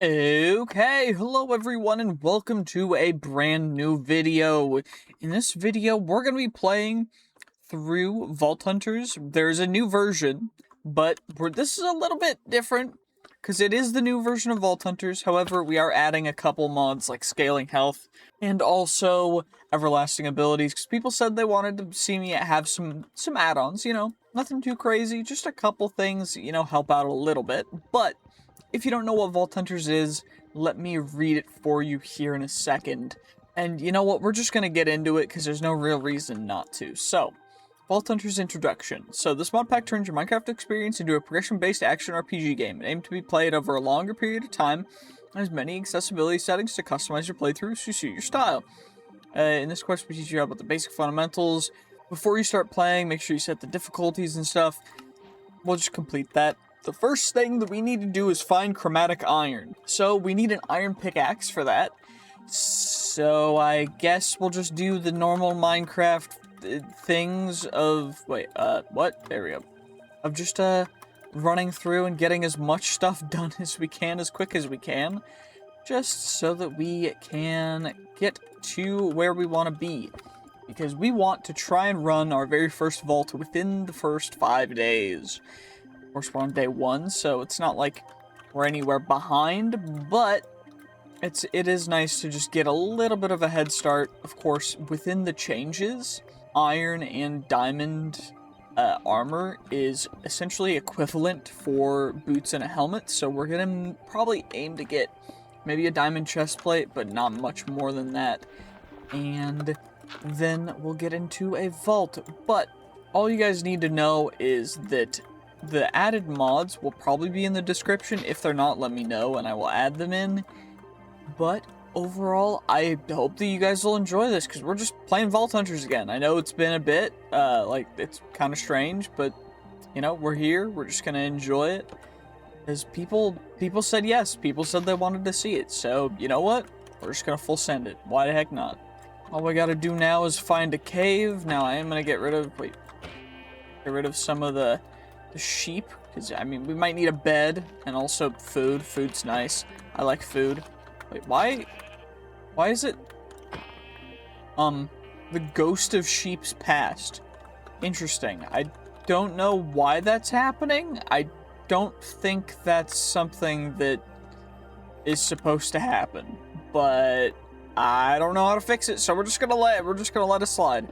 Okay, hello everyone and welcome to a brand new video. In this video, we're going to be playing through Vault Hunters. There's a new version, but this is a little bit different because it is the new version of Vault Hunters. However, we are adding a couple mods like Scalinghealth and also Everlastingabilities because people said they wanted to see me have some add-ons, nothing too crazy, just a couple things, help out a little bit, but if you don't know what Vault Hunters is, let me read it for you here in a second. And you know what, we're just going to get into it because there's no real reason not to. So, Vault Hunters Introduction. So this mod pack turns your Minecraft experience into a progression-based action RPG game, aimed to be played over a longer period of time, and has many accessibility settings to customize your playthrough to suit your style. In this quest, we teach you about the basic fundamentals. Before you start playing, make sure you set the difficulties and stuff. We'll just complete that. The first thing that we need to do is find chromatic iron. So we need an iron pickaxe for that. So I guess we'll just do the normal Minecraft things of, what? There we go. Of just, running through and getting as much stuff done as we can, as quick as we can. Just so that we can get to where we want to be. Because we want to try and run our very first vault within the first 5 days. Of course, we're on day 1, so it's not like we're anywhere behind, but it is nice to just get a little bit of a head start. Of course, within the changes, iron and diamond armor is essentially equivalent for boots and a helmet, so we're gonna probably aim to get maybe a diamond chest plate, but not much more than that. And then we'll get into a vault. But all you guys need to know is that the added mods will probably be in the description. If they're not, let me know and I will add them in. But overall, I hope that you guys will enjoy this because we're just playing Vault Hunters again. I know it's been a bit, it's kind of strange, but, we're here. We're just going to enjoy it. Because people said yes. People said they wanted to see it. So, you know what? We're just going to full send it. Why the heck not? All we got to do now is find a cave. Now, I am going to get rid of some of the sheep, because we might need a bed and also food. Food's nice. I like food. Wait, why is it the ghost of sheep's past? Interesting. I don't know why that's happening. I don't think that's something that is supposed to happen, but I don't know how to fix it, so we're just gonna let it slide.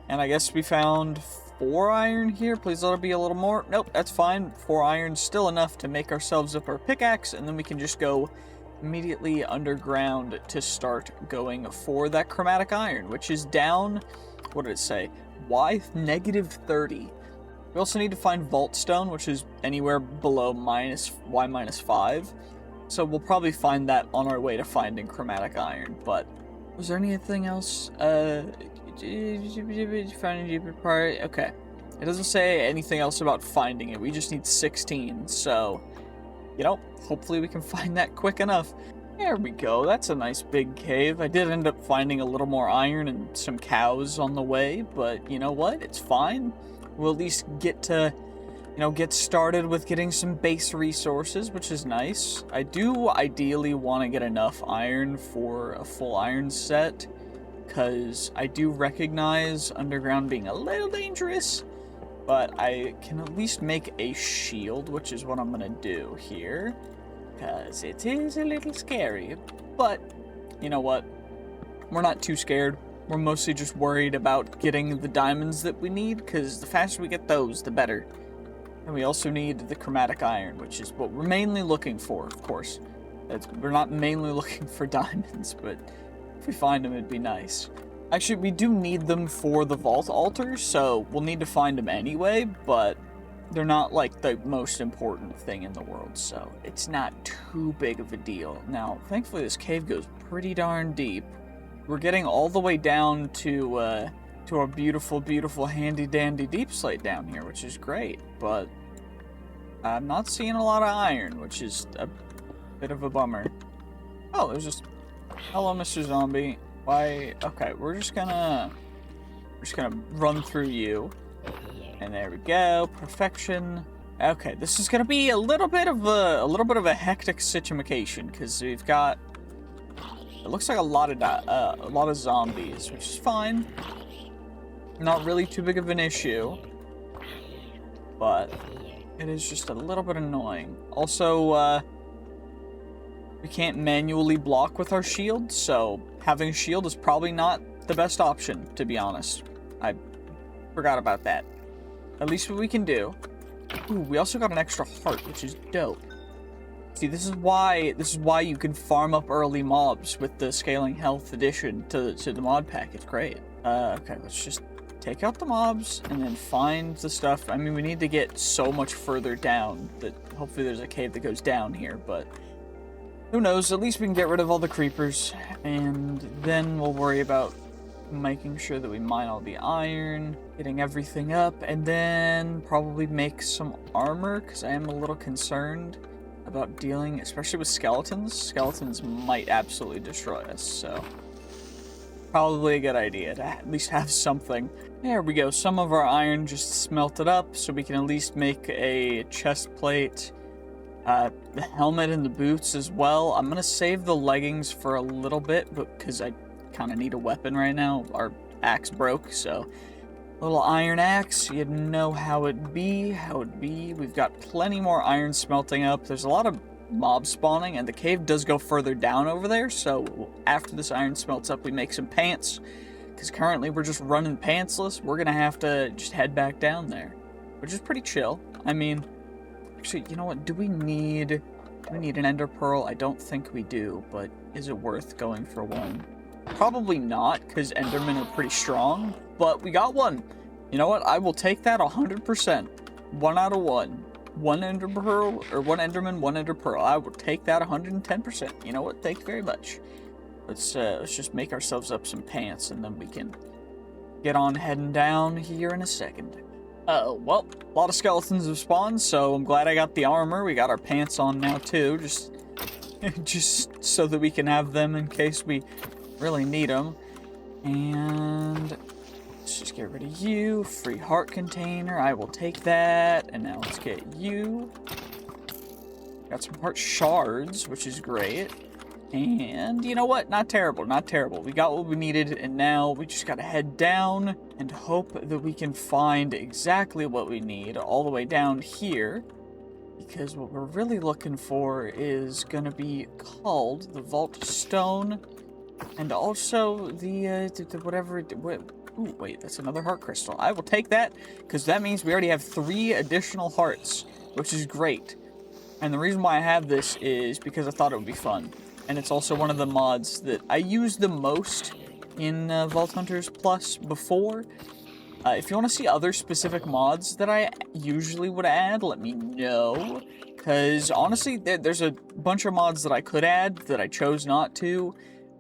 And I guess we found 4 iron here. Please let it be a little more. Nope, that's fine. 4 iron's still enough to make ourselves up our pickaxe, and then we can just go immediately underground to start going for that chromatic iron, which is down, what did it say? Y -30. We also need to find vault stone, which is anywhere below Y -5. So we'll probably find that on our way to finding chromatic iron. But was there anything else? Finding deeper part. Okay. It doesn't say anything else about finding it. We just need 16. So, hopefully we can find that quick enough. There we go. That's a nice big cave. I did end up finding a little more iron and some cows on the way, but you know what? It's fine. We'll at least get to, get started with getting some base resources, which is nice. I do ideally want to get enough iron for a full iron set, because I do recognize underground being a little dangerous, but I can at least make a shield, which is what I'm going to do here, because it is a little scary. But, you know what? We're not too scared. We're mostly just worried about getting the diamonds that we need, because the faster we get those, the better. And we also need the chromatic iron, which is what we're mainly looking for, of course. We're not mainly looking for diamonds, but if we find them, it'd be nice. Actually, we do need them for the vault altars, so we'll need to find them anyway, but they're not, like, the most important thing in the world, so it's not too big of a deal. Now, thankfully, this cave goes pretty darn deep. We're getting all the way down to our beautiful, beautiful, handy-dandy deep slate down here, which is great, but I'm not seeing a lot of iron, which is a bit of a bummer. Oh, there's just... Hello, Mr. Zombie. Why? Okay, we're just gonna run through you. And there we go. Perfection. Okay, this is gonna be a little bit of a hectic situation because we've got. It looks like a lot of zombies, which is fine. Not really too big of an issue, but it is just a little bit annoying. Also, we can't manually block with our shield, so having a shield is probably not the best option, to be honest. I forgot about that. At least what we can do. Ooh, we also got an extra heart, which is dope. See, this is why you can farm up early mobs with the Scalinghealth addition to the mod pack. It's great. Okay, let's just take out the mobs and then find the stuff. I mean, we need to get so much further down that hopefully there's a cave that goes down here, but who knows? At least we can get rid of all the creepers, and then we'll worry about making sure that we mine all the iron, getting everything up, and then probably make some armor, because I am a little concerned about dealing, especially with skeletons. Skeletons might absolutely destroy us, so probably a good idea to at least have something. There we go. Some of our iron just smelted up, so we can at least make a chest plate, the helmet and the boots as well. I'm gonna save the leggings for a little bit, but because I kind of need a weapon right now. Our axe broke, so little iron axe. You know how it'd be. We've got plenty more iron smelting up. There's a lot of mobs spawning, and the cave does go further down over there, so after this iron smelts up, we make some pants, because currently we're just running pantsless. We're gonna have to just head back down there, which is pretty chill. I mean, actually, you know what? Do we need an ender pearl? I don't think we do, but is it worth going for one? Probably not, because endermen are pretty strong, but we got one. You know what? I will take that 100%. 1 out of 1. One ender pearl, or one enderman, one ender pearl. I will take that 110%. You know what? Thank you very much. Let's just make ourselves up some pants, and then we can get on heading down here in a second. Well, a lot of skeletons have spawned, so I'm glad I got the armor. We got our pants on now, too, just so that we can have them in case we really need them. And let's just get rid of you. Free heart container. I will take that. And now let's get you. Got some heart shards, which is great. And you know what? Not terrible, not terrible. We got what we needed, and now we just gotta head down and hope that we can find exactly what we need all the way down here. Because what we're really looking for is gonna be called the Vault Stone. And also the whatever. Ooh, wait, that's another heart crystal. I will take that, because that means we already have 3 additional hearts, which is great. And the reason why I have this is because I thought it would be fun. And it's also one of the mods that I used the most in Vault Hunters Plus before. If you want to see other specific mods that I usually would add, let me know. Because honestly, there's a bunch of mods that I could add that I chose not to.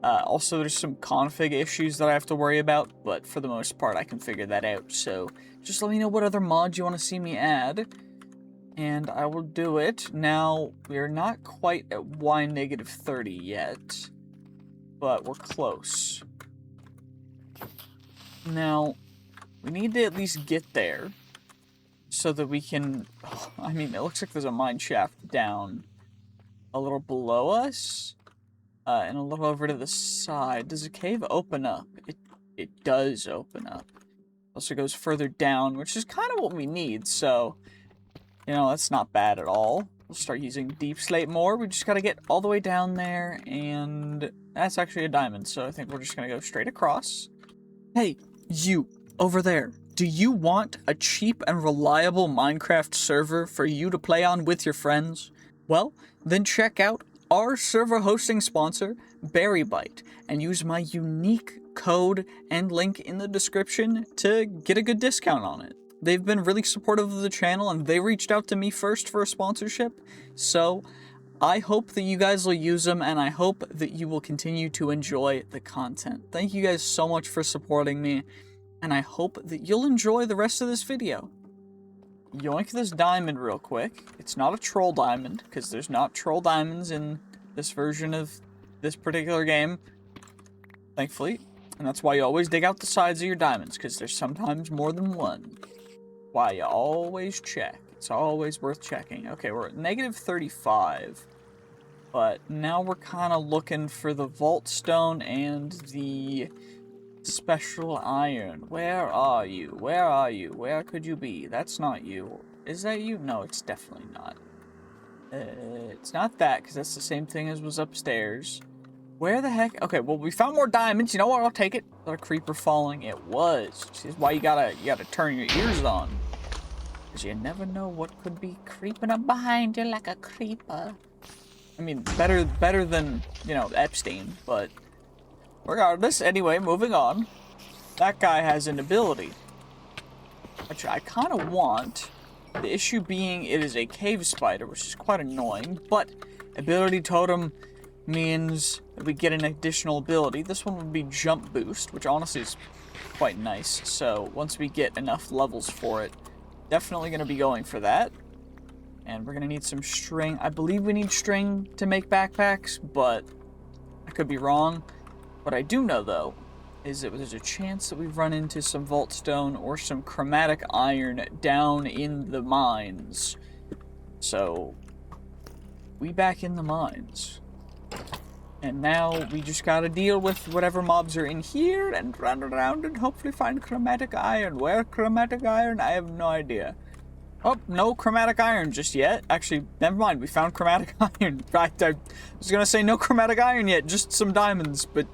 Also, there's some config issues that I have to worry about, but for the most part, I can figure that out. So, just let me know what other mods you want to see me add, and I will do it. Now, we are not quite at Y-30 yet, but we're close. Now, we need to at least get there, so that we can... I mean, it looks like there's a mine shaft down a little below us. And a little over to the side. Does the cave open up? It does open up. Also goes further down, which is kind of what we need, so, you know, that's not bad at all. We'll start using deep slate more. We just gotta get all the way down there, and that's actually a diamond, so I think we're just gonna go straight across. Hey, you, over there. Do you want a cheap and reliable Minecraft server for you to play on with your friends? Well, then check out our server hosting sponsor, BerryBite, and use my unique code and link in the description to get a good discount on it. They've been really supportive of the channel, and they reached out to me first for a sponsorship, so I hope that you guys will use them, and I hope that you will continue to enjoy the content. Thank you guys so much for supporting me, and I hope that you'll enjoy the rest of this video. Yoink this diamond real quick. It's not a troll diamond, because there's not troll diamonds in this version of this particular game, thankfully. And that's why you always dig out the sides of your diamonds, because there's sometimes more than one. Why you always check. It's always worth checking. Okay, we're at negative 35. But now we're kind of looking for the vault stone and the special iron. Where are you? Where are you? Where could you be? That's not you. Is that you? No, it's definitely not. It's not that, because that's the same thing as was upstairs. Where the heck? Okay, well, we found more diamonds. You know what? I'll take it. Was that a creeper falling? It was. This is why you gotta turn your ears on. Because you never know what could be creeping up behind you like a creeper. I mean, better than, you know, Epstein, but regardless, anyway, moving on. That guy has an ability, which I kind of want. The issue being it is a cave spider, which is quite annoying, but ability totem means that we get an additional ability. This one would be jump boost, which honestly is quite nice. So once we get enough levels for it, definitely going to be going for that. And we're going to need some string. I believe we need string to make backpacks, but I could be wrong. What I do know, though, is that there's a chance that we run into some vault stone or some chromatic iron down in the mines. So, we back in the mines. And now we just gotta deal with whatever mobs are in here and run around and hopefully find chromatic iron. Where chromatic iron? I have no idea. Oh, no chromatic iron just yet. Actually, never mind. We found chromatic iron. I was gonna say no chromatic iron yet, just some diamonds, but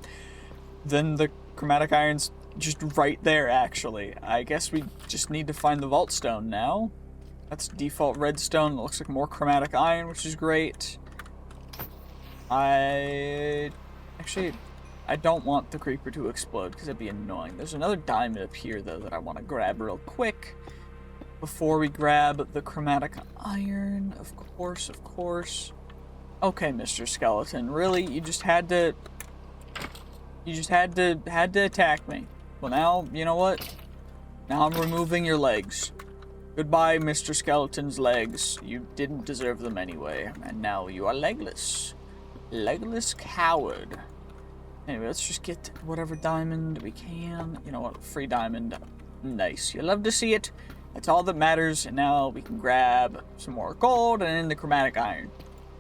then the chromatic iron's just right there, actually. I guess we just need to find the vault stone now. That's default redstone. It looks like more chromatic iron, which is great. I don't want the creeper to explode because it'd be annoying. There's another diamond up here, though, that I want to grab real quick. Before we grab the chromatic iron, of course. Okay, Mr. Skeleton, really? You just had to attack me. Well, now, you know what? Now I'm removing your legs. Goodbye, Mr. Skeleton's legs. You didn't deserve them anyway, and now you are legless. Legless coward. Anyway, let's just get whatever diamond we can. You know what? Free diamond. Nice. You love to see it. That's all that matters, and now we can grab some more gold and then the chromatic iron.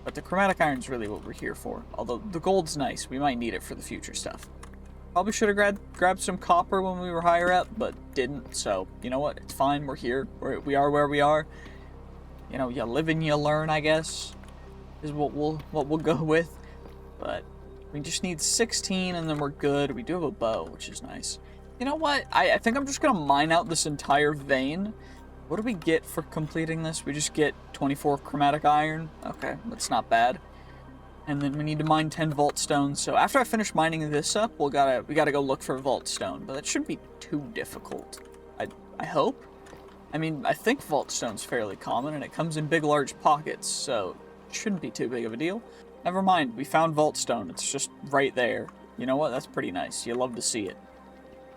But the chromatic iron's really what we're here for. Although the gold's nice, we might need it for the future stuff. Probably should have grabbed some copper when we were higher up, but didn't, so you know what? It's fine, we're here. We are where we are. You know, you live and you learn, I guess, is what we'll go with. But we just need 16 and then we're good. We do have a bow, which is nice. You know what? I think I'm just going to mine out this entire vein. What do we get for completing this? We just get 24 chromatic iron. Okay, that's not bad. And then we need to mine 10 vault stones. So after I finish mining this up, we gotta go look for a vault stone. But that shouldn't be too difficult. I hope. I mean, I think vault stone's fairly common, and it comes in big, large pockets, so it shouldn't be too big of a deal. Never mind, we found vault stone. It's just right there. You know what? That's pretty nice. You love to see it.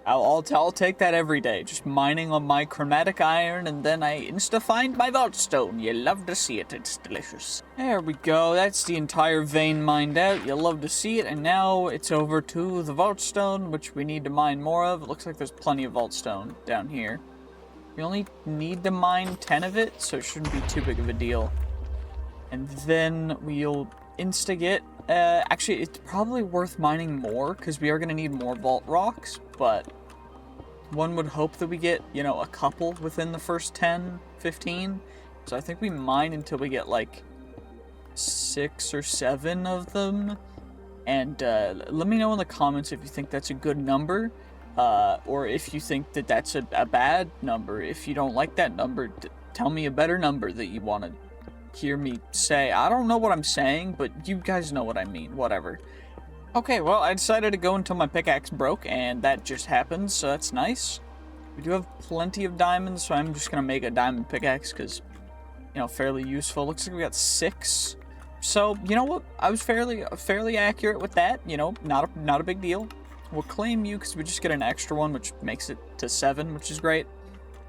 I'll take that every day. Just mining on my chromatic iron, and then I insta-find my vault stone. You love to see it. It's delicious. There we go. That's the entire vein mined out. You love to see it, and now it's over to the vault stone, which we need to mine more of. It looks like there's plenty of vault stone down here. We only need to mine 10 of it, so it shouldn't be too big of a deal. And then we'll insta-get... actually, it's probably worth mining more, because we are going to need more vault rocks, but... one would hope that we get, you know, a couple within the first 10, 15. So I think we mine until we get, like, 6 or 7 of them. And let me know in the comments if you think that's a good number. Or if you think that that's a bad number. If you don't like that number, tell me a better number that you want to hear me say. I don't know what I'm saying, but you guys know what I mean. Whatever. Okay, well, I decided to go until my pickaxe broke, and that just happened, so that's nice. We do have plenty of diamonds, so I'm just going to make a diamond pickaxe, because, you know, fairly useful. Looks like we got 6. So, you know what? I was fairly accurate with that, you know, not a big deal. We'll claim you, because we just get an extra one, which makes it to 7, which is great.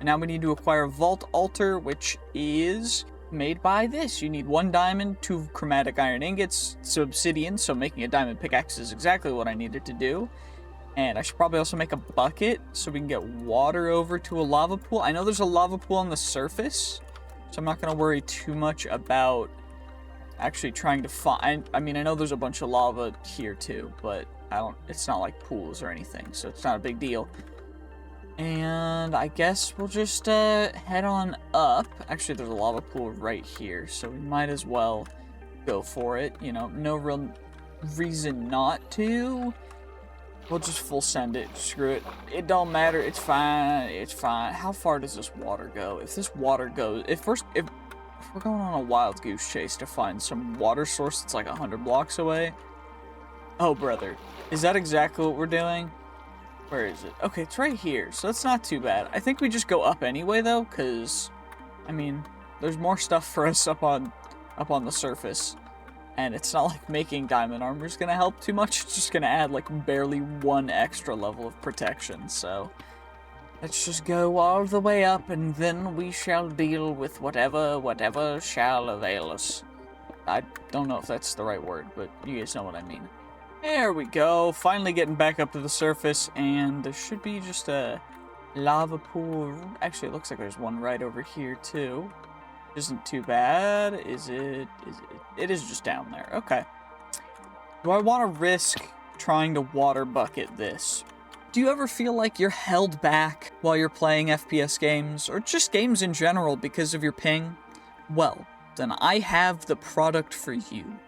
And now we need to acquire Vault Altar, which is... made by this. You need 1 diamond, 2 chromatic iron ingots, some obsidian, so making a diamond pickaxe is exactly what I needed to do. And I should probably also make a bucket so we can get water over to a lava pool. I know there's a lava pool on the surface, So I'm not going to worry too much about actually trying to find... I mean, I know there's a bunch of lava here too, but it's not like pools or anything, so it's not a big deal. And I guess we'll just head on up. Actually, there's a lava pool right here, so we might as well go for it. You know, no real reason not to. We'll just full send it. Screw it. It don't matter. It's fine. It's fine. How far does this water go? If this water goes... If we're going on a wild goose chase to find some water source that's like 100 blocks away... Oh, brother. Is that exactly what we're doing? Where is it? Okay, it's right here, so that's not too bad. I think we just go up anyway, though, because... I mean, there's more stuff for us up on the surface. And it's not like making diamond armor is going to help too much. It's just going to add, like, barely one extra level of protection. So, let's just go all the way up, and then we shall deal with whatever shall avail us. I don't know if that's the right word, but you guys know what I mean. There we go. Finally getting back up to the surface, and there should be just a lava pool. Actually, it looks like there's one right over here, too. Isn't too bad, is it? It is just down there. Okay. Do I want to risk trying to water bucket this? Do you ever feel like you're held back while you're playing FPS games, or just games in general because of your ping? Well, then I have the product for you.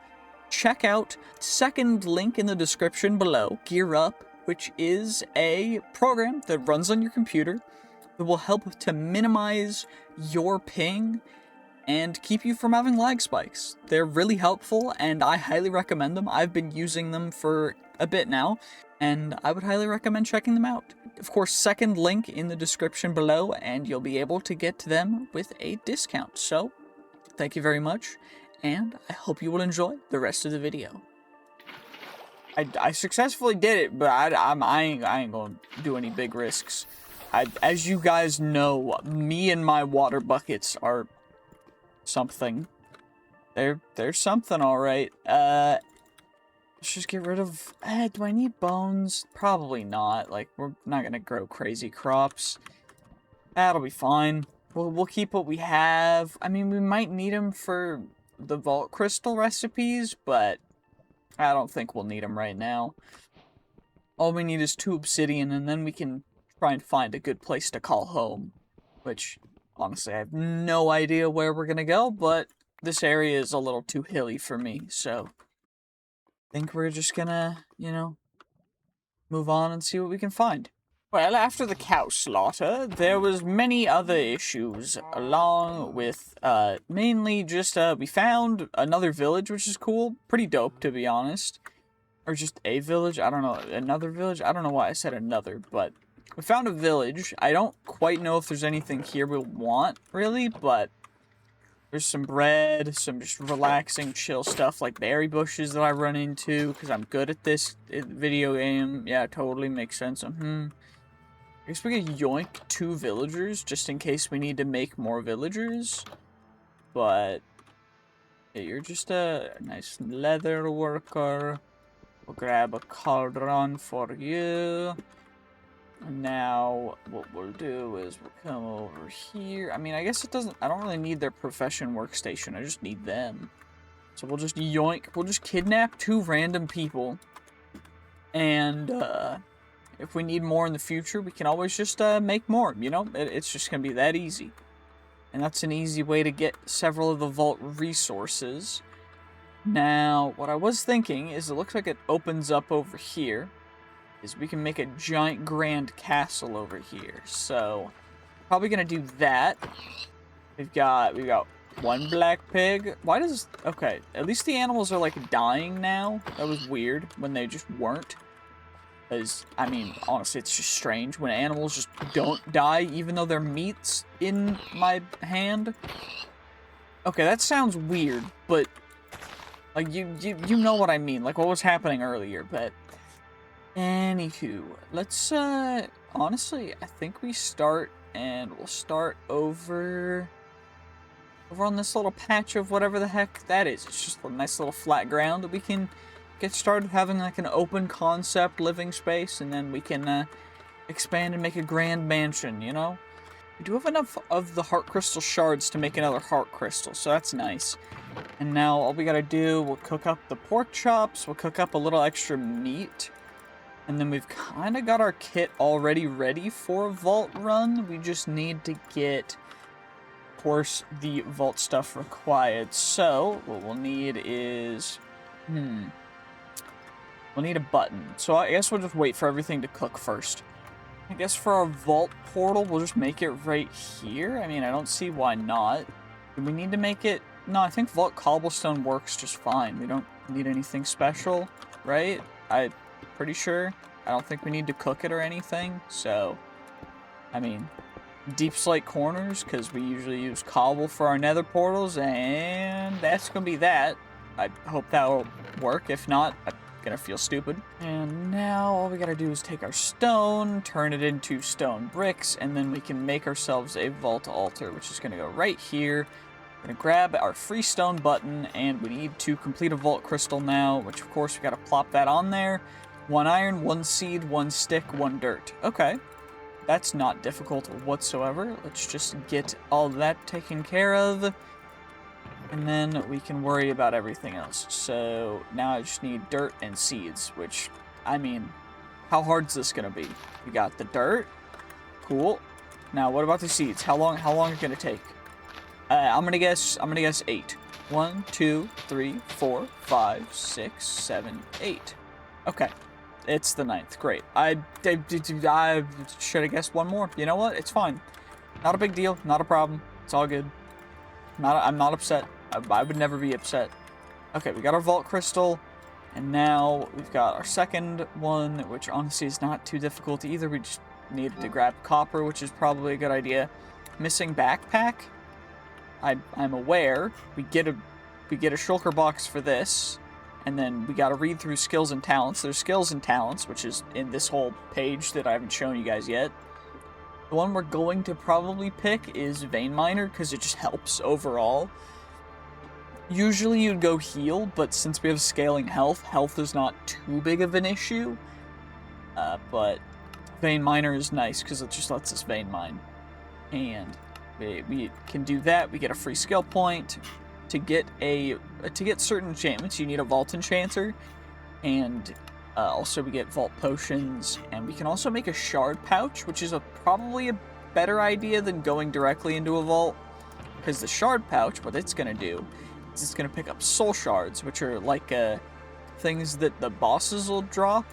Check out second link in the description below, Gear Up, which is a program that runs on your computer that will help to minimize your ping and keep you from having lag spikes. They're really helpful, and I highly recommend them. I've been using them for a bit now, and I would highly recommend checking them out. Of course, second link in the description below, and you'll be able to get them with a discount. So, thank you very much, and I hope you will enjoy the rest of the video. I successfully did it, but I ain't gonna do any big risks. As you guys know, me and my water buckets are something. There's something, alright. Let's just get rid of... do I need bones? Probably not. Like, we're not gonna grow crazy crops. That'll be fine. We'll keep what we have. I mean, we might need them for the vault crystal recipes, but I don't think we'll need them right now. All we need is 2 obsidian, and then we can try and find a good place to call home. Which... honestly, I have no idea where we're gonna go, but this area is a little too hilly for me, so I think we're just gonna, you know, move on and see what we can find. Well, after the cow slaughter, there was many other issues, along with, mainly just, we found another village, which is cool. Pretty dope, to be honest. Or just a village, I don't know, another village? I don't know why I said another, but... we found a village. I don't quite know if there's anything here we'll want, really, but there's some bread, some just relaxing, chill stuff like berry bushes that I run into, because I'm good at this video game. Yeah, totally makes sense. I guess we could yoink 2 villagers, just in case we need to make more villagers, but yeah, you're just a nice leather worker. We'll grab a cauldron for you. Now, what we'll do is we'll come over here. I mean, I guess it doesn't... I don't really need their profession workstation. I just need them. So we'll just yoink. We'll just kidnap 2 random people. And, if we need more in the future, we can always just, make more, you know? It's just gonna be that easy. And that's an easy way to get several of the vault resources. Now, what I was thinking is it looks like it opens up over here. Is we can make a giant grand castle over here. So, probably gonna do that. We've got 1 black pig. Why does... okay, at least the animals are, like, dying now. That was weird when they just weren't. Because, I mean, honestly, it's just strange when animals just don't die, even though their meat's in my hand. Okay, that sounds weird, but... like, you know what I mean. Like, what was happening earlier, but... anywho, let's, honestly, I think we start, and we'll start over on this little patch of whatever the heck that is. It's just a nice little flat ground that we can get started having, like, an open concept living space, and then we can, expand and make a grand mansion, you know? We do have enough of the heart crystal shards to make another heart crystal, so that's nice. And now all we gotta do, we'll cook up the pork chops, we'll cook up a little extra meat, and then we've kind of got our kit already ready for a vault run. We just need to get, of course, the vault stuff required. So, what we'll need is, we'll need a button. So I guess we'll just wait for everything to cook first. I guess for our vault portal, we'll just make it right here. I mean, I don't see why not. Do we need to make it? No, I think vault cobblestone works just fine. We don't need anything special, right? I'm pretty sure. I don't think we need to cook it or anything. So, I mean, deep slate corners, because we usually use cobble for our nether portals, and that's going to be that. I hope that will work. If not, gonna feel stupid. And now all we gotta do is take our stone, turn it into stone bricks, and then we can make ourselves a vault altar, which is gonna go right here. We're gonna grab our free stone button, and we need to complete a vault crystal now, which of course we gotta plop that on there. 1 iron, 1 seed, 1 stick, 1 dirt. Okay, that's not difficult whatsoever. Let's just get all that taken care of, and then we can worry about everything else. So now I just need dirt and seeds, which, I mean, how hard is this gonna be? We got the dirt, cool. Now what about the seeds? How long is it gonna take? I'm gonna guess 8. 1, 2, 3, 4, 5, 6, 7, 8. Okay, it's the 9th. Great. I should have guessed 1 more. You know what? It's fine. Not a big deal. Not a problem. It's all good. I'm not upset. I would never be upset. Okay, we got our vault crystal, and now we've got our second one, which honestly is not too difficult either. We just needed to grab copper, which is probably a good idea. Missing backpack. I'm aware. We get a shulker box for this, and then we gotta read through skills and talents. There's skills and talents, which is in this whole page that I haven't shown you guys yet. The one we're going to probably pick is Vein Miner, because it just helps overall. Usually you'd go heal, but since we have scaling health, health is not too big of an issue. But Vein Miner is nice, because it just lets us vein mine. And we can do that. We get a free skill point. To get certain enchantments, you need a vault enchanter. And also we get vault potions, and we can also make a shard pouch, which is probably a better idea than going directly into a vault, because the shard pouch, what it's going to do is it's going to pick up soul shards, which are like things that the bosses will drop,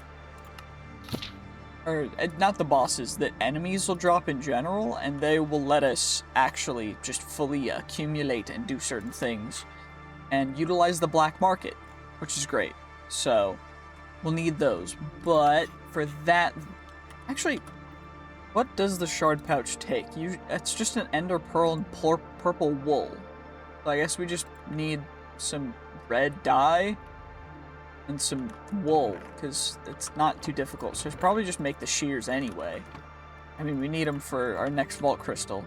or not the bosses, that enemies will drop in general, and they will let us actually just fully accumulate and do certain things and utilize the black market, which is great. So we'll need those, but for that, actually, what does the shard pouch take? It's just an ender pearl and purple wool. So I guess we just need some red dye and some wool, because it's not too difficult. So it's probably just make the shears anyway. I mean, we need them for our next vault crystal.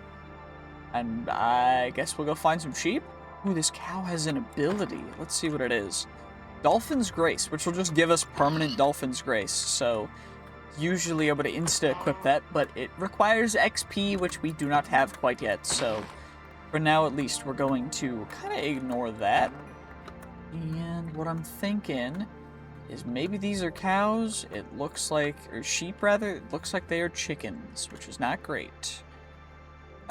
And I guess we'll go find some sheep. Ooh, this cow has an ability. Let's see what it is. Dolphin's Grace, which will just give us permanent Dolphin's Grace. So usually able to insta-equip that, but it requires XP, which we do not have quite yet. So for now, at least, we're going to kind of ignore that. And what I'm thinking is maybe these are cows. It looks like, or sheep rather, it looks like they are chickens, which is not great.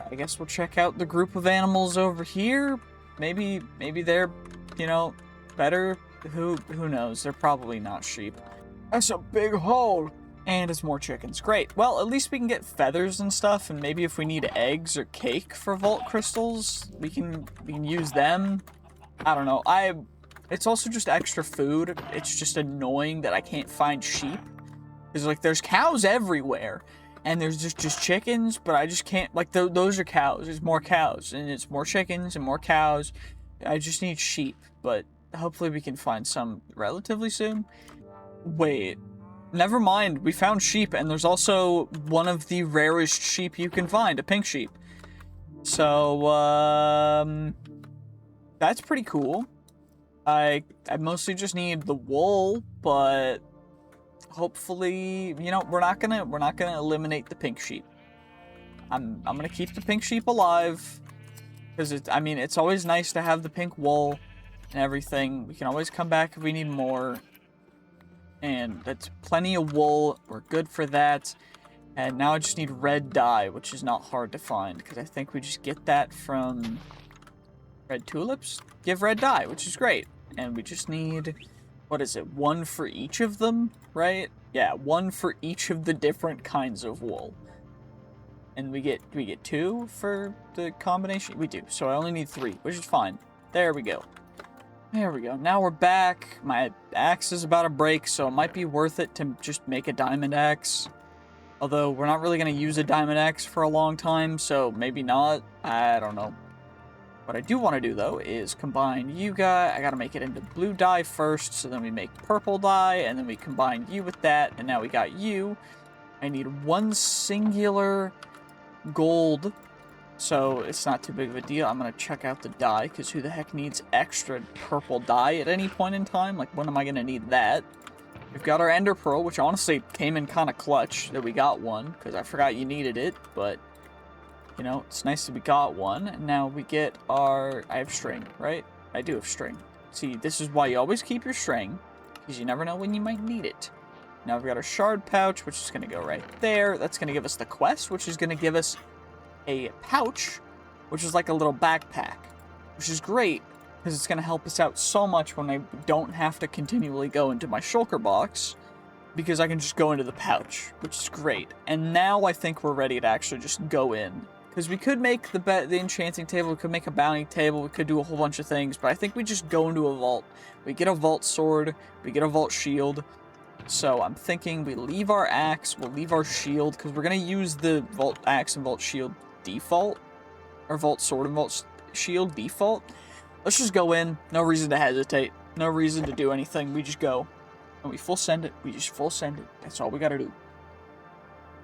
I guess we'll check out the group of animals over here. Maybe they're, you know, better. Who knows? They're probably not sheep. That's a big hole. And it's more chickens. Great. Well, at least we can get feathers and stuff, and maybe if we need eggs or cake for vault crystals, we can use them. I don't know. It's also just extra food. It's just annoying that I can't find sheep. Because, like, there's cows everywhere, and there's just chickens, but I just can't, like, those are cows. There's more cows, and it's more chickens and more cows. I just need sheep, but hopefully we can find some relatively soon. Wait. Never mind, we found sheep, and there's also one of the rarest sheep you can find, a pink sheep. So, that's pretty cool. I mostly just need the wool, but hopefully, you know, we're not gonna eliminate the pink sheep. I'm gonna keep the pink sheep alive. Because it's always nice to have the pink wool and everything. We can always come back if we need more. And that's plenty of wool. We're good for that. And now I just need red dye, which is not hard to find. Because I think we just get that from red tulips. Give red dye, which is great. And we just need, what is it, one for each of them, right? Yeah, one for each of the different kinds of wool. And we get 2 for the combination? We do, so I only need 3, which is fine. There we go. There we go. Now we're back. My axe is about to break, so it might be worth it to just make a diamond axe. Although, we're not really going to use a diamond axe for a long time, so maybe not. I don't know. What I do want to do, though, is combine you guys. I got to make it into blue dye first, so then we make purple dye, and then we combine you with that, and now we got you. I need 1 singular gold, so it's not too big of a deal. I'm gonna check out the dye, because who the heck needs extra purple dye at any point in time? Like, when am I gonna need that? We've got our ender pearl, which honestly came in kind of clutch that we got one, because I forgot you needed it, but, you know, it's nice that we got one. And now we get our, I have string, right? I do have string. See, this is why you always keep your string, because you never know when you might need it. Now we've got our shard pouch, which is going to go right there. That's going to give us the quest, which is going to give us a pouch, which is like a little backpack, which is great, because it's going to help us out so much when I don't have to continually go into my shulker box, because I can just go into the pouch, which is great. And now I think we're ready to actually just go in, because we could make the enchanting table, we could make a bounty table, we could do a whole bunch of things, but I think we just go into a vault. We get a vault sword, we get a vault shield. So I'm thinking we leave our axe, we'll leave our shield, because we're going to use the vault axe and vault shield default, or vault sword and vault shield default. Let's just go in, no reason to hesitate, no reason to do anything, we just go. And we full send it, we just full send it, that's all we got to do.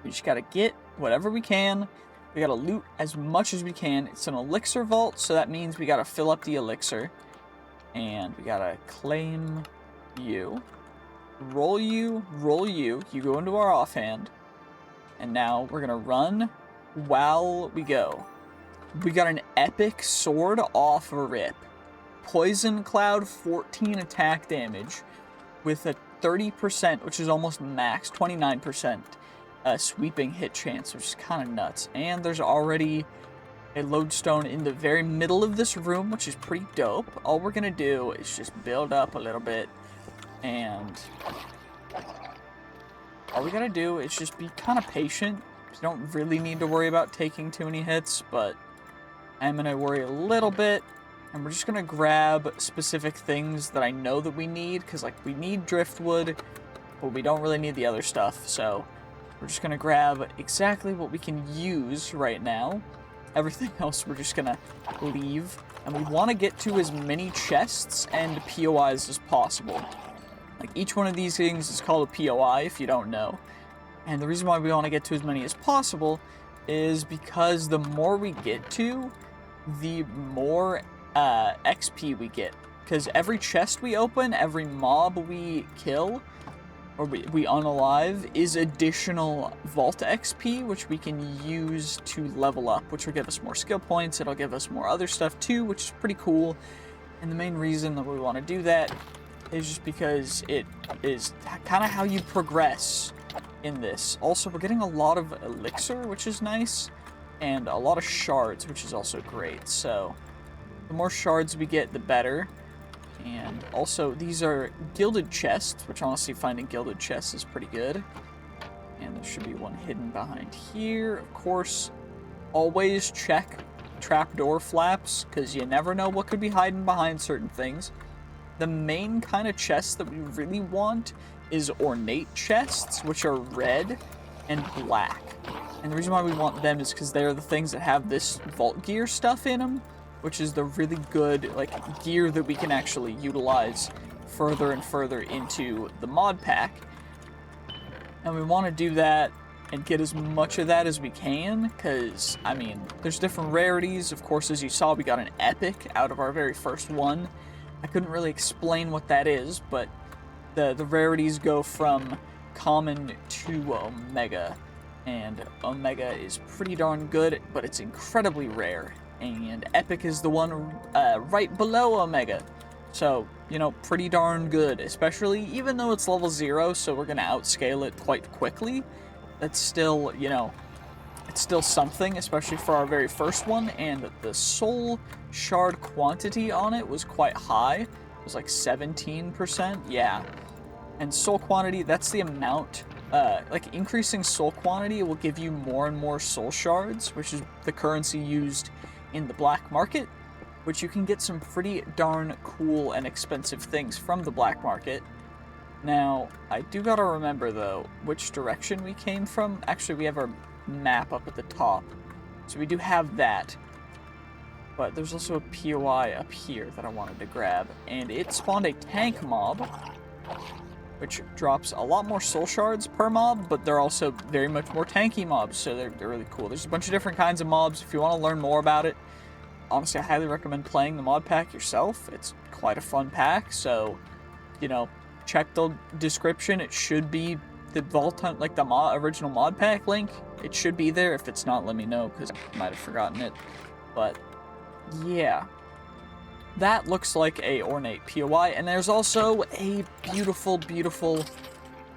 We just got to get whatever we can, we got to loot as much as we can. It's an elixir vault, so that means we got to fill up the elixir. And we got to claim you. Roll you, you go into our offhand, and now we're gonna run while we go. We got an epic sword off rip. Poison Cloud, 14 attack damage, with a 30%, which is almost max, 29% sweeping hit chance, which is kind of nuts. And there's already a lodestone in the very middle of this room, which is pretty dope. All we're gonna do is just build up a little bit. And all we gotta do is just be kind of patient. You don't really need to worry about taking too many hits, but I'm gonna worry a little bit. And we're just gonna grab specific things that I know that we need, because like we need driftwood, but we don't really need the other stuff. So we're just gonna grab exactly what we can use right now. Everything else we're just gonna leave. And we want to get to as many chests and POIs as possible. Like, each one of these things is called a POI, if you don't know. And the reason why we want to get to as many as possible is because the more we get to, the more XP we get. Because every chest we open, every mob we kill, or we unalive, is additional vault XP, which we can use to level up, which will give us more skill points, it'll give us more other stuff too, which is pretty cool. And the main reason that we want to do that is just because it is kind of how you progress in this. Also, we're getting a lot of elixir, which is nice, and a lot of shards, which is also great. So the more shards we get, the better. And also, these are gilded chests, which honestly finding gilded chests is pretty good. And there should be one hidden behind here. Of course, always check trapdoor flaps, because you never know what could be hiding behind certain things. The main kind of chests that we really want is ornate chests, which are red and black. And the reason why we want them is because they're the things that have this vault gear stuff in them, which is the really good like gear that we can actually utilize further and further into the mod pack. And we want to do that and get as much of that as we can, because, I mean, there's different rarities. Of course, as you saw, we got an epic out of our very first one. I couldn't really explain what that is, but the rarities go from common to omega. And Omega is pretty darn good, but it's incredibly rare. And Epic is the one right below Omega. So, you know, pretty darn good, especially even though it's level 0, so we're going to outscale it quite quickly. That's still, you know, it's still something, especially for our very first one, and the soul shard quantity on it was quite high. It was like 17%, yeah. And soul quantity, that's the amount, like increasing soul quantity will give you more and more soul shards, which is the currency used in the black market, which you can get some pretty darn cool and expensive things from the black market. Now, I do gotta remember, though, which direction we came from. Actually, we have our map up at the top, so we do have that. But there's also a POI up here that I wanted to grab, and it spawned a tank mob, which drops a lot more soul shards per mob, but they're also very much more tanky mobs, so they're really cool. There's a bunch of different kinds of mobs. If you want to learn more about it, honestly, I highly recommend playing the mod pack yourself. It's quite a fun pack, so, you know, check the description. It should be the Vault Hunt, like the original mod pack link. It should be there. If it's not, let me know, because I might have forgotten it. But, yeah. That looks like a ornate POI, and there's also a beautiful, beautiful,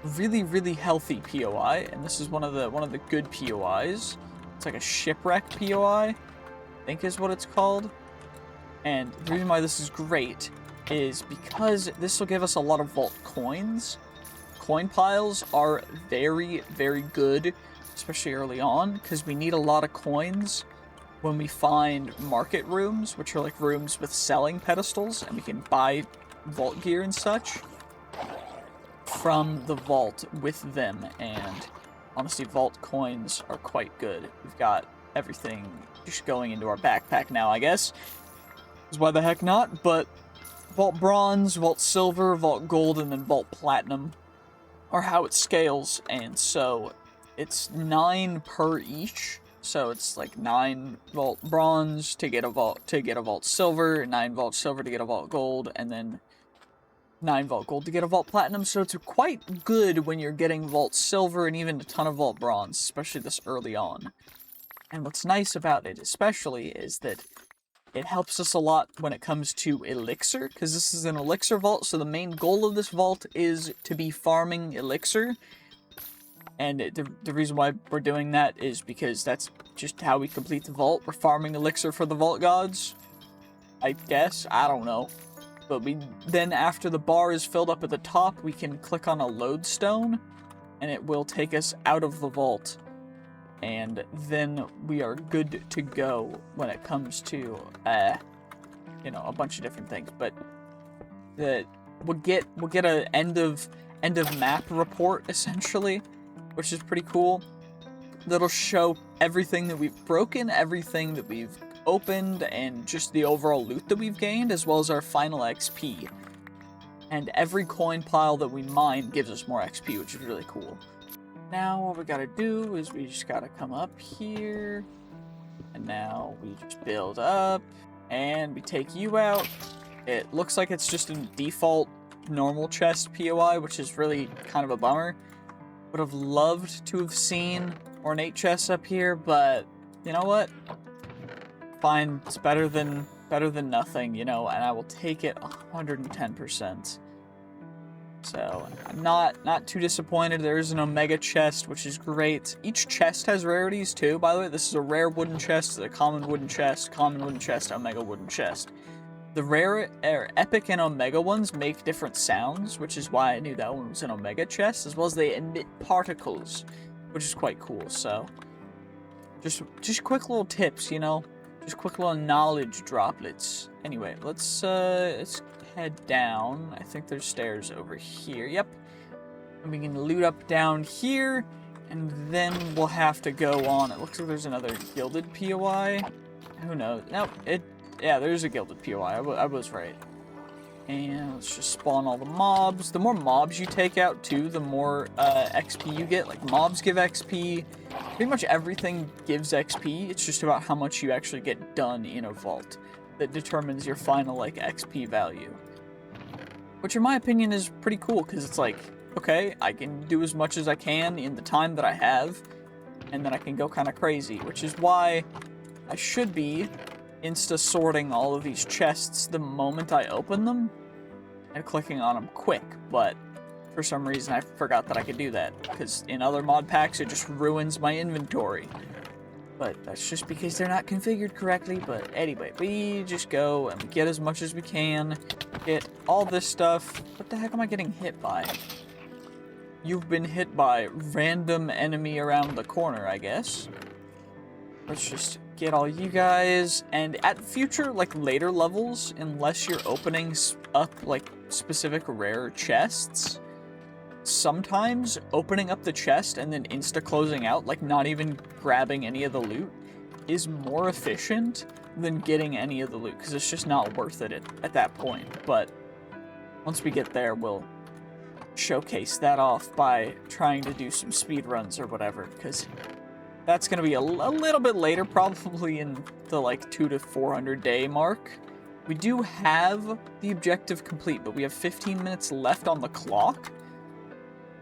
really, really healthy POI, and this is one of the good POIs. It's like a shipwreck POI, I think is what it's called. And the reason why this is great is because this will give us a lot of vault coins. Coin piles are very, very good, especially early on, because we need a lot of coins when we find market rooms, which are like rooms with selling pedestals, and we can buy vault gear and such from the vault with them. And honestly, vault coins are quite good. We've got everything just going into our backpack now, I guess. Is why the heck not? But vault bronze, vault silver, vault gold, and then vault platinum are how it scales, and so it's 9 per each. So it's like 9 vault bronze to get a vault silver, 9 vault silver to get a vault gold, and then 9 vault gold to get a vault platinum. So it's quite good when you're getting vault silver and even a ton of vault bronze, especially this early on. And what's nice about it especially is that it helps us a lot when it comes to elixir, because this is an elixir vault, so the main goal of this vault is to be farming elixir. And the reason why we're doing that is because that's just how we complete the vault. We're farming elixir for the vault gods, I guess. I don't know. But then after the bar is filled up at the top, we can click on a lodestone, and it will take us out of the vault. And then we are good to go when it comes to, you know, a bunch of different things. But we'll get a end of map report, essentially, which is pretty cool. That'll show everything that we've broken, everything that we've opened, and just the overall loot that we've gained, as well as our final XP. And every coin pile that we mine gives us more XP, which is really cool. Now what we gotta do is we just gotta come up here, and now we just build up, and we take you out. It looks like it's just a default normal chest POI, which is really kind of a bummer. Would have loved to have seen ornate chests up here, but you know what? Fine, it's better than nothing, you know, and I will take it 110%. So I'm not too disappointed. There is an Omega chest, which is great. Each chest has rarities too, by the way. This is a rare wooden chest, a common wooden chest, Omega wooden chest. The rare epic and Omega ones make different sounds, which is why I knew that one was an Omega chest, as well as they emit particles, which is quite cool. So just quick little tips, you know, just quick little knowledge droplets. Anyway, let's head down. I think there's stairs over here. Yep. And we can loot up down here, and then we'll have to go on. It looks like there's another gilded POI. Who knows? Nope. Yeah, there's a gilded POI. I was right. And let's just spawn all the mobs. The more mobs you take out, too, the more XP you get. Like, mobs give XP. Pretty much everything gives XP. It's just about how much you actually get done in a vault that determines your final, like, XP value. Which, in my opinion, is pretty cool, because it's like, okay, I can do as much as I can in the time that I have. and then I can go kind of crazy, which is why I should be insta-sorting all of these chests the moment I open them and clicking on them quick, but for some reason I forgot that I could do that, because in other mod packs it just ruins my inventory. But that's just because they're not configured correctly. But anyway, we just go and we get as much as we can, get all this stuff. What the heck am I getting hit by? You've been hit by random enemy around the corner, I guess. Let's just get all you guys, and at future, like, later levels, unless you're opening up, like, specific rare chests, sometimes opening up the chest and then insta-closing out, like, not even grabbing any of the loot, is more efficient than getting any of the loot, because it's just not worth it at that point. But once we get there, we'll showcase that off by trying to do some speed runs or whatever, because that's going to be a little bit later, probably in the, like, 200 to 400 day mark. We do have the objective complete, but we have 15 minutes left on the clock.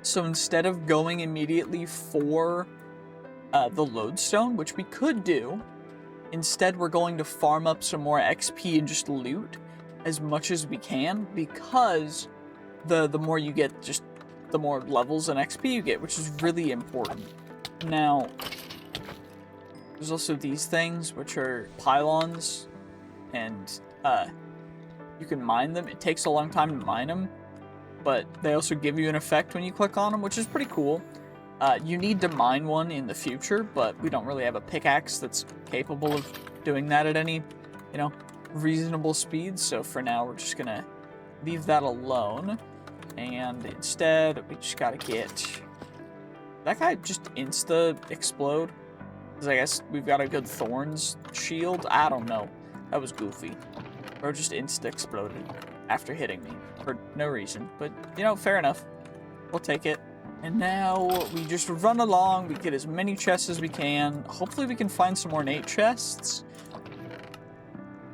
So instead of going immediately for the lodestone, which we could do, instead we're going to farm up some more XP and just loot as much as we can, because the more you get, just the more levels and XP you get, which is really important. Now, there's also these things, which are pylons, and you can mine them. It takes a long time to mine them, but they also give you an effect when you click on them, which is pretty cool. You need to mine one in the future, but we don't really have a pickaxe that's capable of doing that at any, reasonable speed. So for now, we're just gonna leave that alone, and instead, we just gotta get that guy just insta-explode. Because I guess we've got a good thorns shield. I don't know. That was goofy. Or just insta-exploded after hitting me for no reason. But, fair enough. We'll take it. And now we just run along. We get as many chests as we can. Hopefully we can find some ornate chests,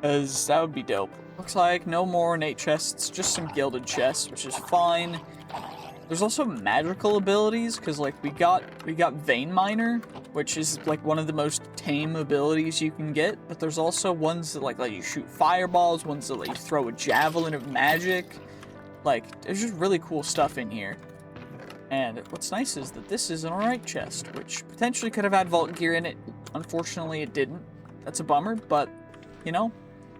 because that would be dope. Looks like no more ornate chests, just some gilded chests, which is fine. There's also magical abilities, because, like, we got Vein Miner, which is, like, one of the most tame abilities you can get, but there's also ones that, like, let you shoot fireballs, ones that let you throw a javelin of magic. Like, there's just really cool stuff in here. And what's nice is that this is an alright chest, which potentially could have had vault gear in it. Unfortunately, it didn't. That's a bummer, but,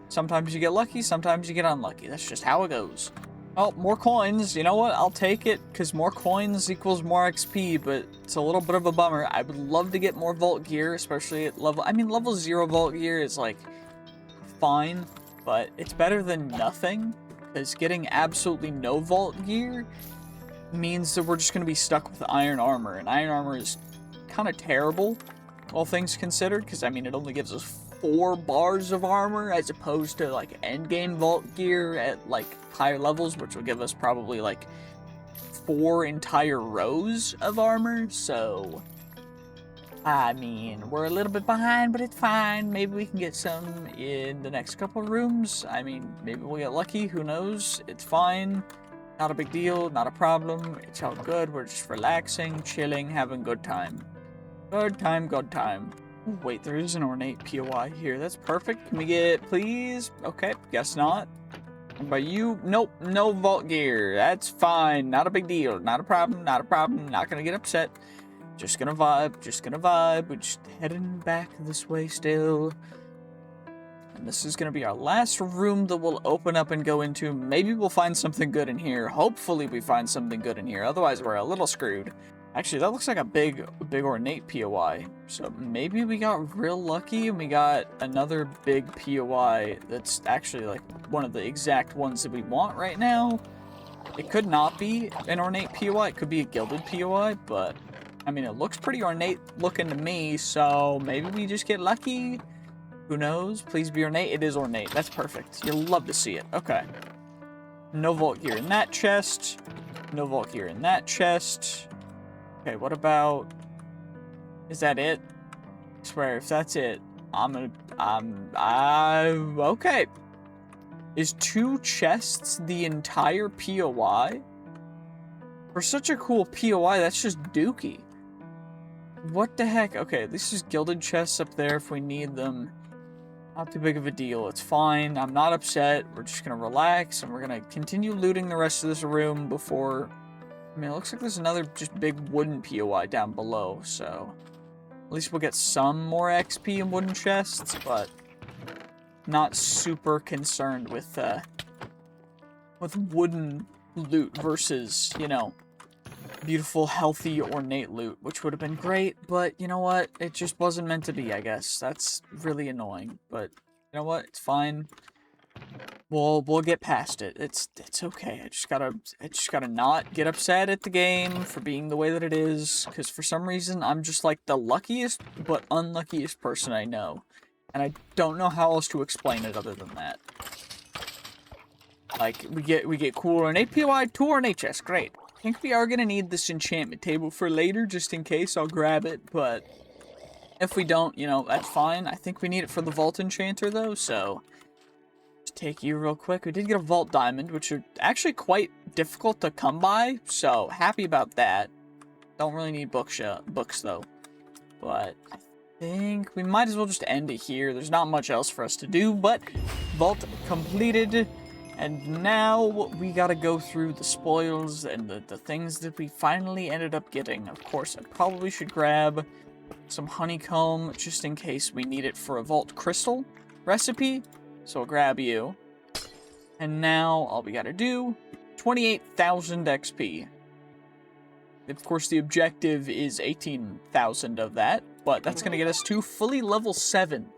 sometimes you get lucky, sometimes you get unlucky. That's just how it goes. Oh, more coins. You know what? I'll take it, because more coins equals more XP, but it's a little bit of a bummer. I would love to get more vault gear, especially at level 0 vault gear is, like, fine, but it's better than nothing, because getting absolutely no vault gear means that we're just going to be stuck with iron armor, and iron armor is kind of terrible, all things considered, because, it only gives us 4 bars of armor, as opposed to, like, endgame vault gear at, like, higher levels, which will give us probably, like, 4 entire rows of armor. So, we're a little bit behind, but it's fine. Maybe we can get some in the next couple rooms. Maybe we'll get lucky. Who knows? It's fine. Not a big deal. Not a problem. It's all good. We're just relaxing, chilling, having a good time. Good time, good time. Oh, wait, there is an ornate POI here. That's perfect. Can we get, please? Okay, guess not. What about you? Nope, no vault gear. That's fine. Not a big deal. Not a problem. Not a problem. Not gonna get upset. Just gonna vibe. Just gonna vibe. We're just heading back this way still. And this is gonna be our last room that we'll open up and go into. Maybe we'll find something good in here. Hopefully we find something good in here. Otherwise, we're a little screwed. Actually, that looks like a big ornate POI. So maybe we got real lucky and we got another big POI that's actually, like, one of the exact ones that we want right now. It could not be an ornate POI. It could be a gilded POI, but, it looks pretty ornate looking to me, so maybe we just get lucky. Who knows? Please be ornate. It is ornate. That's perfect. You'll love to see it. Okay. No vault gear in that chest. No vault gear in that chest. Okay, what about... Is that it? I swear, if that's it, okay. Is 2 chests the entire POI? For such a cool POI, that's just dookie. What the heck? Okay, at least there's gilded chests up there if we need them. Not too big of a deal. It's fine. I'm not upset. We're just gonna relax, and we're gonna continue looting the rest of this room before... I mean, it looks like there's another just big wooden POI down below, so... At least we'll get some more XP in wooden chests, but... Not super concerned with wooden loot versus, you know, beautiful, healthy, ornate loot, which would have been great, but you know what? It just wasn't meant to be, I guess. That's really annoying, but you know what? It's fine. We'll get past it. It's okay. I just gotta not get upset at the game for being the way that it is, because for some reason I'm just like the luckiest but unluckiest person I know, and I don't know how else to explain it other than that. Like we get cool ornate POI, 2 ornate chests, great. I think we are gonna need this enchantment table for later, just in case. I'll grab it, but if we don't, you know, that's fine. I think we need it for the vault enchanter though, so just take you real quick. We did get a vault diamond, which are actually quite difficult to come by, so happy about that. Don't really need books though, but I think we might as well just end it here. There's not much else for us to do, but vault completed. And now we gotta go through the spoils and the things that we finally ended up getting. Of course, I probably should grab some honeycomb just in case we need it for a vault crystal recipe. So I'll grab you. And now all we gotta do, 28,000 XP. Of course, the objective is 18,000 of that, but that's gonna get us to fully level 7.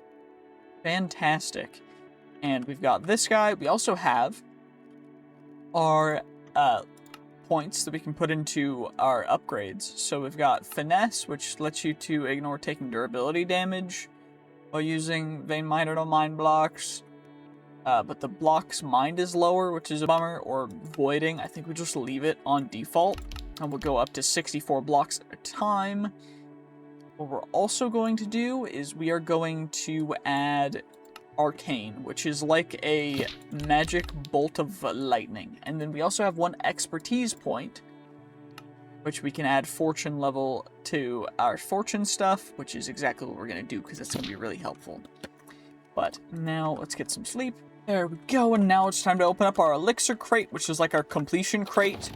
Fantastic. And we've got this guy. We also have our points that we can put into our upgrades. So we've got Finesse, which lets you to ignore taking durability damage while using Vein Miner on mine blocks. But the block's mind is lower, which is a bummer. Or Voiding. I think we just leave it on default. And we'll go up to 64 blocks at a time. What we're also going to do is we are going to add Arcane, which is like a magic bolt of lightning. And then we also have 1 expertise point, which we can add fortune level to our fortune stuff, which is exactly what we're going to do because it's going to be really helpful. But now let's get some sleep. There we go, and now it's time to open up our elixir crate, which is like our completion crate.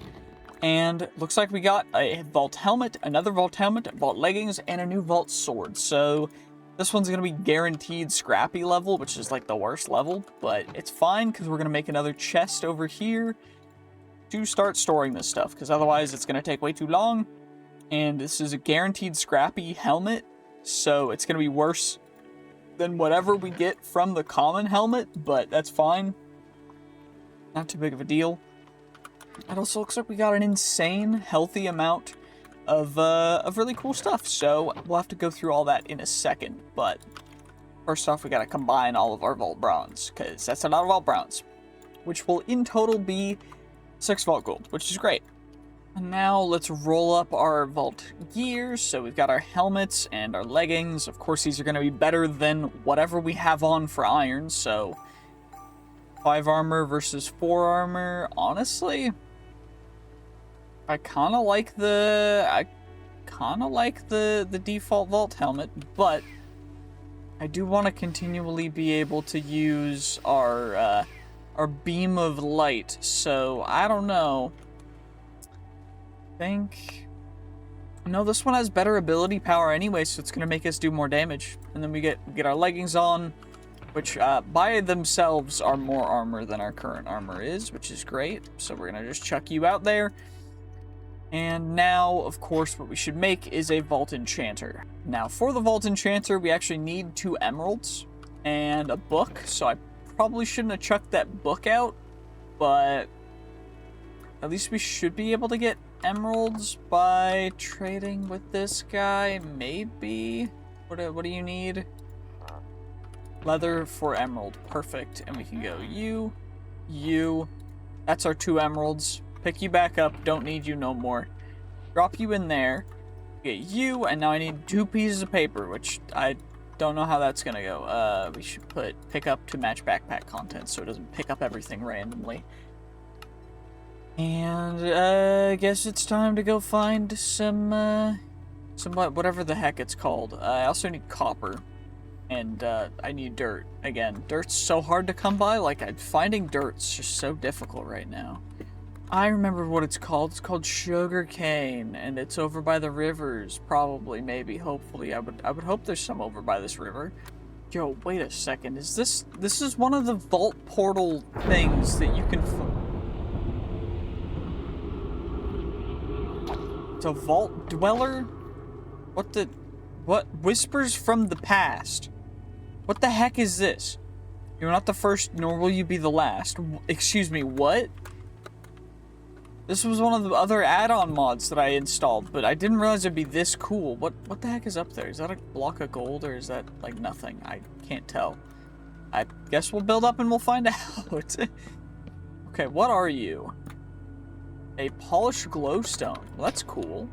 And looks like we got a vault helmet, another vault helmet, vault leggings, and a new vault sword. So this one's going to be guaranteed scrappy level, which is like the worst level, but it's fine because we're going to make another chest over here to start storing this stuff, because otherwise it's going to take way too long. And this is a guaranteed scrappy helmet, so it's going to be worse than whatever we get from the common helmet, but that's fine. Not too big of a deal. It also looks like we got an insane healthy amount of really cool stuff, so we'll have to go through all that in a second. But first off, we gotta combine all of our vault bronze, because that's a lot of vault bronze, which will in total be 6 vault gold, which is great. And now let's roll up our vault gears. So we've got our helmets and our leggings. Of course, these are going to be better than whatever we have on for iron. So 5 armor versus 4 armor. Honestly, I kind of like the default vault helmet, but I do want to continually be able to use our beam of light. So I don't know. No, this one has better ability power anyway, so it's gonna make us do more damage. And then we get our leggings on, which by themselves are more armor than our current armor is, which is great. So we're gonna just chuck you out there. And now, of course, what we should make is a vault enchanter. Now, for the vault enchanter, we actually need 2 emeralds and a book. So I probably shouldn't have chucked that book out, but at least we should be able to get emeralds by trading with this guy, maybe? What do you need? Leather for emerald, perfect. And we can go you. That's our 2 emeralds. Pick you back up, don't need you no more. Drop you in there. Get you, and now I need 2 pieces of paper, which I don't know how that's gonna go. We should pick up to match backpack content so it doesn't pick up everything randomly. And I guess it's time to go find some whatever the heck it's called. I also need copper. And I need dirt. Again, dirt's so hard to come by. Like, finding dirt's just so difficult right now. I remember what it's called. It's called sugarcane, and it's over by the rivers. Probably, maybe, hopefully. I would hope there's some over by this river. Yo, wait a second. Is this is one of the vault portal things that you can... It's a vault dweller? What? Whispers from the past. What the heck is this? You're not the first, nor will you be the last. Excuse me, what? This was one of the other add-on mods that I installed, but I didn't realize it'd be this cool. What the heck is up there? Is that a block of gold, or is that, like, nothing? I can't tell. I guess we'll build up and we'll find out. Okay, what are you? A polished glowstone. Well, that's cool.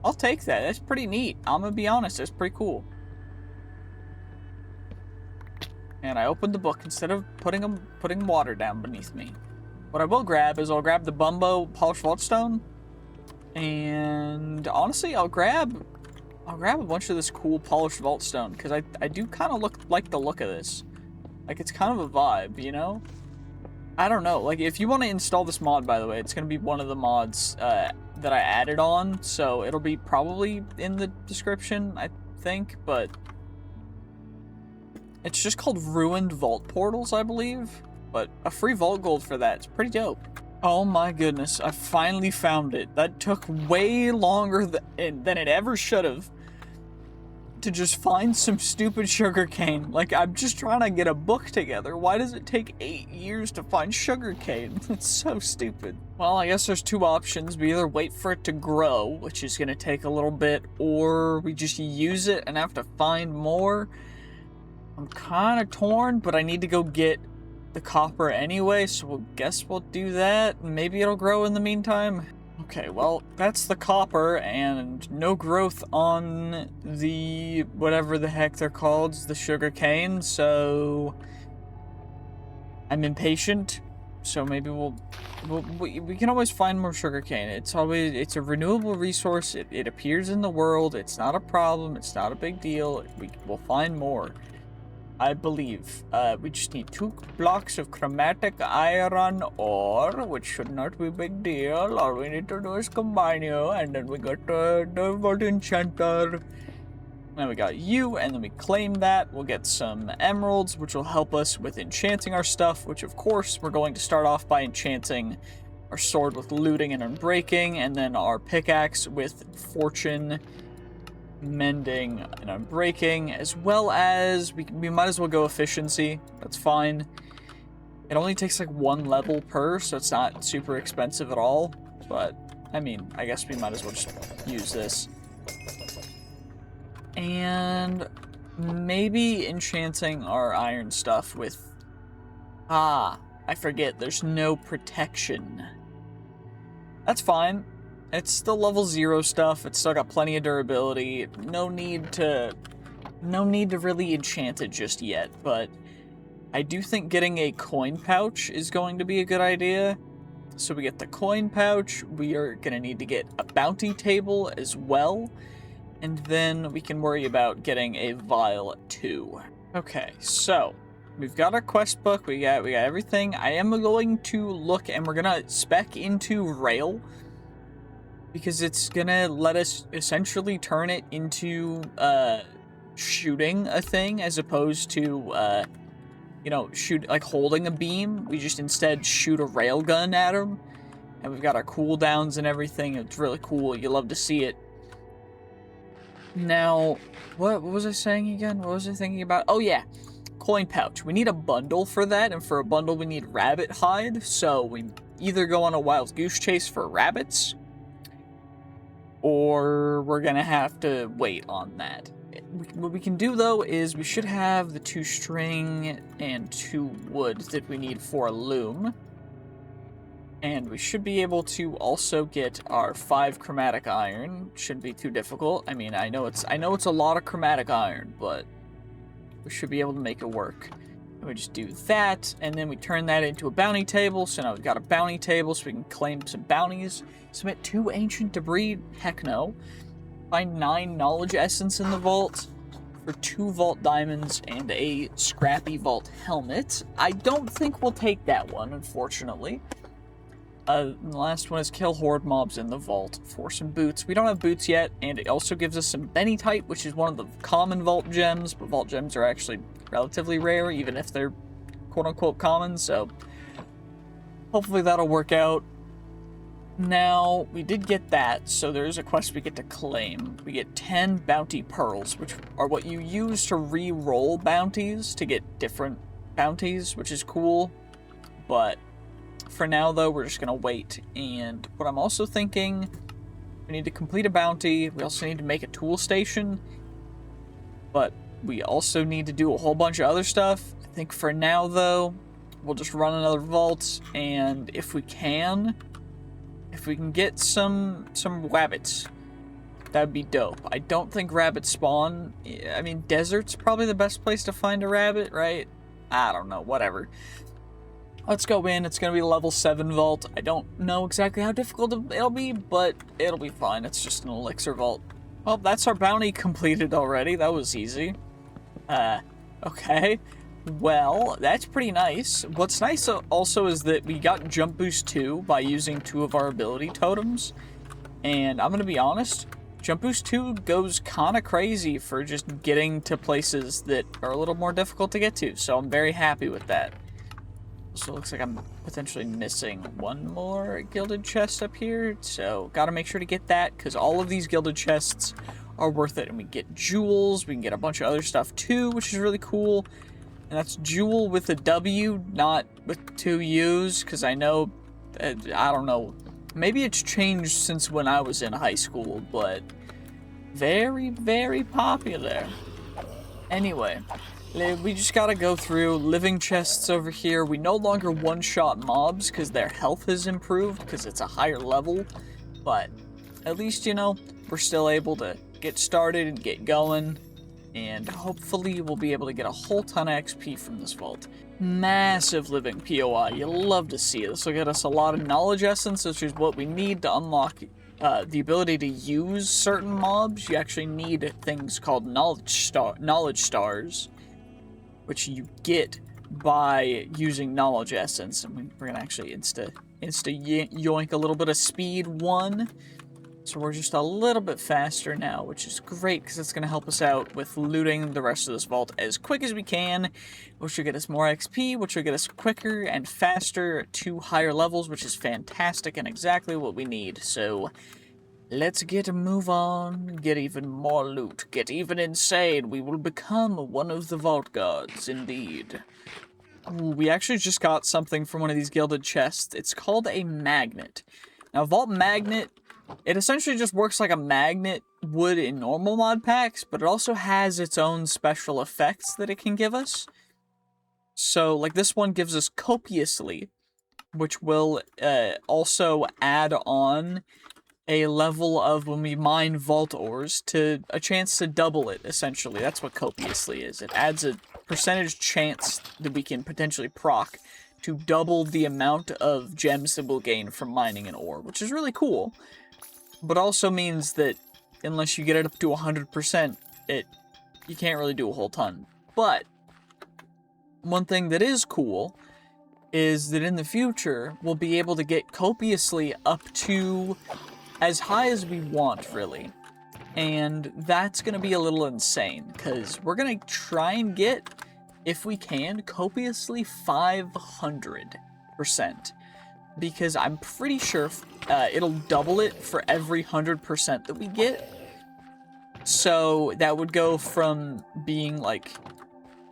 I'll take that. That's pretty neat. I'm gonna be honest, that's pretty cool. And I opened the book instead of putting water down beneath me. What I will grab is I'll grab the Bumbo polished vaultstone, and honestly, I'll grab a bunch of this cool polished vaultstone because I do kind of like the look of this. Like, it's kind of a vibe, you know? I don't know. Like, if you want to install this mod, by the way, it's gonna be one of the mods that I added on, so it'll be probably in the description, I think, but it's just called Ruined Vault Portals, I believe. But a free vault gold for that. It's pretty dope. Oh my goodness, I finally found it. That took way longer than it ever should have to just find some stupid sugarcane. Like, I'm just trying to get a book together. Why does it take 8 years to find sugarcane? It's so stupid. Well, I guess there's two options. We either wait for it to grow, which is going to take a little bit, or we just use it and have to find more. I'm kind of torn, but I need to go get the copper anyway, so we'll do that. Maybe it'll grow in the meantime. Okay, well, that's the copper, and no growth on the whatever the heck they're called, the sugar cane, so I'm impatient. So maybe we can always find more sugar cane. It's a renewable resource. It appears in the world. It's not a problem. It's not a big deal. We'll find more, I believe. We just need 2 blocks of chromatic iron ore, which should not be a big deal. All we need to do is combine you, and then we got the vault enchanter. Then we got you, and then we claim that. We'll get some emeralds, which will help us with enchanting our stuff, which of course we're going to start off by enchanting our sword with looting and unbreaking, and then our pickaxe with fortune, mending, and unbreaking, as well as we might as well go efficiency. That's fine. It only takes like 1 level per, so it's not super expensive at all, but I mean, I guess we might as well just use this. And maybe enchanting our iron stuff with I forget, there's no protection. That's fine. It's still level 0 stuff. It's still got plenty of durability. No need to really enchant it just yet, but I do think getting a coin pouch is going to be a good idea. So we get the coin pouch. We are going to need to get a bounty table as well, and then we can worry about getting a vial too. Okay, so we've got our quest book. We got everything. I am going to look, and we're going to spec into rail, because it's gonna let us essentially turn it into shooting a thing as opposed to you know, holding a beam. We just instead shoot a railgun at them, and we've got our cooldowns and everything. It's really cool. You love to see it. Now, what was I saying again? What was I thinking about? Oh yeah, coin pouch. We need a bundle for that, and for a bundle we need rabbit hide. So we either go on a wild goose chase for rabbits, or we're gonna have to wait on that. What we can do, though, is we should have the 2 string and 2 wood that we need for a loom. And we should be able to also get our 5 chromatic iron. Shouldn't be too difficult. I mean, I know it's a lot of chromatic iron, but we should be able to make it work. We just do that, and then we turn that into a bounty table. So now we've got a bounty table, so we can claim some bounties. Submit 2 ancient debris. Heck no. Find 9 knowledge essence in the vault for 2 vault diamonds and a scrappy vault helmet. I don't think we'll take that one, unfortunately. The last one is kill horde mobs in the vault for some boots. We don't have boots yet, and it also gives us some Bennytype, which is one of the common vault gems, but vault gems are actually relatively rare, even if they're quote-unquote common, so hopefully that'll work out. Now, we did get that, so there's a quest we get to claim. We get 10 bounty pearls, which are what you use to re-roll bounties to get different bounties, which is cool, but for now, though, we're just going to wait. And what I'm also thinking, we need to complete a bounty. We also need to make a tool station. But we also need to do a whole bunch of other stuff. I think for now, though, we'll just run another vault. And if we can get some rabbits, that'd be dope. I don't think rabbits spawn. I mean, desert's probably the best place to find a rabbit, right? I don't know, whatever. Let's go in. It's going to be a level 7 vault. I don't know exactly how difficult it'll be, but it'll be fine. It's just an elixir vault. Well, that's our bounty completed already. That was easy. Okay. Well, that's pretty nice. What's nice also is that we got Jump Boost 2 by using 2 of our ability totems. And I'm going to be honest, Jump Boost 2 goes kind of crazy for just getting to places that are a little more difficult to get to. So I'm very happy with that. So it looks like I'm potentially missing one more gilded chest up here. So gotta make sure to get that, because all of these gilded chests are worth it. And we get jewels, we can get a bunch of other stuff too, which is really cool. And that's jewel with a W, not with 2 U's, because I know, I don't know, maybe it's changed since when I was in high school, but very, very popular. Anyway, we just gotta go through living chests over here. We no longer one-shot mobs because their health has improved because it's a higher level, but at least, you know, we're still able to get started and get going, and hopefully we'll be able to get a whole ton of XP from this vault. Massive living POI. You'll love to see it. This will get us a lot of knowledge essence, which is what we need to unlock the ability to use certain mobs. You actually need things called knowledge stars, which you get by using knowledge essence. And we're gonna actually insta yoink a little bit of speed 1. So we're just a little bit faster now, which is great because it's going to help us out with looting the rest of this vault as quick as we can, which will get us more XP, which will get us quicker and faster to higher levels, which is fantastic and exactly what we need. So let's get a move on, get even more loot, get even insane. We will become one of the vault guards, indeed. Ooh, we actually just got something from one of these gilded chests. It's called a magnet. Now, Vault Magnet, it essentially just works like a magnet would in normal mod packs, but it also has its own special effects that it can give us. So, like this one gives us copiously, which will also add on a level of when we mine vault ores to a chance to double it, essentially. That's what copiously is. It adds a percentage chance that we can potentially proc to double the amount of gems that we'll gain from mining an ore, which is really cool. But also means that unless you get it up to 100%, you can't really do a whole ton. But one thing that is cool is that in the future, we'll be able to get copiously up to as high as we want, really. And that's going to be a little insane, because we're going to try and get, if we can, copiously 500%. Because I'm pretty sure it'll double it for every 100% that we get. So that would go from being like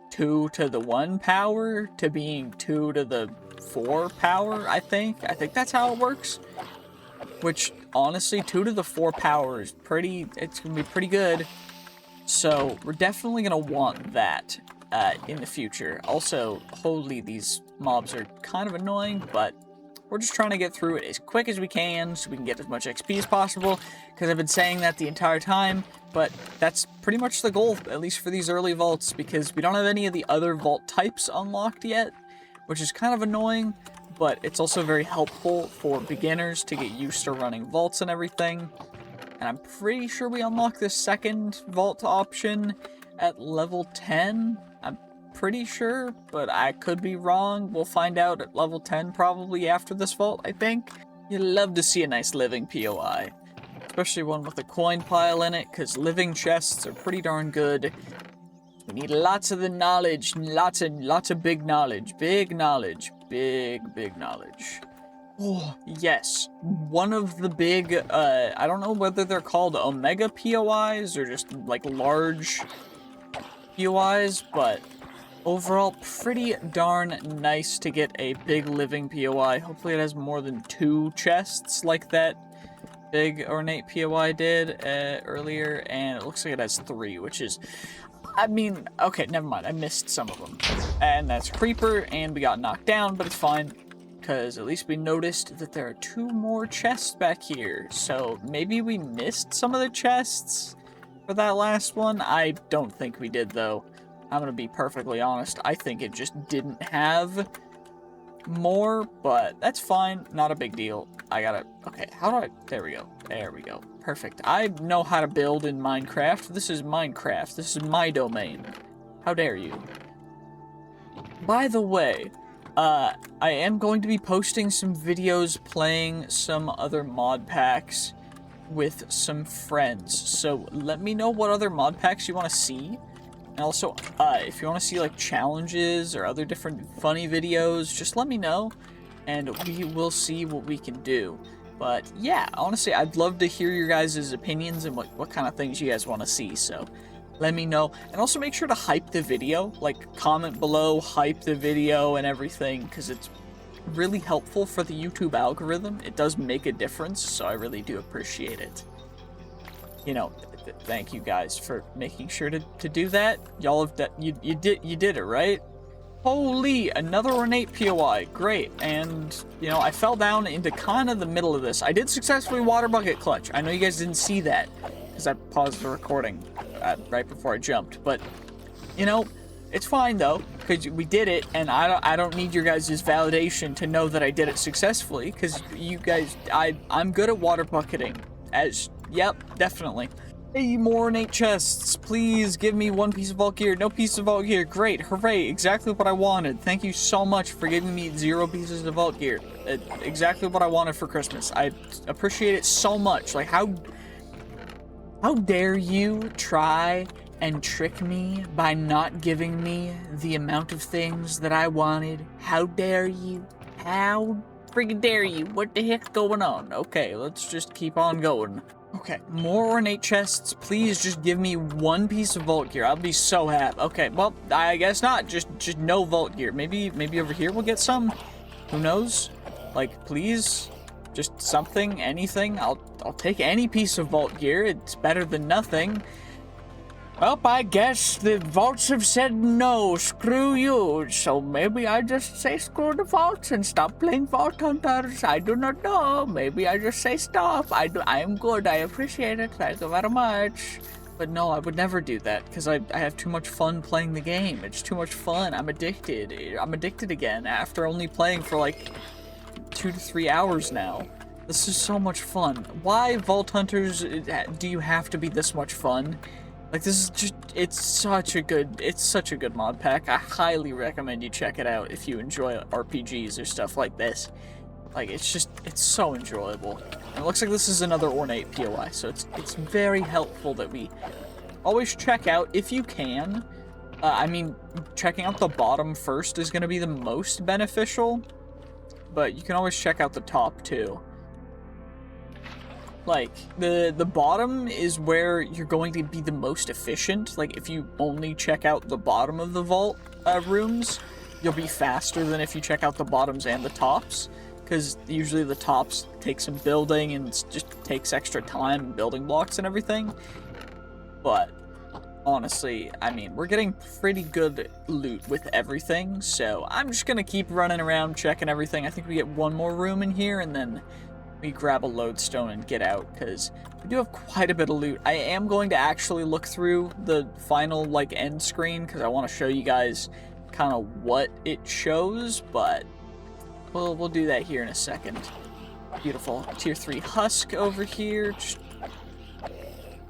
2 to the 1 power to being 2 to the 4 power, I think. I think that's how it works. Which, honestly, 2 to the 4 power is it's going to be pretty good. So we're definitely going to want that in the future. Also, holy, these mobs are kind of annoying, but We're just trying to get through it as quick as we can so we can get as much XP as possible, because I've been saying that the entire time, but that's pretty much the goal, at least for these early vaults, because we don't have any of the other vault types unlocked yet, which is kind of annoying, but it's also very helpful for beginners to get used to running vaults and everything. And I'm pretty sure we unlock the second vault option at level 10. I'm pretty sure, but I could be wrong. We'll find out at level 10 probably after this vault, I think. You'd love to see a nice living POI, especially one with a coin pile in it, because living chests are pretty darn good. We need lots of the knowledge, lots of big knowledge, big knowledge. Oh, yes. One of the big, I don't know whether they're called Omega POIs or just, like, large POIs, but overall, pretty darn nice to get a big living POI. Hopefully it has more than 2 chests like that big ornate POI did earlier, and it looks like it has 3, which is... I mean, okay, never mind. I missed some of them. And that's Creeper, and we got knocked down, but it's fine, because at least we noticed that there are 2 more chests back here. So maybe we missed some of the chests for that last one. I don't think we did, though. I'm gonna be perfectly honest. I think it just didn't have more, but that's fine. Not a big deal. I gotta... Okay, how do I... There we go. There we go. Perfect. I know how to build in Minecraft. This is Minecraft. This is my domain. How dare you? By the way, I am going to be posting some videos playing some other mod packs with some friends. So let me know what other mod packs you want to see. And also, if you want to see like challenges or other different funny videos, just let me know and we will see what we can do. But yeah, honestly, I'd love to hear your guys' opinions and what kind of things you guys want to see, so let me know. And also make sure to hype the video, like comment below, hype the video and everything, because it's really helpful for the YouTube algorithm. It does make a difference, so I really do appreciate it. You know, thank you guys for making sure to do that. Y'all have that, you did it, right? Holy, another ornate POI, great. And, you know, I fell down into kind of the middle of this. I did successfully water bucket clutch. I know you guys didn't see that, because I paused the recording right before I jumped. But, you know, it's fine though, because we did it, and I don't need your guys' validation to know that I did it successfully, because you guys, I'm good at water bucketing. Yep, definitely. Hey, more ornate chests. Please give me 1 piece of vault gear. No piece of vault gear. Great. Hooray. Exactly what I wanted. Thank you so much for giving me 0 pieces of vault gear. Exactly what I wanted for Christmas. I appreciate it so much. Like, how dare you try and trick me by not giving me the amount of things that I wanted? How dare you? How freaking dare you? What the heck's going on? Okay, let's just keep on going. Okay, more ornate chests. Please just give me 1 piece of vault gear. I'll be so happy. Okay, well, I guess not. Just no vault gear. Maybe over here we'll get some. Who knows? Like, please, just something, anything. I'll take any piece of vault gear. It's better than nothing. Well, I guess the vaults have said no, screw you, so maybe I just say screw the vaults and stop playing Vault Hunters. I do not know, maybe I just say stop. I am good, I appreciate it, thank you very much. But no, I would never do that, because I have too much fun playing the game. It's too much fun, I'm addicted. I'm addicted again, after only playing for like 2 to 3 hours now. This is so much fun. Why, Vault Hunters, do you have to be this much fun? Like, this is just, it's such a good mod pack. I highly recommend you check it out if you enjoy RPGs or stuff like this. Like, it's so enjoyable. And it looks like this is another ornate POI, so it's very helpful that we always check out, if you can. I mean, checking out the bottom first is going to be the most beneficial, but you can always check out the top, too. Like, the bottom is where you're going to be the most efficient. Like, if you only check out the bottom of the vault rooms, you'll be faster than if you check out the bottoms and the tops. Because usually the tops take some building and it just takes extra time and building blocks and everything. But honestly, I mean, we're getting pretty good loot with everything, so I'm just gonna keep running around checking everything. I think we get one more room in here, and then we grab a lodestone and get out, because we do have quite a bit of loot. I am going to actually look through the final, like, end screen, because I want to show you guys kind of what it shows, but we'll do that here in a second. Beautiful. Tier 3 husk over here, just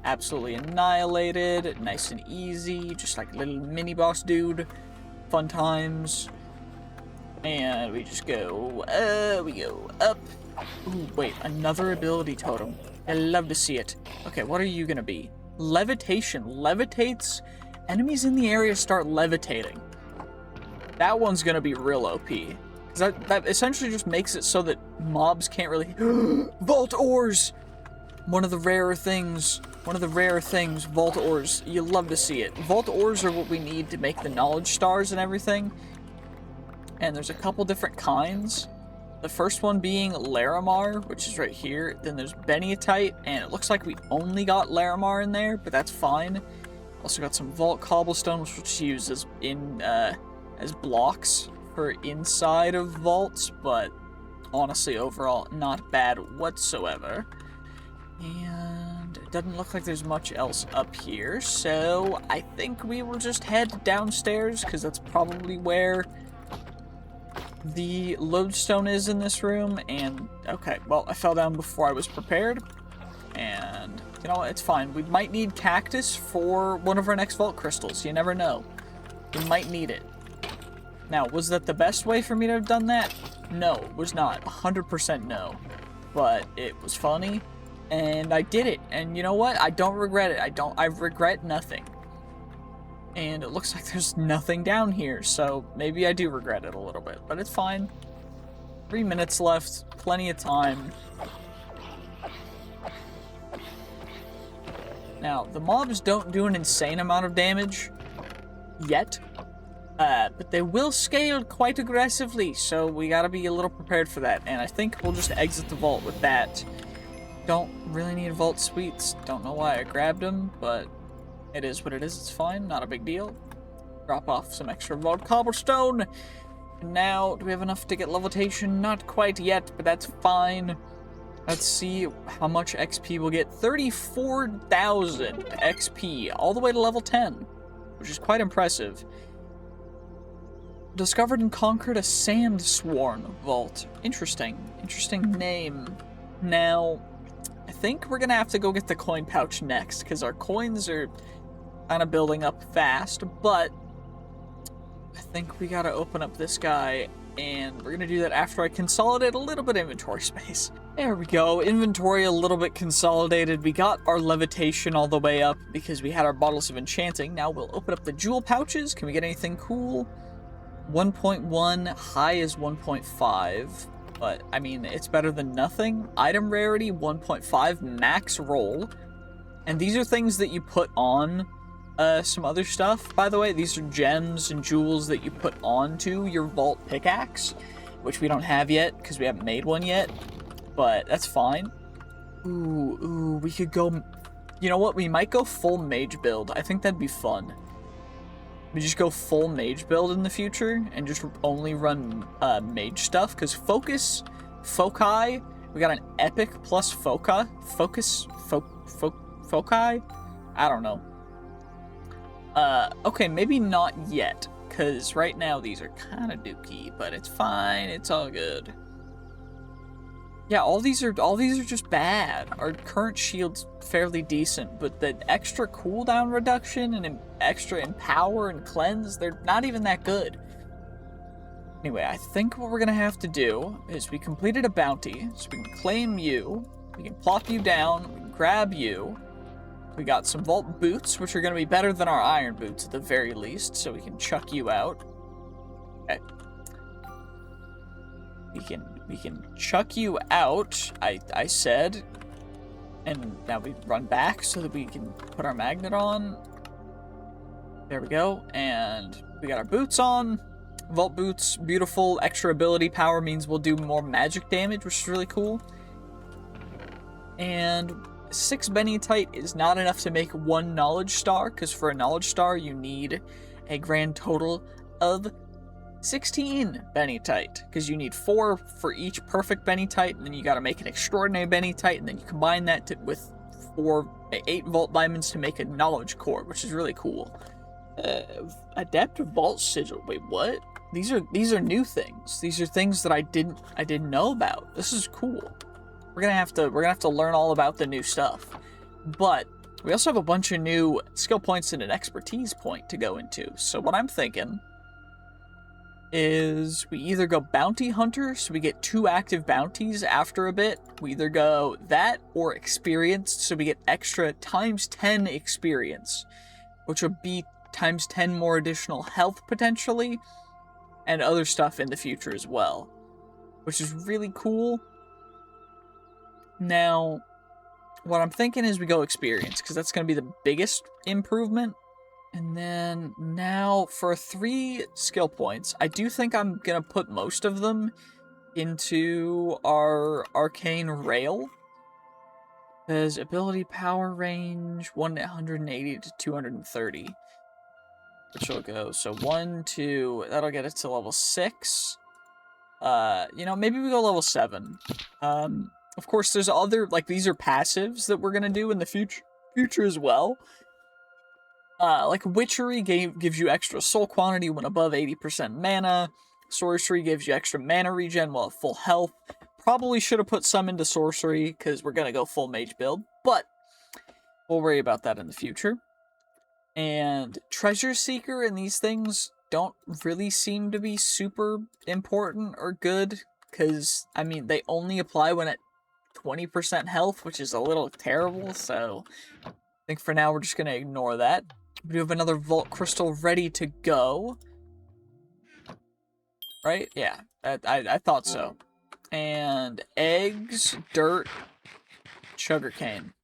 absolutely annihilated, nice and easy, just like a little mini-boss dude. Fun times. And we just go, we go up. Ooh, wait, another ability totem. I love to see it. Okay, what are you gonna be? Levitation. Levitates. Enemies in the area start levitating. That one's gonna be real OP. That essentially just makes it so that mobs can't really... Vault ores! One of the rarer things. Vault ores. You love to see it. Vault ores are what we need to make the knowledge stars and everything. And there's a couple different kinds. The first one being Larimar, which is right here. Then there's Beniatite, and it looks like we only got Larimar in there, but that's fine. Also got some Vault Cobblestone, which was used as blocks for inside of vaults, but honestly, overall, not bad whatsoever. And it doesn't look like there's much else up here, so I think we will just head downstairs, because that's probably where the lodestone is in this room. And okay, well, I fell down before I was prepared, and you know what, it's fine. We might need cactus for one of our next vault crystals. You never know, we might need it. Now, was that the best way for me to have done that? No, it was not. 100% no, but it was funny, and I did it. And you know what, I don't regret it. I regret nothing. And it looks like there's nothing down here, so maybe I do regret it a little bit, but it's fine. 3 minutes left, plenty of time. Now, the mobs don't do an insane amount of damage yet, but they will scale quite aggressively, so we gotta be a little prepared for that, and I think we'll just exit the vault with that. Don't really need vault sweets, don't know why I grabbed them, but it is what it is, it's fine, not a big deal. Drop off some extra vault cobblestone. And now, do we have enough to get levitation? Not quite yet, but that's fine. Let's see how much XP we'll get. 34,000 XP, all the way to level 10, which is quite impressive. Discovered and conquered a Sandsworn vault. Interesting name. Now, I think we're gonna have to go get the coin pouch next, because our coins are kind of building up fast, but I think we gotta open up this guy, and we're gonna do that after I consolidate a little bit of inventory space. There we go, inventory a little bit consolidated. We got our levitation all the way up because we had our bottles of enchanting. Now we'll open up the jewel pouches. Can we get anything cool? 1.1, high is 1.5, but I mean, it's better than nothing. Item rarity, 1.5, max roll. And these are things that you put on some other stuff, by the way. These are gems and jewels that you put onto your vault pickaxe, which we don't have yet because we haven't made one yet, but that's fine. Ooh, we could go, you know what, we might go full mage build. I think that'd be fun. We just go full mage build in the future and just only run mage stuff, because foci, we got an epic plus foci, foci, I don't know. Okay, maybe not yet, because right now these are kind of dookie, but it's fine, it's all good. Yeah, all these are just bad. Our current shield's fairly decent, but the extra cooldown reduction and extra empower and cleanse, they're not even that good. Anyway, I think what we're gonna have to do is we completed a bounty, so we can claim you, we can plop you down, we can grab you. We got some vault boots, which are gonna be better than our iron boots at the very least, so we can chuck you out. Okay. We can chuck you out, I said, and now we run back so that we can put our magnet on. There we go, and we got our boots on. Vault boots, beautiful. Extra ability power means we'll do more magic damage, which is really cool. And 6 Bennytite is not enough to make 1 knowledge star, because for a knowledge star you need a grand total of 16 Bennytite, because you need 4 for each perfect Bennytite, and then you gotta make an extraordinary Bennytite, and then you combine that with 8 vault diamonds to make a knowledge core, which is really cool. Adaptive vault sigil. Wait, what? These are new things. These are things that I didn't know about. This is cool. We're gonna have to learn all about the new stuff. But we also have a bunch of new skill points and an expertise point to go into. So what I'm thinking is we either go bounty hunter, so we get 2 active bounties after a bit. We either go that or experienced, so we get extra times 10 experience, which would be times 10 more additional health potentially, and other stuff in the future as well, which is really cool. Now, what I'm thinking is we go experience, because that's going to be the biggest improvement. And then now for 3 skill points, I do think I'm going to put most of them into our arcane rail. Because ability power range 180 to 230. Which will go, so 1, 2, that'll get us to level 6. You know, maybe we go level 7. Of course, there's other, like, these are passives that we're gonna do in the future as well. Like, Witchery gives you extra soul quantity when above 80% mana. Sorcery gives you extra mana regen while at full health. Probably should have put some into Sorcery, because we're gonna go full mage build, but we'll worry about that in the future. And Treasure Seeker and these things don't really seem to be super important or good, because, I mean, they only apply when at 20% health, which is a little terrible, so I think for now we're just going to ignore that. We do have another Vault Crystal ready to go. Right? Yeah, I thought so. And eggs, dirt, sugarcane.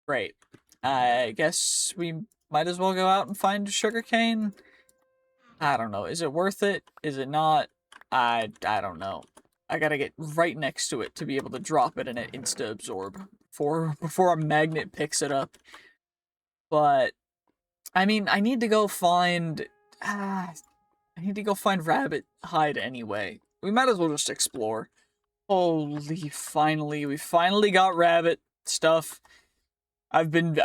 Great. I guess we might as well go out and find sugarcane. I don't know. Is it worth it? Is it not? I don't know. I gotta get right next to it to be able to drop it and it insta-absorb before a magnet picks it up. But, I mean, I need to go find... I need to go find rabbit hide anyway. We might as well just explore. Holy, finally. We finally got rabbit stuff. I've been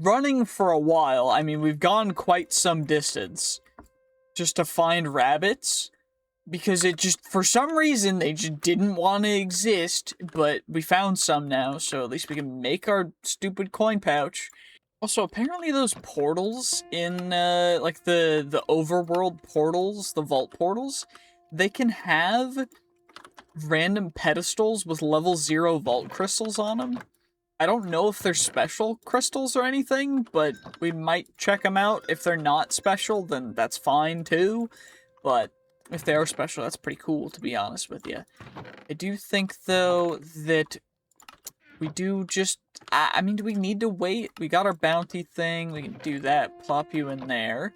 running for a while. I mean, we've gone quite some distance just to find rabbits, because it just, for some reason, they just didn't want to exist, but we found some now, so at least we can make our stupid coin pouch. Also, apparently those portals in, like, the overworld portals, the vault portals, they can have random pedestals with level 0 vault crystals on them. I don't know if they're special crystals or anything, but we might check them out. If they're not special, then that's fine too. But if they are special, that's pretty cool, to be honest with you. I do think, though, that we do just... I mean, do we need to wait? We got our bounty thing. We can do that. Plop you in there.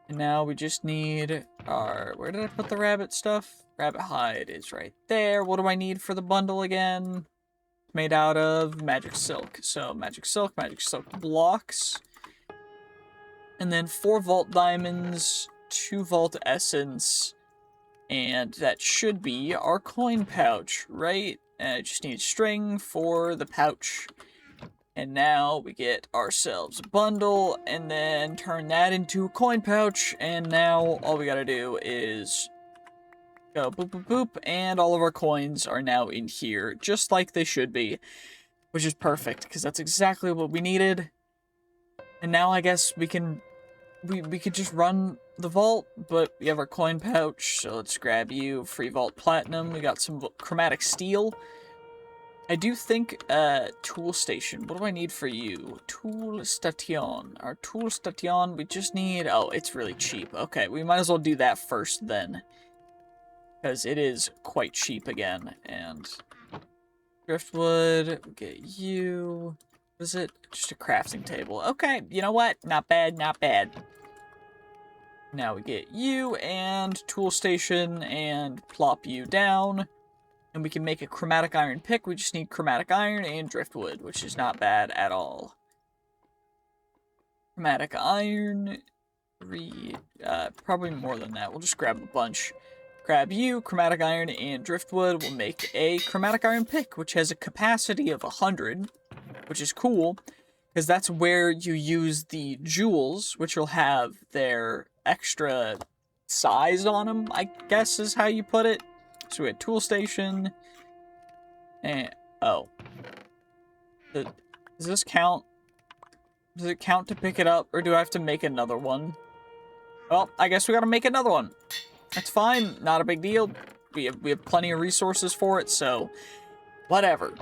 And now we just need our... Where did I put the rabbit stuff? Rabbit hide is right there. What do I need for the bundle again? Made out of magic silk. So magic silk blocks. And then 4 vault diamonds, 2 vault essence, and that should be our coin pouch, right? And I just need string for the pouch. And now we get ourselves a bundle, and then turn that into a coin pouch, and now all we gotta do is go boop boop boop, and all of our coins are now in here, just like they should be, which is perfect, because that's exactly what we needed. And now I guess we can, we could just run the vault, but we have our coin pouch, so let's grab you. Free vault platinum, we got some chromatic steel. I do think, tool station, what do I need for you? Tool station, our tool station, we just need, oh, it's really cheap. Okay, we might as well do that first then, because it is quite cheap again. And driftwood, get you. What is it? Just a crafting table. Okay, you know what? Not bad, not bad. Now we get you and tool station and plop you down. And we can make a chromatic iron pick. We just need chromatic iron and driftwood, which is not bad at all. Chromatic iron, probably more than that. We'll just grab a bunch. Grab you, chromatic iron, and driftwood. We'll make a chromatic iron pick, which has a capacity of 100, which is cool, because that's where you use the jewels, which will have their extra size on them, I guess is how you put it. So we had tool station, and, oh. Does this count? Does it count to pick it up, or do I have to make another one? Well, I guess we gotta make another one. That's fine, not a big deal. We have plenty of resources for it, so whatever.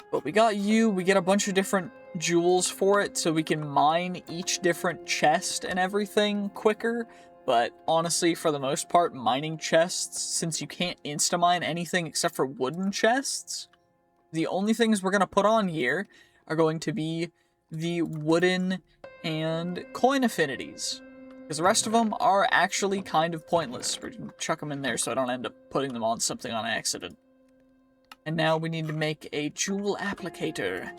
But we got you, we get a bunch of different jewels for it, so we can mine each different chest and everything quicker. But honestly, for the most part, mining chests, since you can't insta-mine anything except for wooden chests, the only things we're going to put on here are going to be the wooden and coin affinities. Because the rest of them are actually kind of pointless. We're going to chuck them in there so I don't end up putting them on something on accident. And now we need to make a jewel applicator.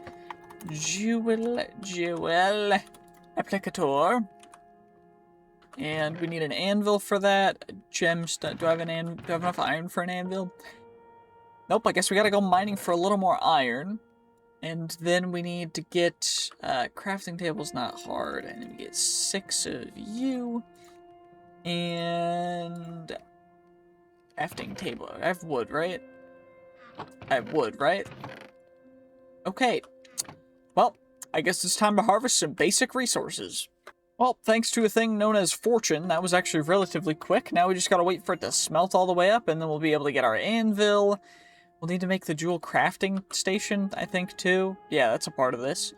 Jewel applicator. And we need an anvil for that. Gemstone. Do I have enough iron for an anvil? Nope, I guess we gotta go mining for a little more iron. And then we need to get, crafting table's not hard. And then we get 6 of you. And crafting table. I have wood, right? I have wood, right? Okay. Well, I guess it's time to harvest some basic resources. Well, thanks to a thing known as fortune, that was actually relatively quick. Now we just gotta wait for it to smelt all the way up, and then we'll be able to get our anvil. We'll need to make the jewel crafting station, I think, too. Yeah, that's a part of this.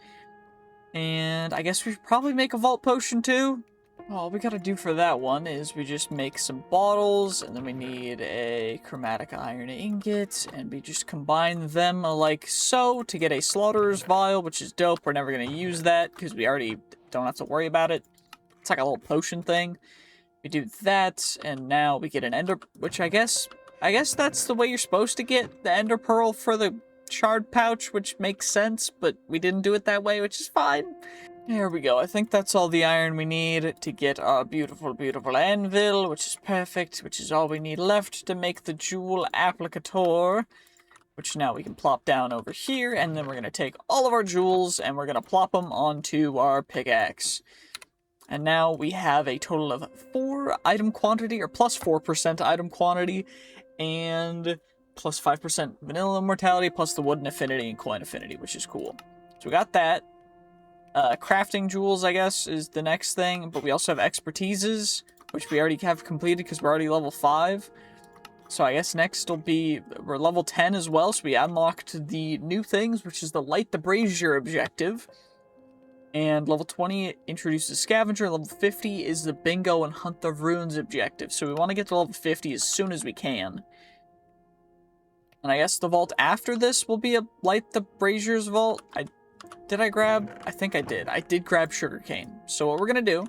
And I guess we should probably make a vault potion, too. All we gotta do for that one is we just make some bottles, and then we need a chromatic iron ingot, and we just combine them like so to get a slaughterer's vial, which is dope. We're never gonna use that, because we already don't have to worry about it. It's like a little potion thing. We do that, and now we get an ender, which I guess that's the way you're supposed to get the ender pearl for the shard pouch, which makes sense, but we didn't do it that way, which is fine. There we go. I think that's all the iron we need to get our beautiful, beautiful anvil, which is perfect, which is all we need left to make the jewel applicator, which now we can plop down over here, and then we're going to take all of our jewels, and we're going to plop them onto our pickaxe. And now we have a total of 4 item quantity, or plus 4% item quantity, and plus 5% vanilla immortality, plus the wooden affinity and coin affinity, which is cool. So we got that. Crafting jewels, I guess, is the next thing, but we also have expertises, which we already have completed because we're already level 5. So I guess next will be, we're level 10 as well, so we unlocked the new things, which is the Light the Brazier objective. And level 20 introduces Scavenger, level 50 is the Bingo and Hunt the Runes objective. So we want to get to level 50 as soon as we can. And I guess the vault after this will be a Light the Brazier's vault. Did I grab? I think I did. I did grab sugarcane. So what we're going to do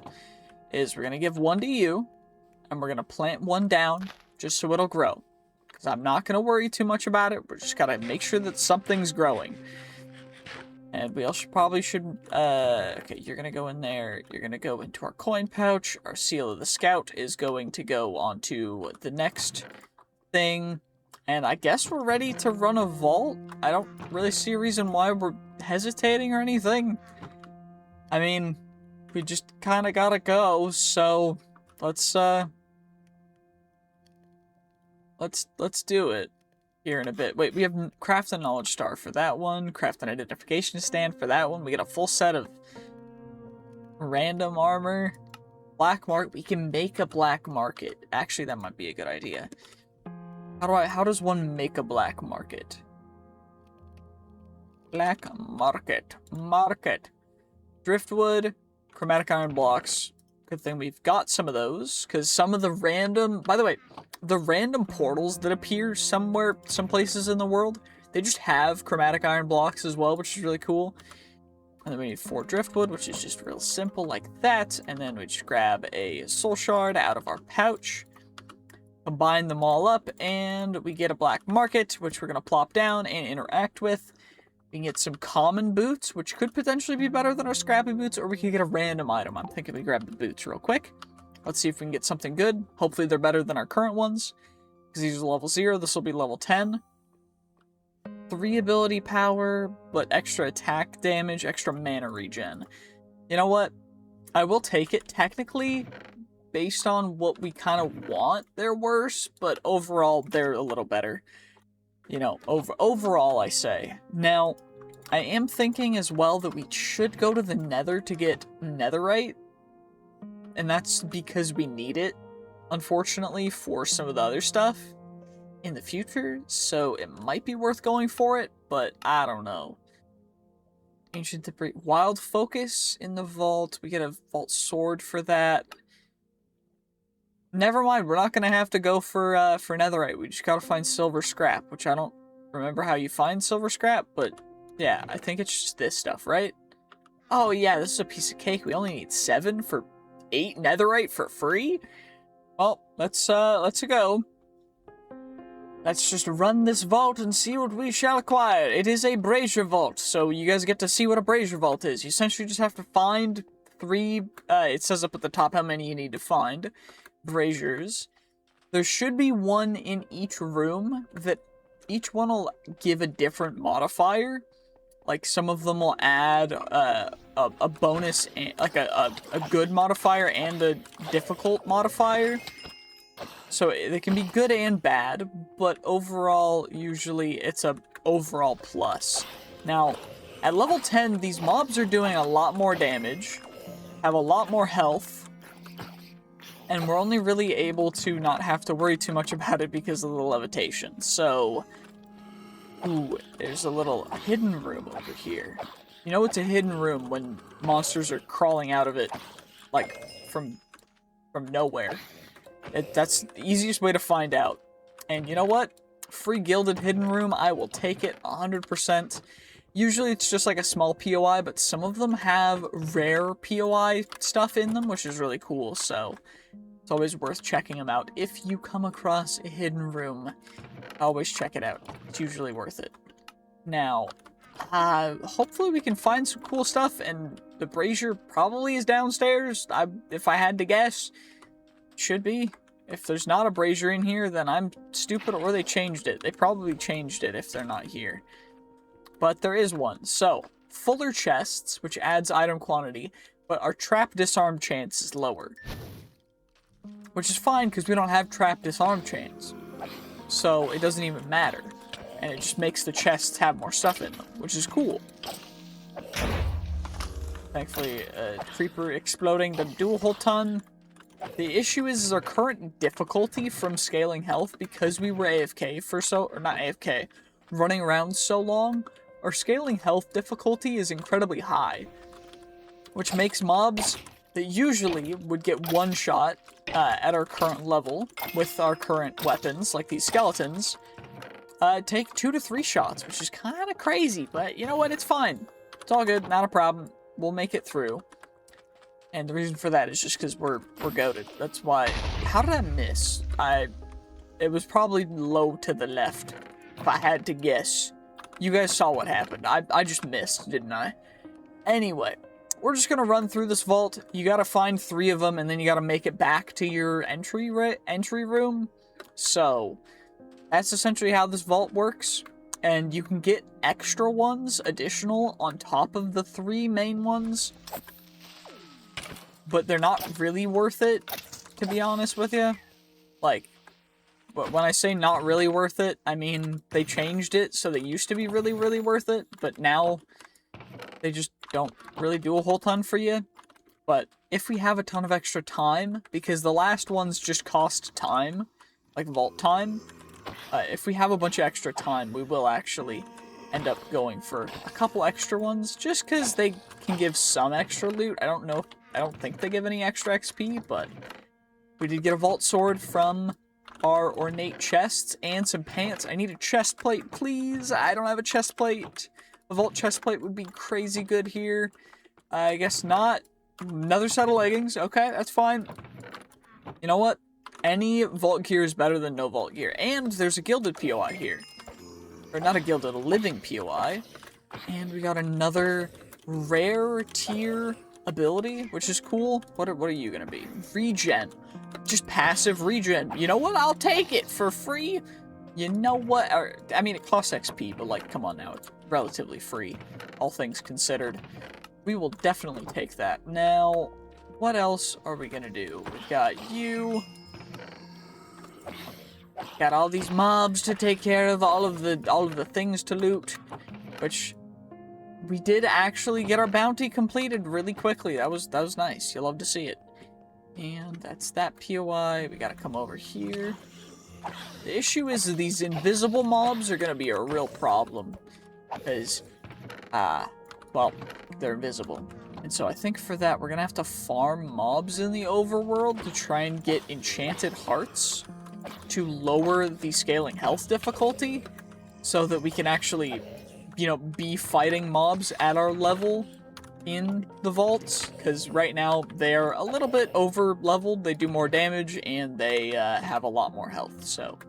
is we're going to give 1 to you, and we're going to plant 1 down just so it'll grow. Because I'm not going to worry too much about it. We're just got to make sure that something's growing. And we also probably should, okay, you're going to go in there. You're going to go into our coin pouch. Our Seal of the Scout is going to go onto the next thing. And I guess we're ready to run a vault. I don't really see a reason why we're hesitating or anything. I mean, we just kind of gotta go, so let's do it here in a bit. Wait, we have craft a knowledge star for that one, craft an identification stand for that one. We get a full set of random armor. Black market. We can make a black market. Actually, that might be a good idea. How does one make a black market? Black market. Market. Driftwood, chromatic iron blocks. Good thing we've got some of those, because some of the random... By the way, the random portals that appear some places in the world, they just have chromatic iron blocks as well, which is really cool. And then we need 4 driftwood, which is just real simple like that. And then we just grab a soul shard out of our pouch. Combine them all up, and we get a black market, which we're going to plop down and interact with. We can get some common boots, which could potentially be better than our scrappy boots, or we could get a random item. I'm thinking we grab the boots real quick. Let's see if we can get something good. Hopefully they're better than our current ones, because these are level 0. This will be level 10. 3 ability power, but extra attack damage, extra mana regen. You know what? I will take it. Technically, based on what we kind of want, they're worse, but overall, they're a little better. You know, overall, I say. Now, I am thinking as well that we should go to the Nether to get netherite, and that's because we need it, unfortunately, for some of the other stuff in the future, so it might be worth going for it, but I don't know. Ancient debris, wild focus in the vault. We get a vault sword for that. Never mind, we're not gonna have to go for netherite. We just gotta find silver scrap, which I don't remember how you find silver scrap, but yeah, I think it's just this stuff, right? Oh yeah, this is a piece of cake. We only need 7 for 8 netherite for free? Well, let's go. Let's just run this vault and see what we shall acquire. It is a brazier vault, so you guys get to see what a brazier vault is. You essentially just have to find 3, it says up at the top how many you need to find. Braziers. There should be 1 in each room that each one will give a different modifier. Like some of them will add a bonus, like a good modifier and a difficult modifier. So they can be good and bad, but overall, usually it's a overall plus. Now, at level 10, these mobs are doing a lot more damage, have a lot more health, and we're only really able to not have to worry too much about it because of the levitation. So, ooh, there's a little hidden room over here. You know it's a hidden room when monsters are crawling out of it, like, from nowhere. That's the easiest way to find out. And you know what? Free gilded hidden room, I will take it 100%. Usually it's just like a small POI, but some of them have rare POI stuff in them, which is really cool, so it's always worth checking them out. If you come across a hidden room, always check it out. It's usually worth it. Now, hopefully we can find some cool stuff, and the brazier probably is downstairs, if I had to guess. Should be. If there's not a brazier in here, then I'm stupid, or they changed it. They probably changed it if they're not here. But there is one. So, fuller chests, which adds item quantity, but our trap disarm chance is lower. Which is fine, because we don't have trap disarm chains. So, it doesn't even matter. And it just makes the chests have more stuff in them, which is cool. Thankfully, creeper exploding didn't do a whole ton. The issue is our current difficulty from scaling health, because we were AFK for or not AFK, running around so long, our scaling health difficulty is incredibly high, which makes mobs that usually would get one shot at our current level with our current weapons, like these skeletons, take 2 to 3 shots, which is kind of crazy, but you know what, it's fine. It's all good, not a problem. We'll make it through. And the reason for that is just because we're goated. That's why. How did I miss? It was probably low to the left, if I had to guess. You guys saw what happened. I just missed, didn't I? Anyway, we're just gonna run through this vault. You gotta find 3 of them, and then you gotta make it back to your entry room. So, that's essentially how this vault works. And you can get extra ones, additional, on top of the 3 main ones. But they're not really worth it, to be honest with you. Like, but when I say not really worth it, I mean they changed it, so they used to be really, really worth it, but now they just don't really do a whole ton for you. But if we have a ton of extra time, because the last ones just cost time, like vault time, if we have a bunch of extra time, we will actually end up going for a couple extra ones, just because they can give some extra loot. I don't think they give any extra XP, but we did get a vault sword from our ornate chests and some pants. I need a chest plate, please. I don't have a chest plate. A vault chest plate would be crazy good here. I guess not. Another set of leggings. Okay, that's fine. You know what? Any vault gear is better than no vault gear. And there's a gilded POI here. Or not a gilded, a living POI. And we got another rare tier ability, which is cool. What are you gonna be? Regen. Just passive regen. You know what? I'll take it for free. You know what? I mean, it costs XP, but like, come on now. It's relatively free, all things considered. We will definitely take that. Now, what else are we gonna do? We've got you. Got all these mobs to take care of, all of the things to loot, which we did actually get our bounty completed really quickly. That was nice. You'll love to see it. And that's that POI. We gotta come over here. The issue is these invisible mobs are gonna be a real problem because, well, they're invisible. And so I think for that we're gonna have to farm mobs in the overworld to try and get enchanted hearts to lower the scaling health difficulty so that we can actually, you know, be fighting mobs at our level in the vaults, because right now they're a little bit over leveled. They do more damage and they have a lot more health, so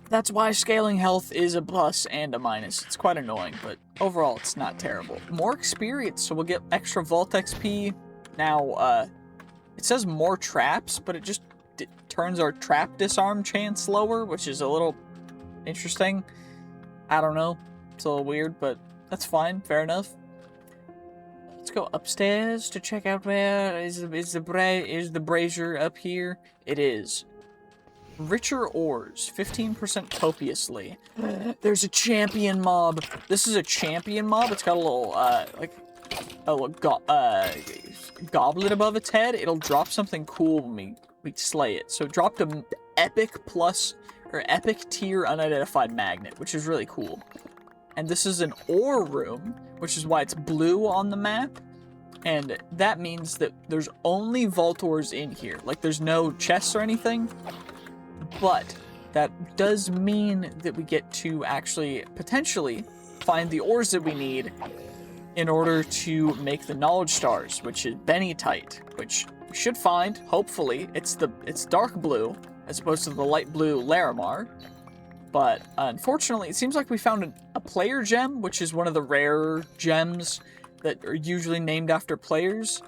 that's why scaling health is a plus and a minus. It's quite annoying, but overall it's not terrible. More experience, so we'll get extra vault XP. Now it says more traps, but it just turns our trap disarm chance lower, which is a little interesting. I don't know. It's a little weird, but that's fine. Fair enough. Let's go upstairs to check out where is the brazier up here. It is. Richer ores, 15% copiously. There's a champion mob. This is a champion mob. It's got a little like a little goblet above its head. It'll drop something cool when we slay it. So it dropped a epic plus or epic tier unidentified magnet, which is really cool. And this is an ore room, which is why it's blue on the map. And that means that there's only vault ores in here. Like, there's no chests or anything. But that does mean that we get to actually potentially find the ores that we need in order to make the knowledge stars, which is bennytite, which we should find. Hopefully, it's dark blue as opposed to the light blue Larimar. But unfortunately, it seems like we found a player gem, which is one of the rare gems that are usually named after players.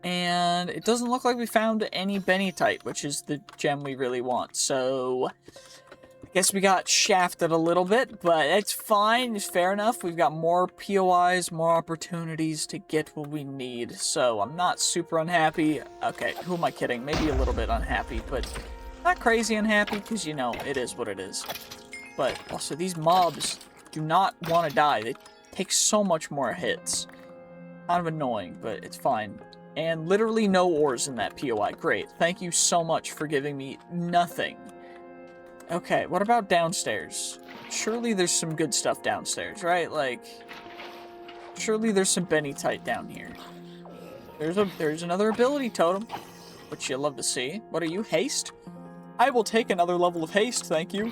And it doesn't look like we found any bennytite, which is the gem we really want. So I guess we got shafted a little bit, but it's fine. It's fair enough. We've got more POIs, more opportunities to get what we need. So I'm not super unhappy. Okay, who am I kidding? Maybe a little bit unhappy, but not crazy unhappy, because, you know, it is what it is. But also, these mobs do not want to die. They take so much more hits. Kind of annoying, but it's fine. And literally no ores in that POI. Great. Thank you so much for giving me nothing. Okay, what about downstairs? Surely there's some good stuff downstairs, right? Like, surely there's some bennytite down here. There's another ability totem, which you'll love to see. What are you? Haste? I will take another level of haste, thank you.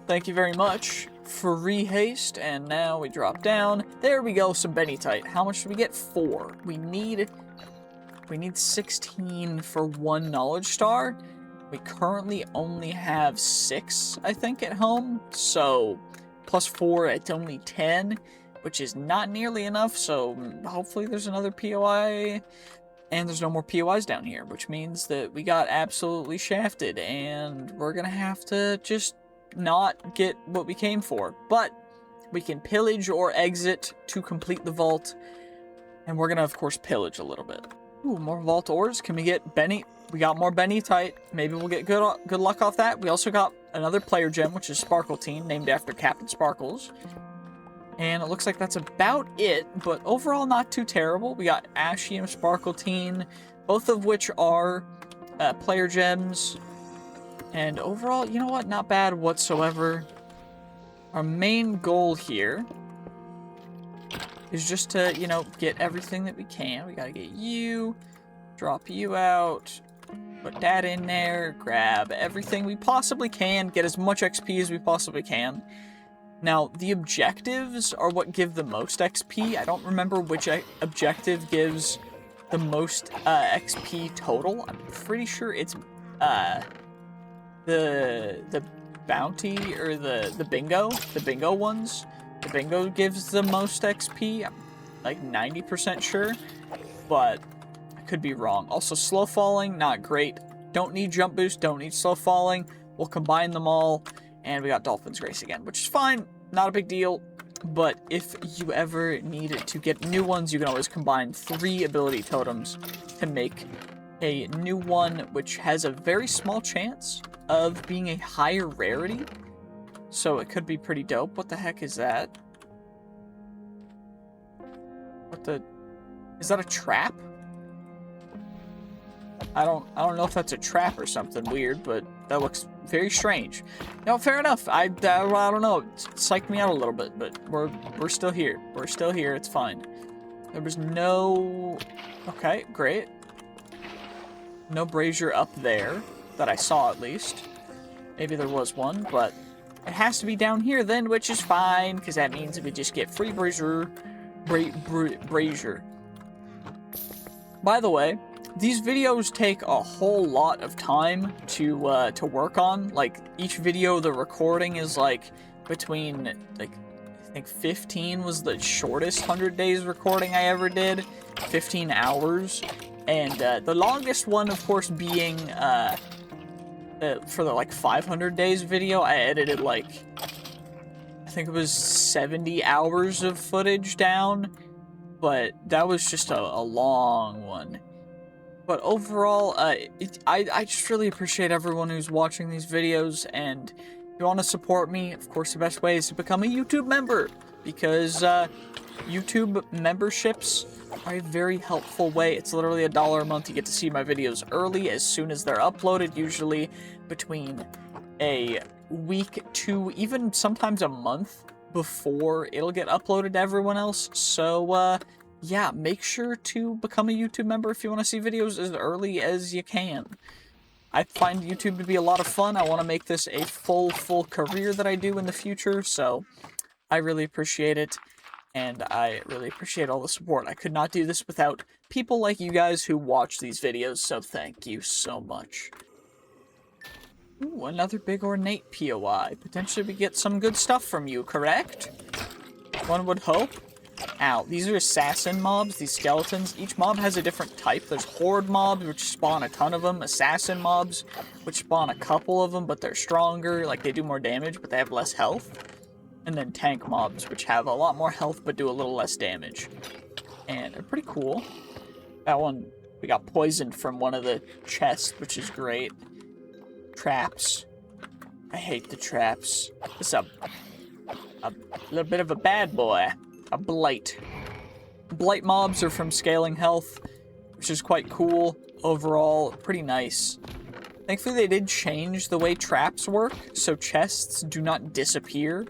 Thank you very much. Free haste, and now we drop down. There we go, some bennytite. How much do we get? 4. We need 16 for 1 knowledge star. We currently only have 6, I think, at home. So, plus 4, it's only 10, which is not nearly enough. So, hopefully there's another POI. And there's no more POIs down here, which means that we got absolutely shafted, and we're gonna have to just not get what we came for. But we can pillage or exit to complete the vault, and we're gonna, of course, pillage a little bit. Ooh, more vault ores. Can we get Benny? We got more bennytite. Maybe we'll get good luck off that. We also got another player gem, which is Sparkletine, named after Captain Sparkles. And it looks like that's about it, but overall not too terrible. We got Ashium, Sparkletine, both of which are player gems. And overall, you know what? Not bad whatsoever. Our main goal here is just to, you know, get everything that we can. We gotta get you, drop you out, put that in there, grab everything we possibly can, get as much XP as we possibly can. Now, the objectives are what give the most XP. I don't remember which objective gives the most XP total. I'm pretty sure it's the bounty or the bingo ones. The bingo gives the most XP. I'm like 90% sure, but I could be wrong. Also, slow falling, not great. Don't need jump boost, don't need slow falling. We'll combine them all, and we got Dolphin's Grace again, which is fine. Not a big deal. But if you ever need to get new ones, you can always combine 3 ability totems to make a new one, which has a very small chance of being a higher rarity. So it could be pretty dope. What the heck is that? What the... Is that a trap? I don't know if that's a trap or something weird, but that looks very strange. No, fair enough. I don't know. It psyched me out a little bit, but we're still here. We're still here. It's fine. There was no... Okay, great. No brazier up there that I saw, at least. Maybe there was one, but it has to be down here then, which is fine, because that means we just get free brazier. Brazier. By the way, these videos take a whole lot of time to work on. Like, each video, the recording is like between, like, I think 15 was the shortest 100 days recording I ever did. 15 hours. And the longest one, of course, being for the like 500 days video, I edited like, I think it was 70 hours of footage down. But that was just a long one. But overall, I just really appreciate everyone who's watching these videos, and if you want to support me, of course the best way is to become a YouTube member, because YouTube memberships are a very helpful way. It's literally $1 a month. You get to see my videos early as soon as they're uploaded, usually between a week to even sometimes a month before it'll get uploaded to everyone else. So, yeah, make sure to become a YouTube member if you want to see videos as early as you can. I find YouTube to be a lot of fun. I want to make this a full career that I do in the future, so I really appreciate it, and I really appreciate all the support. I could not do this without people like you guys who watch these videos, so thank you so much. Ooh, another big ornate POI. Potentially we get some good stuff from you, correct? One would hope. Ow, these are assassin mobs, these skeletons. Each mob has a different type. There's horde mobs, which spawn a ton of them. Assassin mobs, which spawn a couple of them, but they're stronger. Like, they do more damage, but they have less health. And then tank mobs, which have a lot more health, but do a little less damage. And they're pretty cool. That one, we got poisoned from one of the chests, which is great. Traps. I hate the traps. It's a little bit of a bad boy. A blight. Blight mobs are from Scalinghealth, which is quite cool. Overall, pretty nice. Thankfully, they did change the way traps work, so chests do not disappear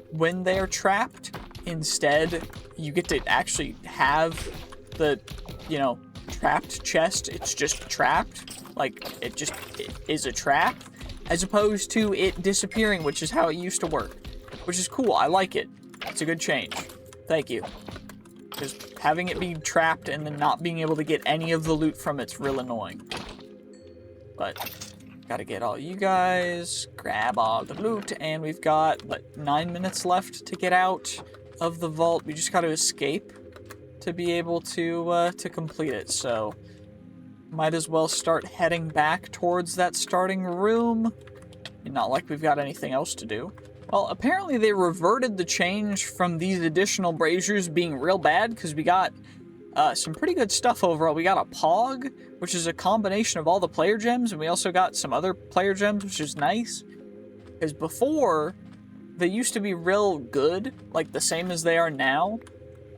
when they are trapped. Instead, you get to actually have the, you know, trapped chest. It's just trapped. Like, it is a trap, as opposed to it disappearing, which is how it used to work. Which is cool. I like it. It's a good change. Thank you. Because having it be trapped and then not being able to get any of the loot from it's real annoying. But, gotta get all you guys, grab all the loot, and we've got, what, 9 minutes left to get out of the vault. We just gotta escape to be able to complete it, so might as well start heading back towards that starting room. And not like we've got anything else to do. Well, apparently they reverted the change from these additional braziers being real bad, because we got some pretty good stuff overall. We got a Pog, which is a combination of all the player gems, and we also got some other player gems, which is nice. Because before, they used to be real good, like the same as they are now,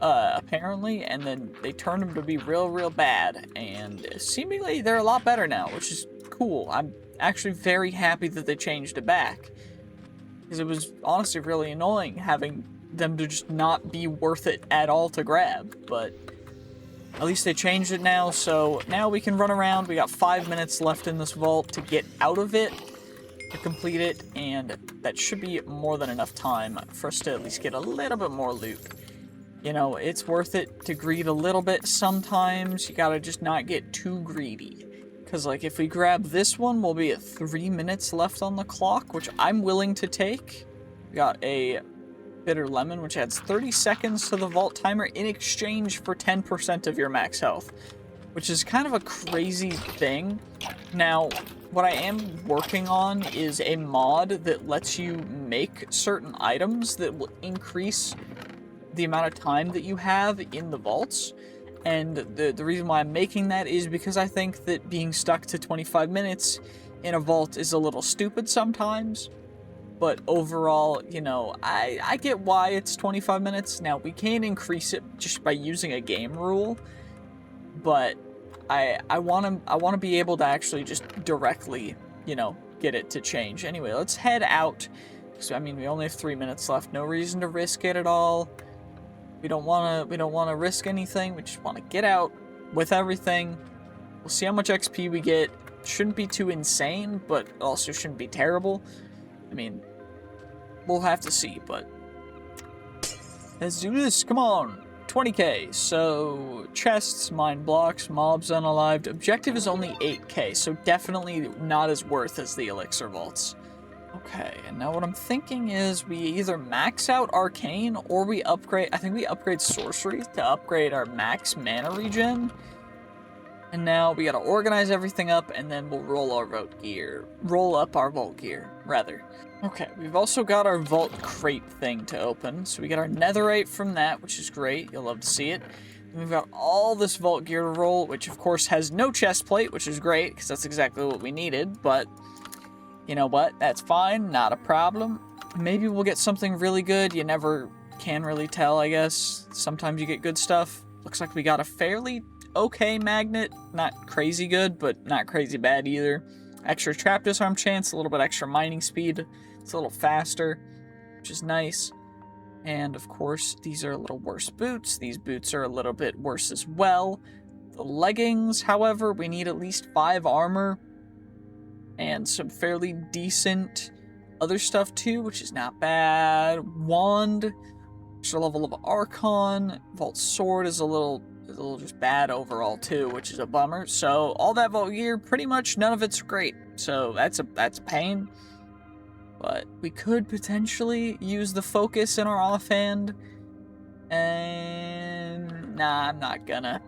apparently, and then they turned them to be real bad, and seemingly they're a lot better now, which is cool. I'm actually very happy that they changed it back. Because it was honestly really annoying having them to just not be worth it at all to grab. But at least they changed it now, so now we can run around. We got 5 minutes left in this vault to get out of it, to complete it, and that should be more than enough time for us to at least get a little bit more loot. you know, it's worth it to greed a little bit sometimes. You gotta just not get too greedy. Because, like, if we grab this one, we'll be at 3 minutes left on the clock, which I'm willing to take. We got a bitter lemon, which adds 30 seconds to the vault timer in exchange for 10% of your max health, which is kind of a crazy thing. Now, what I am working on is a mod that lets you make certain items that will increase the amount of time that you have in the vaults. And the reason why I'm making that is because I think that being stuck to 25 minutes in a vault is a little stupid sometimes. But overall, you know, I get why it's 25 minutes. Now, we can increase it just by using a game rule, but I want to be able to actually just directly, you know, get it to change. Anyway, let's head out. So, I mean, we only have 3 minutes left. No reason to risk it at all. We don't want to risk anything. We just want to get out with everything. We'll see how much XP we get. Shouldn't be too insane, but also shouldn't be terrible. I mean, we'll have to see, but let's do this. Come on. 20k. So, chests, mine blocks, mobs unalived. Objective is only 8k, so definitely not as worth as the elixir vaults. Okay, and now what I'm thinking is we either max out Arcane or we upgrade, I think we upgrade Sorcery to upgrade our max mana regen. And now we gotta organize everything up and then we'll roll up our vault gear, rather. Okay, we've also got our vault crate thing to open. So we get our netherite from that, which is great. You'll love to see it. And we've got all this vault gear to roll, which of course has no chest plate, which is great because that's exactly what we needed, but you know what? That's fine. Not a problem. Maybe we'll get something really good. You never can really tell, I guess. Sometimes you get good stuff. Looks like we got a fairly okay magnet. Not crazy good, but not crazy bad either. Extra trap disarm chance, a little bit extra mining speed. It's a little faster, which is nice. And of course, these are a little worse boots. These boots are a little bit worse as well. The leggings, however, we need at least 5 armor. And some fairly decent other stuff too, which is not bad. Wand, extra level of Archon. Vault sword is a little just bad overall too, which is a bummer. So all that vault gear, pretty much none of it's great. So that's a pain. But we could potentially use the focus in our offhand. And nah, I'm not gonna.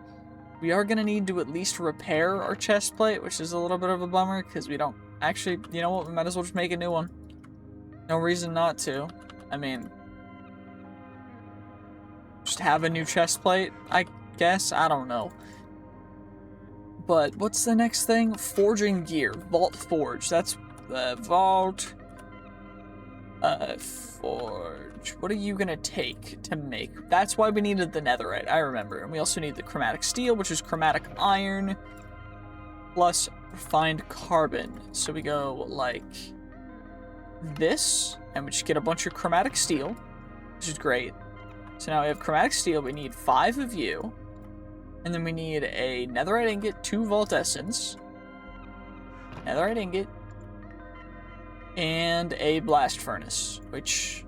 We are going to need to at least repair our chest plate, which is a little bit of a bummer, because we don't... Actually, you know what? We might as well just make a new one. No reason not to. I mean... Just have a new chest plate, I guess? I don't know. But what's the next thing? Forging gear. Vault Forge. That's the Vault... Forge. What are you gonna take to make? That's why we needed the netherite, I remember. And we also need the chromatic steel, which is chromatic iron, plus refined carbon. So we go like this, and we just get a bunch of chromatic steel, which is great. So now we have chromatic steel, we need 5 of you, and then we need a netherite ingot, 2 vault essence, netherite ingot, and a blast furnace, which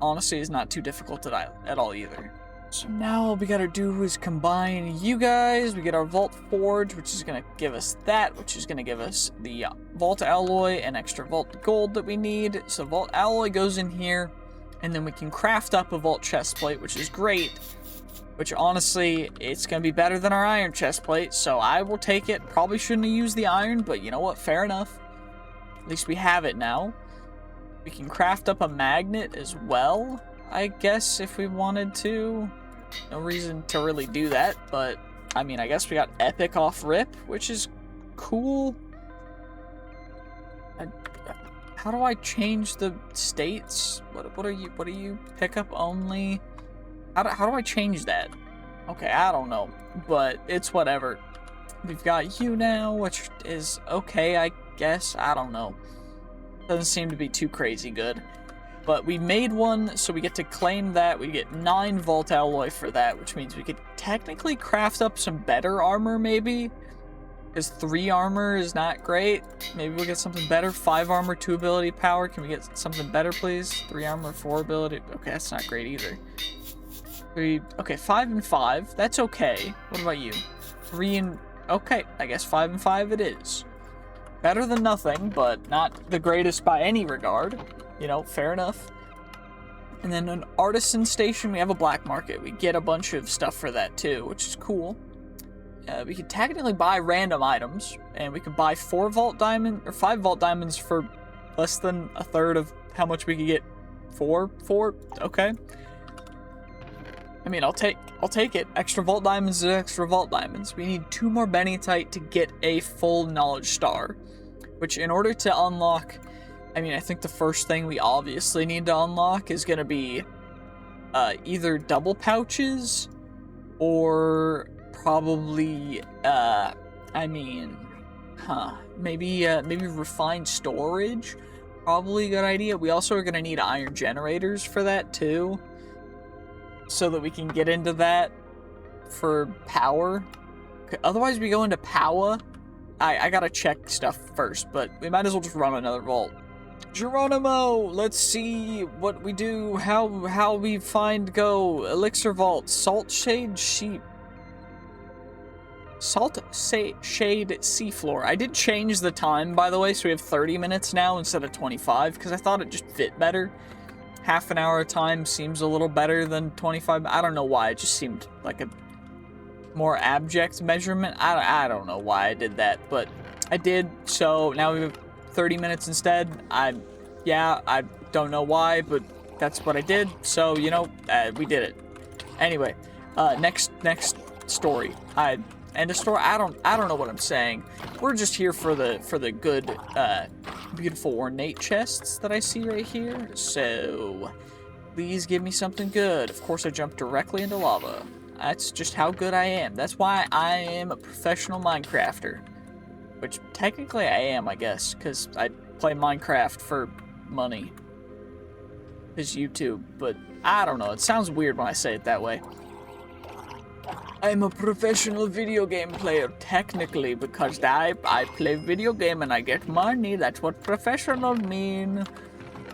honestly is not too difficult at all either. So now all we gotta do is combine you guys. We get our Vault Forge, which is gonna give us that, which is gonna give us the Vault Alloy and extra Vault Gold that we need. So Vault Alloy goes in here, and then we can craft up a Vault Chestplate, which is great. Which honestly, it's gonna be better than our Iron Chestplate, so I will take it. Probably shouldn't have used the Iron, but you know what? Fair enough. At least we have it now. We can craft up a magnet as well, I guess, if we wanted to. No reason to really do that, but I mean, I guess we got epic off rip, which is cool. How do I change the states? What are you pick up only? How do I change that? Okay, I don't know, but it's whatever. We've got you now, which is okay, I guess. I don't know. Doesn't seem to be too crazy good. But we made one, so we get to claim that. We get 9 Vault Alloy for that, which means we could technically craft up some better armor, maybe. Because 3 armor is not great. Maybe we'll get something better. 5 armor, 2 ability power. Can we get something better, please? 3 armor, 4 ability. Okay, that's not great either. 3, okay, 5 and 5. That's okay. What about you? 3 and, okay, I guess 5 and 5 it is. Better than nothing, but not the greatest by any regard. You know, fair enough. And then an artisan station, we have a black market. We get a bunch of stuff for that too, which is cool. We could technically buy random items, and we could buy 4 vault diamond or 5 vault diamonds for less than a third of how much we could get. 4, okay. I mean, I'll take it. Extra vault diamonds is extra vault diamonds. We need 2 more benitite to get a full knowledge star, which in order to unlock, I mean, I think the first thing we obviously need to unlock is going to be either double pouches or probably, maybe refined storage. Probably a good idea. We also are going to need iron generators for that too, so that we can get into that for power. Okay, otherwise we go into power. I gotta check stuff first, but we might as well just run another vault. Geronimo, let's see what we do, how we find go. Elixir vault, salt shade sheep. Shade seafloor. I did change the time, by the way, so we have 30 minutes now instead of 25, because I thought it just fit better. Half an hour of time seems a little better than 25. I don't know why, it just seemed like a more abject measurement. I don't know why I did that, but I did, so now we have 30 minutes instead. I don't know why, but that's what I did, so, you know, we did it. Anyway, next story. End of story. I don't know what I'm saying. We're just here for the good, beautiful ornate chests that I see right here. So, please give me something good. Of course, I jumped directly into lava. That's just how good I am. That's why I am a professional Minecrafter. Which, technically I am, I guess, because I play Minecraft for money. It's YouTube, but I don't know. It sounds weird when I say it that way. I'm a professional video game player, technically, because I play video game and I get money. That's what professional mean.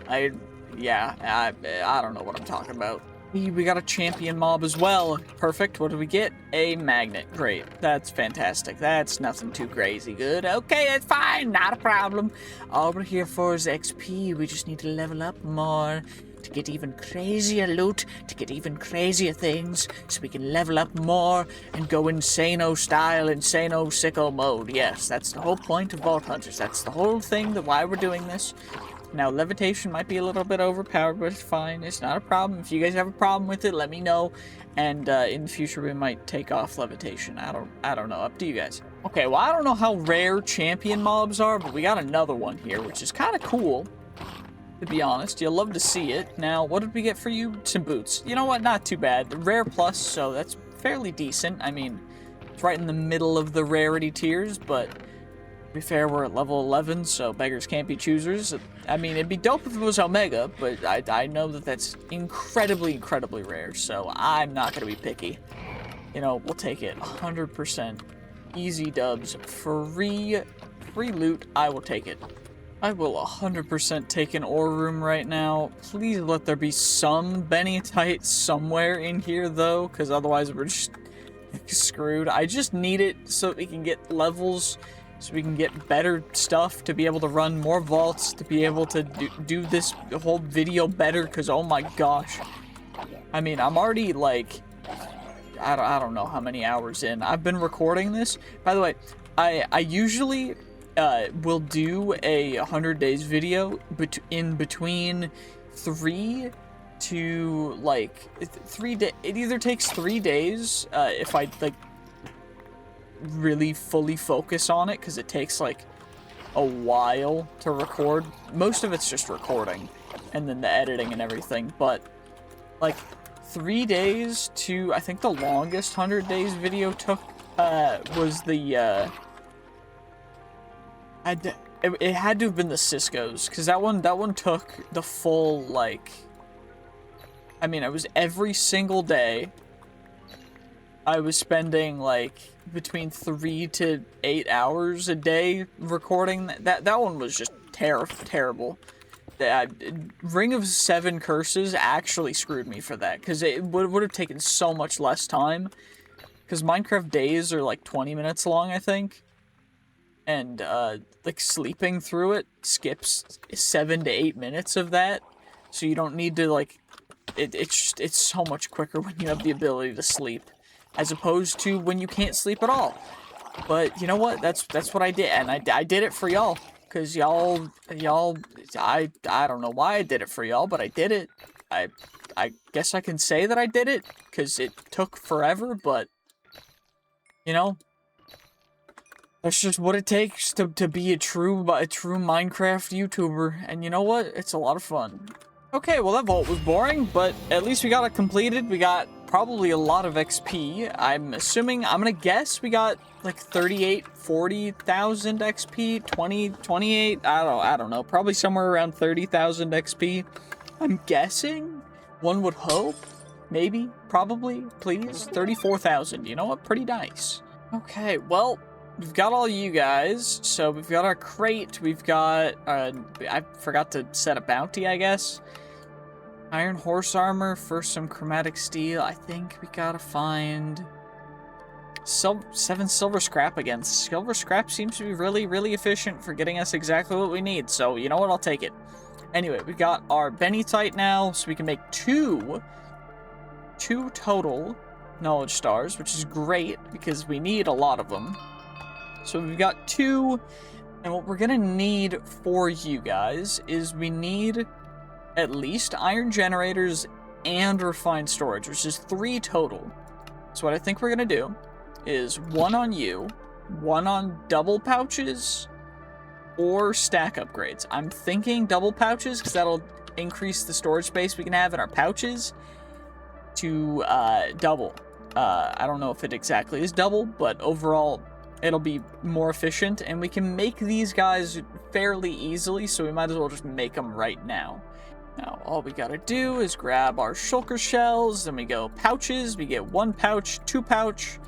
I don't know what I'm talking about. We got a champion mob as well. Perfect. What do we get? A magnet. Great. That's fantastic. That's nothing too crazy good. Okay, that's fine. Not a problem. All we're here for is XP. We just need to level up more to get even crazier loot, to get even crazier things, so we can level up more and go insano style, insano sicko mode. Yes, that's the whole point of Vault Hunters. That's the whole thing, why we're doing this. Now, levitation might be a little bit overpowered, but it's fine. It's not a problem. If you guys have a problem with it, let me know. And in the future, we might take off levitation. I don't know. Up to you guys. Okay, well, I don't know how rare champion mobs are, but we got another one here, which is kind of cool. To be honest, you'll love to see it. Now, what did we get for you? Some boots. You know what? Not too bad. Rare plus, so that's fairly decent. I mean, it's right in the middle of the rarity tiers, but to be fair, we're at level 11, so beggars can't be choosers. I mean, it'd be dope if it was Omega, but I know that that's incredibly, incredibly rare, so I'm not going to be picky. You know, we'll take it. 100%. Easy dubs. Free loot. I will take it. I will 100% take an ore room right now. Please let there be some benitite somewhere in here, though, because otherwise we're just screwed. I just need it so that we can get levels, so we can get better stuff, to be able to run more vaults, to be able to do this whole video better, because oh my gosh. I mean, I'm already, like, I don't know how many hours in. I've been recording this. By the way, I usually will do a 100 days video in between 3 to like 3 days. It either takes 3 days if I like really fully focus on it, because it takes like a while to record. Most of it's just recording and then the editing and everything, but like 3 days to, I think the longest 100 days video took was the it had to have been the Cisco's, because that one took the full, like, I mean, it was every single day. I was spending, like, between 3 to 8 hours a day recording. That one was just terrible. Ring of 7 Curses actually screwed me for that, because it would have taken so much less time. Because Minecraft days are like 20 minutes long, I think. And, like, sleeping through it skips 7 to 8 minutes of that. So you don't need to, like, it's so much quicker when you have the ability to sleep. As opposed to when you can't sleep at all. But, you know what? That's what I did. And I did it for y'all. Because y'all, I don't know why I did it for y'all, but I did it. I guess I can say that I did it. Because it took forever, but, you know, that's just what it takes to be a true Minecraft YouTuber. And you know what? It's a lot of fun. Okay, well that vault was boring, but at least we got it completed. We got probably a lot of XP. I'm gonna guess we got like 38, 40,000 XP, 20, 28, I don't know. Probably somewhere around 30,000 XP. I'm guessing. One would hope. Maybe, probably, please. 34,000. You know what? Pretty nice. Okay, well, we've got all you guys, so we've got our crate, we've got, I forgot to set a bounty, I guess. Iron horse armor for some chromatic steel. I think we gotta find 7 silver scrap again. Silver scrap seems to be really, really efficient for getting us exactly what we need, so you know what, I'll take it. Anyway, we got our bennytite now, so we can make two total knowledge stars, which is great, because we need a lot of them. So we've got 2, and what we're gonna need for you guys is we need at least iron generators and refined storage, which is 3 total. So what I think we're gonna do is 1 on you, 1 on double pouches, or stack upgrades. I'm thinking double pouches, because that'll increase the storage space we can have in our pouches to double. I don't know if it exactly is double, but overall it'll be more efficient, and we can make these guys fairly easily, so we might as well just make them right now. Now, all we gotta do is grab our shulker shells, then we go pouches, we get 1 pouch, 2 pouch.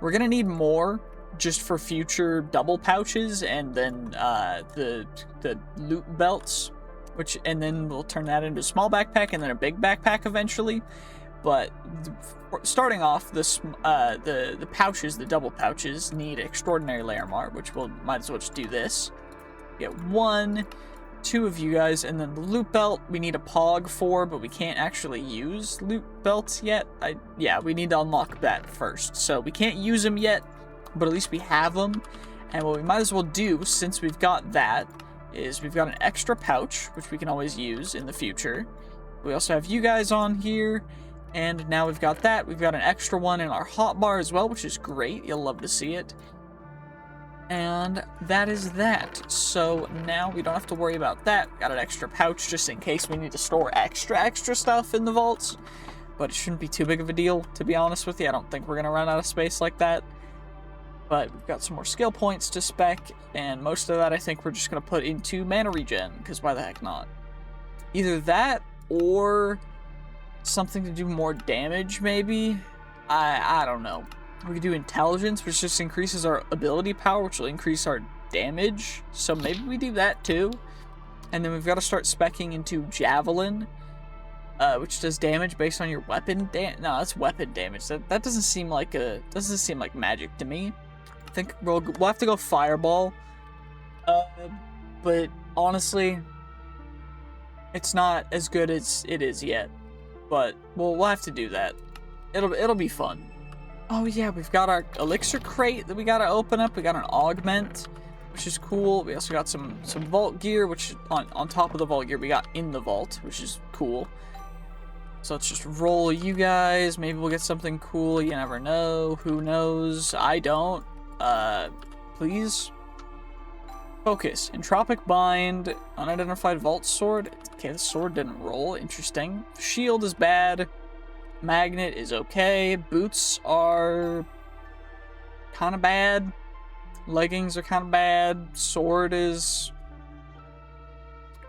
We're gonna need more just for future double pouches, and then the loot belts, and then we'll turn that into a small backpack and then a big backpack eventually. But starting off, the pouches, the double pouches, need extraordinary layer mark, which we'll might as well just do this. Get 1, 2 of you guys, and then the loot belt we need a pog for, but we can't actually use loot belts yet. Yeah, we need to unlock that first, so we can't use them yet, but at least we have them. And what we might as well do, since we've got that, is we've got an extra pouch, which we can always use in the future. We also have you guys on here. And now we've got that. We've got an extra one in our hotbar as well, which is great. You'll love to see it. And that is that. So now we don't have to worry about that. Got an extra pouch just in case we need to store extra stuff in the vaults. But it shouldn't be too big of a deal, to be honest with you. I don't think we're going to run out of space like that. But we've got some more skill points to spec. And most of that I think we're just going to put into mana regen, because why the heck not? Either that or something to do more damage, maybe? I don't know. We could do intelligence, which just increases our ability power, which will increase our damage. So maybe we do that too. And then we've got to start speccing into javelin, which does damage based on your weapon. No, that's weapon damage. That doesn't seem like magic to me. I think we'll have to go fireball. But honestly, it's not as good as it is yet. But we'll have to do that. It'll be fun. Oh yeah, we've got our elixir crate that we gotta open up. We got an augment, which is cool. We also got some vault gear, which on top of the vault gear we got in the vault, which is cool. So let's just roll you guys. Maybe we'll get something cool. You never know. Who knows? I don't. Please. Focus. Entropic bind. Unidentified vault sword. Okay, the sword didn't roll. Interesting. Shield is bad. Magnet is okay. Boots are kind of bad. Leggings are kind of bad. Sword is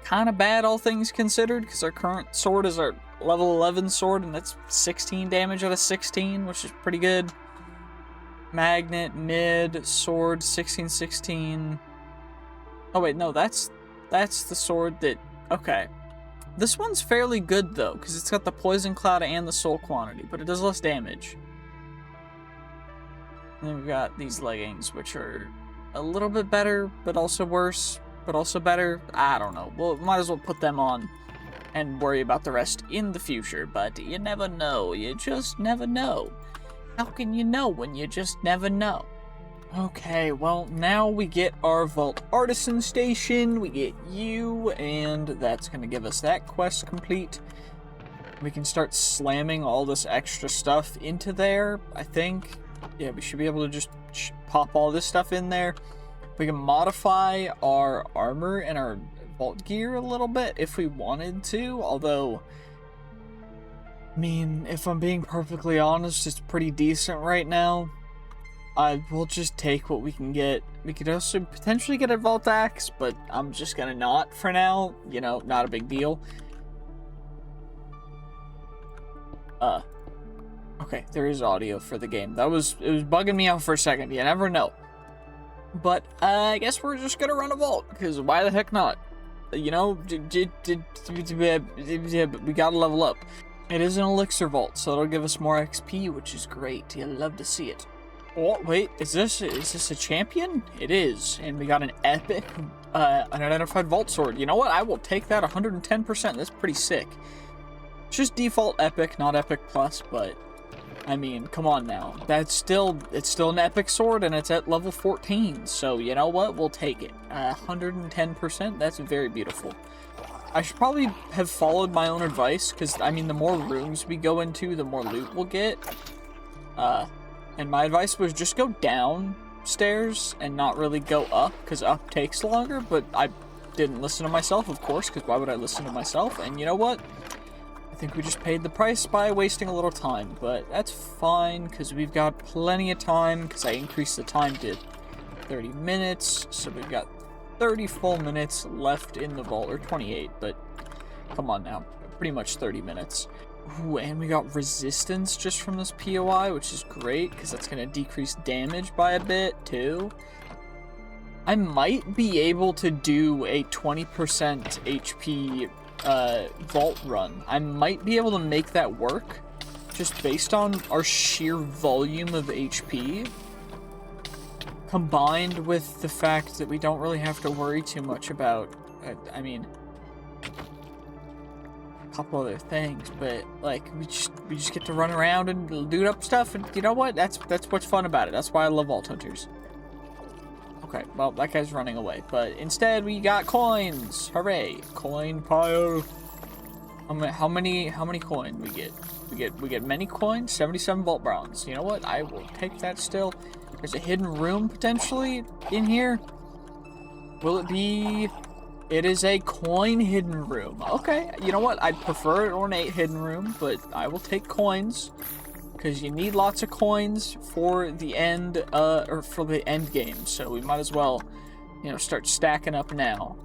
kind of bad, all things considered, because our current sword is our level 11 sword, and that's 16 damage out of 16, which is pretty good. Magnet, mid, sword, 16, 16. Oh wait, no, that's the sword that Okay. This one's fairly good, though, because it's got the Poison Cloud and the Soul Quantity, but it does less damage. And then we've got these leggings, which are a little bit better, but also worse, but also better. I don't know. Well, might as well put them on and worry about the rest in the future, but you never know. You just never know. How can you know when you just never know? Okay, well, now we get our Vault Artisan Station, we get you, and that's going to give us that quest complete. We can start slamming all this extra stuff into there, I think. Yeah, we should be able to just pop all this stuff in there. We can modify our armor and our vault gear a little bit if we wanted to, although, I mean, if I'm being perfectly honest, it's pretty decent right now. We'll just take what we can get. We could also potentially get a Vault Axe, but I'm just gonna not for now. You know, not a big deal. Okay, there is audio for the game. It was bugging me out for a second. You never know. But, I guess we're just gonna run a vault, because why the heck not? You know, we gotta level up. It is an elixir vault, so it'll give us more XP, which is great. You'll love to see it. Oh, wait, is this a champion? It is, and we got an epic, unidentified vault sword. You know what? I will take that 110%. That's pretty sick. It's just default epic, not epic plus, but, I mean, come on now. It's still an epic sword, and it's at level 14, so you know what? We'll take it. 110%, that's very beautiful. I should probably have followed my own advice, because, I mean, the more rooms we go into, the more loot we'll get. And my advice was just go downstairs and not really go up, because up takes longer, but I didn't listen to myself, of course, because why would I listen to myself? And you know what? I think we just paid the price by wasting a little time, but that's fine, because we've got plenty of time, because I increased the time to 30 minutes, so we've got 30 full minutes left in the vault, or 28, but come on now, pretty much 30 minutes. Ooh, and we got resistance just from this POI, which is great, because that's going to decrease damage by a bit, too. I might be able to do a 20% HP vault run. I might be able to make that work, just based on our sheer volume of HP, combined with the fact that we don't really have to worry too much about, I mean, couple other things, but like we just get to run around and loot up stuff, and you know what? That's what's fun about it. That's why I love Vault Hunters. Okay, well that guy's running away, but instead we got coins. Hooray! Coin pile. How many coin we get? We get many coins. 77 vault bronze. You know what? I will take that still. There's a hidden room potentially in here. Will it be? It is a coin hidden room. Okay, you know what? I'd prefer an ornate hidden room, but I will take coins, because you need lots of coins for the end, or for the end game. So we might as well, you know, start stacking up now.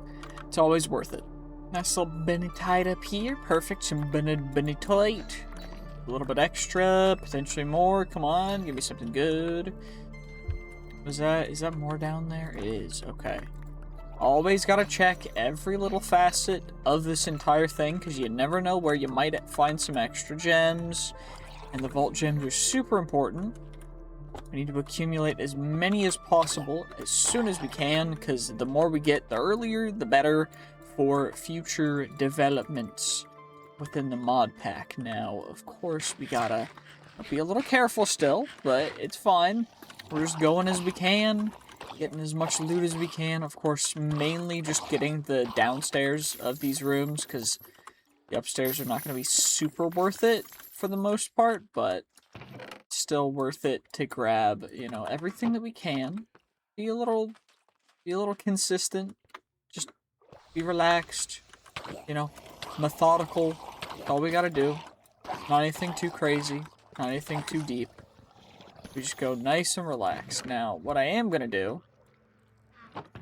It's always worth it. Nice little benetite up here. Perfect. Some benetite. A little bit extra, potentially more. Come on, give me something good. Is that more down there? It is. Okay. Always gotta check every little facet of this entire thing, because you never know where you might find some extra gems. And the vault gems are super important. We need to accumulate as many as possible as soon as we can, because the more we get, the earlier, the better for future developments within the mod pack. Now, of course, we gotta be a little careful still, but it's fine. We're just going as we can. Getting as much loot as we can, of course, mainly just getting the downstairs of these rooms, because the upstairs are not going to be super worth it for the most part, but still worth it to grab, you know, everything that we can. Be a little consistent, just be relaxed, you know, methodical. That's all we got to do. Not anything too crazy, not anything too deep. We just go nice and relaxed. Now, what I am going to do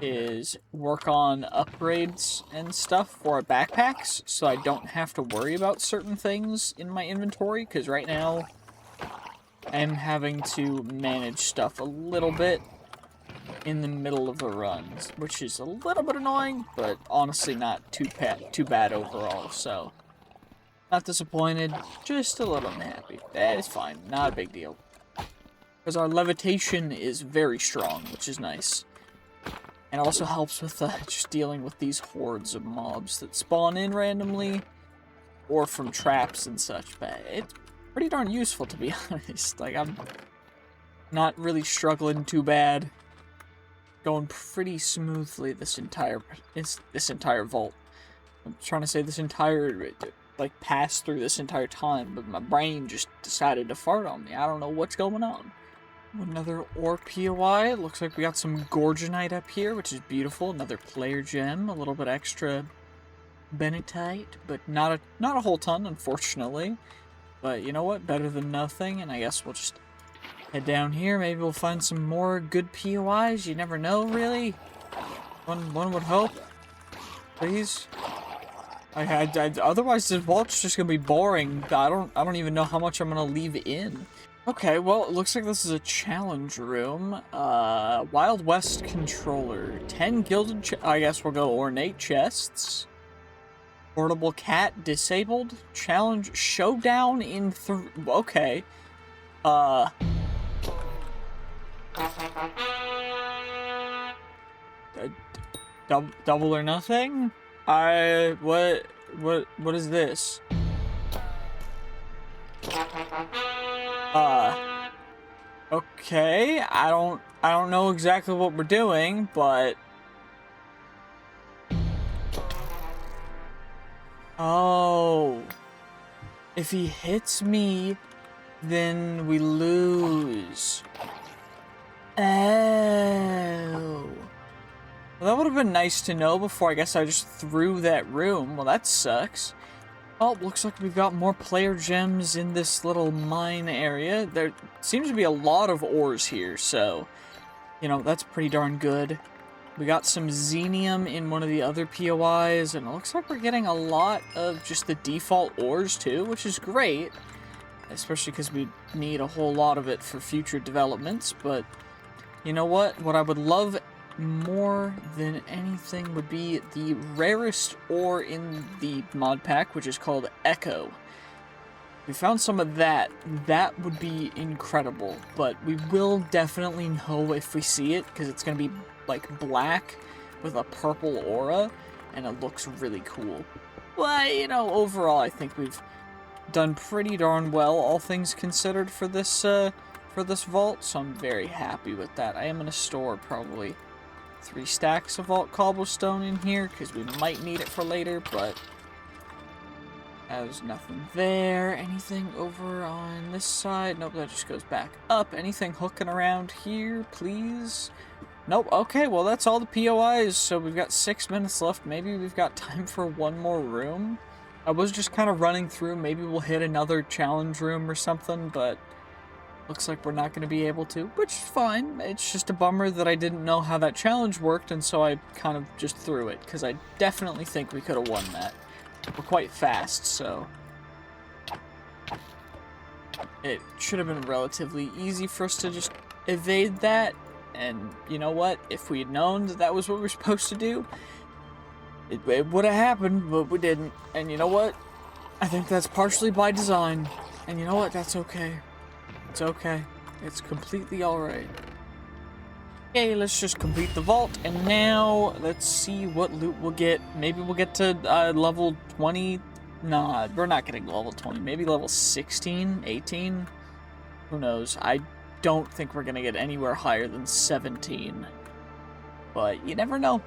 is work on upgrades and stuff for our backpacks, so I don't have to worry about certain things in my inventory, because right now I'm having to manage stuff a little bit. in the middle of the runs, which is a little bit annoying, but honestly not too bad overall, so not disappointed, just a little unhappy. That is fine, not a big deal. Because our levitation is very strong, which is nice. And it also helps with just dealing with these hordes of mobs that spawn in randomly, or from traps and such, but it's pretty darn useful, to be honest. Like, I'm not really struggling too bad. Going pretty smoothly this entire vault. I'm trying to say this entire, like, pass through this entire time, but my brain just decided to fart on me. I don't know what's going on. Another ore POI. Looks like we got some Gorgonite up here, which is beautiful. Another player gem, a little bit extra Benetite, but not a whole ton, unfortunately. But you know what? Better than nothing, and I guess we'll just head down here. Maybe we'll find some more good POIs. You never know, really. One would hope. Please. Otherwise, this vault's just gonna be boring. I don't even know how much I'm gonna leave in. Okay, well, it looks like this is a challenge room. Wild West controller. 10 gilded I guess we'll go ornate chests. Portable cat disabled. Challenge showdown in okay. Double or nothing? What is this? Okay, I don't know exactly what we're doing, but oh, if he hits me, then we lose. Oh, well, that would have been nice to know before I guess I just threw that room. Well, that sucks. Oh, looks like we've got more player gems in this little mine area. There seems to be a lot of ores here, so, you know, that's pretty darn good. We got some xenium in one of the other POIs, and it looks like we're getting a lot of just the default ores, too, which is great. Especially because we need a whole lot of it for future developments, but you know what? What I would love more than anything would be the rarest ore in the mod pack, which is called Echo. We found some of that. That would be incredible, but we will definitely know if we see it, because it's going to be like black with a purple aura, and it looks really cool. But, you know, overall, I think we've done pretty darn well, all things considered, for this vault, so I'm very happy with that. I am going to store probably 3 stacks of vault cobblestone in here, because we might need it for later, but there's nothing there. Anything over on this side? Nope, that just goes back up. Anything hooking around here, please? Nope. Okay, well, that's all the POIs, so we've got 6 minutes left. Maybe we've got time for one more room. I was just kind of running through. Maybe we'll hit another challenge room or something, but looks like we're not going to be able to, which is fine. It's just a bummer that I didn't know how that challenge worked, and so I kind of just threw it, because I definitely think we could have won that. We're quite fast, so it should have been relatively easy for us to just evade that, and you know what? If we had known that that was what we were supposed to do, it would have happened, but we didn't. And you know what? I think that's partially by design, and you know what? That's okay. It's okay. It's completely alright. Okay, let's just complete the vault, and now let's see what loot we'll get. Maybe we'll get to level 20. Nah, we're not getting level 20. Maybe level 16, 18? Who knows? I don't think we're gonna get anywhere higher than 17. But you never know.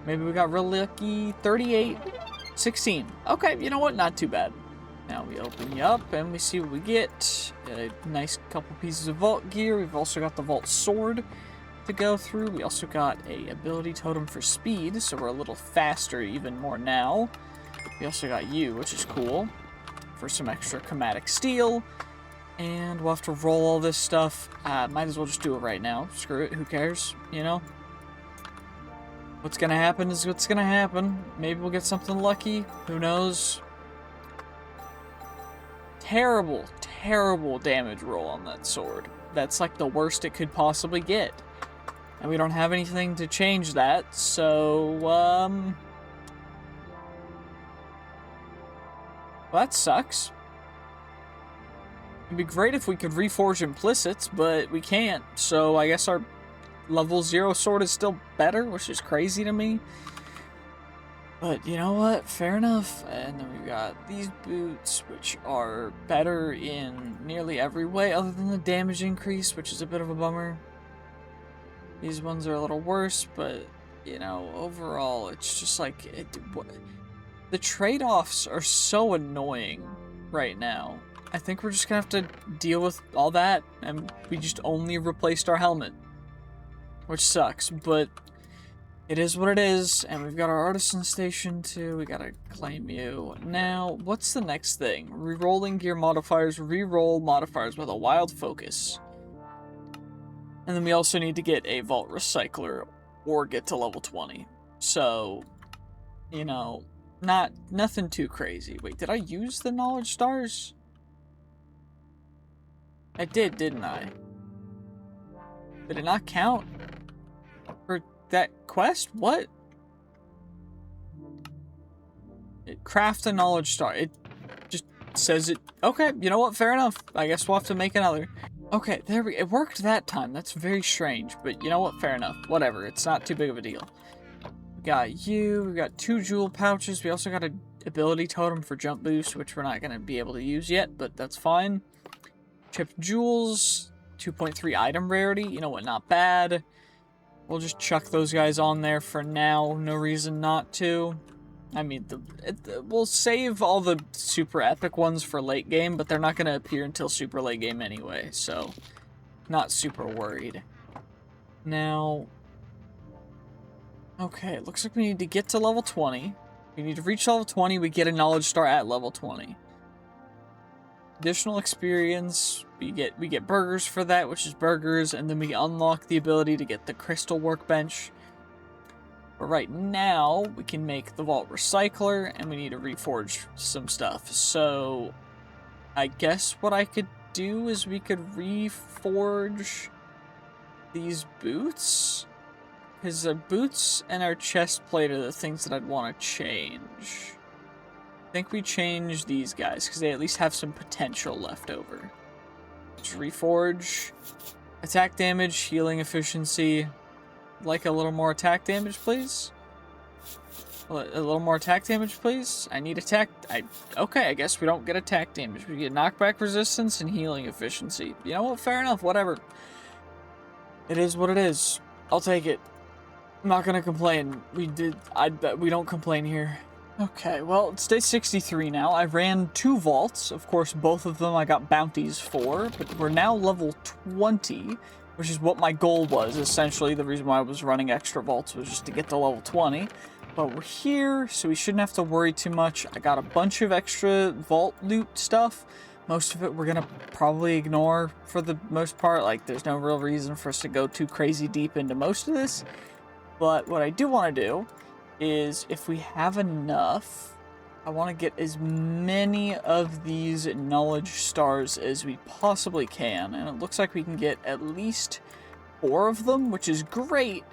Maybe we got real lucky. 38, 16. Okay, you know what? Not too bad. Now we open you up and we see what we get. A nice couple pieces of vault gear. We've also got the vault sword to go through. We also got a ability totem for speed, so we're a little faster even more now. We also got you, which is cool, for some extra chromatic steel. And we'll have to roll all this stuff. Might as well just do it right now. Screw it, who cares, you know? What's gonna happen is what's gonna happen. Maybe we'll get something lucky. Who knows? Terrible, terrible damage roll on that sword. That's like the worst it could possibly get. And we don't have anything to change that, so, well, that sucks. It'd be great if we could reforge implicits, but we can't, so I guess our level 0 sword is still better, which is crazy to me. But you know what? Fair enough. And then we've got these boots, which are better in nearly every way other than the damage increase, which is a bit of a bummer. These ones are a little worse, but, you know, overall, it's just like, the trade-offs are so annoying right now. I think we're just gonna have to deal with all that, and we just only replaced our helmet. Which sucks, but it is what it is, and we've got our artisan station too. We gotta claim you. Now, what's the next thing? Rerolling gear modifiers, reroll modifiers with a wild focus. And then we also need to get a vault recycler or get to level 20. So, you know, nothing too crazy. Wait, did I use the knowledge stars? I did, didn't I? Did it not count for that quest? What? Craft a knowledge star. It just says it. Okay, you know what? Fair enough. I guess we'll have to make another. Okay, it worked that time. That's very strange, but you know what? Fair enough. Whatever. It's not too big of a deal. We got you. We got 2 jewel pouches. We also got an ability totem for jump boost, which we're not going to be able to use yet, but that's fine. Chipped jewels. 2.3 item rarity. You know what? Not bad. We'll just chuck those guys on there for now. No reason not to. I mean, we'll save all the super epic ones for late game, but they're not going to appear until super late game anyway, so not super worried. Now, okay, it looks like we need to get to level 20. We need to reach level 20, we get a knowledge star at level 20. Additional experience, we get burgers for that, which is burgers, and then we unlock the ability to get the crystal workbench. But right now, we can make the vault recycler, and we need to reforge some stuff. So, I guess what I could do is we could reforge these boots? Because the boots and our chest plate are the things that I'd want to change. I think we change these guys, because they at least have some potential left over. Just reforge. Attack damage, healing efficiency. Like a little more attack damage, please. A little more attack damage, please. I need attack. Okay, I guess we don't get attack damage. We get knockback resistance and healing efficiency. You know what? Fair enough. Whatever. It is what it is. I'll take it. I'm not gonna complain. We don't complain here. Okay, well, it's day 63 now. I ran 2 vaults. Of course, both of them I got bounties for, but we're now level 20. Which is what my goal was, essentially. The reason why I was running extra vaults was just to get to level 20. But we're here, so we shouldn't have to worry too much. I got a bunch of extra vault loot stuff. Most of it we're gonna probably ignore for the most part. Like, there's no real reason for us to go too crazy deep into most of this. But what I do want to do is, if we have enough, I want to get as many of these knowledge stars as we possibly can, and it looks like we can get at least 4 of them, which is great,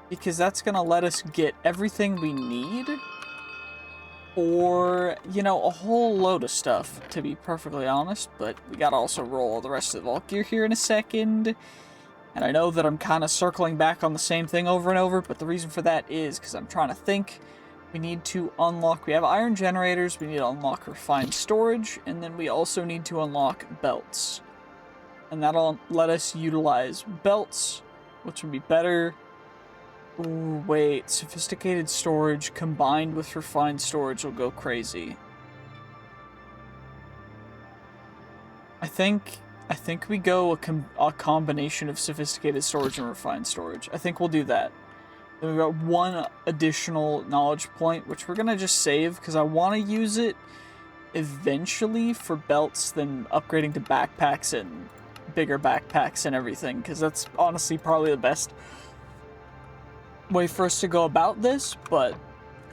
because that's going to let us get everything we need for, you know, a whole load of stuff, to be perfectly honest, but we got to also roll all the rest of the vault gear here in a second, and I know that I'm kind of circling back on the same thing over and over, but the reason for that is because I'm trying to think. We need to unlock, we have iron generators, we need to unlock refined storage, and then we also need to unlock belts. And that'll let us utilize belts, which would be better. Ooh, wait, sophisticated storage combined with refined storage will go crazy. I think we go a combination of sophisticated storage and refined storage. I think we'll do that. Then we've got 1 additional knowledge point, which we're going to just save, because I want to use it eventually for belts than upgrading to backpacks and bigger backpacks and everything, because that's honestly probably the best way for us to go about this, but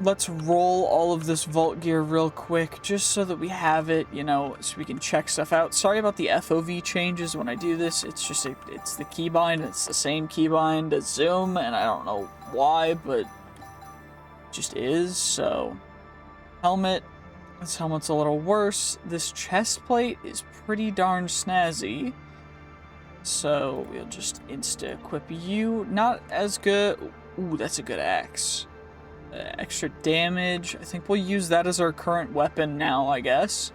let's roll all of this vault gear real quick, just so that we have it, you know, so we can check stuff out. Sorry about the FOV changes when I do this. It's just, it's the keybind. It's the same keybind as Zoom, and I don't know why, but it just is. So, helmet. This helmet's a little worse. This chest plate is pretty darn snazzy. So, we'll just insta-equip you. Not as good. Ooh, that's a good axe. Extra damage. I think we'll use that as our current weapon now, I guess.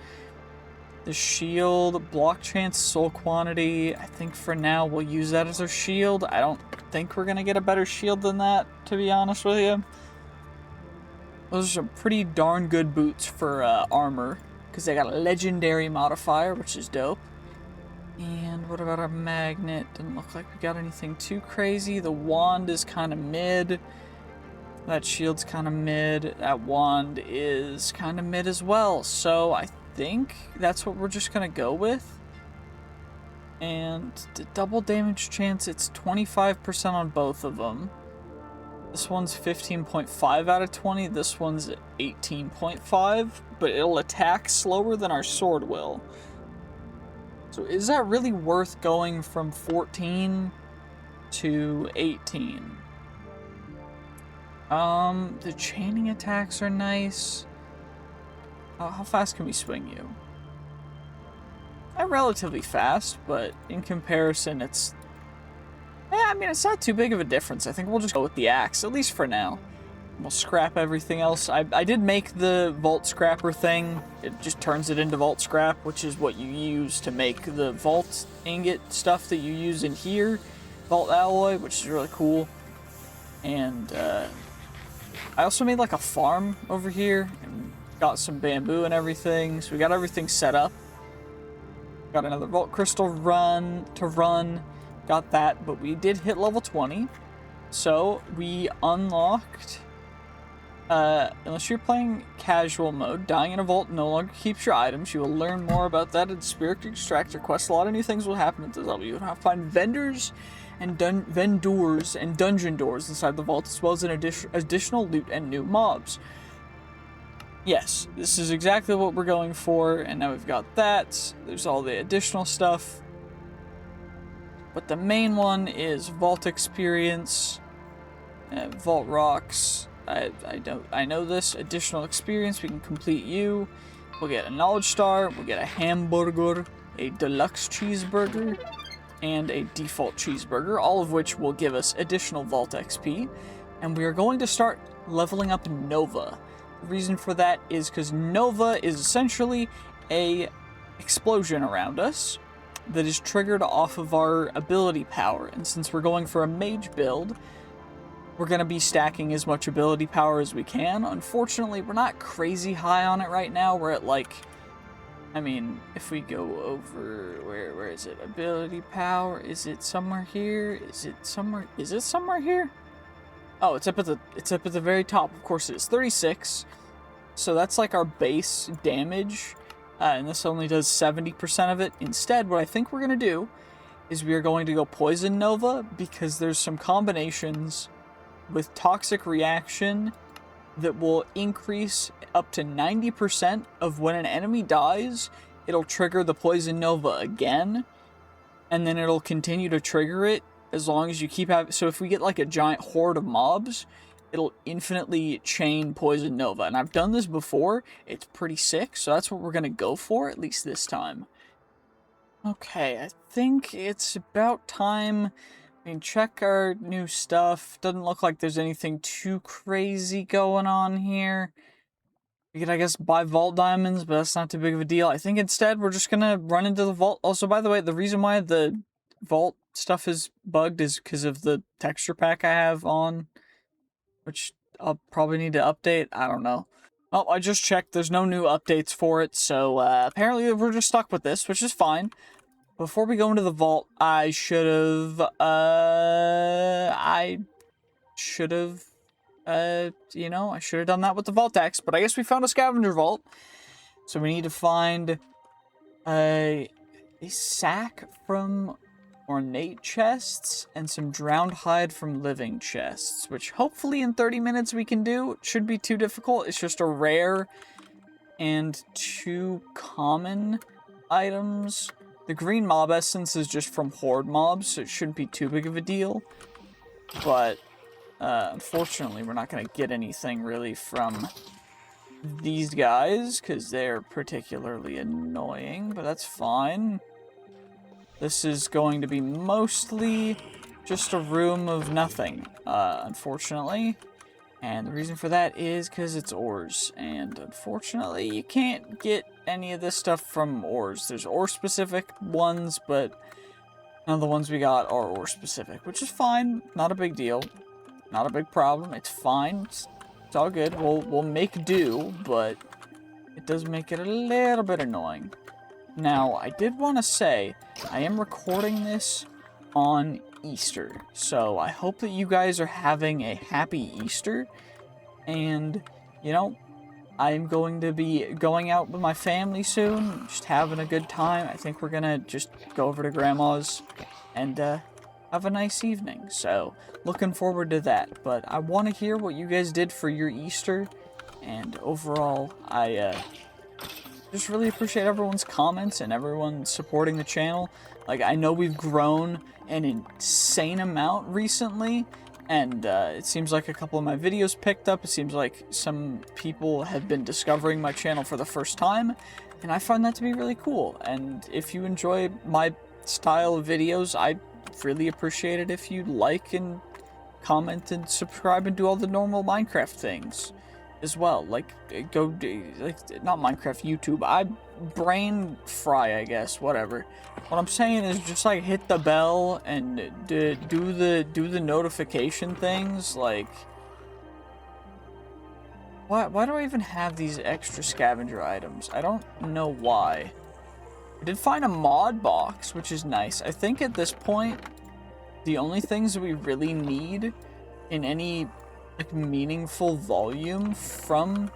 The shield, block chance, soul quantity. I think for now we'll use that as our shield. I don't think we're gonna get a better shield than that, to be honest with you. Those are some pretty darn good boots for armor, because they got a legendary modifier, which is dope. And what about our magnet? Doesn't look like we got anything too crazy. The wand is kind of mid. That shield's kind of mid. That wand is kind of mid as well. So I think that's what we're just going to go with. And the double damage chance, it's 25% on both of them. This one's 15.5 out of 20. This one's 18.5. But it'll attack slower than our sword will. So is that really worth going from 14 to 18? The chaining attacks are nice. How fast can we swing you? Relatively fast, but in comparison, it's... Yeah, I mean, it's not too big of a difference. I think we'll just go with the axe, at least for now. We'll scrap everything else. I did make the vault scrapper thing. It just turns it into vault scrap, which is what you use to make the vault ingot stuff that you use in here. Vault alloy, which is really cool. And, I also made like a farm over here and got some bamboo and everything. So we got everything set up. Got another vault crystal to run. Got that, but we did hit level 20. So we unlocked, unless you're playing casual mode, dying in a vault no longer keeps your items. You will learn more about that in Spirit Extractor quest. A lot of new things will happen at this level. You will have to find vendors and vendors and dungeon doors inside the vault, as well as an additional loot and new mobs. Yes, this is exactly what we're going for, and now we've got that. There's all the additional stuff. But the main one is vault experience, vault rocks. I know this. Additional experience, we can complete you. We'll get a knowledge star, we'll get a hamburger, a deluxe cheeseburger, and a default cheeseburger, all of which will give us additional vault XP. And we are going to start leveling up Nova. The reason for that is because Nova is essentially a explosion around us that is triggered off of our ability power. And since we're going for a mage build, we're going to be stacking as much ability power as we can. Unfortunately, we're not crazy high on it right now. We're at like, I mean, if we go over, where is it? Ability power, is it somewhere here? Is it somewhere here? Oh, it's up at the very top. Of course it is. 36. So that's like our base damage. And this only does 70% of it. Instead, what I think we're going to do is we are going to go Poison Nova, because there's some combinations with Toxic Reaction that will increase up to 90% of when an enemy dies. It'll trigger the Poison Nova again, and then it'll continue to trigger it as long as you keep having... So if we get like a giant horde of mobs, it'll infinitely chain Poison Nova. And I've done this before. It's pretty sick, so that's what we're going to go for, at least this time. Okay, I think it's about time. I mean, check our new stuff. Doesn't look like there's anything too crazy going on here. We could, I guess, buy vault diamonds, but that's not too big of a deal. I think instead we're just gonna run into the vault. Also, by the way, the reason why the vault stuff is bugged is because of the texture pack I have on, which I'll probably need to update. I don't know. Well, I just checked. There's no new updates for it, so apparently we're just stuck with this, which is fine. Before we go into the vault, I should have, you know, I should have done that with the Vault X, but I guess we found a Scavenger Vault. So we need to find a sack from ornate chests and some drowned hide from living chests, which hopefully in 30 minutes we can do. It shouldn't be too difficult. It's just a rare and 2 common items. The green mob essence is just from horde mobs, so it shouldn't be too big of a deal. But unfortunately, we're not going to get anything really from these guys, because they're particularly annoying, but that's fine. This is going to be mostly just a room of nothing, unfortunately. And the reason for that is because it's ores. And unfortunately, you can't get any of this stuff from ores. There's ore-specific ones, but none of the ones we got are ore-specific, which is fine. Not a big deal. Not a big problem. It's fine. It's all good. We'll make do, but it does make it a little bit annoying. Now, I did want to say, I am recording this on Easter, so I hope that you guys are having a happy Easter, and, you know, I'm going to be going out with my family soon, just having a good time. I think we're gonna just go over to Grandma's and have a nice evening, so looking forward to that. But I want to hear what you guys did for your Easter, and overall, I just really appreciate everyone's comments and everyone supporting the channel. Like, I know we've grown an insane amount recently, and it seems like a couple of my videos picked up. It seems like some people have been discovering my channel for the first time, and I find that to be really cool. And if you enjoy my style of videos, I really appreciate it if you like and comment and subscribe and do all the normal Minecraft things as well. Like, go, like, not Minecraft, YouTube. I brain fry, I guess, whatever. What I'm saying is just, like, hit the bell and do the notification things. Like, why do I even have these extra scavenger items? I don't know why. I did find a mod box, which is nice. I think at this point, the only things that we really need in any like meaningful volume from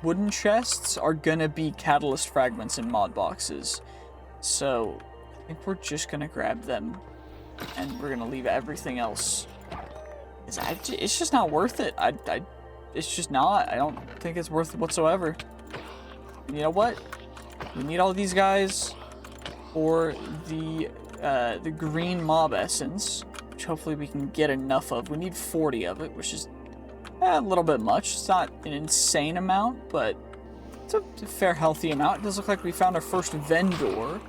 wooden chests are gonna be catalyst fragments and mod boxes. So I think we're just gonna grab them and we're gonna leave everything else. It's just not worth it. It's just not. I don't think it's worth it whatsoever. And you know what? We need all these guys for the green mob essence, which hopefully we can get enough of. We need 40 of it, which is a little bit much. It's not an insane amount, but it's a fair, healthy amount. It does look like we found our first vendor,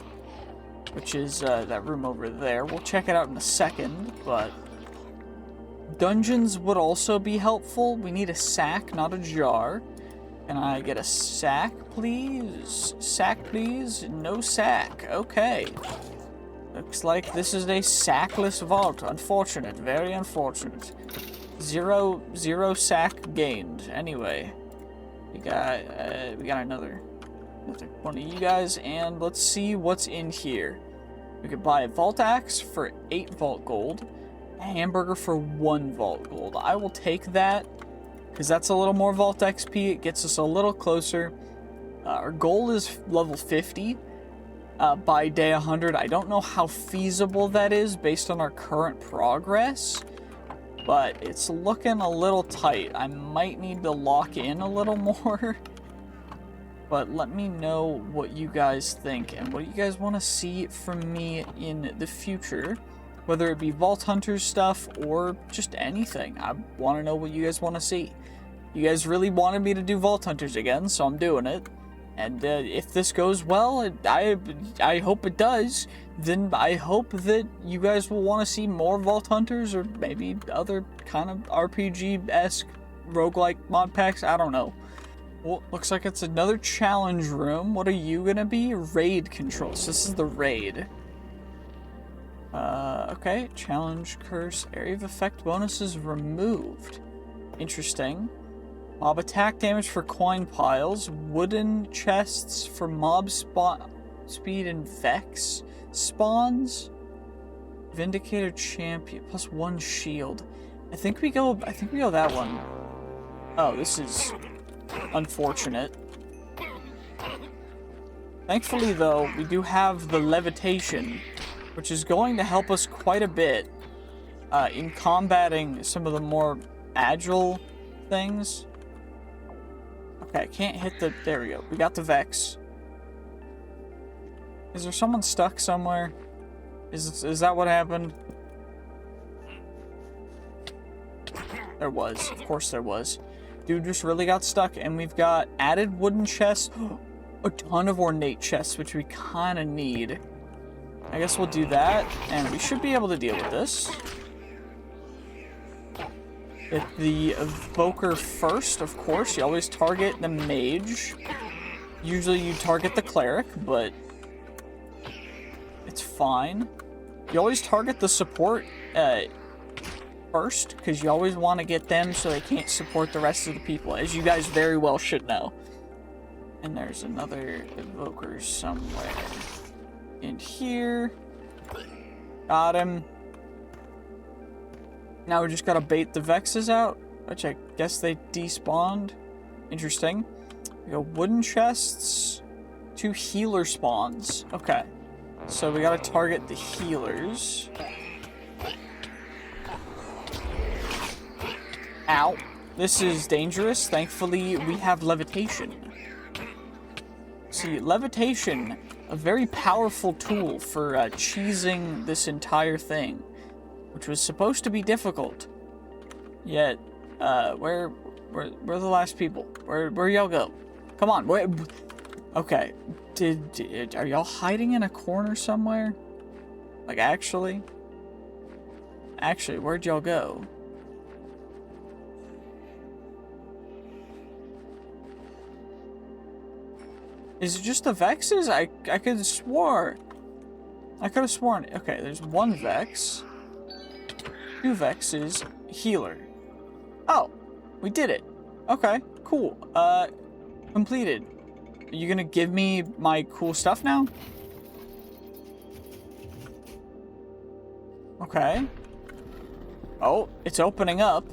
which is that room over there. We'll check it out in a second, but dungeons would also be helpful. We need a sack, not a jar. Can I get a sack, please? Sack, please? No sack. Okay. Looks like this is a sackless vault. Unfortunate. Very unfortunate. Zero sack gained. Anyway, we got another one of you guys, and let's see what's in here. We could buy a vault axe for 8 vault gold, a hamburger for 1 vault gold. I will take that because that's a little more vault XP. It gets us a little closer. Our goal is level 50 by day 100. I don't know how feasible that is based on our current progress, but it's looking a little tight. I might need to lock in a little more. But let me know what you guys think and what you guys want to see from me in the future. Whether it be Vault Hunters stuff or just anything. I want to know what you guys want to see. You guys really wanted me to do Vault Hunters again, so I'm doing it. And if this goes well, I hope it does, then I hope that you guys will want to see more Vault Hunters or maybe other kind of RPG-esque roguelike mod packs. I don't know. Well, looks like it's another challenge room. What are you going to be? Raid controls. This is the raid. Okay. Challenge curse. Area of effect bonuses removed. Interesting. Mob attack damage for coin piles. Wooden chests for mob speed and vex spawns. Vindicator champion plus 1 shield. I think we go that one. Oh, this is unfortunate. Thankfully though, we do have the levitation which is going to help us quite a bit in combating some of the more agile things. Okay, I can't hit the... There we go. We got the Vex. Is there someone stuck somewhere? Is that what happened? There was. Of course there was. Dude just really got stuck, and we've got added wooden chests. A ton of ornate chests, which we kind of need. I guess we'll do that, and we should be able to deal with this. Get the Evoker first, of course. You always target the Mage. Usually you target the Cleric, but it's fine. You always target the Support first, because you always want to get them so they can't support the rest of the people, as you guys very well should know. And there's another Evoker somewhere in here. Got him. Now we just gotta bait the Vexes out, which I guess they despawned. Interesting. We got wooden chests, 2 healer spawns. Okay. So we gotta target the healers. Ow. This is dangerous. Thankfully, we have levitation. See, levitation, a very powerful tool for cheesing this entire thing, which was supposed to be difficult. Yet, where are the last people? Where y'all go? Come on, where? Okay, are y'all hiding in a corner somewhere? Like, actually, where'd y'all go? Is it just the Vexes? I could have swore. I could have sworn. Okay, there's 1 Vex. 2 Vexes. Healer. Oh, we did it. Okay, cool. Completed. Are you gonna give me my cool stuff now? Okay. Oh, it's opening up.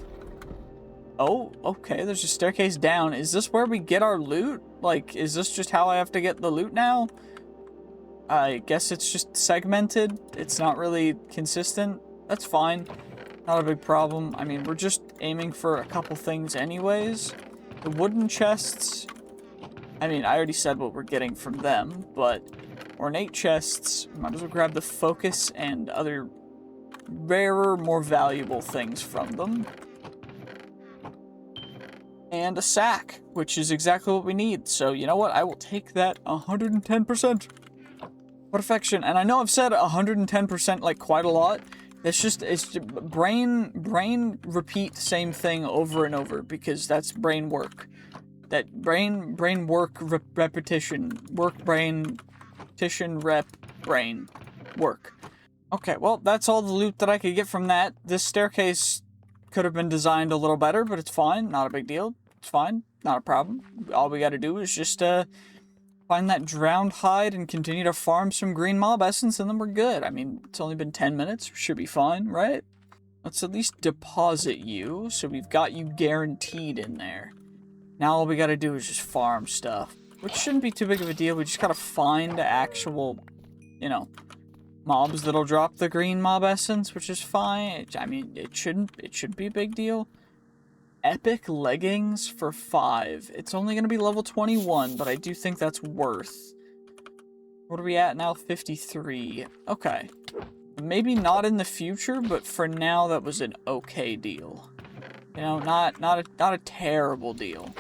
Oh, okay, there's a staircase down. Is this where we get our loot? Like, is this just how I have to get the loot now? I guess it's just segmented. It's not really consistent. That's fine. Not a big problem. I mean, we're just aiming for a couple things anyways. The wooden chests, I mean, I already said what we're getting from them, but ornate chests, might as well grab the focus and other rarer, more valuable things from them. And a sack, which is exactly what we need. So, you know what? I will take that 110%. Perfection. And I know I've said 110% like quite a lot. It's just brain repeat the same thing over and over, because that's brain work. That brain work repetition. Work brain petition rep brain work. Okay, well, that's all the loot that I could get from that. This staircase could have been designed a little better, but it's fine. Not a big deal. It's fine. Not a problem. All we gotta do is just find that drowned hide and continue to farm some green mob essence, and then we're good. I mean, it's only been 10 minutes. Should be fine, right? Let's at least deposit you, so we've got you guaranteed in there. Now all we gotta do is just farm stuff, which shouldn't be too big of a deal. We just gotta find actual, you know, mobs that'll drop the green mob essence, which is fine. I mean, it shouldn't be a big deal. Epic leggings for 5. It's only going to be level 21, but I do think that's worth. What are we at now? 53. Okay. Maybe not in the future, but for now that was an okay deal. You know, not a terrible deal.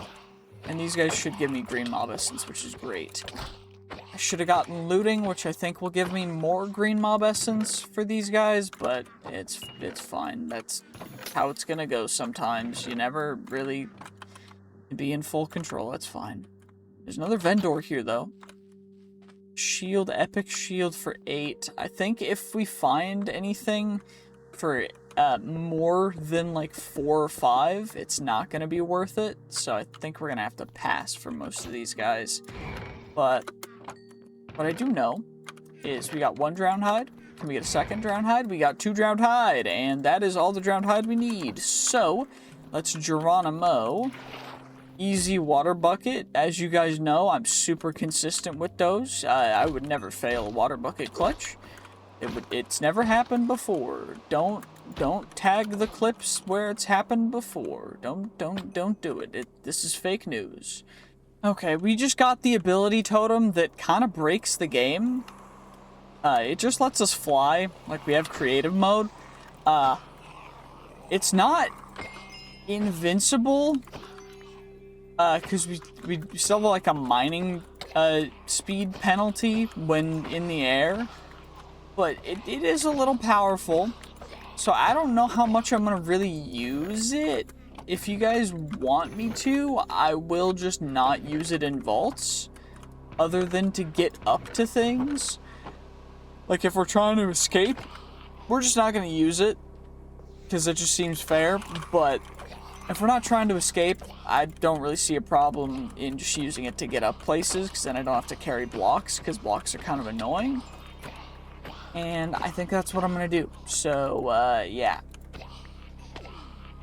And these guys should give me green mob essence, which is great. I should have gotten looting, which I think will give me more green mob essence for these guys, but it's fine. That's how it's gonna go sometimes. You never really be in full control. That's fine. There's another vendor here, though. Shield, epic shield for 8. I think if we find anything for more than like 4 or 5, it's not gonna be worth it. So I think we're gonna have to pass for most of these guys. But what I do know is we got 1 drowned hide. Can we get a 2nd drowned hide? We got 2 drowned hide, and that is all the drowned hide we need. So, let's Geronimo. Easy water bucket. As you guys know, I'm super consistent with those. I would never fail a water bucket clutch. It's never happened before. Don't tag the clips where it's happened before. Don't do it. This is fake news. Okay, we just got the ability totem that kind of breaks the game. It just lets us fly, like we have creative mode. It's not invincible, because we still have like a mining speed penalty when in the air, but it is a little powerful. So I don't know how much I'm gonna really use it. If you guys want me to, I will just not use it in vaults, other than to get up to things. Like if we're trying to escape, we're just not gonna use it, because it just seems fair. But if we're not trying to escape, I don't really see a problem in just using it to get up places, because then I don't have to carry blocks, because blocks are kind of annoying. And I think that's what I'm gonna do. So, yeah.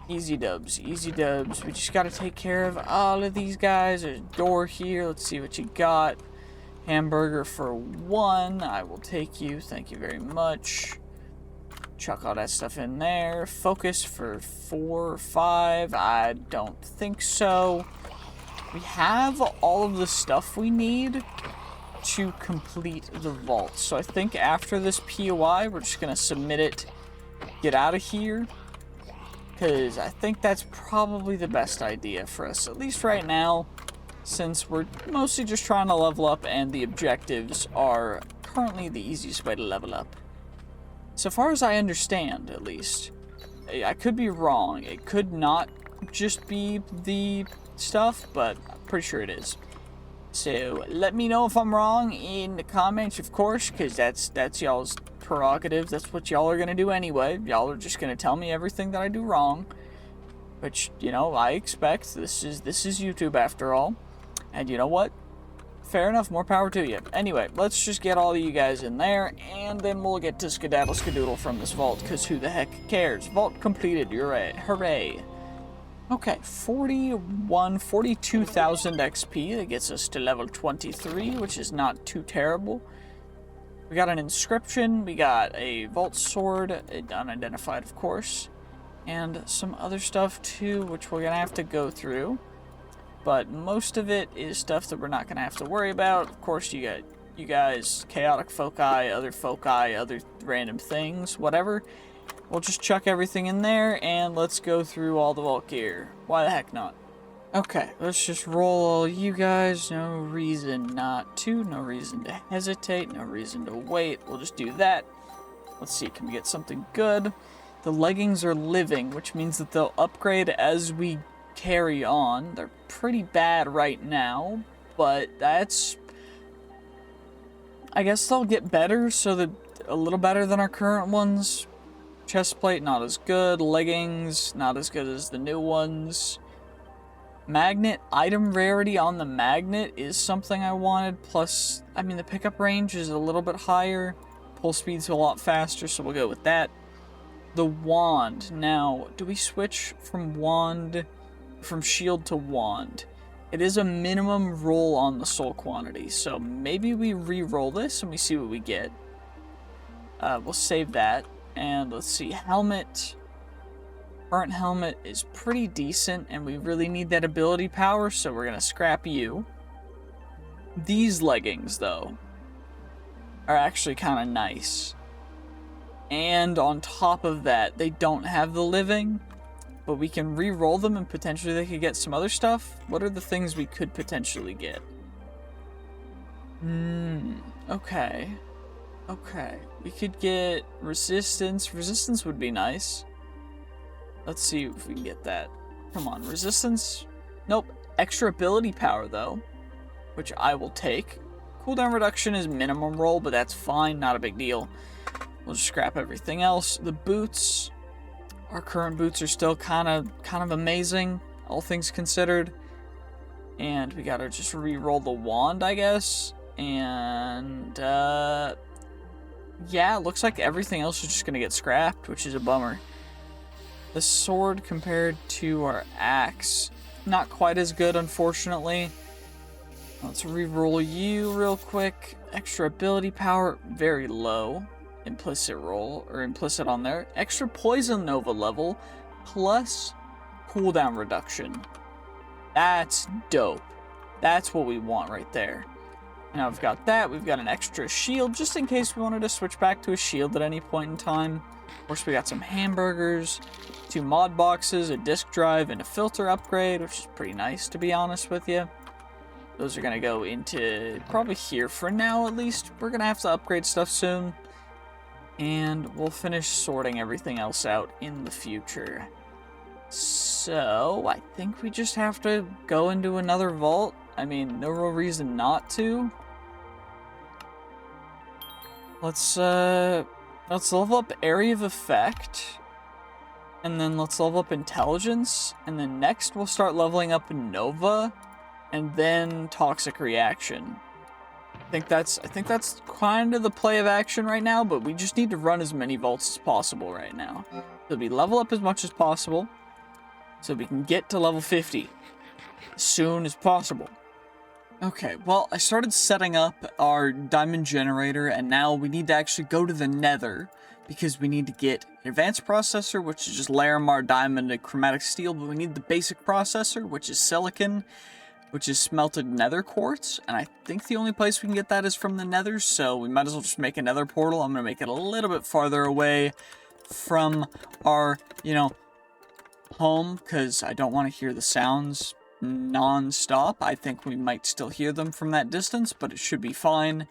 Easy dubs, easy dubs. We just gotta take care of all of these guys. There's a door here. Let's see what you got. Hamburger for 1. I will take you. Thank you very much. Chuck all that stuff in there. Focus for 4 or 5. I don't think so. We have all of the stuff we need to complete the vault. So I think after this POI, we're just going to submit it, get out of here, because I think that's probably the best idea for us, at least right now, since we're mostly just trying to level up and the objectives are currently the easiest way to level up. So far as I understand, at least. I could be wrong. It could not just be the stuff, but I'm pretty sure it is. So let me know if I'm wrong in the comments, of course, because that's y'all's prerogative. That's what y'all are going to do anyway. Y'all are just going to tell me everything that I do wrong, which, you know, I expect. This is YouTube after all. And you know what? Fair enough, more power to you. Anyway, let's just get all of you guys in there, and then we'll get to skedaddle skadoodle from this vault, because who the heck cares? Vault completed, hooray. Okay, 42,000 XP, that gets us to level 23, which is not too terrible. We got an inscription, we got a vault sword, unidentified of course, and some other stuff too, which we're gonna have to go through. But most of it is stuff that we're not going to have to worry about. Of course, you got you guys, chaotic foci, other random things, whatever. We'll just chuck everything in there, and let's go through all the vault gear. Why the heck not? Okay, let's just roll all you guys. No reason not to. No reason to hesitate. No reason to wait. We'll just do that. Let's see, can we get something good? The leggings are living, which means that they'll upgrade as we carry on. They're pretty bad right now, but that's... I guess they'll get better, so that a little better than our current ones. Chestplate, not as good. Leggings, not as good as the new ones. Magnet, item rarity on the magnet is something I wanted. Plus, I mean, the pickup range is a little bit higher. Pull speed's a lot faster, so we'll go with that. The wand. Now, do we switch from shield to wand? It is a minimum roll on the soul quantity, so maybe we re-roll this and we see what we get. We'll save that, and let's see, helmet. Current helmet is pretty decent, and we really need that ability power, so we're gonna scrap you. These leggings, though, are actually kind of nice. And on top of that, they don't have the living, but we can re-roll them and potentially they could get some other stuff. What are the things we could potentially get? Okay. Okay. We could get resistance. Resistance would be nice. Let's see if we can get that. Come on, resistance? Nope. Extra ability power, though, which I will take. Cooldown reduction is minimum roll, but that's fine. Not a big deal. We'll just scrap everything else. The boots. Our current boots are still kind of amazing, all things considered. And we gotta just re-roll the wand, I guess. And, yeah, it looks like everything else is just gonna get scrapped, which is a bummer. The sword compared to our axe, not quite as good, unfortunately. Let's re-roll you real quick. Extra ability power, very low. implicit roll, or implicit on there. Extra poison nova level, plus cooldown reduction. That's dope. That's what we want right there. Now we've got that. We've got an extra shield, just in case we wanted to switch back to a shield at any point in time. Of course, we got some hamburgers, 2 mod boxes, a disk drive, and a filter upgrade, which is pretty nice, to be honest with you. Those are going to go into probably here for now, at least. We're going to have to upgrade stuff soon. And we'll finish sorting everything else out in the future. So, I think we just have to go into another vault. I mean, no real reason not to. Let's level up Area of Effect. And then let's level up Intelligence. And then next we'll start leveling up Nova. And then Toxic Reaction. I think that's kind of the play of action right now, but we just need to run as many vaults as possible right now. So we level up as much as possible, so we can get to level 50 as soon as possible. Okay, well, I started setting up our diamond generator, and now we need to actually go to the nether, because we need to get an advanced processor, which is just Larimar diamond and chromatic steel, but we need the basic processor, which is silicon, which is smelted nether quartz, and I think the only place we can get that is from the nether, so we might as well just make a nether portal. I'm going to make it a little bit farther away from our, home, because I don't want to hear the sounds non-stop. I think we might still hear them from that distance, but it should be fine.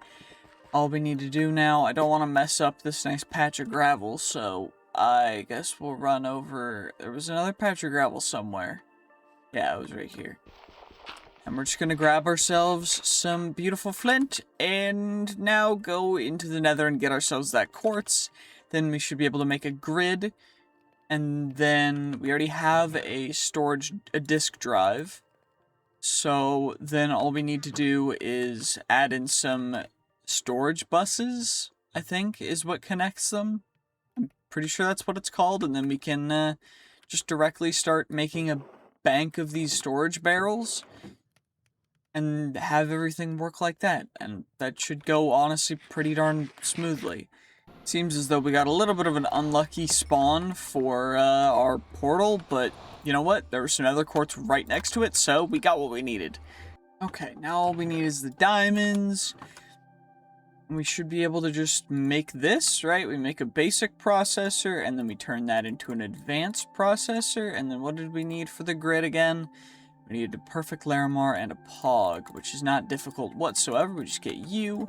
All we need to do now, I don't want to mess up this nice patch of gravel, so I guess we'll run over. There was another patch of gravel somewhere. Yeah, it was right here. And we're just going to grab ourselves some beautiful flint and now go into the nether and get ourselves that quartz. Then we should be able to make a grid. And then we already have a disk drive. So then all we need to do is add in some storage buses, I think, is what connects them. I'm pretty sure that's what it's called. And then we can just directly start making a bank of these storage barrels and have everything work like that, and that should go, honestly, pretty darn smoothly. Seems as though we got a little bit of an unlucky spawn for our portal, but you know what? There was some other quartz right next to it, so we got what we needed. Okay, now all we need is the diamonds. And we should be able to just make this, right? We make a basic processor, and then we turn that into an advanced processor, and then what did we need for the grid again? We needed a perfect Larimar and a Pog, which is not difficult whatsoever. We just get you.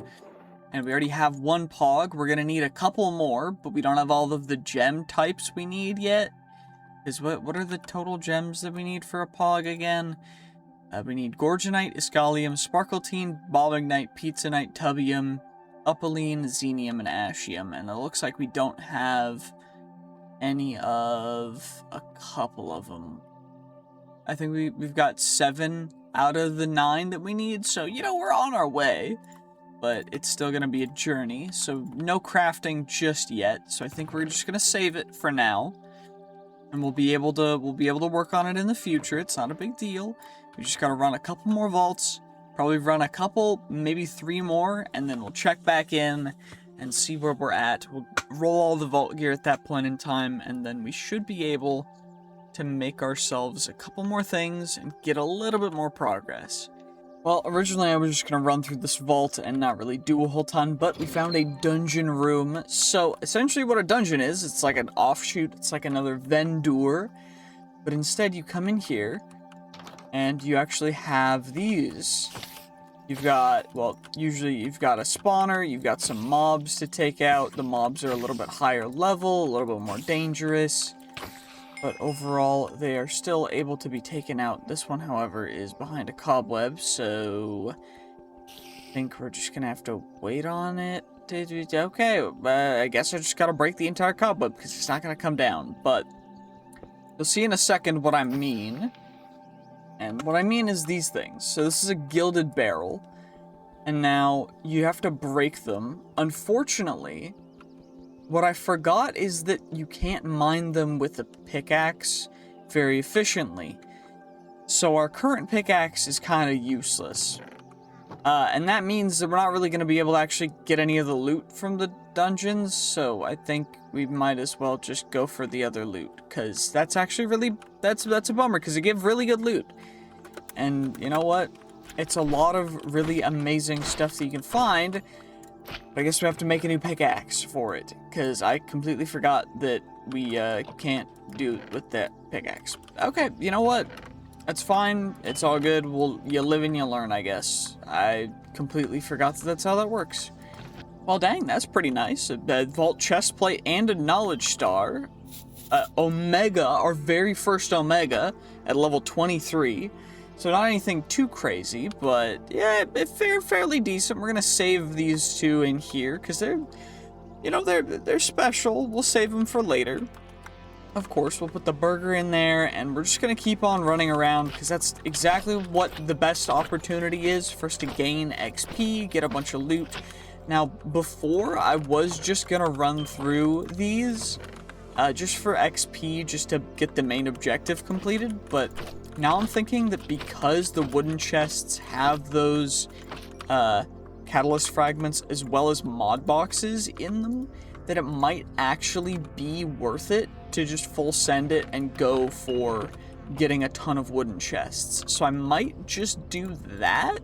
And we already have 1 Pog. We're going to need a couple more, but we don't have all of the gem types we need yet. Because what are the total gems that we need for a Pog again? We need Gorgonite, Iscalium, Sparkletine, Bobignite, Pizzanite, Tubium, Upaline, Xenium, and Ashium. And it looks like we don't have any of a couple of them. I think we've got 7 out of the 9 that we need, so, we're on our way. But it's still going to be a journey, so no crafting just yet. So I think we're just going to save it for now. And we'll be able to work on it in the future. It's not a big deal. We just got to run a couple more vaults, probably run a couple, maybe 3 more, and then we'll check back in and see where we're at. We'll roll all the vault gear at that point in time, and then we should be able to make ourselves a couple more things and get a little bit more progress. Well, originally I was just going to run through this vault and not really do a whole ton, but we found a dungeon room. So essentially what a dungeon is, it's like an offshoot, it's like another vendor, but instead you come in here and you actually have these. You've got, well, usually you've got a spawner, you've got some mobs to take out. The mobs are a little bit higher level, a little bit more dangerous. But overall, they are still able to be taken out. This one, however, is behind a cobweb, so I think we're just gonna have to wait on it. Okay, I guess I just gotta break the entire cobweb, because it's not gonna come down. But you'll see in a second what I mean. And what I mean is these things. So this is a gilded barrel, and now you have to break them. Unfortunately, what I forgot is that you can't mine them with a pickaxe very efficiently. So our current pickaxe is kind of useless. And that means that we're not really going to be able to actually get any of the loot from the dungeons, so I think we might as well just go for the other loot, because that's actually really, that's a bummer, because it gives really good loot. And you know what? It's a lot of really amazing stuff that you can find, but I guess we have to make a new pickaxe for it, because I completely forgot that we can't do it with that pickaxe. Okay, you know what? That's fine. It's all good. You live and you learn, I guess. I completely forgot that that's how that works. Well, dang, that's pretty nice. A vault chestplate and a knowledge star. Omega, our very first Omega, at level 23. So not anything too crazy, but yeah, fairly decent. We're gonna save these two in here because they're, you know, they're special. We'll save them for later. Of course, we'll put the burger in there, and we're just gonna keep on running around because that's exactly what the best opportunity is for us to gain XP, get a bunch of loot. Now, before I was just gonna run through these just for XP, just to get the main objective completed, but now I'm thinking that because the wooden chests have those catalyst fragments as well as mod boxes in them, that it might actually be worth it to just full send it and go for getting a ton of wooden chests. So I might just do that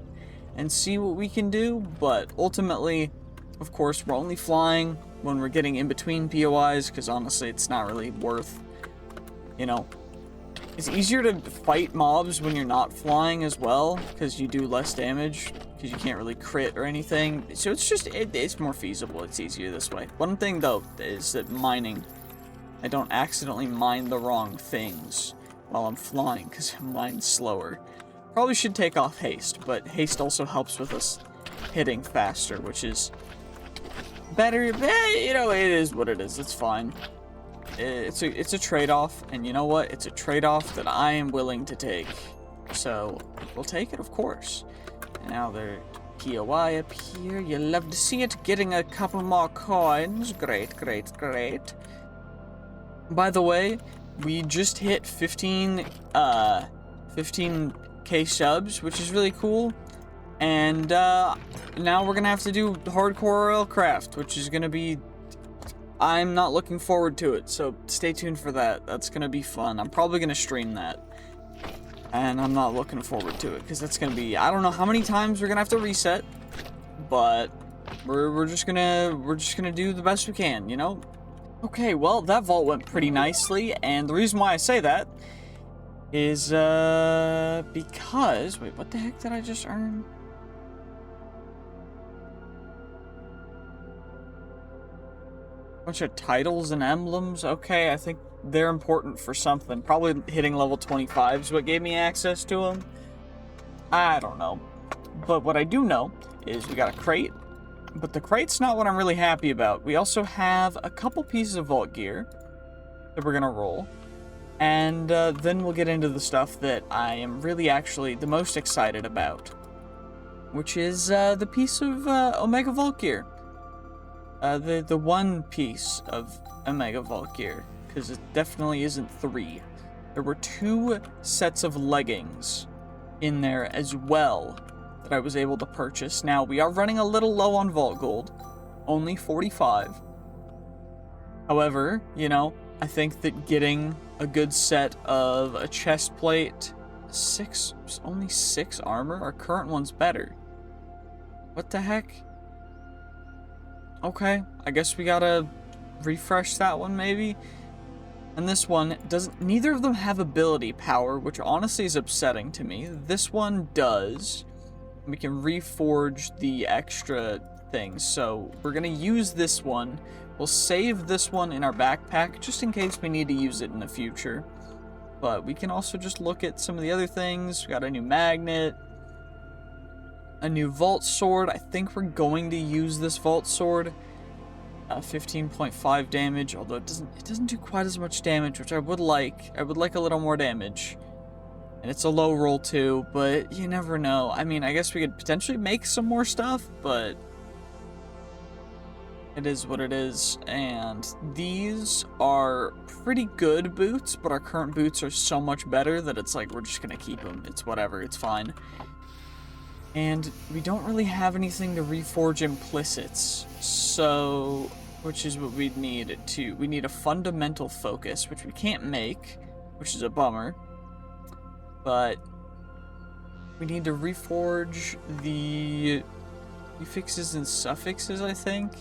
and see what we can do, but ultimately, of course, we're only flying when we're getting in between POIs, because honestly, it's not really worth, you know, it's easier to fight mobs when you're not flying as well, because you do less damage, because you can't really crit or anything. So it's just, it's more feasible. It's easier this way. One thing, though, is that mining, I don't accidentally mine the wrong things while I'm flying, because I mine slower. Probably should take off haste, but haste also helps with us hitting faster, which is better. You know, it is what it is. It's fine. It's a trade-off, and you know what? It's a trade-off that I am willing to take. So we'll take it, of course. And now they're POI up here. You love to see it. Getting a couple more coins. Great, great, great. By the way, we just hit 15k subs, which is really cool. And now we're gonna have to do hardcore oil craft, which is gonna be, I'm not looking forward to it, so stay tuned for that. That's gonna be fun. I'm probably gonna stream that, and I'm not looking forward to it because that's gonna be, I don't know how many times we're gonna have to reset, but we're just gonna do the best we can, you know. Okay, well, that vault went pretty nicely, and the reason why I say that is because, wait, what the heck did I just earn? Bunch of titles and emblems. Okay, I think they're important for something. Probably hitting level 25 is what gave me access to them. I don't know. But what I do know is we got a crate, but the crate's not what I'm really happy about. We also have a couple pieces of vault gear that we're gonna roll, and then we'll get into the stuff that I am really actually the most excited about, which is the piece of Omega Vault gear. The one piece of Omega Vault gear, because it definitely isn't 3. There were 2 sets of leggings in there as well that I was able to purchase. Now, we are running a little low on Vault Gold, only 45. However, you know, I think that getting a good set of a chest plate, only 6 armor, our current one's better. What the heck? Okay, I guess we gotta refresh that one maybe. And this one doesn't, neither of them have ability power, which honestly is upsetting to me. This one does. We can reforge the extra things, so we're gonna use this one. We'll save this one in our backpack just in case we need to use it in the future. But we can also just look at some of the other things. We got a new magnet, a new vault sword. I think we're going to use this vault sword. 15.5 damage, although it doesn't do quite as much damage, which I would like. I would like a little more damage. And it's a low roll too, but you never know. I mean, I guess we could potentially make some more stuff, but it is what it is. And these are pretty good boots, but our current boots are so much better that it's like we're just gonna keep them. It's whatever, it's fine. And we don't really have anything to reforge implicits, so, which is what we'd need to, we need a fundamental focus, which we can't make, which is a bummer, but we need to reforge the prefixes and suffixes, I think.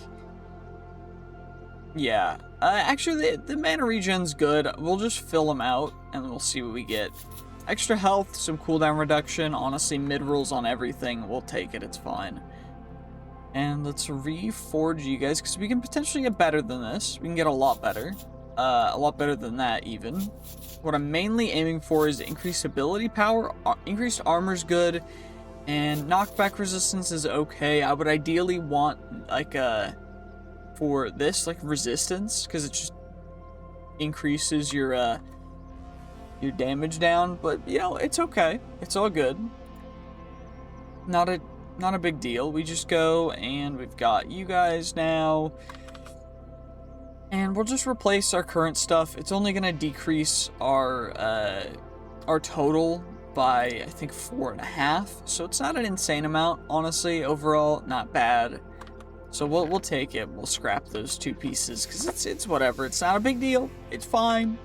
Yeah, actually the mana regen's good, we'll just fill them out, and we'll see what we get. Extra health, some cooldown reduction, honestly mid-rolls on everything, we'll take it, it's fine. And let's reforge you guys, because we can potentially get better than this. We can get a lot better than that even. What I'm mainly aiming for is increased ability power, increased armor's good, and knockback resistance is okay. I would ideally want, like, for this, like, resistance, because it just increases your damage down, but, you know, it's okay. It's all good. Not a big deal. We just go, and we've got you guys now. And we'll just replace our current stuff. It's only gonna decrease our total by, I think, 4.5. So it's not an insane amount, honestly. Overall, not bad. So we'll take it. We'll scrap those 2 pieces, because it's whatever. It's not a big deal. It's fine.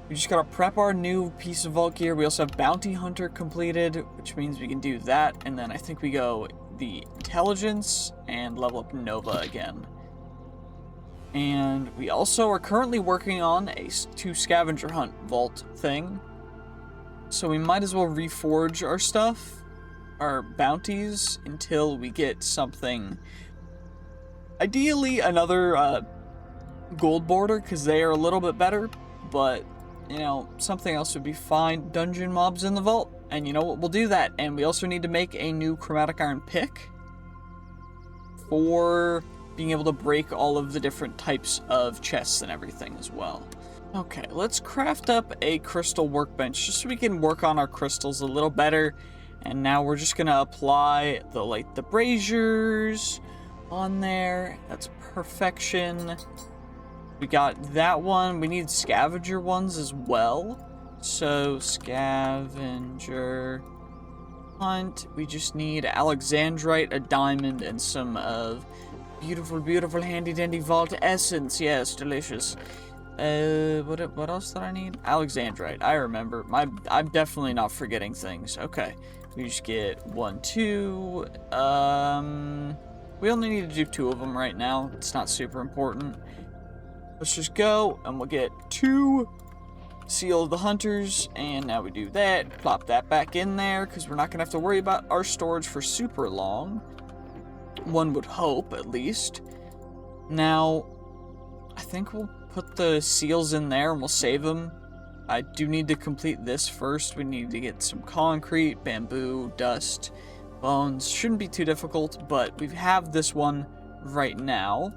We just gotta prep our new piece of vault gear. We also have Bounty Hunter completed, which means we can do that. And then I think we go the Intelligence and level up Nova again. And we also are currently working on a 2 Scavenger Hunt vault thing. So we might as well reforge our stuff, our bounties, until we get something. Ideally, another gold border, because they are a little bit better, but, you know, something else would be fine. Dungeon mobs in the vault, and you know what, we'll do that. And we also need to make a new chromatic iron pick for being able to break all of the different types of chests and everything as well. Okay, let's craft up a crystal workbench just so we can work on our crystals a little better. And now we're just gonna apply the braziers on there. That's perfection. We got that one. We need scavenger ones as well. So scavenger hunt. We just need alexandrite, a diamond, and some of beautiful, beautiful handy dandy vault essence. Yes, delicious. What else did I need? Alexandrite. I remember. I'm definitely not forgetting things. Okay. We just get 1, 2. We only need to do 2 of them right now. It's not super important. Let's just go, and we'll get 2 Seal of the Hunters, and now we do that. Plop that back in there, because we're not going to have to worry about our storage for super long. One would hope, at least. Now, I think we'll put the seals in there, and we'll save them. I do need to complete this first. We need to get some concrete, bamboo, dust, bones. Shouldn't be too difficult, but we have this one right now.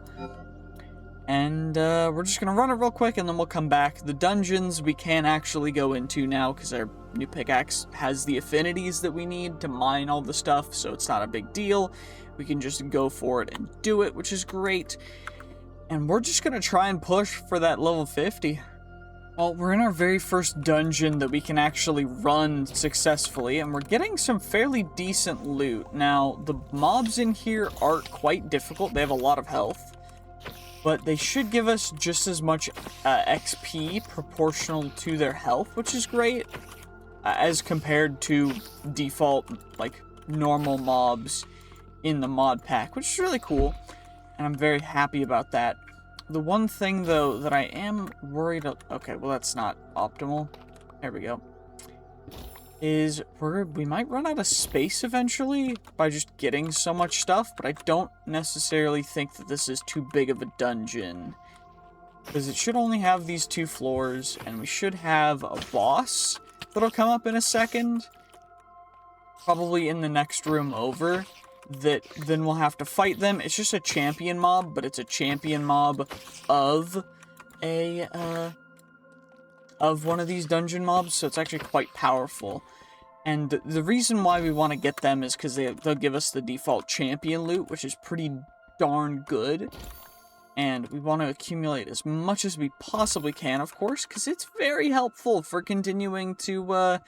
And we're just going to run it real quick, and then we'll come back. The dungeons we can actually go into now, because our new pickaxe has the affinities that we need to mine all the stuff, so it's not a big deal. We can just go for it and do it, which is great. And we're just going to try and push for that level 50. Well, we're in our very first dungeon that we can actually run successfully, and we're getting some fairly decent loot. Now, the mobs in here aren't quite difficult. They have a lot of health. But they should give us just as much XP proportional to their health, which is great, as compared to default, like, normal mobs in the mod pack, which is really cool, and I'm very happy about that. The one thing, though, that I am worried of... Okay, well, that's not optimal. There we go. Is we might run out of space eventually by just getting so much stuff, but I don't necessarily think that this is too big of a dungeon. Because it should only have these 2 floors, and we should have a boss that'll come up in a second. Probably in the next room over. That then we'll have to fight them. It's just a champion mob, but it's a champion mob of a of one of these dungeon mobs, so it's actually quite powerful. And the reason why we want to get them is because they'll give us the default champion loot, which is pretty darn good. And we want to accumulate as much as we possibly can, of course, because it's very helpful for continuing to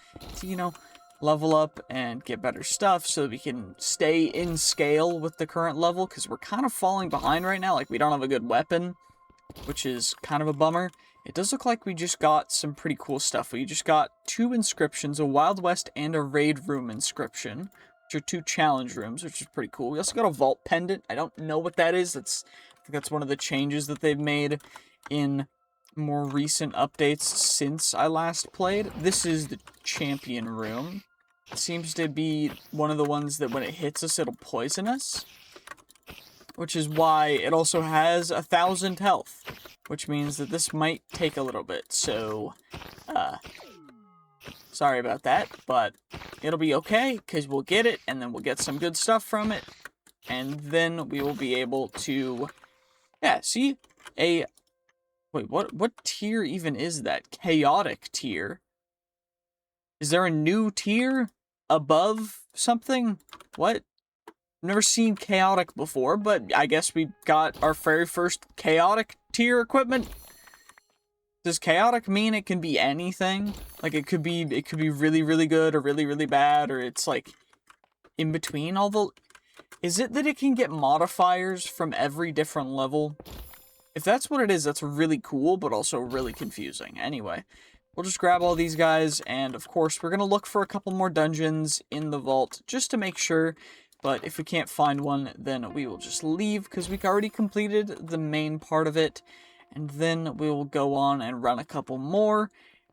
you know, level up and get better stuff so that we can stay in scale with the current level, because we're kind of falling behind right now. Like, we don't have a good weapon, which is kind of a bummer. It does look like we just got some pretty cool stuff. We just got 2 inscriptions, a Wild West and a Raid Room inscription, which are 2 challenge rooms, which is pretty cool. We also got a Vault Pendant. I don't know what that is. I think that's one of the changes that they've made in more recent updates since I last played. This is the Champion Room. It seems to be one of the ones that when it hits us, it'll poison us, which is why it also has 1,000 health, which means that this might take a little bit, so, sorry about that, but it'll be okay, because we'll get it, and then we'll get some good stuff from it, and then we will be able to, yeah, see, wait, what tier even is that? Chaotic tier? Is there a new tier above something? What? Never seen chaotic before, but I guess we got our very first chaotic tier equipment. Does chaotic mean it can be anything? Like, it could be really, really good or really, really bad, or it's like in between all the... Is it that it can get modifiers from every different level? If that's what it is, that's really cool, but also really confusing. Anyway, we'll just grab all these guys, and of course, we're gonna look for a couple more dungeons in the vault, just to make sure. But if we can't find one, then we will just leave, because we've already completed the main part of it. And then we will go on and run a couple more,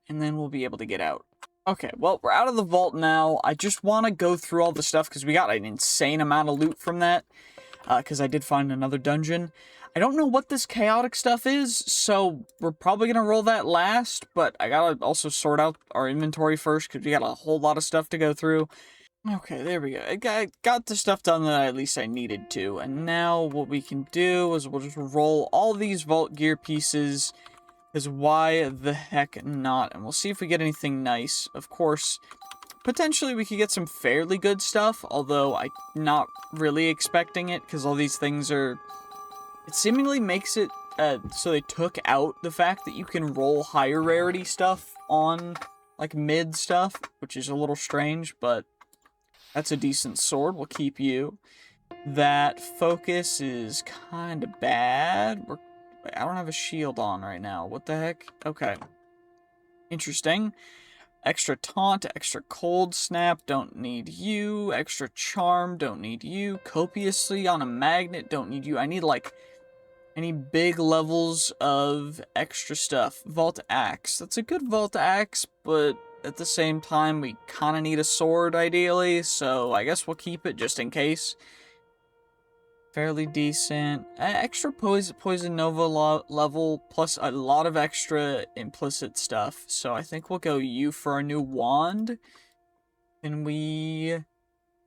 and then we'll be able to get out. Okay, well, we're out of the vault now. I just want to go through all the stuff, because we got an insane amount of loot from that. Because I did find another dungeon. I don't know what this chaotic stuff is, so we're probably going to roll that last. But I got to also sort out our inventory first, because we got a whole lot of stuff to go through. Okay, there we go. I got the stuff done that at least I needed to. And now what we can do is we'll just roll all these vault gear pieces. Because why the heck not? And we'll see if we get anything nice. Of course, potentially we could get some fairly good stuff. Although I'm not really expecting it. Because all these things are... It seemingly makes it so they took out the fact that you can roll higher rarity stuff on like mid stuff. Which is a little strange, but... That's a decent sword. We'll keep you. That focus is kind of bad. I don't have a shield on right now. What the heck? Okay. Interesting. Extra taunt, extra cold snap, don't need you. Extra charm, don't need you. Copiously on a magnet, don't need you. I need, like, any big levels of extra stuff. Vault axe. That's a good vault axe, but... At the same time, we kind of need a sword, ideally, so I guess we'll keep it just in case. Fairly decent. Extra Poison Nova level, plus a lot of extra implicit stuff. So I think we'll go you for our new wand. And we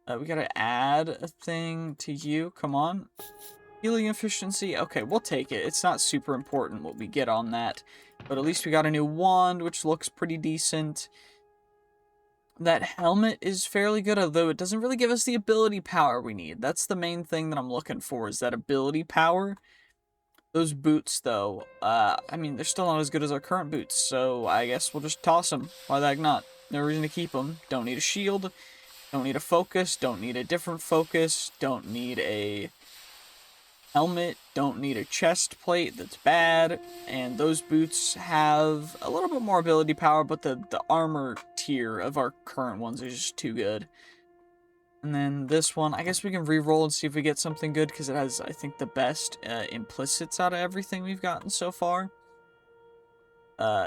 gotta add a thing to you. Come on. Healing efficiency. Okay, we'll take it. It's not super important what we get on that. But at least we got a new wand, which looks pretty decent. That helmet is fairly good, although it doesn't really give us the ability power we need. That's the main thing that I'm looking for, is that ability power. Those boots, though, I mean, they're still not as good as our current boots, so I guess we'll just toss them. Why the heck not? No reason to keep them. Don't need a shield. Don't need a focus. Don't need a different focus. Don't need a... helmet, don't need a chest plate, that's bad, and those boots have a little bit more ability power, but the armor tier of our current ones is just too good. And then this one, I guess we can re-roll and see if we get something good, because it has, I think, the best implicits out of everything we've gotten so far.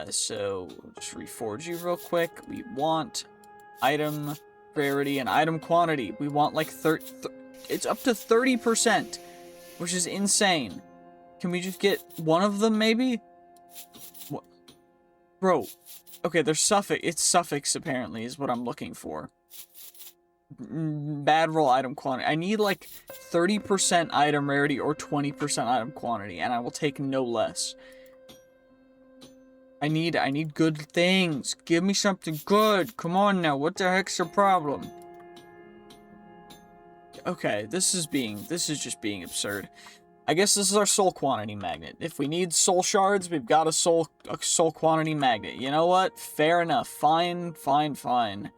So, just reforge you real quick. We want item rarity and item quantity. We want, like, it's up to 30%. Which is insane. Can we just get one of them, maybe? What? Bro. Okay, there's suffix. It's suffix, apparently, is what I'm looking for. Bad roll item quantity. I need, like, 30% item rarity or 20% item quantity, and I will take no less. I need good things. Give me something good. Come on now. What the heck's your problem? Okay, this is just being absurd. I guess this is our soul quantity magnet. If we need soul shards, we've got a soul quantity magnet. You know what? Fair enough. Fine, fine, fine.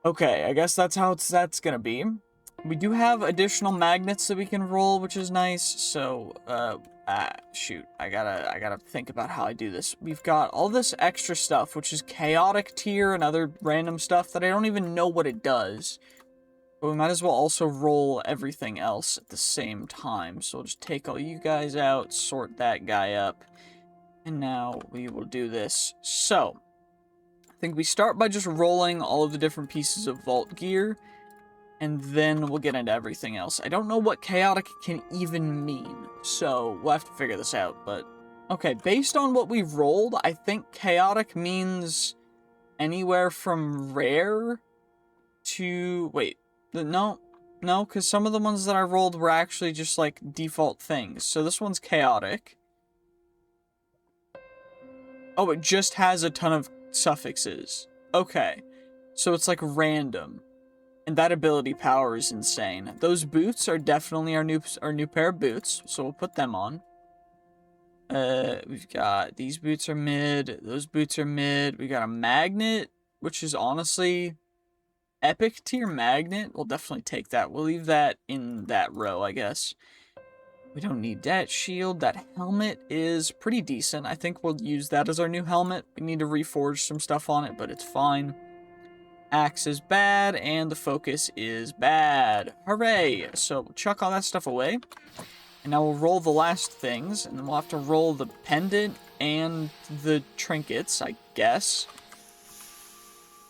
Okay, I guess that's how that's gonna be. We do have additional magnets that we can roll, which is nice. So, shoot, I gotta think about how I do this. We've got all this extra stuff, which is chaotic tier and other random stuff that I don't even know what it does. But we might as well also roll everything else at the same time. So we'll just take all you guys out, sort that guy up, and now we will do this. So, I think we start by just rolling all of the different pieces of vault gear, and then we'll get into everything else. I don't know what chaotic can even mean, so we'll have to figure this out, but... Okay, based on what we've rolled, I think chaotic means anywhere from rare to... Wait, no, because some of the ones that I rolled were actually just, like, default things. So this one's chaotic. Oh, it just has a ton of suffixes. Okay, so it's, like, random. And that ability power is insane. Those boots are definitely our new pair of boots, so we'll put them on. We've got... These boots are mid, those boots are mid. We got a magnet, which is honestly... Epic tier magnet, we'll definitely take that. We'll leave that in that row, I guess. We don't need that shield. That helmet is pretty decent. I think we'll use that as our new helmet. We need to reforge some stuff on it, but it's fine. Axe is bad, and the focus is bad. Hooray! So we'll chuck all that stuff away. And now we'll roll the last things, and then we'll have to roll the pendant and the trinkets, I guess.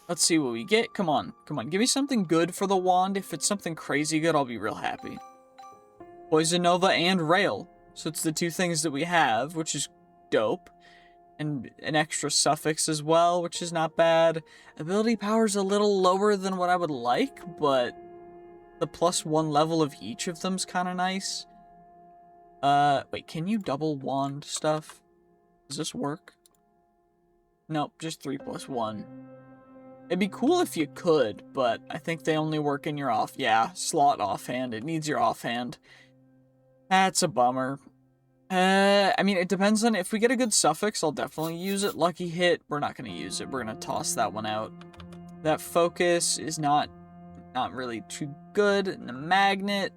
Let's see what we get. Come on. Come on. Give me something good for the wand. If it's something crazy good, I'll be real happy. Poison Nova and Rail. So it's the two things that we have, which is dope. And an extra suffix as well, which is not bad. Ability power is a little lower than what I would like, but the +1 level of each of them's kind of nice. Wait, can you double wand stuff? Does this work? Nope, just 3+1. It'd be cool if you could, but I think they only work in your slot offhand. It needs your offhand. That's a bummer. I mean, it depends on... If we get a good suffix, I'll definitely use it. Lucky hit, we're not going to use it. We're going to toss that one out. That focus is not really too good. And the magnet...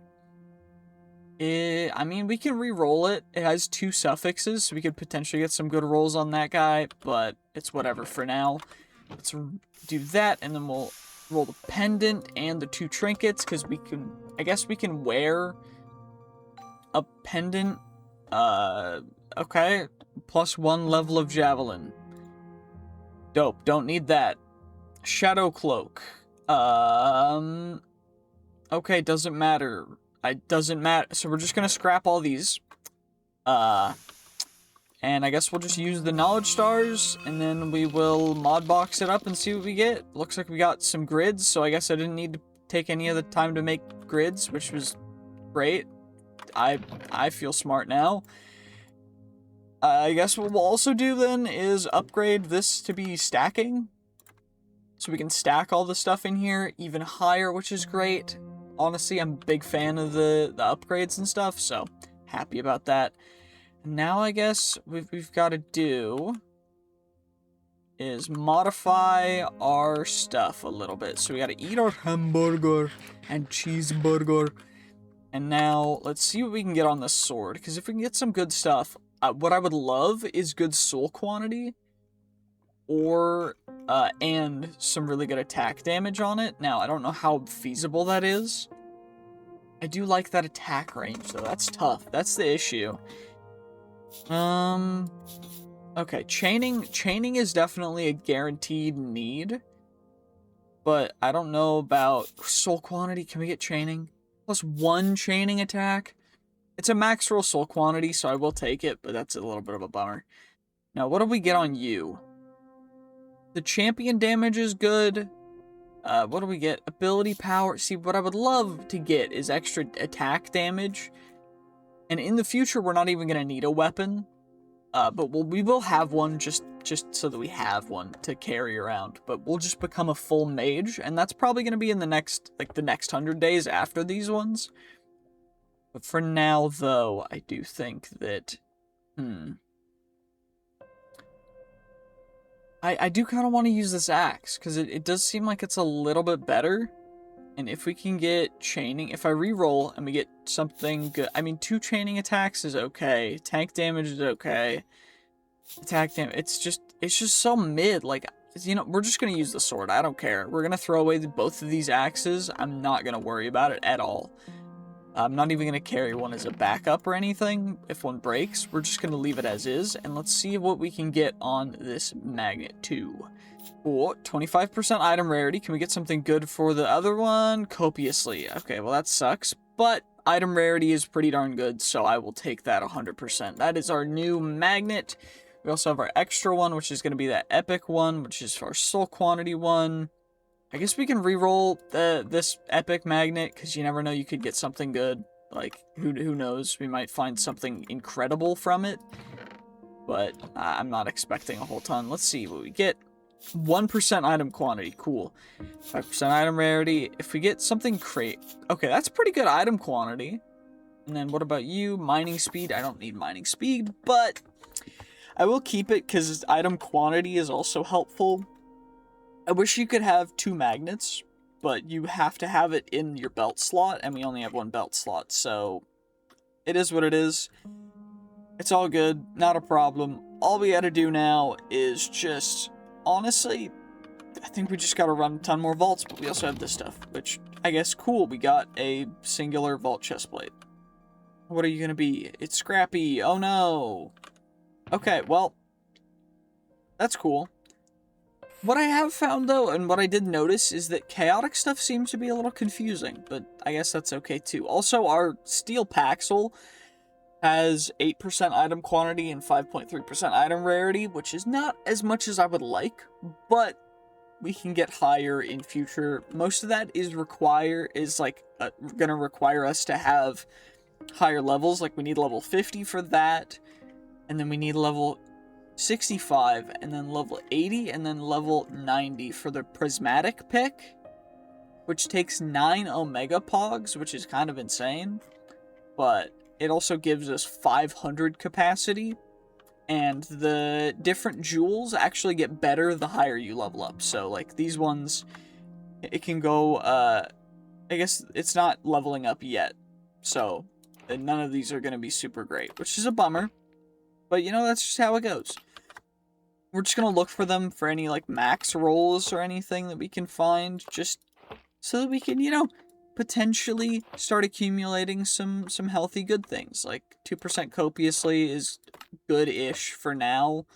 I mean, we can re-roll it. It has 2 suffixes, so we could potentially get some good rolls on that guy, but it's whatever for now. Let's do that, and then we'll roll the pendant and the 2 trinkets, because we can... I guess we can wear a pendant. Okay. +1 level of javelin. Dope. Don't need that. Shadow cloak. Okay, doesn't matter. It doesn't matter. So we're just gonna scrap all these. And I guess we'll just use the knowledge stars, and then we will mod box it up and see what we get. Looks like we got some grids, so I guess I didn't need to take any of the time to make grids, which was great. I feel smart now. I guess what we'll also do then is upgrade this to be stacking. So we can stack all the stuff in here even higher, which is great. Honestly, I'm a big fan of the upgrades and stuff, so happy about that. Now I guess we've got to do is modify our stuff a little bit. So we got to eat our hamburger and cheeseburger. And now let's see what we can get on this sword, because if we can get some good stuff, what I would love is good soul quantity, or and some really good attack damage on it. Now I don't know how feasible that is. I do like that attack range though. That's tough. That's the issue. Okay, chaining is definitely a guaranteed need, but I don't know about soul quantity. Can we get chaining? +1 chaining attack? It's a max roll soul quantity, so I will take it, but that's a little bit of a bummer. Now, what do we get on you? The champion damage is good. What do we get? Ability power. See, what I would love to get is extra attack damage. And in the future, we're not even going to need a weapon. But we will have one just so that we have one to carry around. But we'll just become a full mage, and that's probably going to be in the next 100 days after these ones. But for now, though, I do think that... I I do kind of want to use this axe, because it does seem like it's a little bit better. And if we can get chaining, if I re-roll and we get something good, I mean, 2 chaining attacks is okay. Tank damage is okay. Attack damage, it's just so mid. Like, you know, we're just going to use the sword. I don't care. We're going to throw away both of these axes. I'm not going to worry about it at all. I'm not even going to carry one as a backup or anything. If one breaks, we're just going to leave it as is. And let's see what we can get on this magnet too. Oh, 25% item rarity. Can we get something good for the other one? Copiously. Okay, well that sucks. But item rarity is pretty darn good, so I will take that 100%. That is our new magnet. We also have our extra one, which is going to be that epic one, which is our soul quantity one. I guess we can re-roll this epic magnet, because you never know, you could get something good. Like, who knows? We might find something incredible from it. But I'm not expecting a whole ton. Let's see what we get. 1% item quantity. Cool. 5% item rarity. If we get something okay, that's pretty good item quantity. And then what about you? Mining speed. I don't need mining speed, but I will keep it because item quantity is also helpful. I wish you could have 2 magnets, but you have to have it in your belt slot, and we only have 1 belt slot, so it is what it is. It's all good, not a problem. All we gotta do now is just, honestly, I think we just gotta run a ton more vaults, but we also have this stuff, which, I guess, cool. We got a singular vault chestplate. What are you gonna be? It's Scrappy. Oh no. Okay, well, that's cool. What I have found, though, and what I did notice, is that chaotic stuff seems to be a little confusing, but I guess that's okay, too. Also, our Steel Paxel has 8% item quantity and 5.3% item rarity, which is not as much as I would like, but we can get higher in future. Most of that is gonna require us to have higher levels. Like, we need level 50 for that, and then we need level 65, and then level 80, and then level 90 for the prismatic pick, which takes 9 omega pogs, which is kind of insane, but it also gives us 500 capacity, and the different jewels actually get better the higher you level up. So, like, these ones, it can go, I guess it's not leveling up yet, so none of these are going to be super great, which is a bummer, but, you know, that's just how it goes. We're just going to look for them for any, like, max rolls or anything that we can find, just so that we can, you know, potentially start accumulating some healthy good things. Like, 2% copiously is good-ish for now.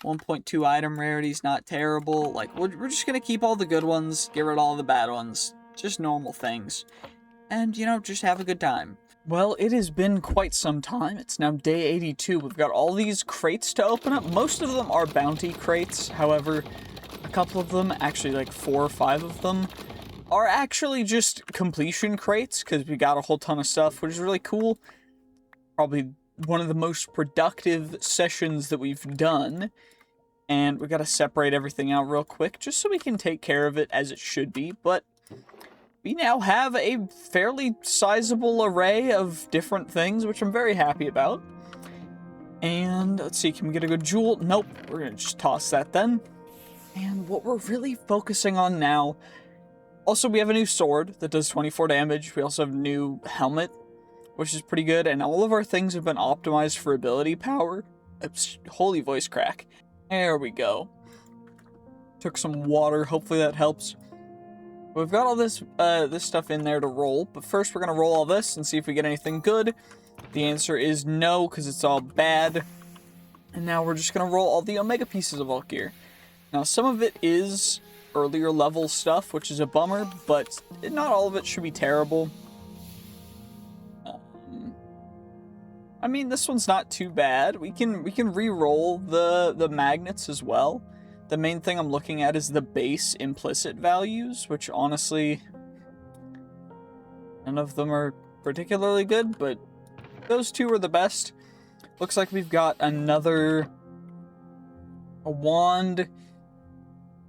1.2 item rarity is not terrible. Like, we're just going to keep all the good ones, get rid of all the bad ones, just normal things, and, you know, just have a good time. Well, it has been quite some time. It's now day 82. We've got all these crates to open up. Most of them are bounty crates. However, a couple of them, actually like 4 or 5 of them, are actually just completion crates, because we got a whole ton of stuff, which is really cool. Probably one of the most productive sessions that we've done. And we got to separate everything out real quick, just so we can take care of it as it should be. But we now have a fairly sizable array of different things, which I'm very happy about. And let's see, can we get a good jewel? Nope, we're going to just toss that then. And what we're really focusing on now, also we have a new sword that does 24 damage. We also have a new helmet, which is pretty good. And all of our things have been optimized for ability power. Oops, holy voice crack. There we go. Took some water, hopefully that helps. We've got all this stuff in there to roll, but first we're going to roll all this and see if we get anything good. The answer is no, because it's all bad. And now we're just going to roll all the omega pieces of Vault Gear. Now, some of it is earlier level stuff, which is a bummer, but not all of it should be terrible. I mean, this one's not too bad. We can re-roll the magnets as well. The main thing I'm looking at is the base implicit values, which honestly, none of them are particularly good, but those 2 are the best. Looks like we've got a wand.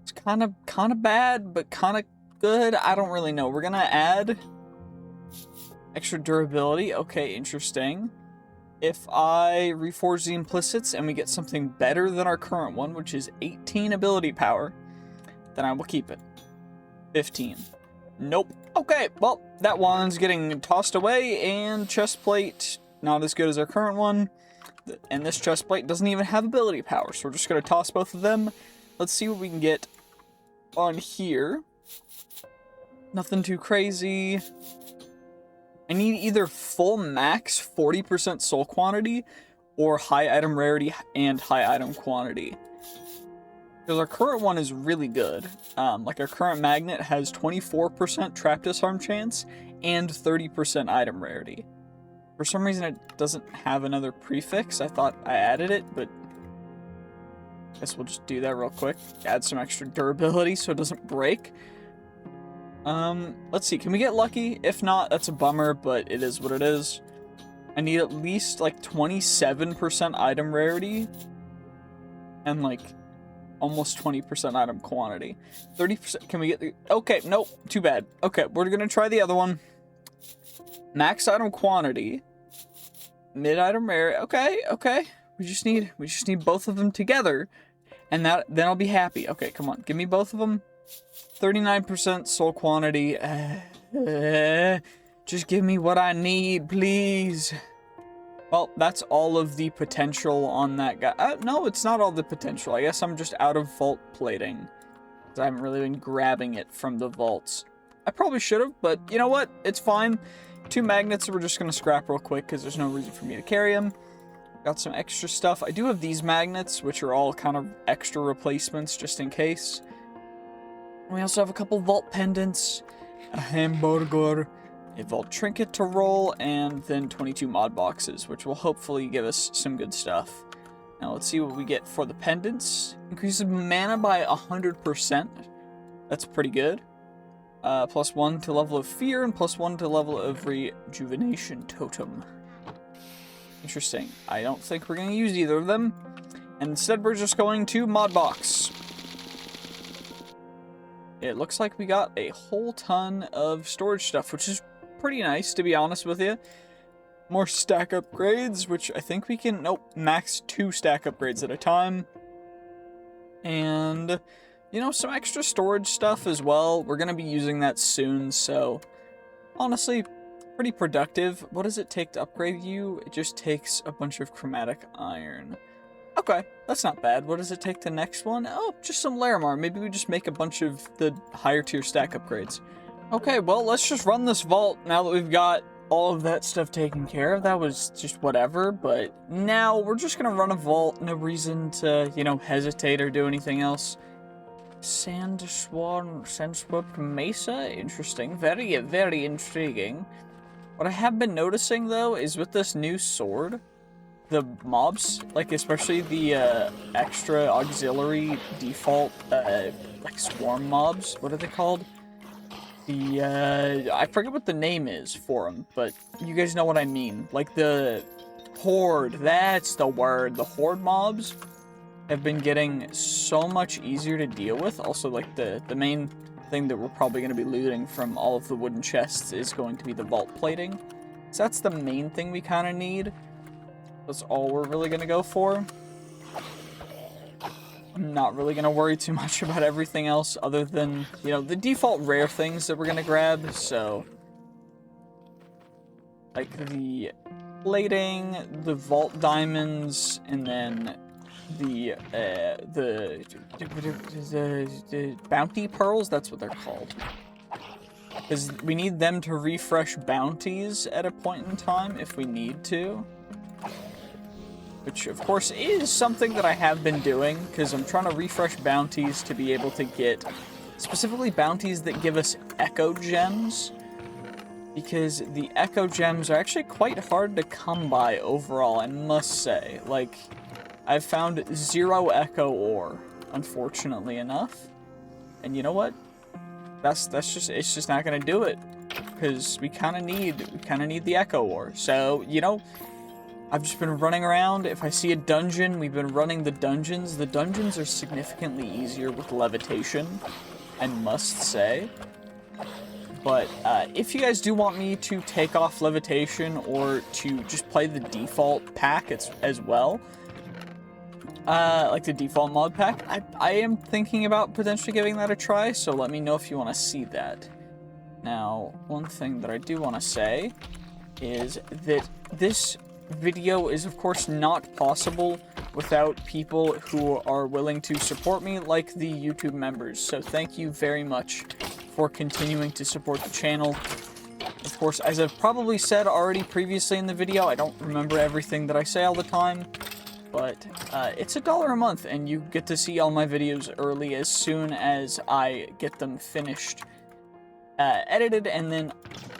It's kind of bad, but kind of good. I don't really know. We're gonna add extra durability. Okay, interesting. If I reforge the implicits and we get something better than our current one, which is 18 ability power, then I will keep it. 15. Nope. Okay, well, that one's getting tossed away, and chestplate, not as good as our current one. And this chestplate doesn't even have ability power, so we're just going to toss both of them. Let's see what we can get on here. Nothing too crazy. I need either full max 40% soul quantity or high item rarity and high item quantity. Because our current one is really good. Like our current magnet has 24% trap disarm chance and 30% item rarity. For some reason it doesn't have another prefix. I thought I added it, but I guess we'll just do that real quick. Add some extra durability so it doesn't break. Let's see, can we get lucky? If not, that's a bummer, but it is what it is. I need at least like 27% item rarity and like almost 20% item quantity. 30%, can we get the, okay, nope, too bad. Okay, we're gonna try the other one. Max item quantity, mid item rarity, okay. We just need both of them together, and then I'll be happy. Okay, come on, give me both of them. 39% soul quantity. Just give me what I need, please. Well, that's all of the potential on that guy. No, it's not all the potential. I guess I'm just out of vault plating, because I haven't really been grabbing it from the vaults. I probably should have, but you know what? It's fine. 2 magnets we're just going to scrap real quick, because there's no reason for me to carry them. Got some extra stuff. I do have these magnets, which are all kind of extra replacements, just in case. We also have a couple vault pendants, a hamburger, a vault trinket to roll, and then 22 mod boxes, which will hopefully give us some good stuff. Now let's see what we get for the pendants. Increases mana by 100%. That's pretty good. +1 to level of fear, and +1 to level of rejuvenation totem. Interesting. I don't think we're going to use either of them. And instead we're just going to mod box. It looks like we got a whole ton of storage stuff, which is pretty nice, to be honest with you. More stack upgrades, which I think we can, nope, max 2 stack upgrades at a time. And, you know, some extra storage stuff as well. We're going to be using that soon, so honestly, pretty productive. What does it take to upgrade you? It just takes a bunch of chromatic iron. Okay, that's not bad. What does it take the next one? Oh, just some Larimar. Maybe we just make a bunch of the higher tier stack upgrades. Okay, well, let's just run this vault now that we've got all of that stuff taken care of. That was just whatever, but now we're just gonna run a vault. No reason to, you know, hesitate or do anything else. Sandswept Mesa? Interesting. Very, very intriguing. What I have been noticing, though, is with this new sword, the mobs, like especially the extra auxiliary default like swarm mobs, what are they called? The I forget what the name is for them, but you guys know what I mean. Like the horde, that's the word. The horde mobs have been getting so much easier to deal with. Also, like the main thing that we're probably going to be looting from all of the wooden chests is going to be the vault plating. So that's the main thing we kind of need. That's all we're really going to go for. I'm not really going to worry too much about everything else other than, you know, the default rare things that we're going to grab. So, like the plating, the vault diamonds, and then the bounty pearls, that's what they're called. Because we need them to refresh bounties at a point in time if we need to. Which, of course, is something that I have been doing, because I'm trying to refresh bounties to be able to get, specifically bounties that give us echo gems, because the echo gems are actually quite hard to come by overall, I must say. Like, I've found 0 echo ore, unfortunately enough, and you know what? That's just, it's just not gonna do it, because we kind of need the echo ore. So, you know, I've just been running around. If I see a dungeon, we've been running the dungeons. The dungeons are significantly easier with levitation, I must say. But if you guys do want me to take off levitation or to just play the default pack as well, like the default mod pack, I am thinking about potentially giving that a try, so let me know if you want to see that. Now, one thing that I do want to say is that this video is of course not possible without people who are willing to support me, like the YouTube members. So thank you very much for continuing to support the channel. Of course, as I've probably said already previously in the video, I don't remember everything that I say all the time, but it's $1 a month, and you get to see all my videos early as soon as I get them finished, edited, and then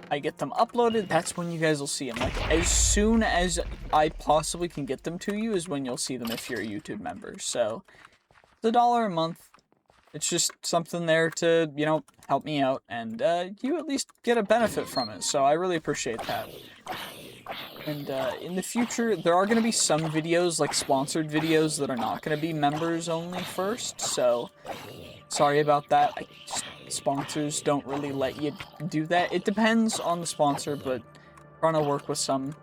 I get them uploaded. That's when you guys will see them. Like, as soon as I possibly can get them to you is when you'll see them if you're a YouTube member. So, it's $1 a month. It's just something there to, you know, help me out, and you at least get a benefit from it, so I really appreciate that. And in the future, there are going to be some videos, like sponsored videos, that are not going to be members only first, so sorry about that. Sponsors don't really let you do that. It depends on the sponsor, but I'm trying to work with some.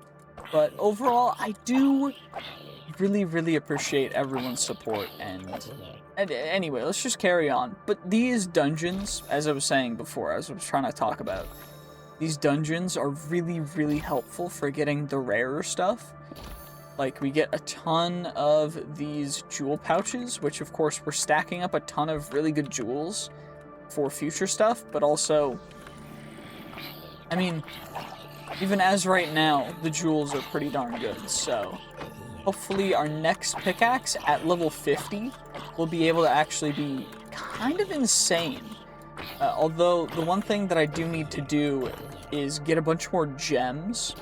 But overall, I do really appreciate everyone's support, and anyway, let's just carry on. But these dungeons, as I was saying before, as I was trying to talk about, these dungeons are really helpful for getting the rarer stuff. Like, we get a ton of these jewel pouches, which of course we're stacking up a ton of really good jewels for future stuff, but also, I mean, even as right now, the jewels are pretty darn good, so hopefully our next pickaxe at level 50 will be able to actually be kind of insane. Although, the one thing that I do need to do is get a bunch more gems,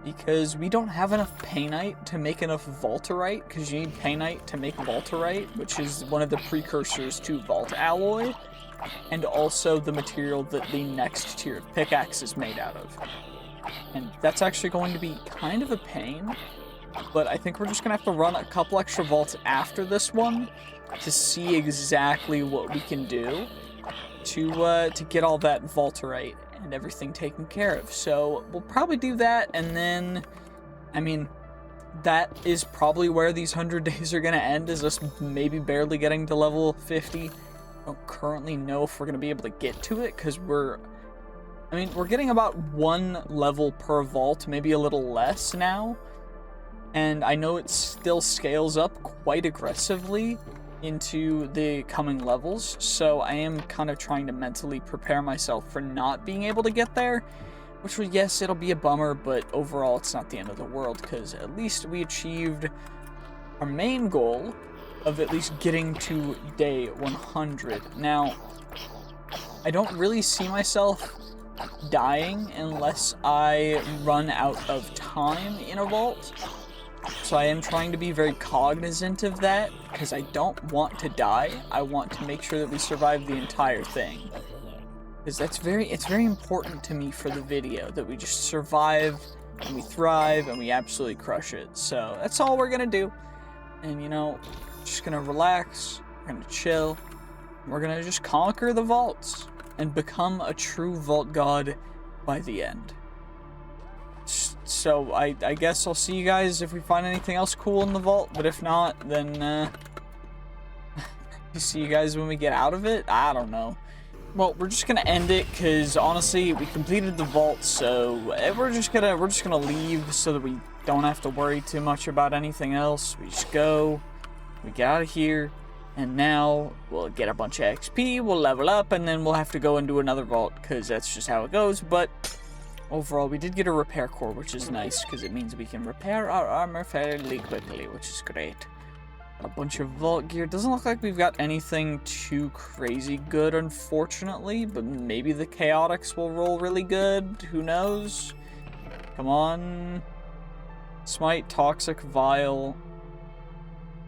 because we don't have enough painite to make enough vaulterite, because you need painite to make vaulterite, which is one of the precursors to vault alloy, and also the material that the next tier of pickaxe is made out of. And that's actually going to be kind of a pain, but I think we're just going to have to run a couple extra vaults after this one to see exactly what we can do to get all that vaulterite and everything taken care of. So we'll probably do that, and then, I mean, that is probably where these 100 days are going to end, is us maybe barely getting to level 50. I don't currently know if we're going to be able to get to it, because we're getting about 1 level per vault, maybe a little less now. And I know it still scales up quite aggressively into the coming levels, so I am kind of trying to mentally prepare myself for not being able to get there, which will, yes, it'll be a bummer, but overall it's not the end of the world, because at least we achieved our main goal of at least getting to day 100. Now, I don't really see myself dying unless I run out of time in a vault. So I am trying to be very cognizant of that, because I don't want to die. I want to make sure that we survive the entire thing, because it's very important to me for the video that we just survive and we thrive and we absolutely crush it. So that's all we're gonna do, and you know, just gonna relax, we're gonna chill, we're gonna just conquer the vaults and become a true vault god by the end. So I guess I'll see you guys if we find anything else cool in the vault, but if not, then see you guys when we get out of it. I don't know. Well, we're just gonna end it, because honestly, we completed the vault, so we're just gonna leave so that we don't have to worry too much about anything else. We just go, we get out of here, and now we'll get a bunch of XP, we'll level up, and then we'll have to go and do another vault, because that's just how it goes. But overall, we did get a repair core, which is nice, because it means we can repair our armor fairly quickly, which is great. Got a bunch of vault gear. Doesn't look like we've got anything too crazy good, unfortunately, but maybe the chaotics will roll really good. Who knows? Come on. Smite, Toxic, Vile.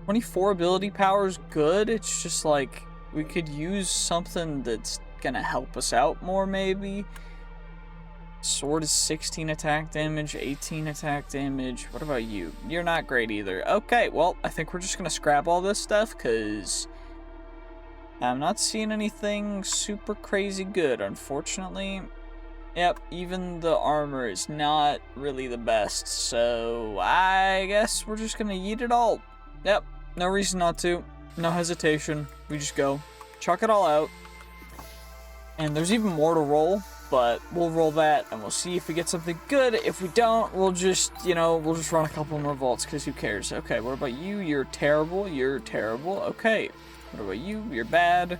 24 ability power is good. It's just like, we could use something that's gonna help us out more, maybe. Sword is 16 attack damage, 18 attack damage. What about you? You're not great either. Okay, well, I think we're just gonna scrap all this stuff, because I'm not seeing anything super crazy good, unfortunately. Yep, even the armor is not really the best, so I guess we're just gonna yeet it all. Yep, no reason not to. No hesitation. We just go. Chuck it all out. And there's even more to roll, but we'll roll that and we'll see if we get something good. If we don't, we'll just, we'll just run a couple more vaults, because who cares? Okay, what about you? You're terrible. You're terrible. Okay. What about you? You're bad.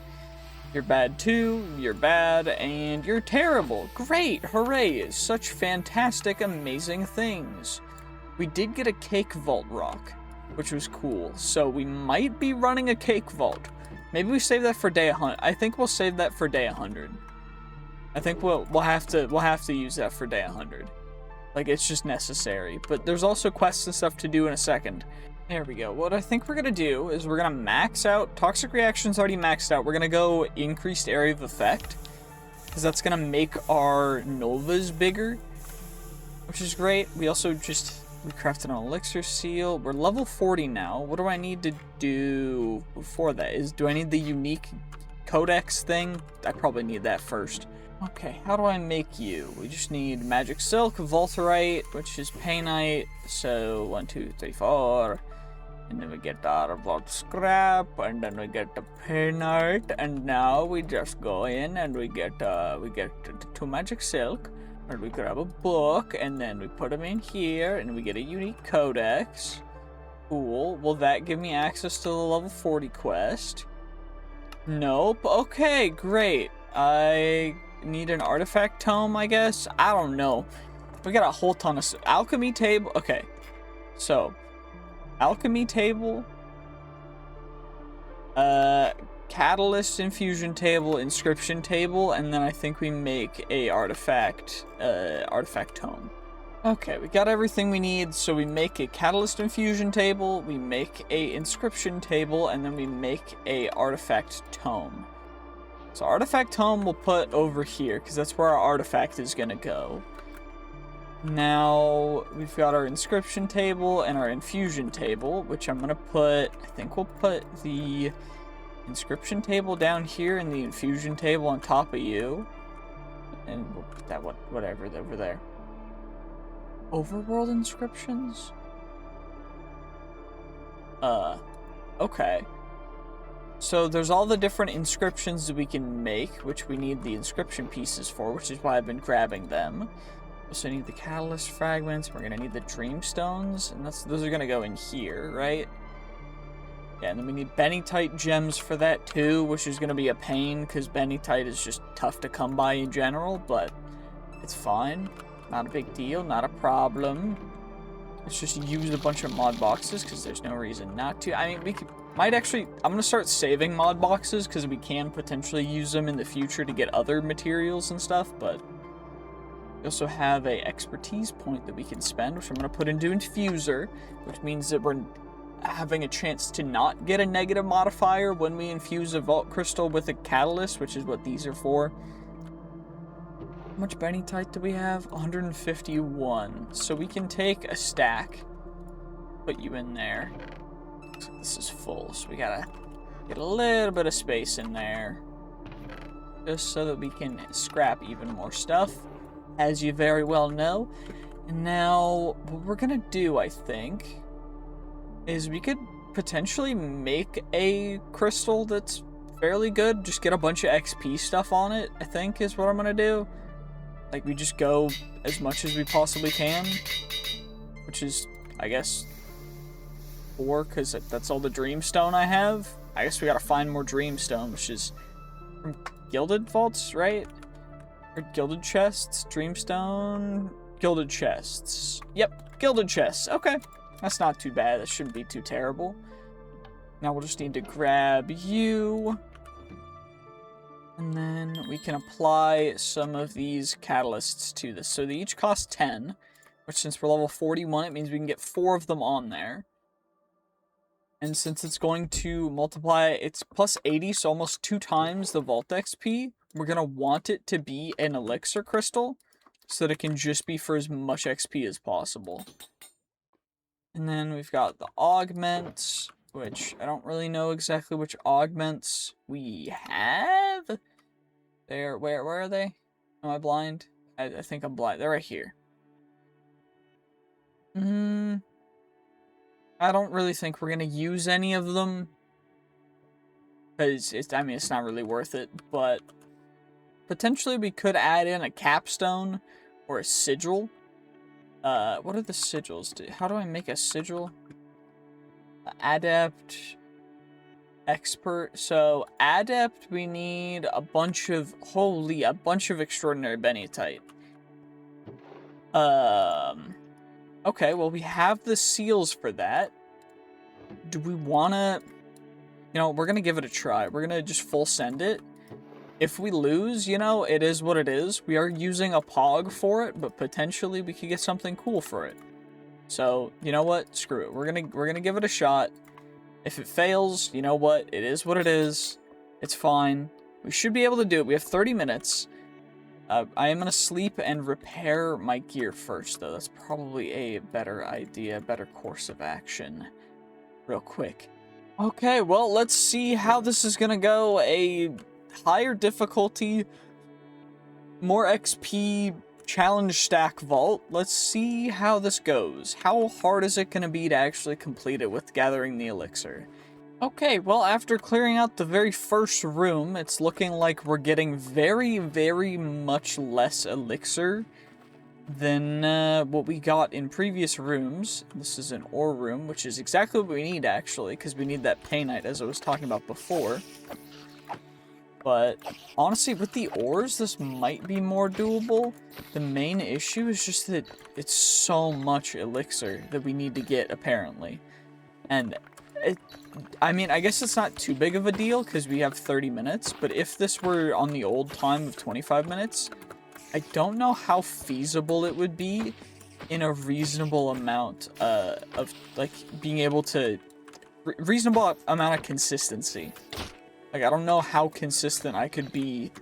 You're bad too. You're bad. And you're terrible. Great. Hooray. Such fantastic, amazing things. We did get a cake vault rock, which was cool. So we might be running a cake vault. Maybe we save that for day 100. I think we'll save that for day 100. I think we'll have to use that for day 100. Like, it's just necessary. But there's also quests and stuff to do in a second. There we go. What I think we're gonna do is we're gonna max out. Toxic Reaction's already maxed out. We're gonna go increased area of effect, because that's gonna make our novas bigger, which is great. We also we crafted an elixir seal. We're level 40 now. What do I need to do before that? Do I need the unique codex thing? I probably need that first. Okay, how do I make you? We just need magic silk, vaulterite, which is painite. So 1, 2, 3, 4. And then we get our vault scrap, and then we get the painite, and now we just go in and we get 2 magic silk. And we grab a book, and then we put them in here, and we get a unique codex. Cool. Will that give me access to the level 40 quest? Nope. Okay, great. I need an artifact tome, I guess? I don't know. We got a whole ton of... Alchemy table. Okay. So, alchemy table. Catalyst infusion table, inscription table, and then I think we make a artifact tome. Okay, we got everything we need, so we make a catalyst infusion table, we make a inscription table, and then we make a artifact tome. So artifact tome we'll put over here, because that's where our artifact is gonna go. Now, we've got our inscription table and our infusion table, which I'm gonna put, I think we'll put the inscription table down here and the infusion table on top of you. And we'll put that whatever over there. Overworld inscriptions? Okay. So there's all the different inscriptions that we can make, which we need the inscription pieces for, which is why I've been grabbing them. We also need the catalyst fragments. We're gonna need the dreamstones, and those are gonna go in here, right? Yeah, and then we need bennytite gems for that too, which is going to be a pain, because bennytite is just tough to come by in general, but it's fine. Not a big deal, not a problem. Let's just use a bunch of mod boxes, because there's no reason not to. I mean, I'm going to start saving mod boxes, because we can potentially use them in the future to get other materials and stuff, but we also have a expertise point that we can spend, which I'm going to put into infuser, which means that we're having a chance to not get a negative modifier when we infuse a vault crystal with a catalyst, which is what these are for. How much bennytite do we have? 151. So we can take a stack, put you in there. Looks like this is full, so we gotta get a little bit of space in there, just so that we can scrap even more stuff, as you very well know. And now, what we're gonna do, I think, is we could potentially make a crystal that's fairly good. Just get a bunch of XP stuff on it, I think, is what I'm gonna do. Like, we just go as much as we possibly can, which is, I guess, 4, because that's all the dreamstone I have. I guess we gotta find more dreamstone, which is from gilded vaults, right? Or gilded chests, dreamstone, gilded chests. Yep, gilded chests, okay. That's not too bad. That shouldn't be too terrible. Now we'll just need to grab you. And then we can apply some of these catalysts to this. So they each cost 10, which since we're level 41, it means we can get 4 of them on there. And since it's going to multiply, it's plus 80, so almost 2 times the Vault XP, we're going to want it to be an elixir crystal, so that it can just be for as much XP as possible. And then we've got the augments, which I don't really know exactly which augments we have. There, where are they? Am I blind? I think I'm blind. They're right here. I don't really think we're gonna use any of them. Because, I mean, it's not really worth it, but potentially we could add in a capstone or a sigil. What are the sigils? How do I make a sigil? Adept, expert. So, adept, we need a bunch of, a bunch of extraordinary benitite. Okay, well, we have the seals for that. Do we want to... You know, we're going to give it a try. We're going to just full send it. If we lose, you know, it is what it is. We are using a pog for it, but potentially we could get something cool for it. So, you know what? Screw it. We're gonna give it a shot. If it fails, you know what? It is what it is. It's fine. We should be able to do it. We have 30 minutes. I am going to sleep and repair my gear first, though. That's probably a better idea, better course of action. Real quick. Okay, well, let's see how this is going to go. A higher difficulty, more XP challenge stack vault. Let's see how this goes. How hard is it going to be to actually complete it with gathering the elixir? Okay, well, after clearing out the very first room, it's looking like we're getting very, very much less elixir than what we got in previous rooms. This is an ore room, which is exactly what we need, actually, because we need that painite, as I was talking about before. But, honestly, with the ores, this might be more doable. The main issue is just that it's so much elixir that we need to get, apparently. And I mean, I guess it's not too big of a deal because we have 30 minutes, but if this were on the old time of 25 minutes, I don't know how feasible it would be in a reasonable amount of, like, being able to... reasonable amount of consistency. Like, I don't know how consistent I could be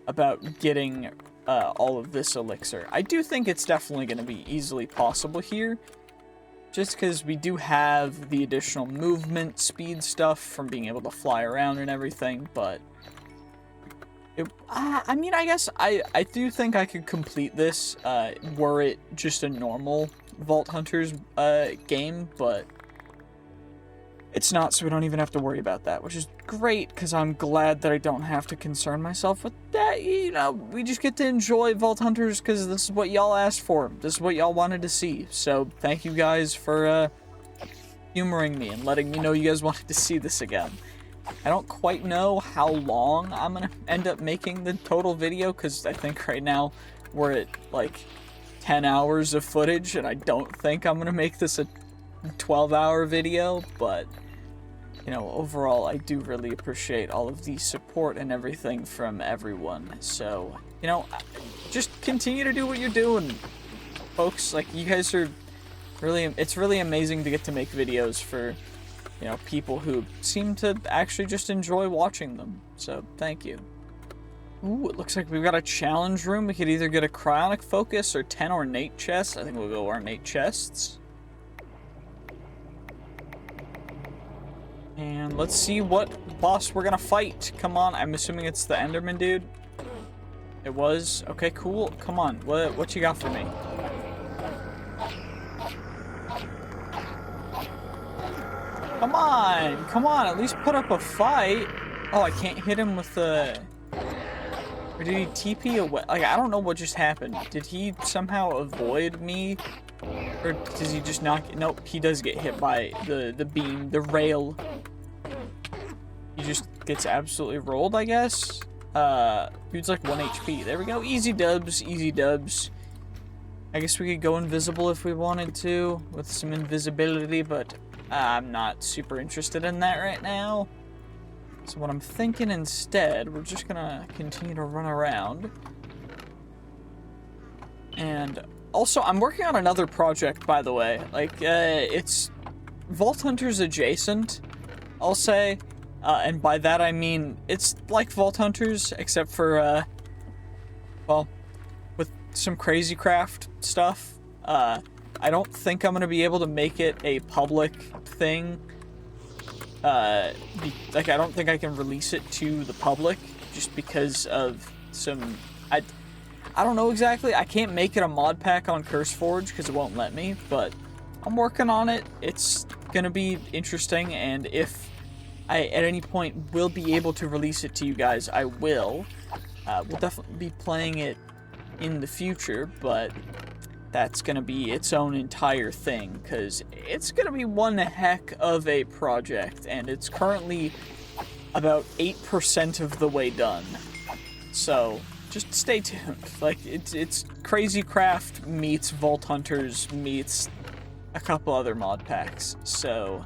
about getting all of this elixir. I do think it's definitely going to be easily possible here. Just because we do have the additional movement speed stuff from being able to fly around and everything, but... I mean, I guess I do think I could complete this were it just a normal Vault Hunters game, but... it's not, so we don't even have to worry about that, which is great, because I'm glad that I don't have to concern myself with that. You know, we just get to enjoy Vault Hunters, because this is what y'all asked for. This is what y'all wanted to see. So, thank you guys for humoring me and letting me know you guys wanted to see this again. I don't quite know how long I'm going to end up making the total video, because I think right now we're at, like, 10 hours of footage, and I don't think I'm going to make this a 12-hour video, but, you know, overall, I do really appreciate all of the support and everything from everyone. So, you know, just continue to do what you're doing, folks. Like, you guys are really, it's really amazing to get to make videos for, you know, people who seem to actually just enjoy watching them. So, thank you. Ooh, it looks like we've got a challenge room. We could either get a cryonic focus or 10 ornate chests. I think we'll go ornate chests. And let's see what boss we're gonna fight. Come on, I'm assuming it's the Enderman dude. It was. Okay, cool. Come on, what you got for me? Come on, at least put up a fight. Oh, I can't hit him with the... Or did he TP away? Like, I don't know what just happened. Did he somehow avoid me? Or does he just not... Nope, he does get hit by the beam, the rail. He just gets absolutely rolled, I guess. Dude's like 1 HP. There we go. Easy dubs, easy dubs. I guess we could go invisible if we wanted to, with some invisibility, but I'm not super interested in that right now. So what I'm thinking instead, we're just gonna continue to run around. And also, I'm working on another project, by the way. Like, it's Vault Hunters adjacent, I'll say. And by that I mean, it's like Vault Hunters, except for, well, with some crazy craft stuff. I don't think I'm going to be able to make it a public thing, like, I don't think I can release it to the public just because of some, I don't know exactly. I can't make it a mod pack on CurseForge because it won't let me, but I'm working on it. It's gonna be interesting, and if I, at any point, will be able to release it to you guys, I will. We'll definitely be playing it in the future, but that's gonna be its own entire thing, because it's gonna be one heck of a project, and it's currently about 8% of the way done. So, just stay tuned. Like, it's Crazy Craft meets Vault Hunters meets a couple other mod packs, so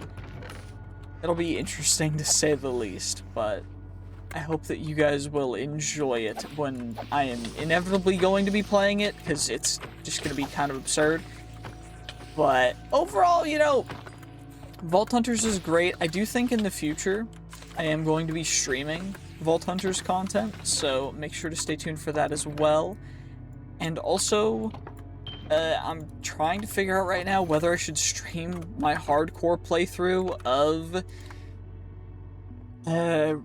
it'll be interesting to say the least, but I hope that you guys will enjoy it when I am inevitably going to be playing it, because it's just going to be kind of absurd. But overall, you know, Vault Hunters is great. I do think in the future I am going to be streaming Vault Hunters content, so make sure to stay tuned for that as well. And also, I'm trying to figure out right now whether I should stream my hardcore playthrough of I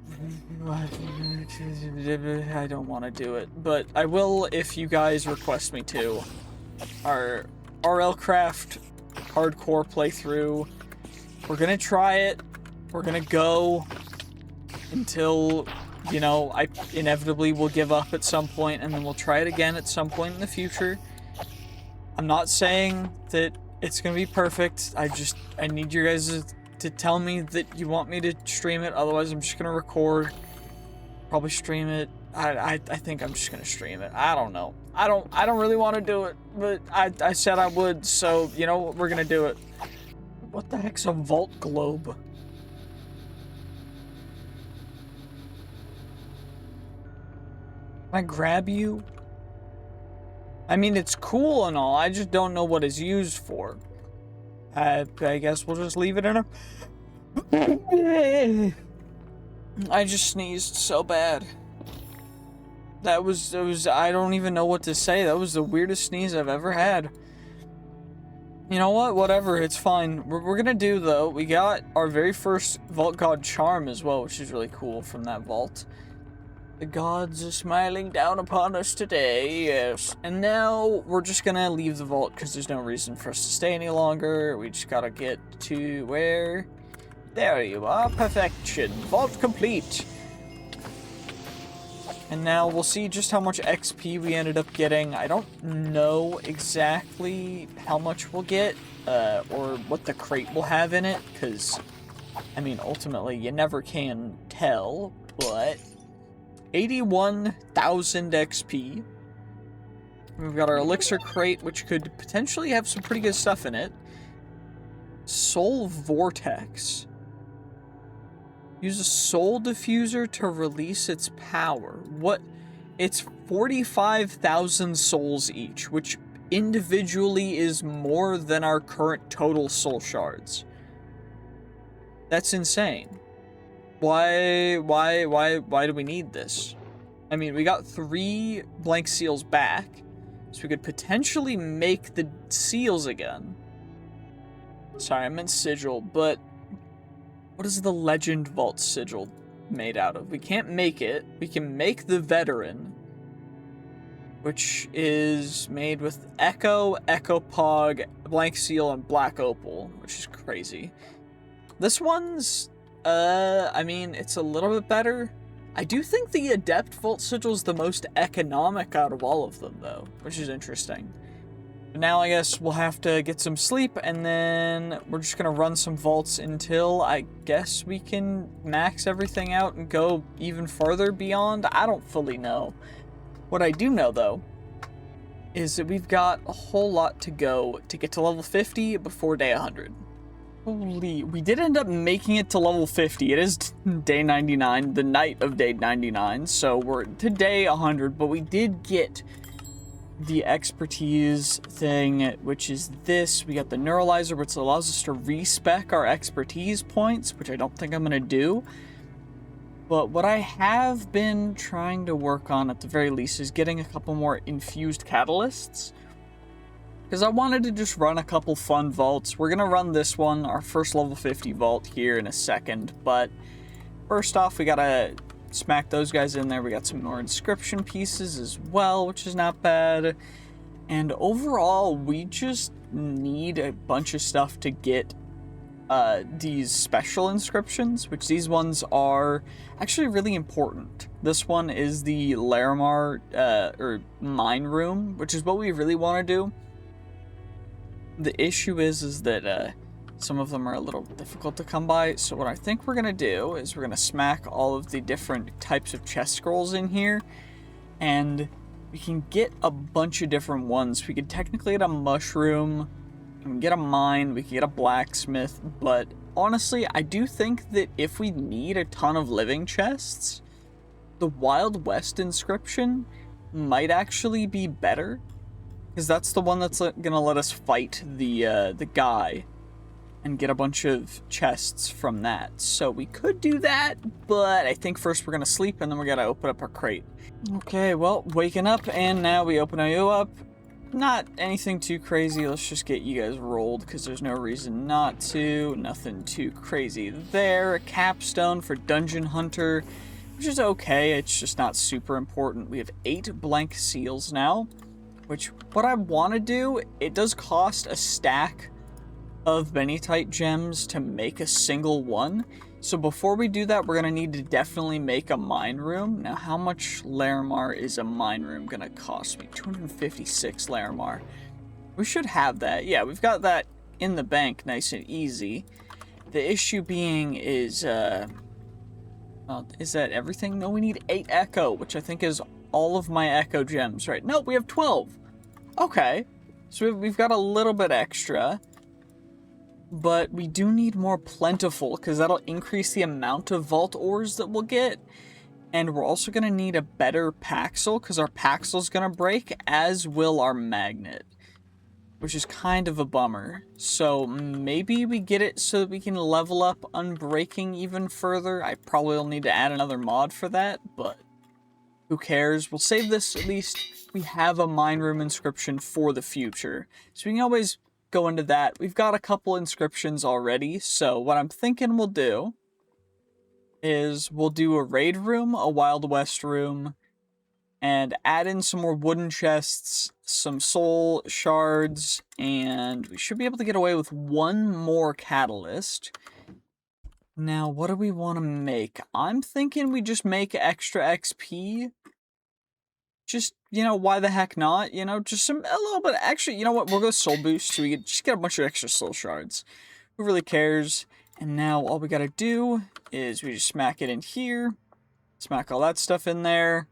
don't want to do it, but I will if you guys request me to. Our RLCraft hardcore playthrough. We're gonna try it. We're gonna go until, you know, I inevitably will give up at some point, and then we'll try it again at some point in the future. I'm not saying that it's gonna be perfect. I need you guys to tell me that you want me to stream it, otherwise I'm just gonna record, probably stream it. I think I'm just gonna stream it. I don't know. I don't really want to do it, but I said I would, so you know, we're gonna do it. What the heck's a vault globe? Can I grab you? I mean, it's cool and all, I just don't know what it's used for. I guess we'll just leave it in a... I just sneezed so bad. That was, I don't even know what to say. That was the weirdest sneeze I've ever had. You know what? Whatever, it's fine. We're gonna do, though, we got our very first Vault God charm as well, which is really cool from that vault. The gods are smiling down upon us today, yes. And now we're just gonna leave the vault because there's no reason for us to stay any longer. We just gotta get to where? There you are, perfection. Vault complete. And now we'll see just how much XP we ended up getting. I don't know exactly how much we'll get, or what the crate will have in it, because, I mean, ultimately, you never can tell, but 81,000 XP. We've got our elixir crate, which could potentially have some pretty good stuff in it. Soul Vortex. Use a soul diffuser to release its power. What? It's 45,000 souls each, which individually is more than our current total soul shards. That's insane. Why do we need this? I mean, we got 3 blank seals back, so we could potentially make the seals again. Sorry, I meant sigil, but what is the Legend Vault sigil made out of? We can't make it. We can make the Veteran, which is made with Echo, Echo Pog, Blank Seal, and Black Opal, which is crazy. This one's... I mean, it's a little bit better. I do think the Adept Vault Sigil is the most economic out of all of them, though, which is interesting. But now I guess we'll have to get some sleep, and then we're just gonna run some vaults until I guess we can max everything out and go even further beyond. I don't fully know. What I do know, though, is that we've got a whole lot to go to get to level 50 before day 100. Holy, we did end up making it to level 50. It is day 99, the night of day 99, so we're to day 100, but we did get the expertise thing, which is this. We got the neuralizer, which allows us to respec our expertise points, which I don't think I'm gonna do. But what I have been trying to work on, at the very least, is getting a couple more infused catalysts. because I wanted to just run a couple fun vaults. We're going to run this one, our first level 50 vault here in a second, but first off, we got to smack those guys in there. We got some more inscription pieces as well, which is not bad. And overall, we just need a bunch of stuff to get these special inscriptions, which these ones are actually really important. This one is the Larimar, or Mine Room, which is what we really want to do. The issue is that some of them are a little difficult to come by, so what I think we're going to do is we're going to smack all of the different types of chest scrolls in here, and we can get a bunch of different ones. We could technically get a mushroom, we can get a mine, we can get a blacksmith, but honestly, I do think that if we need a ton of living chests, the Wild West inscription might actually be better, because that's the one that's going to let us fight the guy and get a bunch of chests from that. So we could do that, but I think first we're going to sleep and then we got to open up our crate. Okay, well, waking up, and now we open you up. Not anything too crazy. Let's just get you guys rolled because there's no reason not to. Nothing too crazy there. A capstone for Dungeon Hunter, which is okay. It's just not super important. We have 8 blank seals now, which what I want to do, it does cost a stack of Benitite gems to make a single one. So before we do that, we're going to need to definitely make a mine room. Now, how much Larimar is a mine room going to cost me? 256 Larimar. We should have that. Yeah, we've got that in the bank nice and easy. The issue being is that everything? No, we need 8 Echo, which I think is all of my Echo gems, right? No, we have 12. Okay, so we've got a little bit extra. But we do need more plentiful, because that'll increase the amount of vault ores that we'll get. And we're also going to need a better Paxel, because our Paxel's going to break, as will our magnet. Which is kind of a bummer. So maybe we get it so that we can level up Unbreaking even further. I probably will need to add another mod for that, but who cares? We'll save this, at least we have a mine room inscription for the future. So we can always go into that. We've got a couple inscriptions already, so what I'm thinking we'll do is we'll do a raid room, a Wild West room, and add in some more wooden chests, some soul shards, and we should be able to get away with one more catalyst. Now, what do we want to make? I'm thinking we just make extra XP. Just, you know, why the heck not? You know, just a little bit. Actually, you know what? We'll go soul boost so we can just get a bunch of extra soul shards. Who really cares? And now all we gotta do is we just smack it in here. Smack all that stuff in there.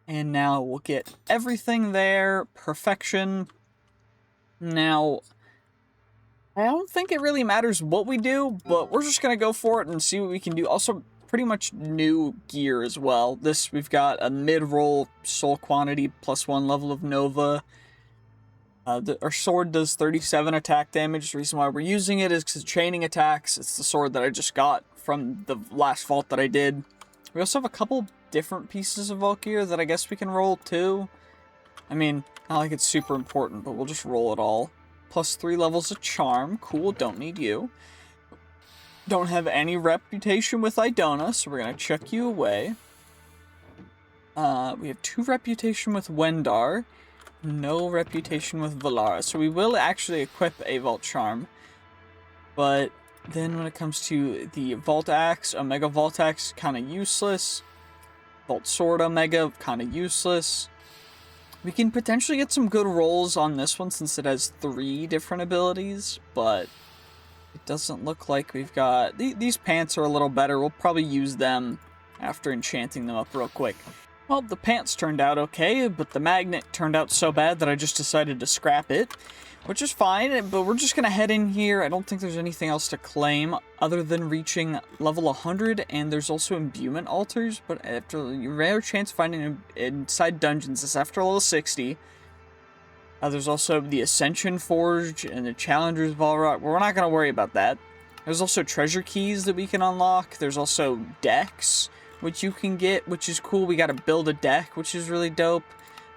And now we'll get everything there. Perfection. Now, I don't think it really matters what we do, but we're just gonna go for it and see what we can do. Also, pretty much new gear as well. This, we've got a mid-roll soul quantity +1 level of Nova. Our sword does 37 attack damage. The reason why we're using it is because chaining attacks. It's the sword that I just got from the last vault that I did. We also have a couple different pieces of vault gear that I guess we can roll too. I mean, not like it's super important, but we'll just roll it all. +3 levels of charm. Cool, don't need you. Don't have any reputation with Idona, so we're going to chuck you away. We have 2 reputation with Wendar, no reputation with Valara. So we will actually equip a Vault Charm. But then when it comes to the Vault Axe, Omega Vault Axe, kind of useless. Vault Sword Omega, kind of useless. We can potentially get some good rolls on this one since it has 3 different abilities, but it doesn't look like we've got... These pants are a little better. We'll probably use them after enchanting them up real quick. Well, the pants turned out okay, but the magnet turned out so bad that I just decided to scrap it, which is fine, but we're just going to head in here. I don't think there's anything else to claim other than reaching level 100, and there's also imbuement altars, but after your rare chance of finding them inside dungeons, it's after level 60. There's also the Ascension Forge and the Challengers of Valrock. We're not going to worry about that. There's also treasure keys that we can unlock. There's also decks, which you can get, which is cool. We got to build a deck, which is really dope.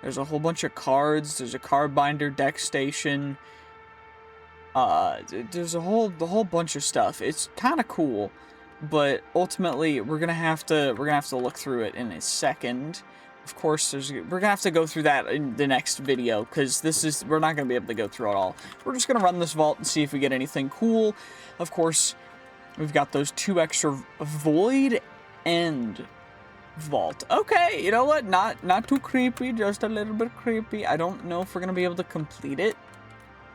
There's a whole bunch of cards. There's a card binder deck station. There's the whole bunch of stuff. It's kind of cool, but ultimately we're gonna have to look through it in a second. Of course, we're gonna have to go through that in the next video, because we're not gonna be able to go through it all. We're just gonna run this vault and see if we get anything cool. Of course, we've got those 2 extra void and vault. Okay, you know what? Not too creepy, just a little bit creepy. I don't know if we're gonna be able to complete it,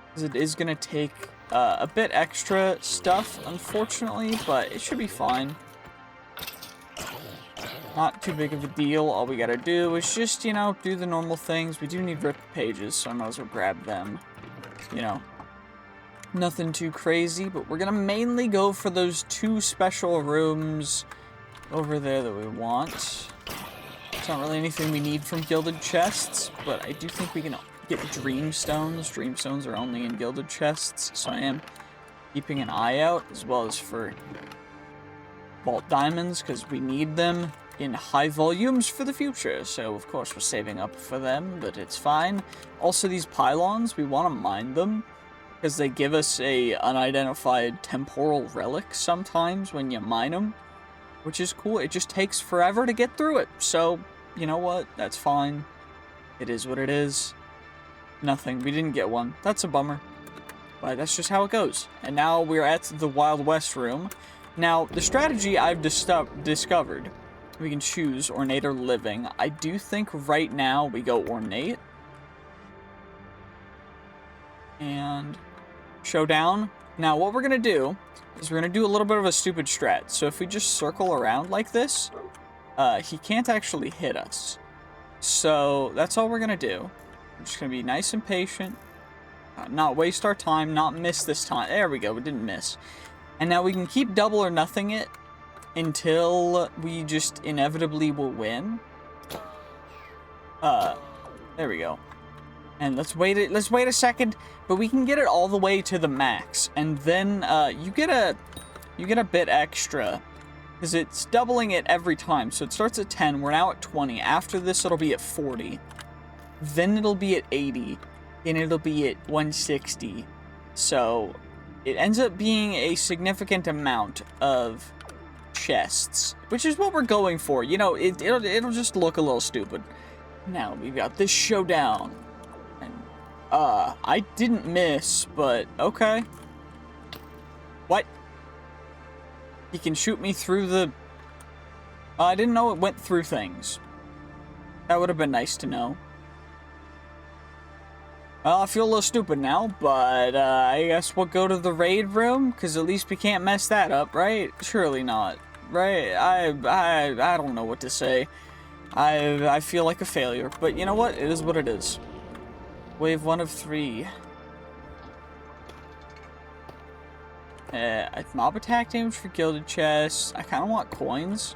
because it is gonna take a bit extra stuff, unfortunately, but it should be fine. Not too big of a deal. All we gotta do is just, you know, do the normal things. We do need ripped pages, so I might as well grab them. You know, nothing too crazy, but we're gonna mainly go for those 2 special rooms over there that we want. It's not really anything we need from gilded chests, but I do think we can get dreamstones. Dreamstones are only in gilded chests, so I am keeping an eye out, as well as for vault diamonds, because we need them in high volumes for the future. So of course we're saving up for them, but it's fine. Also, these pylons, we want to mine them, because they give us a unidentified temporal relic sometimes when you mine them, which is cool. It just takes forever to get through it, so you know what, that's fine. It is what it is. Nothing, we didn't get one. That's a bummer, but that's just how it goes. And now we're at the Wild West room. Now, the strategy I've discovered, we can choose ornate or living. I do think right now we go ornate. And showdown. Now, what we're going to do is we're going to do a little bit of a stupid strat. So if we just circle around like this, he can't actually hit us. So that's all we're going to do. We're just going to be nice and patient. Not waste our time, not miss this time. There we go, we didn't miss. And now we can keep double or nothing it until we just inevitably will win. There we go. And let's wait a second, but we can get it all the way to the max, and then you get a bit extra, because it's doubling it every time. So it starts at 10, we're now at 20. After this it'll be at 40. Then it'll be at 80, and it'll be at 160. So it ends up being a significant amount of chests, which is what we're going for. You know, it'll just look a little stupid. Now we've got this showdown, and I didn't miss, but okay. What? He can shoot me through the... I didn't know it went through things. That would have been nice to know. Well, I feel a little stupid now, but I guess we'll go to the raid room, because at least we can't mess that up, right? Surely not, right? I don't know what to say. I feel like a failure, but you know what? It is what it is. Wave 1 of 3. Mob attack damage for gilded chests. I kind of want coins,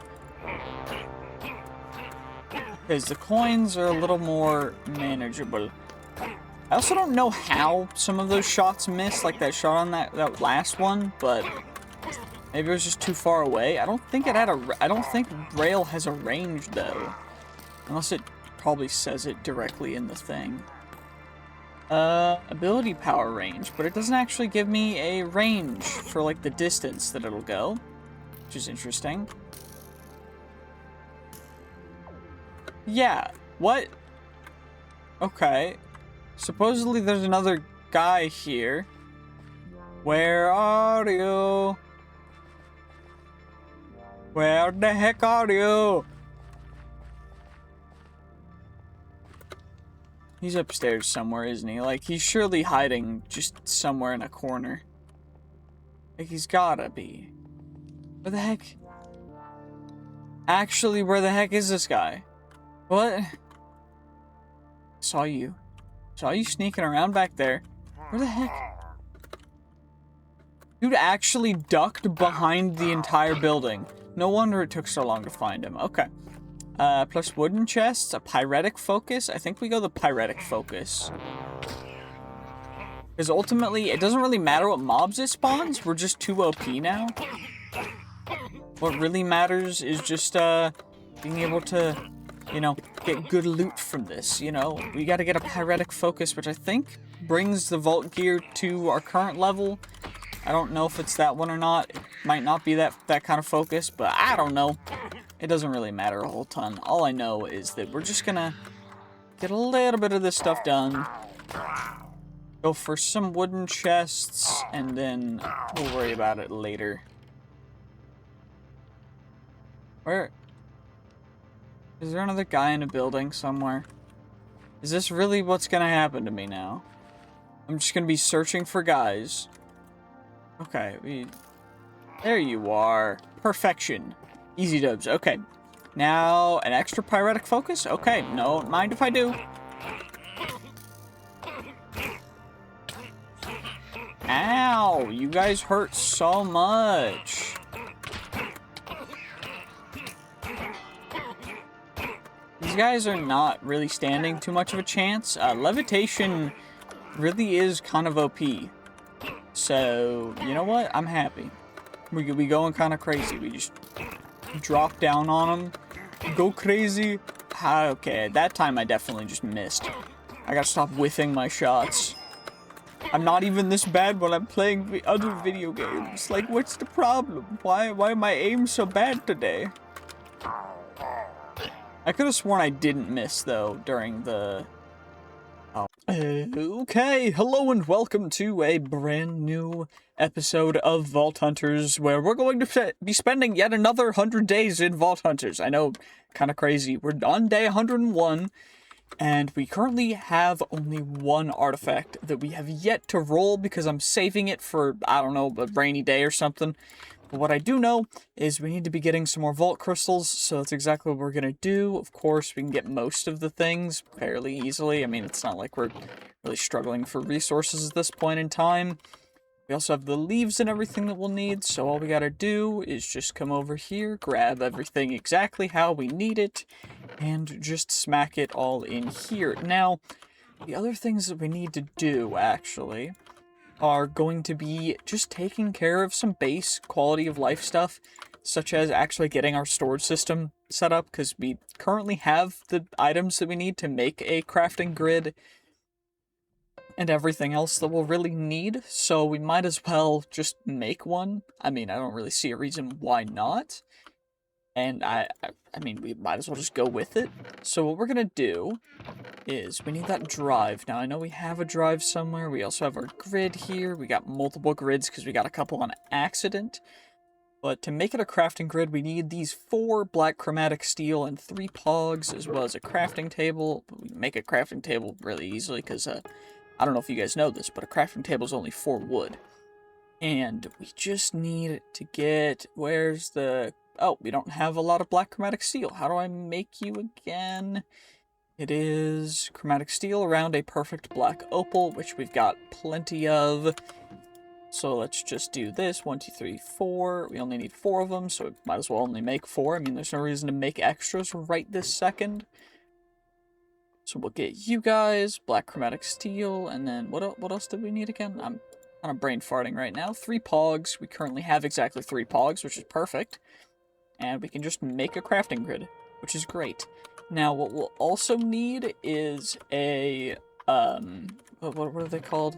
because the coins are a little more manageable. I also don't know how some of those shots missed, like that shot on that last one, but maybe it was just too far away. I don't think Braille has a range though, unless it probably says it directly in the thing. Ability power range, but it doesn't actually give me a range for like the distance that it'll go, which is interesting. Yeah, what? Okay. Supposedly there's another guy here. Where are you? Where the heck are you? He's upstairs somewhere, isn't he? Like, he's surely hiding just somewhere in a corner. Like, he's gotta be. Where the heck? Actually, where the heck is this guy? What? Saw you sneaking around back there. Where the heck? Dude actually ducked behind the entire building. No wonder it took so long to find him. Okay. Plus wooden chests, a pyretic focus. I think we go the pyretic focus. Because ultimately, it doesn't really matter what mobs it spawns. We're just too OP now. What really matters is just, being able to you know, get good loot from this, you know? We gotta get a pyretic focus, which I think brings the vault gear to our current level. I don't know if it's that one or not. It might not be that kind of focus, but I don't know. It doesn't really matter a whole ton. All I know is that we're just gonna get a little bit of this stuff done. Go for some wooden chests, and then we'll worry about it later. Where? Is there another guy in a building somewhere? Is this really what's gonna happen to me now? I'm just gonna be searching for guys. Okay, there you are. Perfection. Easy dubs. Okay. Now, an extra pyretic focus? Okay, no, mind if I do. Ow! You guys hurt so much. These guys are not really standing too much of a chance. Levitation really is kind of OP. So, you know what? I'm happy. We going kind of crazy. We just drop down on them. Go crazy. Okay, that time I definitely just missed. I gotta stop whiffing my shots. I'm not even this bad when I'm playing other video games. Like, what's the problem? Why am my aim so bad today? I could have sworn I didn't miss, though, during the... Oh. Okay, hello and welcome to a brand new episode of Vault Hunters, where we're going to be spending yet another 100 days in Vault Hunters. I know, kind of crazy. We're on day 101, and we currently have only one artifact that we have yet to roll because I'm saving it for, I don't know, a rainy day or something. But what I do know is we need to be getting some more vault crystals, so that's exactly what we're going to do. Of course, we can get most of the things fairly easily. I mean, it's not like we're really struggling for resources at this point in time. We also have the leaves and everything that we'll need, so all we got to do is just come over here, grab everything exactly how we need it, and just smack it all in here. Now, the other things that we need to do, actually, are going to be just taking care of some base quality of life stuff, such as actually getting our storage system set up, because we currently have the items that we need to make a crafting grid and everything else that we'll really need, so we might as well just make one. I mean, I don't really see a reason why not, and I mean, we might as well just go with it. So what we're gonna do is we need that drive. Now, I know we have a drive somewhere. We also have our grid here. We got multiple grids because we got a couple on accident. But to make it a crafting grid, we need these 4 black chromatic steel and 3 pogs, as well as a crafting table. We can make a crafting table really easily because, I don't know if you guys know this, but a crafting table is only 4 wood. And we just need to get... Where's the... Oh, we don't have a lot of black chromatic steel. How do I make you again? It is chromatic steel around a perfect black opal, which we've got plenty of. So let's just do this. 1, 2, 3, 4. We only need 4 of them, so we might as well only make 4. I mean, there's no reason to make extras right this second. So we'll get you guys, black chromatic steel, and then what else did we need again? I'm kind of brain farting right now. 3 pogs. We currently have exactly 3 pogs, which is perfect. And we can just make a crafting grid, which is great. Now, what we'll also need is a, what are they called?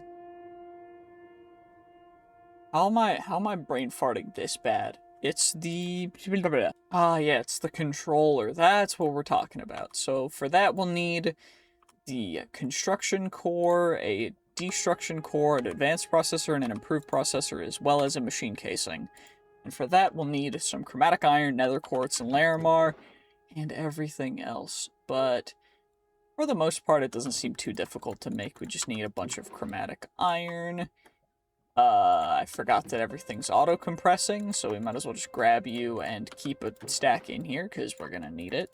How am I brain farting this bad? It's the, yeah, it's the controller. That's what we're talking about. So for that, we'll need the construction core, a destruction core, an advanced processor, and an improved processor, as well as a machine casing. And for that, we'll need some chromatic iron, nether quartz, and larimar, and everything else. But for the most part, it doesn't seem too difficult to make. We just need a bunch of chromatic iron. I forgot that everything's auto-compressing, so we might as well just grab you and keep a stack in here, because we're gonna need it.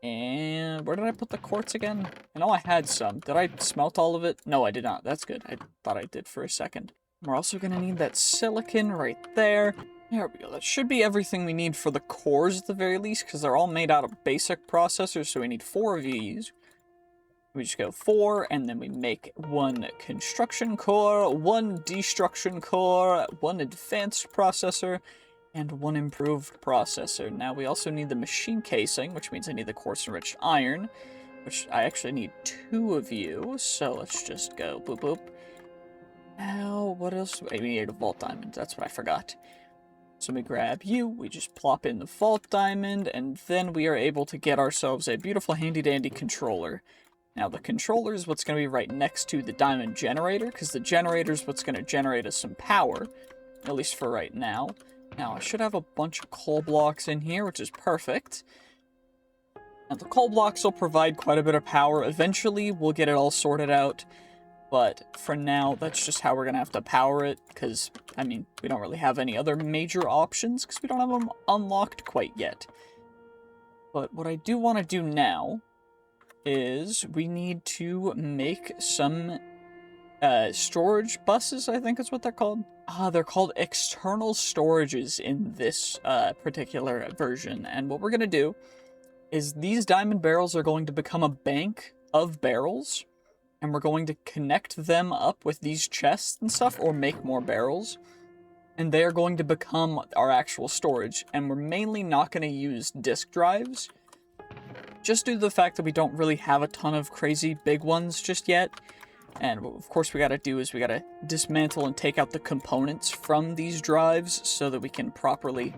And where did I put the quartz again? I know I had some. Did I smelt all of it? No, I did not. That's good. I thought I did for a second. We're also gonna need that silicon right there. There we go. That should be everything we need for the cores at the very least, because they're all made out of basic processors, so we need 4 of these. We just go 4, and then we make 1 construction core, 1 destruction core, 1 advanced processor, and 1 improved processor. Now we also need the machine casing, which means I need the coarse-enriched iron, which I actually need 2 of you, so let's just go boop boop. Now, what else? Wait, we need a vault diamond, that's what I forgot. So we grab you, we just plop in the vault diamond, and then we are able to get ourselves a beautiful handy-dandy controller. Now, the controller is what's going to be right next to the diamond generator, because the generator is what's going to generate us some power, at least for right now. Now, I should have a bunch of coal blocks in here, which is perfect. Now, the coal blocks will provide quite a bit of power. Eventually, we'll get it all sorted out. But for now, that's just how we're going to have to power it. Because, I mean, we don't really have any other major options. Because we don't have them unlocked quite yet. But what I do want to do now is we need to make some storage buses, I think is what they're called. They're called external storages in this particular version. And what we're going to do is these diamond barrels are going to become a bank of barrels. And we're going to connect them up with these chests and stuff, or make more barrels. And they are going to become our actual storage. And we're mainly not going to use disk drives, just due to the fact that we don't really have a ton of crazy big ones just yet. And what, of course, we gotta do is we gotta dismantle and take out the components from these drives so that we can properly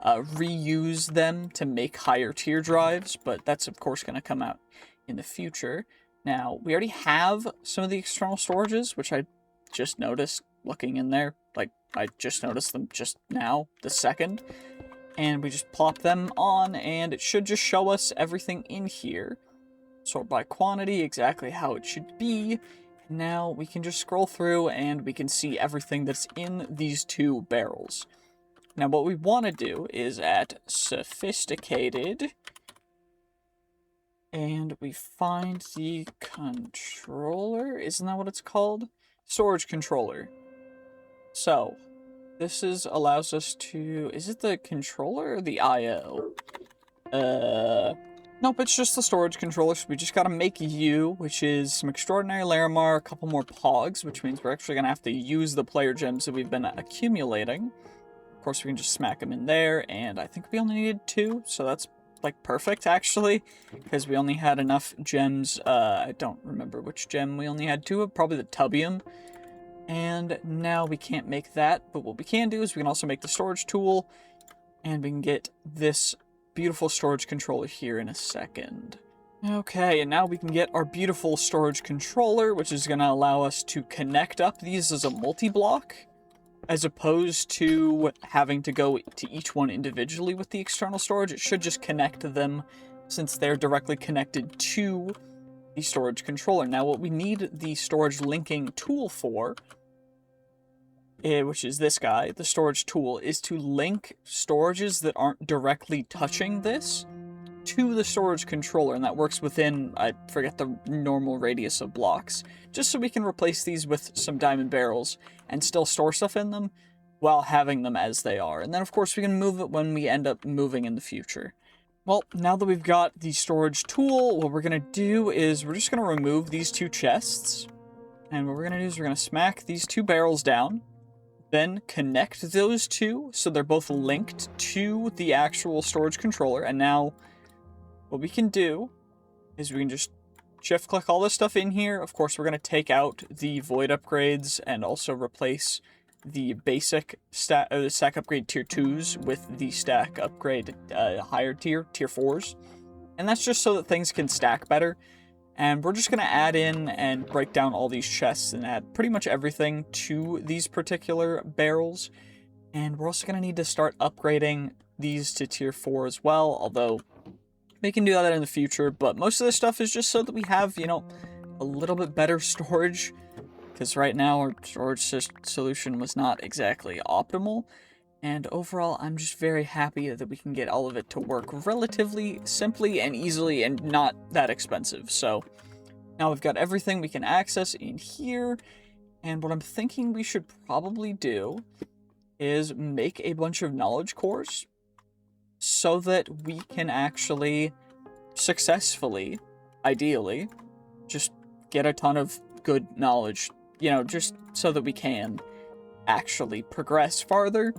reuse them to make higher tier drives. But that's, of course, gonna come out in the future. Now, we already have some of the external storages, which I just noticed looking in there. Like, I just noticed them just now, the second. And we just plop them on, and it should just show us everything in here. Sort by quantity, exactly how it should be. Now we can just scroll through, and we can see everything that's in these 2 barrels. Now what we want to do is at sophisticated, and we find the controller. Isn't that what it's called? Storage controller. So this allows us to... Is it the controller or the I/O? Nope, it's just the storage controller. So we just gotta make you, which is some extraordinary Larimar, a couple more pogs, which means we're actually gonna have to use the player gems that we've been accumulating. Of course, we can just smack them in there, and I think we only needed 2, so that's, like, perfect, actually, because we only had enough gems. I don't remember which gem we only had 2 of, probably the tubium. And now we can't make that, but what we can do is we can also make the storage tool, and we can get this beautiful storage controller here in a second. Okay, and now we can get our beautiful storage controller, which is going to allow us to connect up these as a multi-block, as opposed to having to go to each one individually with the external storage. It should just connect to them since they're directly connected to the storage controller. Now, what we need the storage linking tool for, which is this guy, the storage tool, is to link storages that aren't directly touching this to the storage controller, and that works within, I forget the normal radius of blocks, just so we can replace these with some diamond barrels and still store stuff in them while having them as they are. And then, of course, we can move it when we end up moving in the future. Well, now that we've got the storage tool, what we're going to do is we're just going to remove these 2 chests. And what we're going to do is we're going to smack these 2 barrels down, then connect those 2 so they're both linked to the actual storage controller. And now what we can do is we can just shift click all this stuff in here. Of course, we're going to take out the void upgrades and also replace the basic stack upgrade tier 2s with the stack upgrade higher tier 4s. And that's just so that things can stack better. And we're just going to add in and break down all these chests and add pretty much everything to these particular barrels. And we're also going to need to start upgrading these to tier 4 as well, although we can do that in the future. But most of this stuff is just so that we have, you know, a little bit better storage, because right now our storage solution was not exactly optimal. And overall, I'm just very happy that we can get all of it to work relatively simply and easily and not that expensive. So now we've got everything we can access in here. And what I'm thinking we should probably do is make a bunch of knowledge cores so that we can actually successfully, ideally, just get a ton of good knowledge, you know, just so that we can actually progress farther.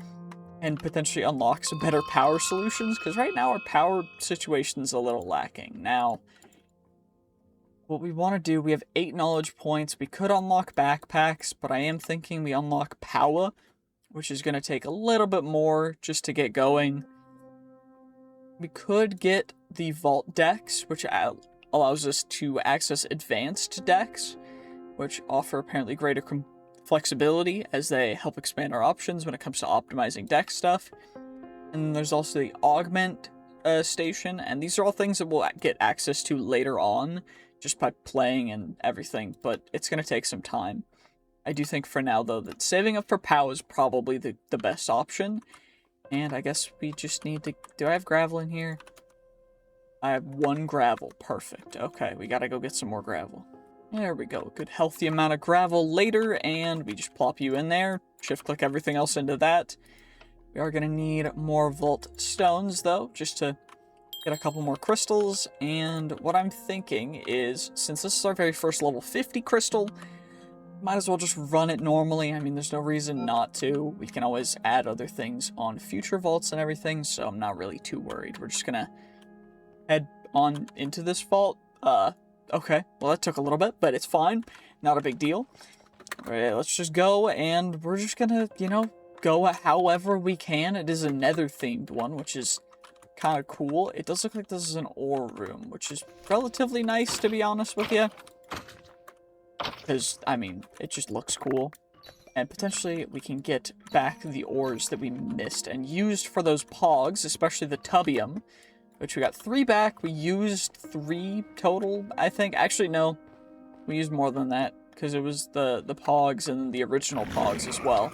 and potentially unlocks better power solutions, because right now our power situation's a little lacking. Now, what we want to do, we have 8 knowledge points. We could unlock backpacks, but I am thinking we unlock power, which is going to take a little bit more just to get going. We could get the vault decks, which allows us to access advanced decks, which offer apparently greater flexibility as they help expand our options when it comes to optimizing deck stuff. And there's also the augment station, and these are all things that we'll get access to later on, just by playing and everything, but it's going to take some time. I do think for now, though, that saving up for POW is probably the best option. And I guess we just need to... Do I have gravel in here? I have 1 gravel. Perfect. Okay, we gotta go get some more gravel. There we go. A good healthy amount of gravel later, and we just plop you in there. Shift-click everything else into that. We are gonna need more vault stones, though, just to get a couple more crystals. And what I'm thinking is, since this is our very first level 50 crystal, might as well just run it normally. I mean, there's no reason not to. We can always add other things on future vaults and everything, so I'm not really too worried. We're just gonna head on into this vault. Okay, well that took a little bit, but it's fine. Not a big deal. Alright, let's just go, and we're just gonna, you know, go however we can. It is a nether-themed one, which is kind of cool. It does look like this is an ore room, which is relatively nice, to be honest with you. Because, I mean, it just looks cool. And potentially we can get back the ores that we missed and used for those pogs, especially the tubium, which we got 3 back. We used 3 total, I think. Actually, no. We used more than that, because it was the pogs and the original pogs as well.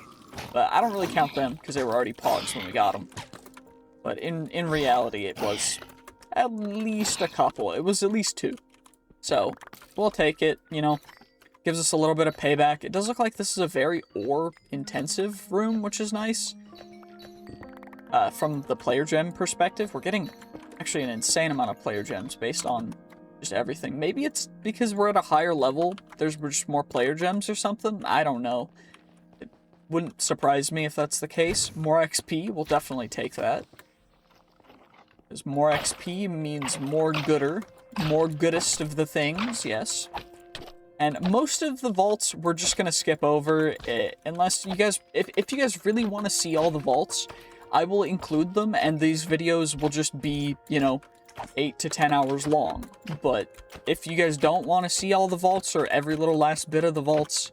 But I don't really count them, because they were already pogs when we got them. But in reality, it was at least a couple. It was at least 2. So, we'll take it, you know. Gives us a little bit of payback. It does look like this is a very ore-intensive room, which is nice. From the player gem perspective, we're getting actually an insane amount of player gems based on just everything. Maybe it's because we're at a higher level, there's just more player gems or something. I don't know. It wouldn't surprise me if that's the case. More XP, we'll definitely take that. Because more XP means more gooder. More goodest of the things, yes. And most of the vaults we're just going to skip over, unless you guys, if you guys really want to see all the vaults, I will include them, and these videos will just be, you know, 8 to 10 hours long. But if you guys don't want to see all the vaults, or every little last bit of the vaults,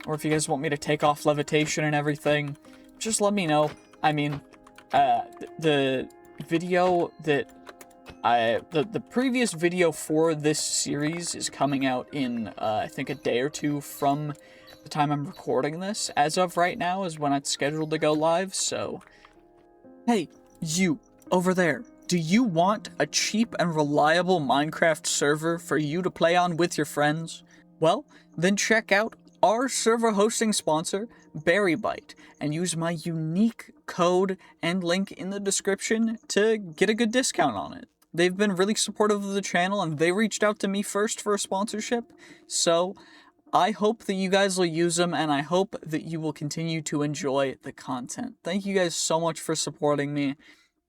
or if you guys want me to take off levitation and everything, just let me know. I mean, the video that the previous video for this series is coming out in, I think, a day or 2 from the time I'm recording this. As of right now is when it's scheduled to go live, so... Hey, you, over there, do you want a cheap and reliable Minecraft server for you to play on with your friends? Well, then check out our server hosting sponsor, Berrybyte, and use my unique code and link in the description to get a good discount on it. They've been really supportive of the channel, and they reached out to me first for a sponsorship, so I hope that you guys will use them, and I hope that you will continue to enjoy the content. Thank you guys so much for supporting me,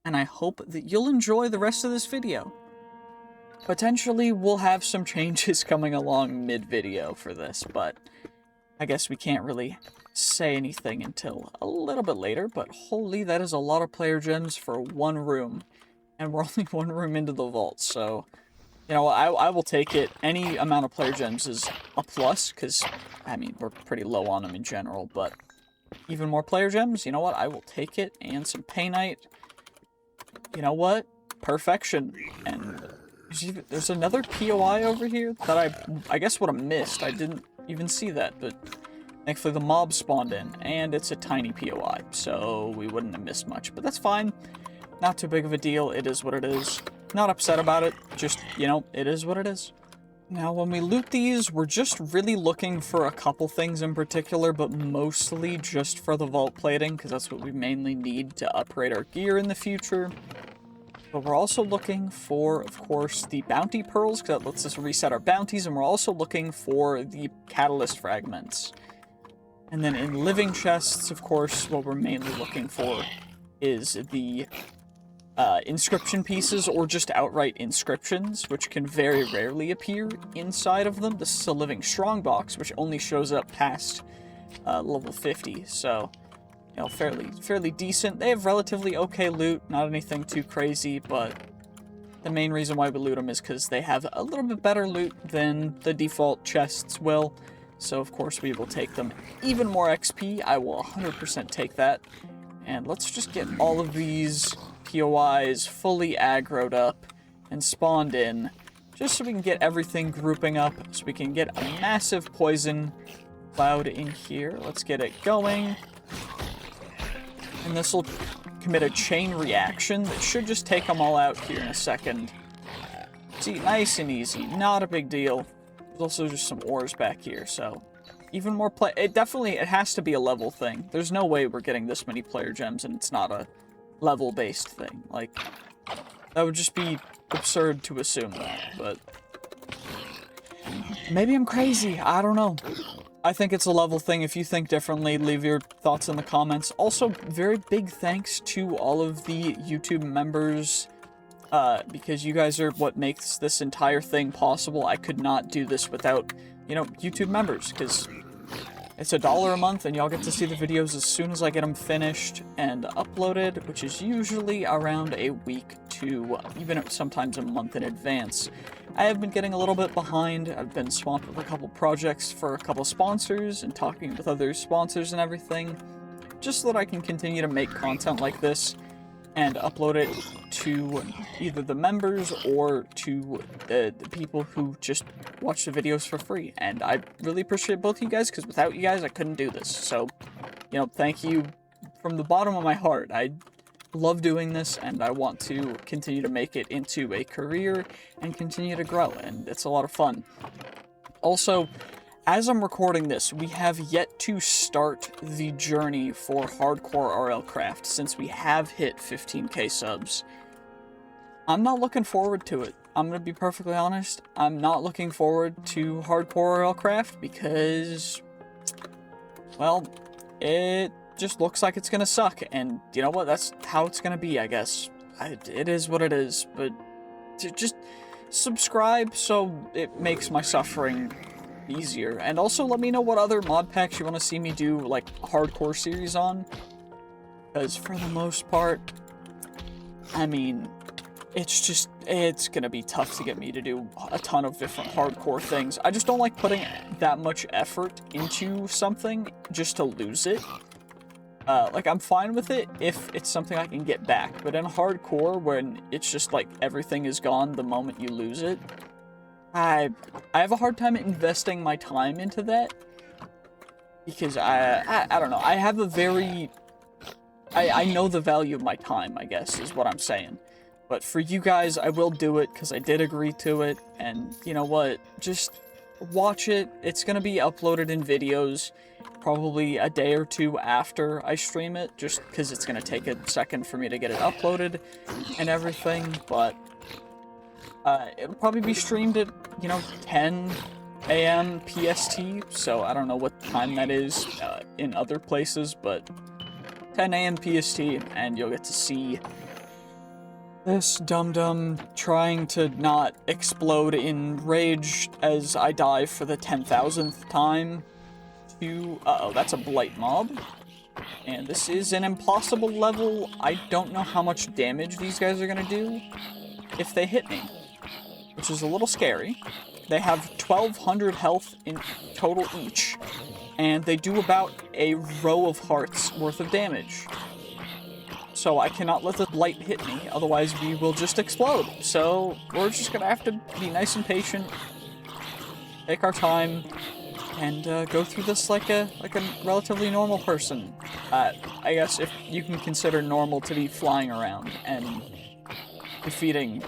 and I hope that you'll enjoy the rest of this video. Potentially, we'll have some changes coming along mid-video for this, but I guess we can't really say anything until a little bit later, but holy, that is a lot of player gems for one room. And we're only 1 room into the vault, so, you know, I will take it. Any amount of player gems is a plus, because, I mean, we're pretty low on them in general, but even more player gems, you know what, I will take it, and some painite. You know what? Perfection. And there's another POI over here that I guess would have missed. I didn't even see that, but thankfully the mob spawned in, and it's a tiny POI, so we wouldn't have missed much, but that's fine. Not too big of a deal, it is what it is. Not upset about it, just, you know, it is what it is. Now, when we loot these, we're just really looking for a couple things in particular, but mostly just for the vault plating, because that's what we mainly need to upgrade our gear in the future. But we're also looking for, of course, the bounty pearls, because that lets us reset our bounties, and we're also looking for the catalyst fragments. And then in living chests, of course, what we're mainly looking for is the inscription pieces, or just outright inscriptions, which can very rarely appear inside of them. This is a living strongbox, which only shows up past level 50, so, you know, fairly decent. They have relatively okay loot, not anything too crazy, but the main reason why we loot them is because they have a little bit better loot than the default chests will, so of course we will take them. Even more XP, I will 100% take that. And let's just get all of these POIs fully aggroed up and spawned in, just so we can get everything grouping up, so we can get a massive poison cloud in here. Let's get it going. And this will commit a chain reaction that should just take them all out here in a second. See, nice and easy, not a big deal. There's also just some ores back here, so even more play. It has to be a level thing. There's no way we're getting this many player gems and it's not a level-based thing. Like, that would just be absurd to assume that, but maybe I'm crazy. I don't know. I think it's a level thing. If you think differently, leave your thoughts in the comments. Also, very big thanks to all of the YouTube members, because you guys are what makes this entire thing possible. I could not do this without, you know, YouTube members, because it's $1 a month, and y'all get to see the videos as soon as I get them finished and uploaded, which is usually around a week to even sometimes a month in advance. I have been getting a little bit behind. I've been swamped with a couple projects for a couple sponsors and talking with other sponsors and everything, just so that I can continue to make content like this and upload it to either the members or to the people who just watch the videos for free. And I really appreciate both of you guys, because without you guys, I couldn't do this. So, you know, thank you from the bottom of my heart. I love doing this, and I want to continue to make it into a career and continue to grow, and it's a lot of fun. Also, as I'm recording this, we have yet to start the journey for Hardcore RL Craft, since we have hit 15k subs. I'm not looking forward to it. I'm gonna be perfectly honest. I'm not looking forward to Hardcore RL Craft because, well, it just looks like it's gonna suck, and you know what? That's how it's gonna be, I guess. It is what it is, but just subscribe so it makes my suffering easier, and also let me know what other mod packs you want to see me do, like, hardcore series on, because for the most part, I mean, it's gonna be tough to get me to do a ton of different hardcore things. I just don't like putting that much effort into something just to lose it. Like, I'm fine with it if it's something I can get back, but in hardcore, when it's just like everything is gone the moment you lose it, I have a hard time investing my time into that, because I don't know, I have a very, I know the value of my time, I guess, is what I'm saying. But for you guys, I will do it, because I did agree to it, and you know what, just watch it. It's gonna be uploaded in videos, probably a day or two after I stream it, just because it's gonna take a second for me to get it uploaded and everything, but it'll probably be streamed at, you know, 10 a.m. PST, so I don't know what time that is in other places, but 10 a.m. PST, and you'll get to see this dum-dum trying to not explode in rage as I die for the 10,000th time to... Uh-oh, that's a blight mob. And this is an impossible level. I don't know how much damage these guys are gonna do if they hit me, which is a little scary. They have 1,200 health in total each, and they do about a row of hearts worth of damage. So I cannot let the blight hit me, otherwise we will just explode. So we're just gonna have to be nice and patient, take our time, and go through this like a relatively normal person. I guess if you can consider normal to be flying around and defeating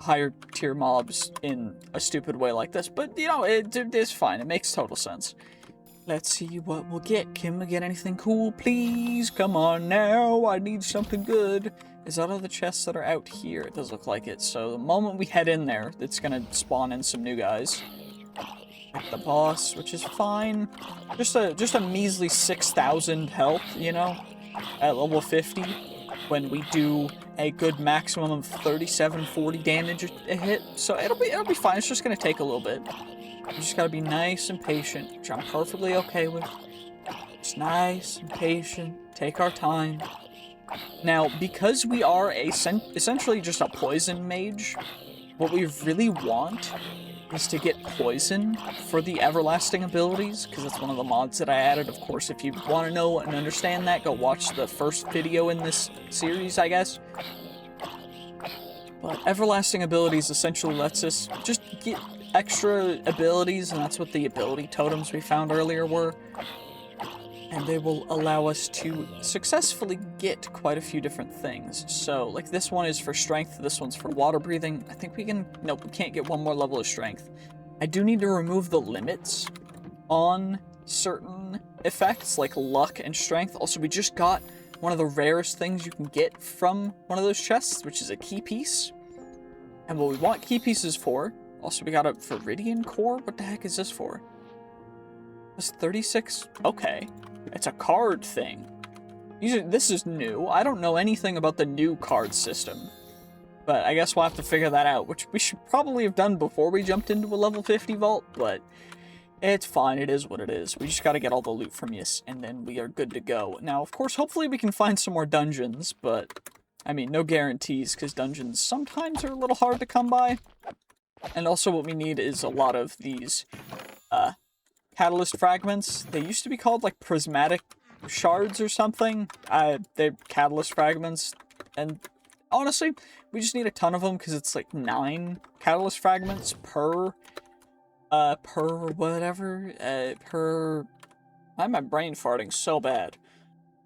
higher tier mobs in a stupid way like this, but you know, it's fine. It makes total sense. Let's see what we'll get. Can we get anything cool, please? Come on now, I need something good. Is that all the chests that are out here? It does look like it. So the moment we head in there, it's gonna spawn in some new guys. the boss, which is fine. Just a measly 6,000 health, you know, at level 50, when we do a good maximum of 3740 damage a hit. So it'll be fine. It's just gonna take a little bit. You just gotta be nice and patient, which I'm perfectly okay with. Just nice and patient. Take our time. Now, because we are essentially just a poison mage, what we really want is to get poison for the everlasting abilities, because it's one of the mods that I added. Of course, if you want to know and understand that, go watch the first video in this series, I guess. But everlasting abilities essentially lets us just get extra abilities, and that's what the ability totems we found earlier were. And they will allow us to successfully get quite a few different things. So, like, this one is for strength, this one's for water breathing. I think we can... Nope, we can't get one more level of strength. I do need to remove the limits on certain effects, like luck and strength. Also, we just got one of the rarest things you can get from one of those chests, which is a key piece. And what we want key pieces for... Also, we got a Viridian core? What the heck is this for? It's 36... Okay. It's a card thing. This is new. I don't know anything about the new card system. But I guess we'll have to figure that out, which we should probably have done before we jumped into a level 50 vault, but it's fine. It is what it is. We just gotta get all the loot from Yis, and then we are good to go. Now, of course, hopefully we can find some more dungeons, but, I mean, no guarantees, because dungeons sometimes are a little hard to come by. And also what we need is a lot of these, catalyst fragments. They used to be called, like, prismatic shards or something. They're catalyst fragments. And honestly, we just need a ton of them because it's, like, 9 catalyst fragments per whatever. Why am I brain farting so bad?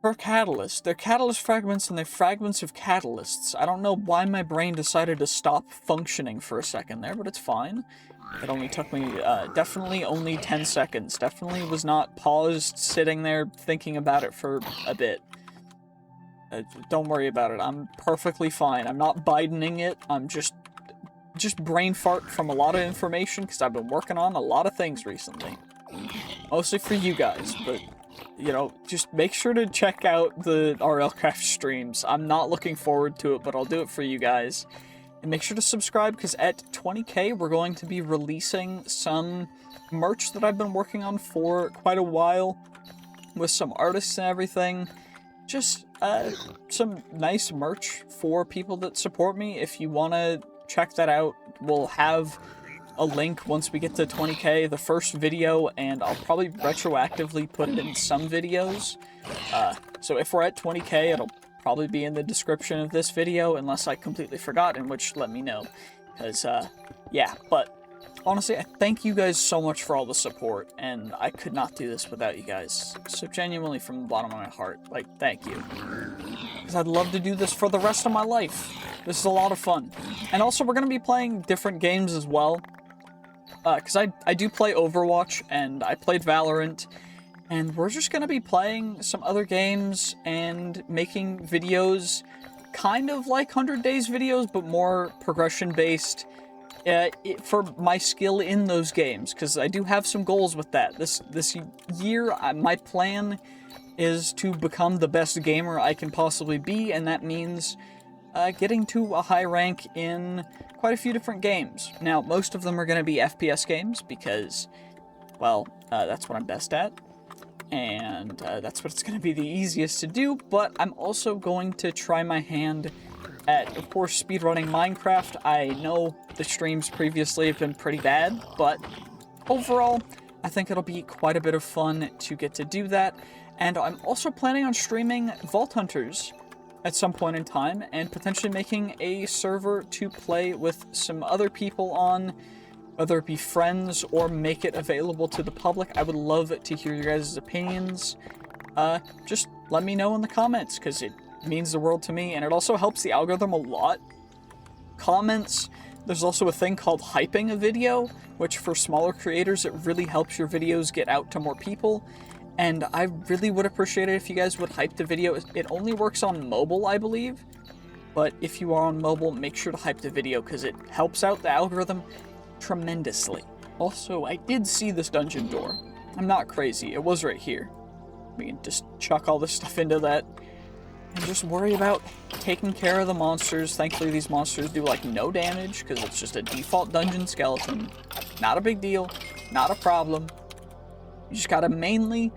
Per catalyst. They're catalyst fragments and they're fragments of catalysts. I don't know why my brain decided to stop functioning for a second there, but it's fine. It only took me, definitely only 10 seconds. Definitely was not paused, sitting there, thinking about it for a bit. Don't worry about it. I'm perfectly fine. I'm not Bidening it. I'm just brain fart from a lot of information, because I've been working on a lot of things recently. Mostly for you guys, but, you know, just make sure to check out the RLCraft streams. I'm not looking forward to it, but I'll do it for you guys. And make sure to subscribe, because at 20k, we're going to be releasing some merch that I've been working on for quite a while, with some artists and everything. Just, some nice merch for people that support me. If you want to check that out, we'll have a link once we get to 20k, the first video, and I'll probably retroactively put it in some videos. So if we're at 20k, it'll probably be in the description of this video, unless I completely forgot, in which let me know. Because, yeah, but honestly, I thank you guys so much for all the support, and I could not do this without you guys. So genuinely, from the bottom of my heart, like, thank you. Because I'd love to do this for the rest of my life. This is a lot of fun. And also, we're going to be playing different games as well. Because I do play Overwatch, and I played Valorant, and we're just going to be playing some other games and making videos kind of like 100 Days videos, but more progression-based for my skill in those games, because I do have some goals with that. This year, my plan is to become the best gamer I can possibly be, and that means getting to a high rank in quite a few different games. Now, most of them are going to be FPS games, because, well, that's what I'm best at. And that's what it's going to be the easiest to do, but I'm also going to try my hand at, of course, speedrunning Minecraft. I know the streams previously have been pretty bad, but overall, I think it'll be quite a bit of fun to get to do that. And I'm also planning on streaming Vault Hunters at some point in time, and potentially making a server to play with some other people on, whether it be friends or make it available to the public. I would love to hear your guys' opinions. Just let me know in the comments, because it means the world to me, and it also helps the algorithm a lot. Comments, there's also a thing called hyping a video, which for smaller creators, it really helps your videos get out to more people. And I really would appreciate it if you guys would hype the video. It only works on mobile, I believe. But if you are on mobile, make sure to hype the video, because it helps out the algorithm tremendously. Also, I did see this dungeon door. I'm not crazy. It was right here. We can just chuck all this stuff into that and just worry about taking care of the monsters. Thankfully, these monsters do, like, no damage because it's just a default dungeon skeleton. Not a big deal. Not a problem. You just gotta mainly...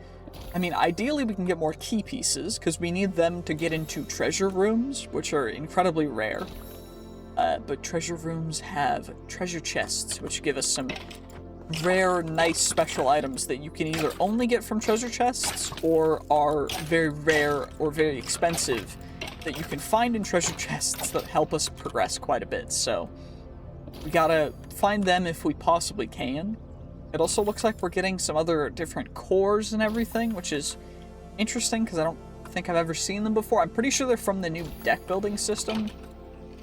I mean, ideally we can get more key pieces because we need them to get into treasure rooms, which are incredibly rare. But treasure rooms have treasure chests, which give us some rare, nice, special items that you can either only get from treasure chests or are very rare or very expensive that you can find in treasure chests that help us progress quite a bit. So we gotta find them if we possibly can. It also looks like we're getting some other different cores and everything, which is interesting because I don't think I've ever seen them before. I'm pretty sure they're from the new deck building system,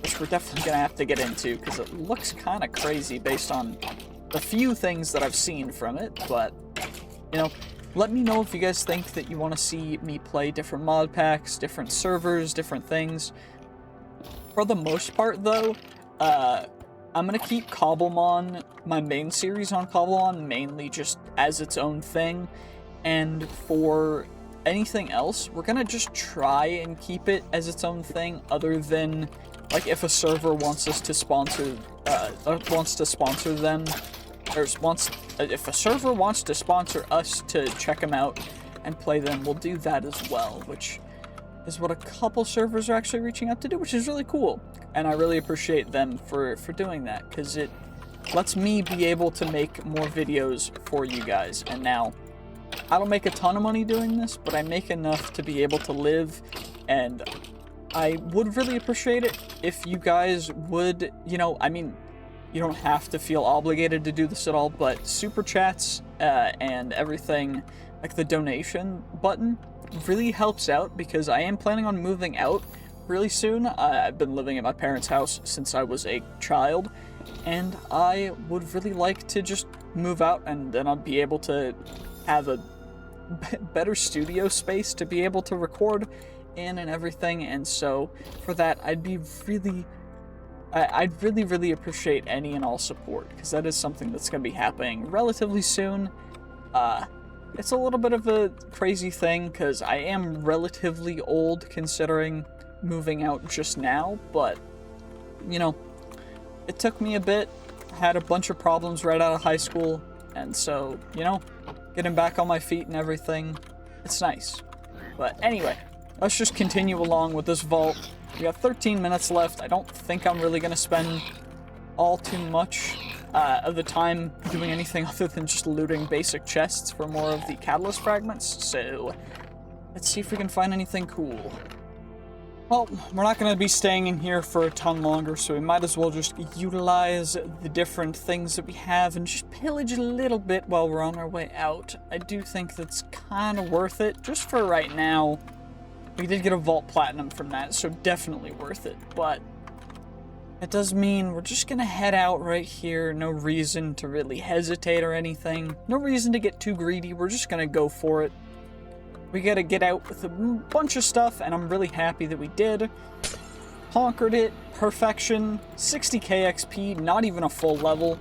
which we're definitely gonna have to get into because it looks kind of crazy based on the few things that I've seen from it. But, you know, let me know if you guys think that you want to see me play different mod packs, different servers, different things. For the most part, though, I'm going to keep Cobblemon, my main series on Cobblemon, mainly just as its own thing. And for anything else, we're going to just try and keep it as its own thing, other than, like, if a server wants us to sponsor, them, or if a server wants to sponsor us to check them out and play them, we'll do that as well, which is what a couple servers are actually reaching out to do, which is really cool. And I really appreciate them for doing that, because it lets me be able to make more videos for you guys. And now, I don't make a ton of money doing this, but I make enough to be able to live, and I would really appreciate it if you guys would, you know, I mean, you don't have to feel obligated to do this at all, but super chats and everything, like the donation button, really helps out, because I am planning on moving out really soon. I've been living at my parents' house since I was a child, and I would really like to just move out, and then I'll be able to have a better studio space to be able to record in and everything. And so for that, I'd really appreciate any and all support, because that is something that's going to be happening relatively soon. It's a little bit of a crazy thing, because I am relatively old considering moving out just now, but, you know, it took me a bit. I had a bunch of problems right out of high school, and so, you know, getting back on my feet and everything, it's nice. But anyway, let's just continue along with this vault. We got 13 minutes left. I don't think I'm really going to spend all too much of the time doing anything other than just looting basic chests for more of the catalyst fragments. So let's see if we can find anything cool. Well, we're not going to be staying in here for a ton longer, so we might as well just utilize the different things that we have and just pillage a little bit while we're on our way out. I do think that's kind of worth it, just for right now. We did get a Vault Platinum from that, so definitely worth it, but it does mean we're just gonna head out right here. No reason to really hesitate or anything. No reason to get too greedy. We're just gonna go for it. We gotta get out with a bunch of stuff, and I'm really happy that we did. Conquered it. Perfection. 60k XP, not even a full level.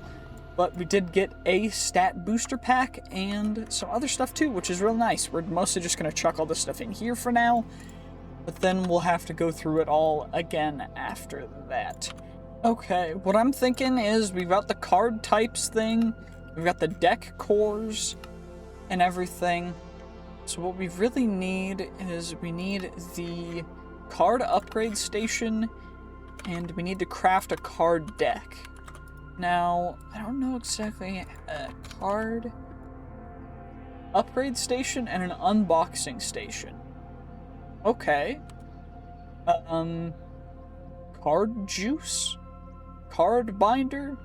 But we did get a stat booster pack and some other stuff too, which is real nice. We're mostly just going to chuck all this stuff in here for now, but then we'll have to go through it all again after that. Okay, what I'm thinking is we've got the card types thing, we've got the deck cores and everything. So what we really need is we need the card upgrade station, and we need to craft a card deck. Now, I don't know exactly, a card upgrade station and an unboxing station. Okay. Card juice? Card binder?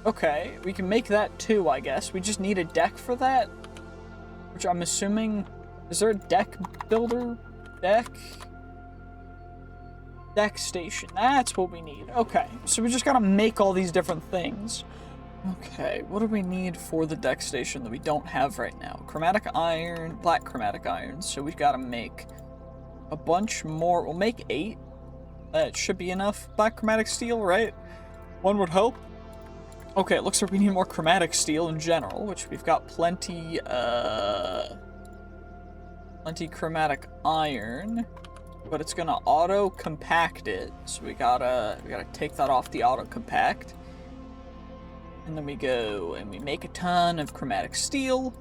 Okay, we can make that too, I guess. We just need a deck for that, which I'm assuming, is there a deck builder? Deck station, that's what we need. Okay, so we just gotta make all these different things. Okay, what do we need for the deck station that we don't have right now? Chromatic iron, black chromatic iron, so we've gotta make a bunch more. We'll make 8. That should be enough. Black chromatic steel, right? One would hope. Okay, it looks like we need more chromatic steel in general, which we've got plenty, plenty chromatic iron, but it's gonna auto-compact it, so we gotta take that off the auto-compact. And then we go and we make a ton of chromatic steel.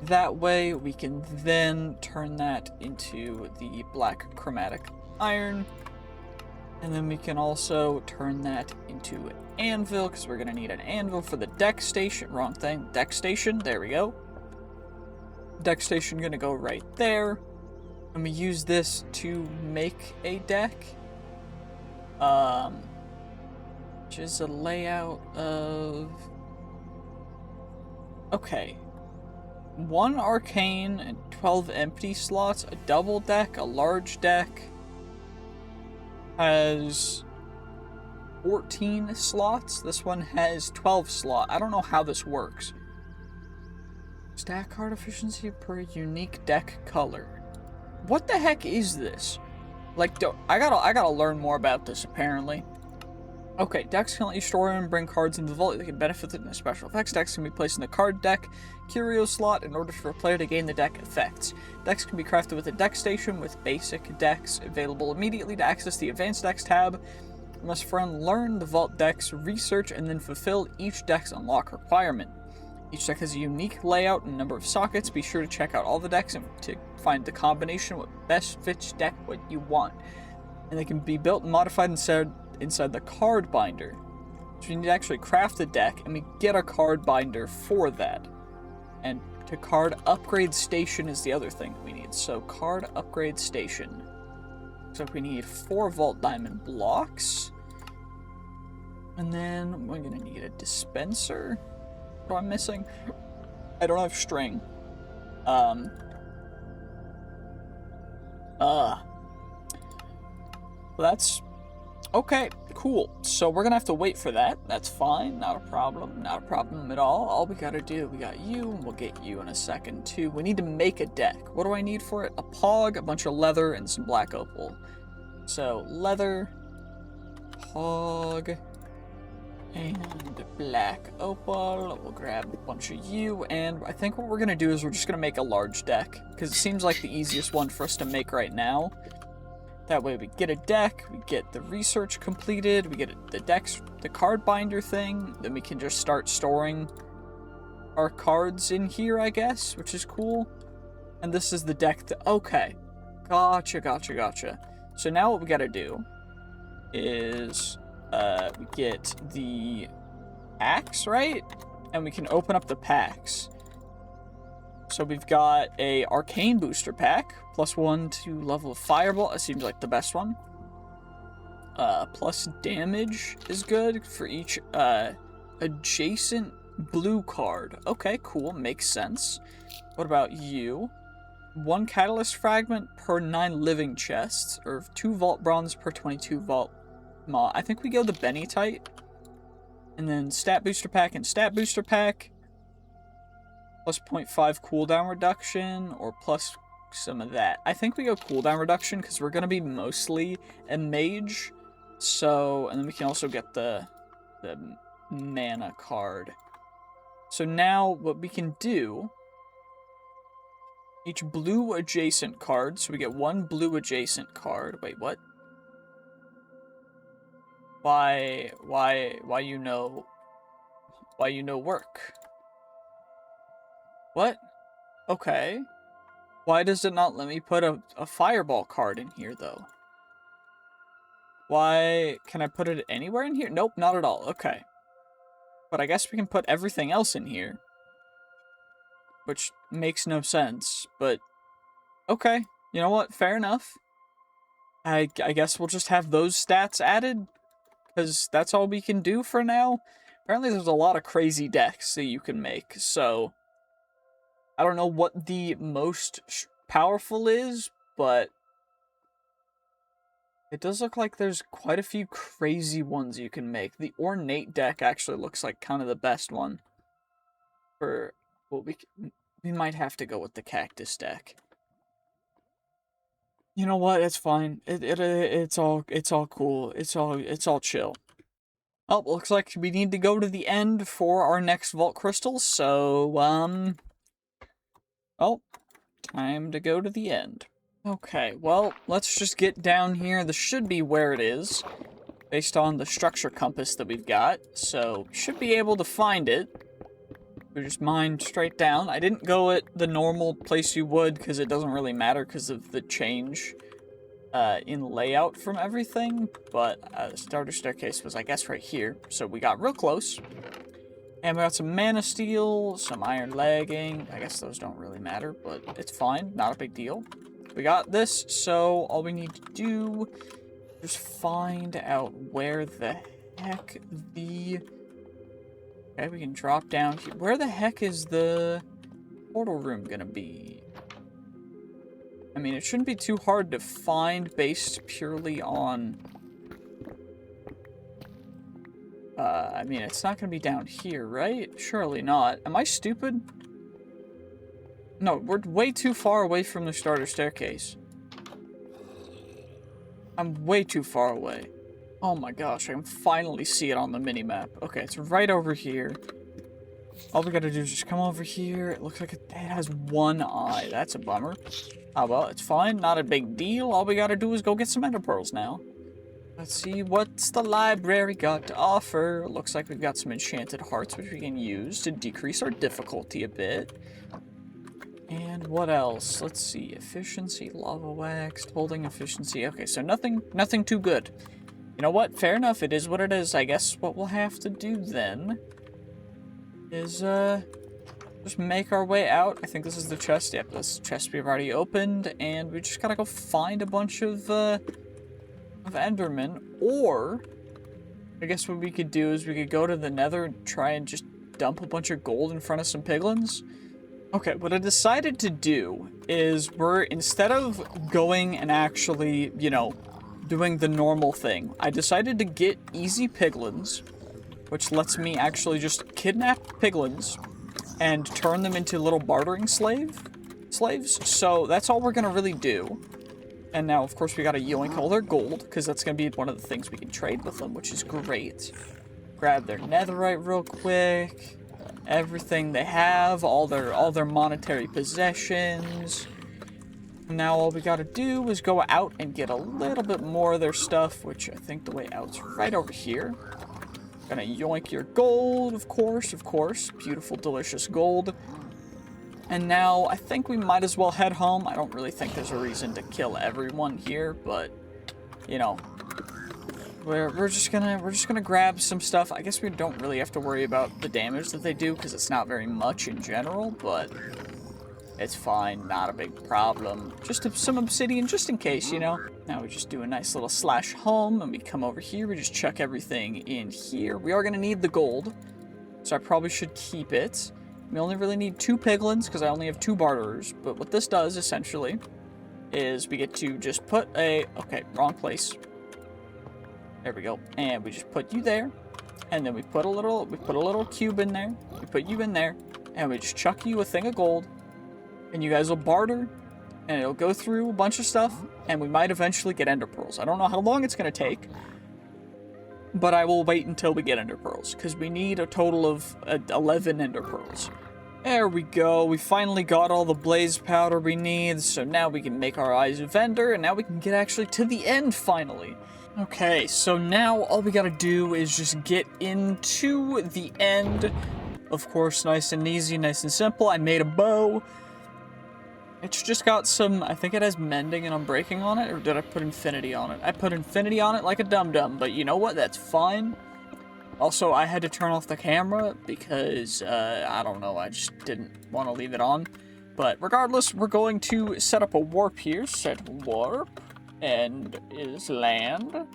That way we can then turn that into the black chromatic iron. And then we can also turn that into an anvil, because we're going to need an anvil for the deck station. Wrong thing. Deck station. There we go. Deck station going to go right there. And we use this to make a deck. Which is a layout of... Okay. 1 arcane and 12 empty slots. A double deck, a large deck. Has 14 slots. This one has 12 slots. I don't know how this works. Stack card efficiency per unique deck color. What the heck is this? Like, I gotta learn more about this, apparently. Okay, decks can let you store and bring cards into the vault. They can benefit in the special effects. Decks can be placed in the card deck curio slot in order for a player to gain the deck effects. Decks can be crafted with a deck station with basic decks available immediately. To access the advanced decks tab, you must learn the vault decks, research, and then fulfill each deck's unlock requirement. Each deck has a unique layout and number of sockets. Be sure to check out all the decks and to find the combination what best fits deck what you want. And they can be built and modified inside the card binder. So you need to actually craft the deck, and we get a card binder for that. And to card upgrade station is the other thing that we need. So card upgrade station. So we need 4 vault diamond blocks. And then we're gonna need a dispenser. What am I missing? I don't have string. Well, that's okay, cool. So we're gonna have to wait for that. That's fine, not a problem at all. All we gotta do, we got you, and we'll get you in a second too. We need to make a deck. What do I need for it? A pog, a bunch of leather, and some black opal. So leather, pog, and black opal. We'll grab a bunch of you, and I think what we're gonna do is we're just gonna make a large deck, because it seems like the easiest one for us to make right now. That way we get a deck, we get the research completed, we get the decks, the card binder thing, then we can just start storing our cards in here, I guess, which is cool. And this is the deck okay. Gotcha. So now what we gotta do is, we get the packs, right? And we can open up the packs. So we've got a arcane booster pack, +1 to level of fireball. That seems like the best one. Plus damage is good for each adjacent blue card. Okay, cool, makes sense. What about you? 1 catalyst fragment per 9 living chests, or 2 vault bronze per 22 vault maw. I think we go the Bennytite. And then stat booster pack and stat booster pack. Plus 0.5 cooldown reduction, or plus some of that. I think we go cooldown reduction, because we're going to be mostly a mage. So, and then we can also get the mana card. So now, what we can do, each blue adjacent card, so we get 1 blue adjacent card. Wait, what? Why you know work? What? Okay. Why does it not let me put a fireball card in here, though? Why? Can I put it anywhere in here? Nope, not at all. Okay. But I guess we can put everything else in here. Which makes no sense, but... Okay. You know what? Fair enough. I guess we'll just have those stats added, because that's all we can do for now. Apparently there's a lot of crazy decks that you can make, so... I don't know what the most powerful is, but it does look like there's quite a few crazy ones you can make. The ornate deck actually looks like kind of the best one. For well, we might have to go with the cactus deck. You know what? It's fine. It's all cool. It's all chill. Oh, looks like we need to go to the end for our next vault crystal, so, oh, time to go to the end. Okay, well, let's just get down here. This should be where it is, based on the structure compass that we've got, so should be able to find it. We just mine straight down. I didn't go at the normal place you would, because it doesn't really matter because of the change in layout from everything, but the starter staircase was, I guess, right here, so we got real close. And we got some mana steel, some iron legging. I guess those don't really matter, but it's fine, not a big deal. We got this, so all we need to do is find out where the heck the... Okay, we can drop down here. Where the heck is the portal room gonna be? I mean, it shouldn't be too hard to find based purely on... I mean, it's not gonna be down here, right? Surely not. Am I stupid? No, we're way too far away from the starter staircase. I'm way too far away. Oh my gosh, I can finally see it on the mini-map. Okay, it's right over here. All we gotta do is just come over here. It looks like it has one eye. That's a bummer. Oh well, it's fine. Not a big deal. All we gotta do is go get some ender pearls now. Let's see what's the library got to offer. Looks like we've got some enchanted hearts, which we can use to decrease our difficulty a bit. And what else? Let's see. Efficiency, lava wax, holding efficiency. Okay, so nothing too good. You know what? Fair enough. It is what it is. I guess what we'll have to do then is just make our way out. I think this is the chest. Yep, this chest we've already opened, and we just gotta go find a bunch of Endermen. Or I guess what we could do is we could go to the Nether and try and just dump a bunch of gold in front of some piglins. Okay, what I decided to do is instead of going and actually, you know, doing the normal thing, I decided to get easy piglins, which lets me actually just kidnap piglins and turn them into little bartering slaves. So that's all we're gonna really do. And now, of course, we gotta yoink all their gold, because that's gonna be one of the things we can trade with them, which is great. Grab their netherite real quick. Everything they have, all their monetary possessions. Now all we gotta do is go out and get a little bit more of their stuff, which I think the way out's right over here. Gonna yoink your gold, of course. Beautiful, delicious gold. And now I think we might as well head home. I don't really think there's a reason to kill everyone here, but you know, we're just gonna grab some stuff. I guess we don't really have to worry about the damage that they do because it's not very much in general, but it's fine, not a big problem. Just some obsidian, just in case, you know. Now we just do a nice little slash home, and we come over here. We just chuck everything in here. We are gonna need the gold, so I probably should keep it. We only really need 2 piglins because I only have 2 barterers. But what this does essentially is we get to just put a wrong place. There we go. And we just put you there. And then we put a little cube in there. We put you in there. And we just chuck you a thing of gold. And you guys will barter. And it'll go through a bunch of stuff. And we might eventually get ender pearls. I don't know how long it's going to take. But I will wait until we get ender pearls. Because we need a total of 11 ender pearls. There we go. We finally got all the blaze powder we need. So now we can make our eyes of ender. And now we can get actually to the end finally. Okay, so now all we gotta do is just get into the end. Of course, nice and easy, nice and simple. I made a bow. It's just got some, I think it has mending and unbreaking on it, or did I put infinity on it? I put infinity on it like a dum-dum, but you know what? That's fine. Also, I had to turn off the camera because, I don't know, I just didn't want to leave it on. But regardless, we're going to set up a warp here. Set warp. End is land.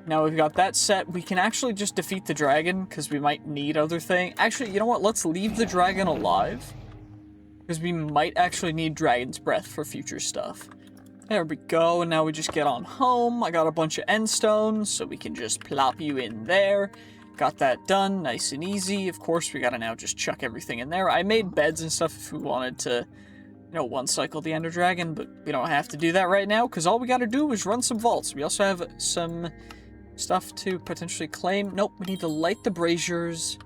Now we've got that set. We can actually just defeat the dragon because we might need other things. Actually, you know what? Let's leave the dragon alive because we might actually need dragon's breath for future stuff. There we go. And now we just get on home. I got a bunch of end stones, so we can just plop you in there. Got that done, nice and easy. Of course, we gotta now just chuck everything in there. I made beds and stuff if we wanted to, you know, one cycle the Ender Dragon, but we don't have to do that right now, because all we gotta do is run some vaults. We also have some Stuff to potentially claim. Nope, we need to light the braziers.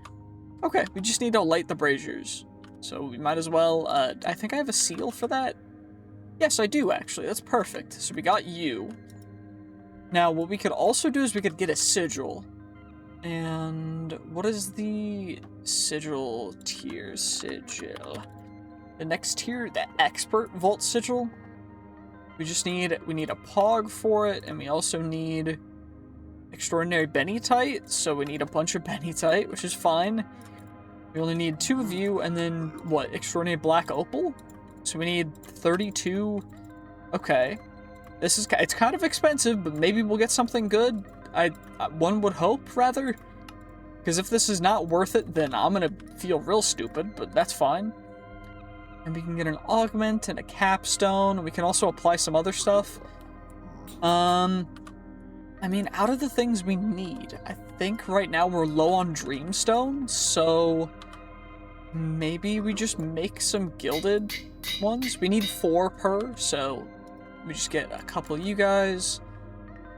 Okay, we just need to light the braziers. So we might as well, I think I have a seal for that. Yes, I do, actually. That's perfect. So we got you. Now, what we could also do is we could get a sigil. And what is the sigil tier? Sigil. The next tier, the expert vault sigil. We need a pog for it, and we also need extraordinary benitite, so we need a bunch of benitite, which is fine. We only need 2 of you, and then, what, extraordinary black opal? So we need 32. Okay. It's kind of expensive, but maybe we'll get something good. One would hope, rather. Because if this is not worth it, then I'm gonna feel real stupid, but that's fine. And we can get an augment and a capstone. We can also apply some other stuff. I mean, out of the things we need, I think right now we're low on dreamstone, so maybe we just make some gilded ones. We need 4 per, so we just get a couple of you guys,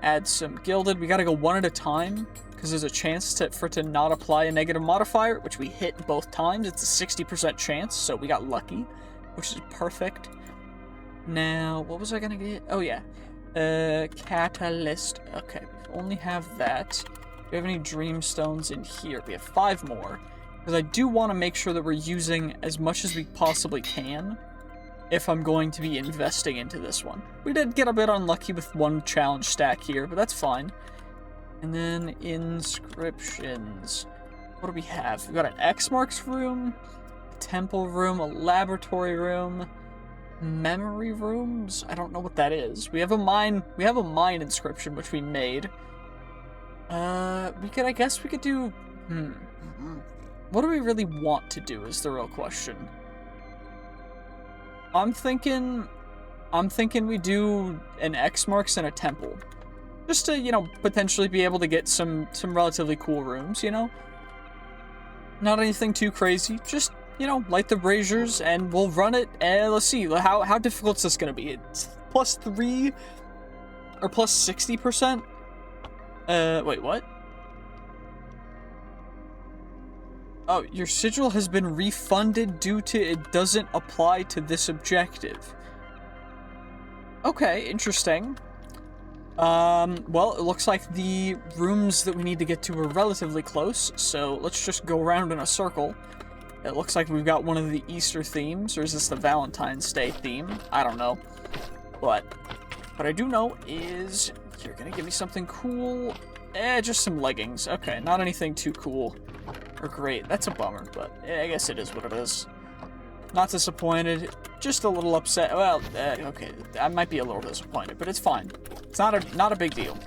add some gilded. We gotta go one at a time, because there's a chance for it to not apply a negative modifier, which we hit both times. It's a 60% chance, so we got lucky, which is perfect. Now, what was I gonna get? Oh yeah, catalyst. Okay, we only have that. Do we have any dreamstones in here? We have 5 more, because I do want to make sure that we're using as much as we possibly can if I'm going to be investing into this one. We did get a bit unlucky with 1 challenge stack here, but that's fine. And then inscriptions. What do we have? We've got an X marks room, a temple room, a laboratory room, memory rooms. I don't know what that is. We have a mine inscription which we made. I guess we could do what do we really want to do is the real question. I'm thinking we do an X marks and a temple. Just to, you know, potentially be able to get some relatively cool rooms, you know? Not anything too crazy. Just, you know, light the braziers and we'll run it. And let's see, how difficult is this going to be? It's +3 or +60%? Wait, what? Oh, your sigil has been refunded due to it doesn't apply to this objective. Okay, interesting. Well, it looks like the rooms that we need to get to are relatively close, so let's just go around in a circle. It looks like we've got one of the Easter themes, or is this the Valentine's Day theme? I don't know. But what I do know is you're gonna give me something cool. Just some leggings. Okay, not anything too cool or great. That's a bummer, but I guess it is what it is. Not disappointed, just a little upset. Well, okay, I might be a little disappointed, but it's fine. It's not a big deal.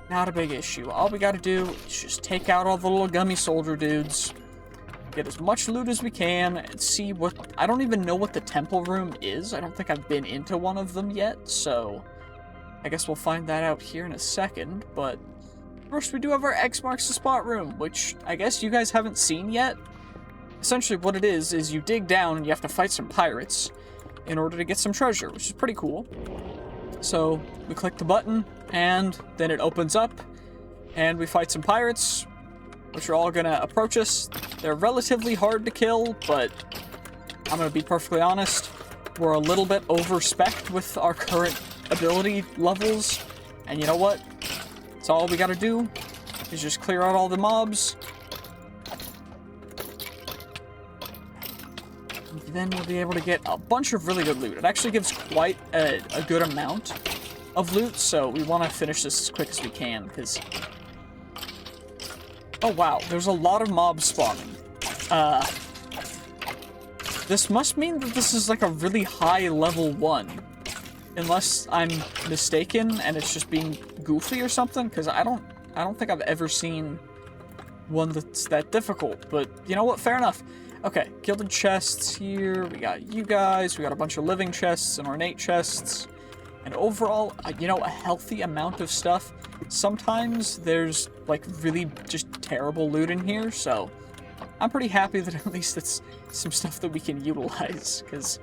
Not a big issue. All we gotta do is just take out all the little gummy soldier dudes, get as much loot as we can, and see what... I don't even know what the temple room is. I don't think I've been into one of them yet, so I guess we'll find that out here in a second, but first we do have our X marks the spot room, which I guess you guys haven't seen yet. Essentially what it is you dig down and you have to fight some pirates in order to get some treasure, which is pretty cool. So we click the button and then it opens up and we fight some pirates, which are all gonna approach us. They're relatively hard to kill, but I'm gonna be perfectly honest, we're a little bit over-spec'd with our current ability levels, and you know what? That's all we gotta do is just clear out all the mobs. Then we'll be able to get a bunch of really good loot. It actually gives quite a good amount of loot, so we want to finish this as quick as we can, because... Oh wow, there's a lot of mobs spawning. This must mean that this is like a really high level 1. Unless I'm mistaken and it's just being goofy or something, because I don't think I've ever seen one that's that difficult, but you know what, fair enough. Okay, gilded chests here, we got you guys, we got a bunch of living chests and ornate chests, and overall, you know, a healthy amount of stuff. Sometimes there's, like, really just terrible loot in here, so I'm pretty happy that at least it's some stuff that we can utilize, because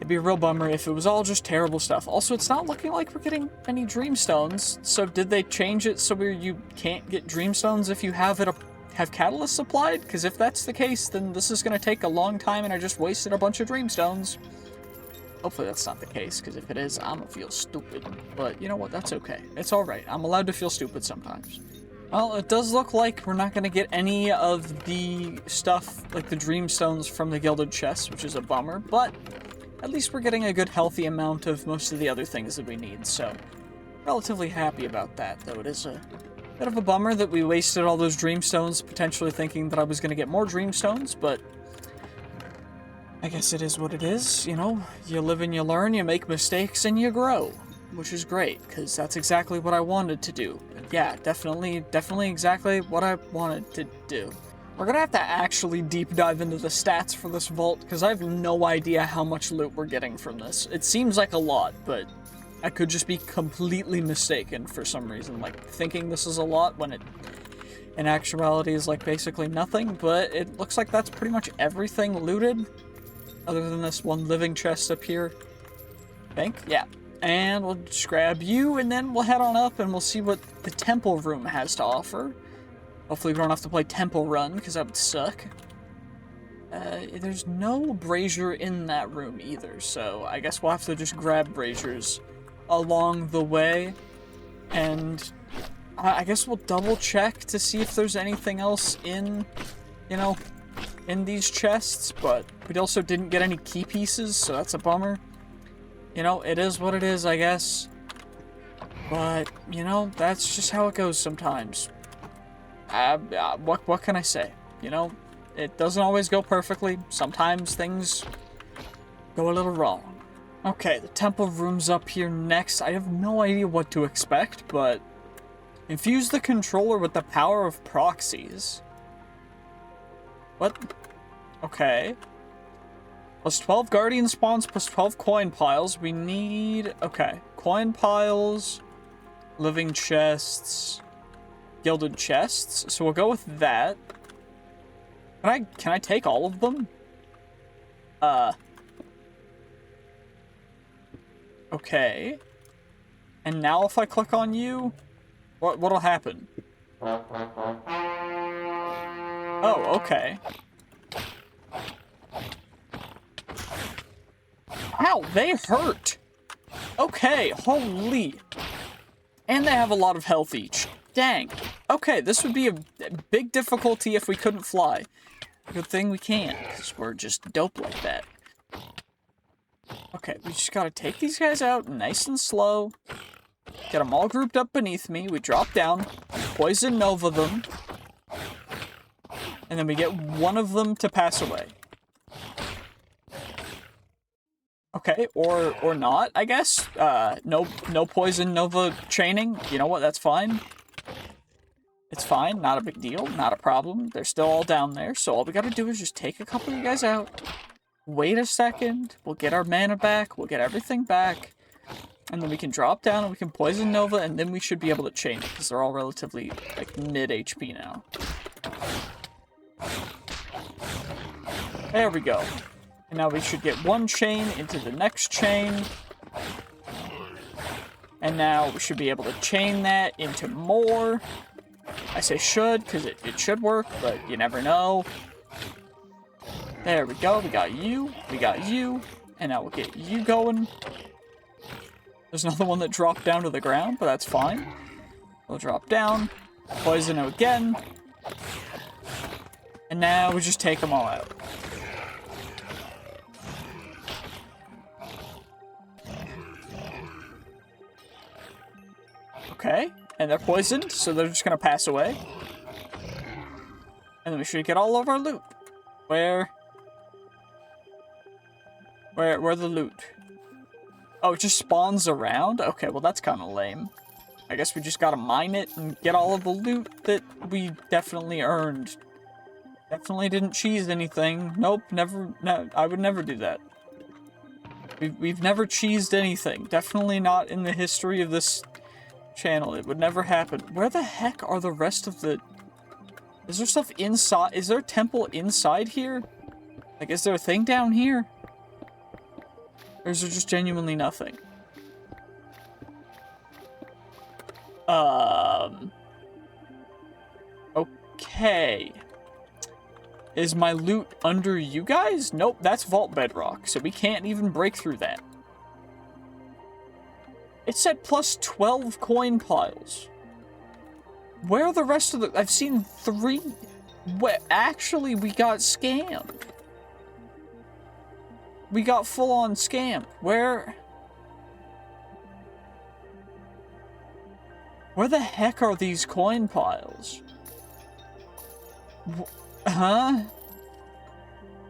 be a real bummer if it was all just terrible stuff. Also, it's not looking like we're getting any dreamstones. So did they change it so where you can't get dreamstones if you have catalyst supplied? Because if that's the case, then this is going to take a long time and I just wasted a bunch of dreamstones. Hopefully that's not the case, because if it is, I'm gonna feel stupid. But you know what? That's okay. It's alright. I'm allowed to feel stupid sometimes. Well, it does look like we're not gonna get any of the stuff, like the dreamstones from the gilded chest, which is a bummer, but at least we're getting a good healthy amount of most of the other things that we need, so relatively happy about that, though it is a bit of a bummer that we wasted all those dreamstones, potentially thinking that I was gonna get more dreamstones, but I guess it is what it is, you know? You live and you learn, you make mistakes, and you grow. Which is great, because that's exactly what I wanted to do. Yeah, definitely exactly what I wanted to do. We're gonna have to actually deep dive into the stats for this vault, because I have no idea how much loot we're getting from this. It seems like a lot, but I could just be completely mistaken for some reason, like thinking this is a lot when it in actuality is like basically nothing, but it looks like that's pretty much everything looted. Other than this one living chest up here. I think? Yeah. And we'll just grab you, and then we'll head on up, and we'll see what the temple room has to offer. Hopefully we don't have to play Temple Run, because that would suck. There's no brazier in that room either, so I guess we'll have to just grab braziers along the way. And I guess we'll double check to see if there's anything else in, you know, in these chests, but we also didn't get any key pieces, so that's a bummer. You know, it is what it is, I guess. But, you know, that's just how it goes sometimes. What can I say? You know, it doesn't always go perfectly. Sometimes things go a little wrong. Okay, the temple room's up here next. I have no idea what to expect, but infuse the controller with the power of proxies. What? Okay. Plus 12 guardian spawns, plus 12 coin piles. We need... Okay. Coin piles, living chests, gilded chests. So we'll go with that. Can I take all of them? Okay. And now if I click on you, what'll happen? Oh, okay. Ow, they hurt! Okay, holy. And they have a lot of health each. Dang. Okay, this would be a big difficulty if we couldn't fly. Good thing we can, because we're just dope like that. Okay, we just gotta take these guys out nice and slow. Get them all grouped up beneath me. We drop down, poison nova them, and then we get one of them to pass away. Okay, or not, I guess. No poison nova chaining. You know what? That's fine. It's fine. Not a big deal. Not a problem. They're still all down there. So all we gotta do is just take a couple of you guys out. Wait a second. We'll get our mana back. We'll get everything back. And then we can drop down and we can poison nova, and then we should be able to chain it, because they're all relatively, like, mid HP now. There we go. And now we should get one chain into the next chain. And now we should be able to chain that into more. I say should, because it should work, but you never know. There we go. We got you. We got you. And now we'll get you going. There's another one that dropped down to the ground, but that's fine. We'll drop down. Poison it again. And now we just take them all out. Okay, and they're poisoned, so they're just gonna pass away. And then we should get all of our loot. Where the loot? Oh, it just spawns around? Okay, well that's kind of lame. I guess we just gotta mine it and get all of the loot that we definitely earned. Definitely didn't cheese anything. Nope, never, no, I would never do that. We've never cheesed anything. Definitely not in the history of this channel. It would never happen. Where the heck are the rest of the... Is there stuff inside? Is there a temple inside here? Like, is there a thing down here? Or is there just genuinely nothing? Okay. Is my loot under you guys? Nope, that's vault bedrock, so we can't even break through that. It said plus 12 coin piles. Where are the rest of the... I've seen 3... What? Actually, we got scammed. We got full-on scammed. Where the heck are these coin piles? Huh?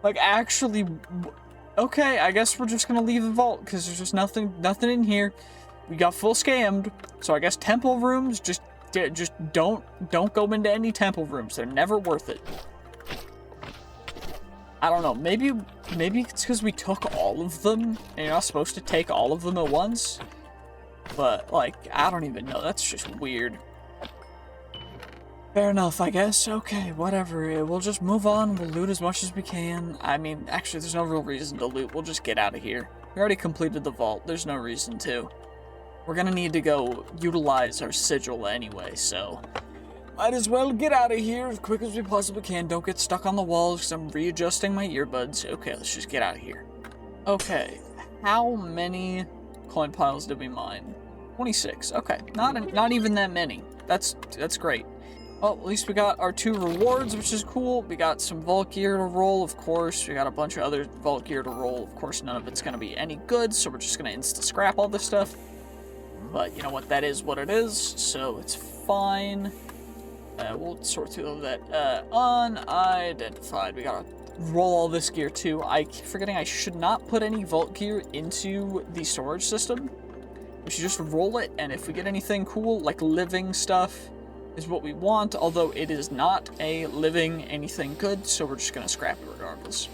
Like, actually... Okay, I guess we're just gonna leave the vault, because there's just nothing in here. We got full scammed, so I guess temple rooms, just don't go into any temple rooms. They're never worth it. I don't know, maybe it's because we took all of them, and you're not supposed to take all of them at once. But, like, I don't even know, that's just weird. Fair enough, I guess. Okay, whatever. We'll just move on. We'll loot as much as we can. I mean, actually, there's no real reason to loot. We'll just get out of here. We already completed the vault. There's no reason to. We're gonna need to go utilize our sigil anyway, so... Might as well get out of here as quick as we possibly can. Don't get stuck on the walls because I'm readjusting my earbuds. Okay, let's just get out of here. Okay, how many coin piles did we mine? 26. Okay, not even that many. That's great. Well, at least we got our 2 rewards, which is cool. We got some vault gear to roll, of course. We got a bunch of other vault gear to roll. Of course, none of it's going to be any good, so we're just going to insta-scrap all this stuff. But you know what? That is what it is, so it's fine. We'll sort through that. Unidentified. We got to roll all this gear, too. I keep forgetting I should not put any vault gear into the storage system. We should just roll it, and if we get anything cool, like living stuff, is what we want, although it is not a living anything good, so we're just going to scrap it regardless.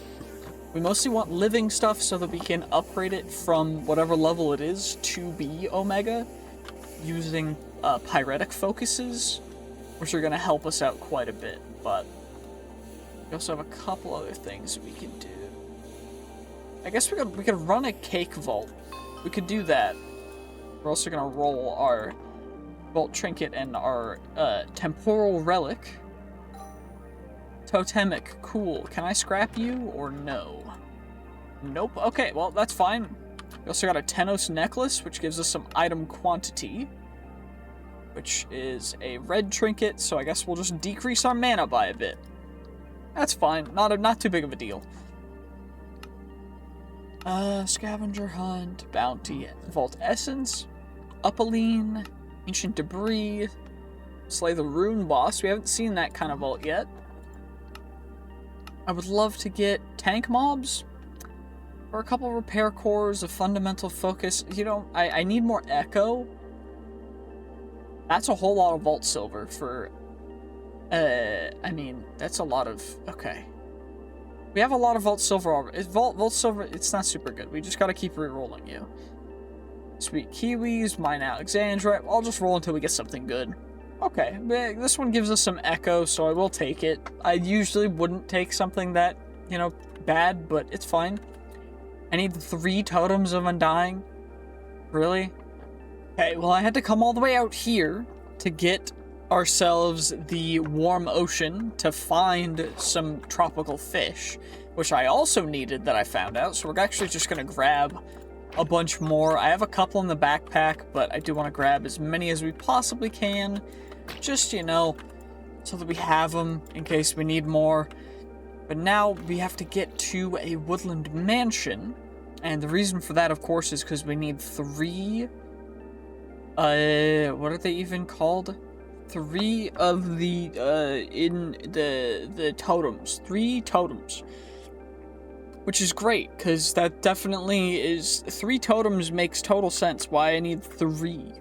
We mostly want living stuff so that we can upgrade it from whatever level it is to be Omega using pyretic focuses, which are going to help us out quite a bit, but we also have a couple other things we can do. I guess we could run a cake vault. We could do that. We're also going to roll our vault trinket and our temporal relic. Totemic, cool. Can I scrap you or no? Nope. Okay, well, that's fine. We also got a Tenos necklace, which gives us some item quantity, which is a red trinket, so I guess we'll just decrease our mana by a bit. That's fine. Not too big of a deal. Scavenger hunt, bounty, vault essence, upaline, ancient debris, slay the rune boss. We haven't seen that kind of vault yet. I would love to get tank mobs, or a couple repair cores, a fundamental focus. You know, I need more echo. That's a whole lot of vault silver for, I mean, that's a lot of, okay. We have a lot of vault silver already. Vault silver, it's not super good. We just gotta keep re-rolling you. Sweet kiwis, mine Alexandra. I'll just roll until we get something good. Okay, this one gives us some echo, so I will take it. I usually wouldn't take something that, you know, bad, but it's fine. I need 3 totems of undying. Really? Okay, well, I had to come all the way out here to get ourselves the warm ocean to find some tropical fish, which I also needed that I found out, so we're actually just going to grab a bunch more. I have a couple in the backpack, but I do want to grab as many as we possibly can, just, you know, so that we have them in case we need more. But now we have to get to a woodland mansion, and the reason for that, of course, is because we need 3, what are they even called? 3 of the, the totems. 3 totems. Which is great, because that definitely is... 3 totems makes total sense why I need 3.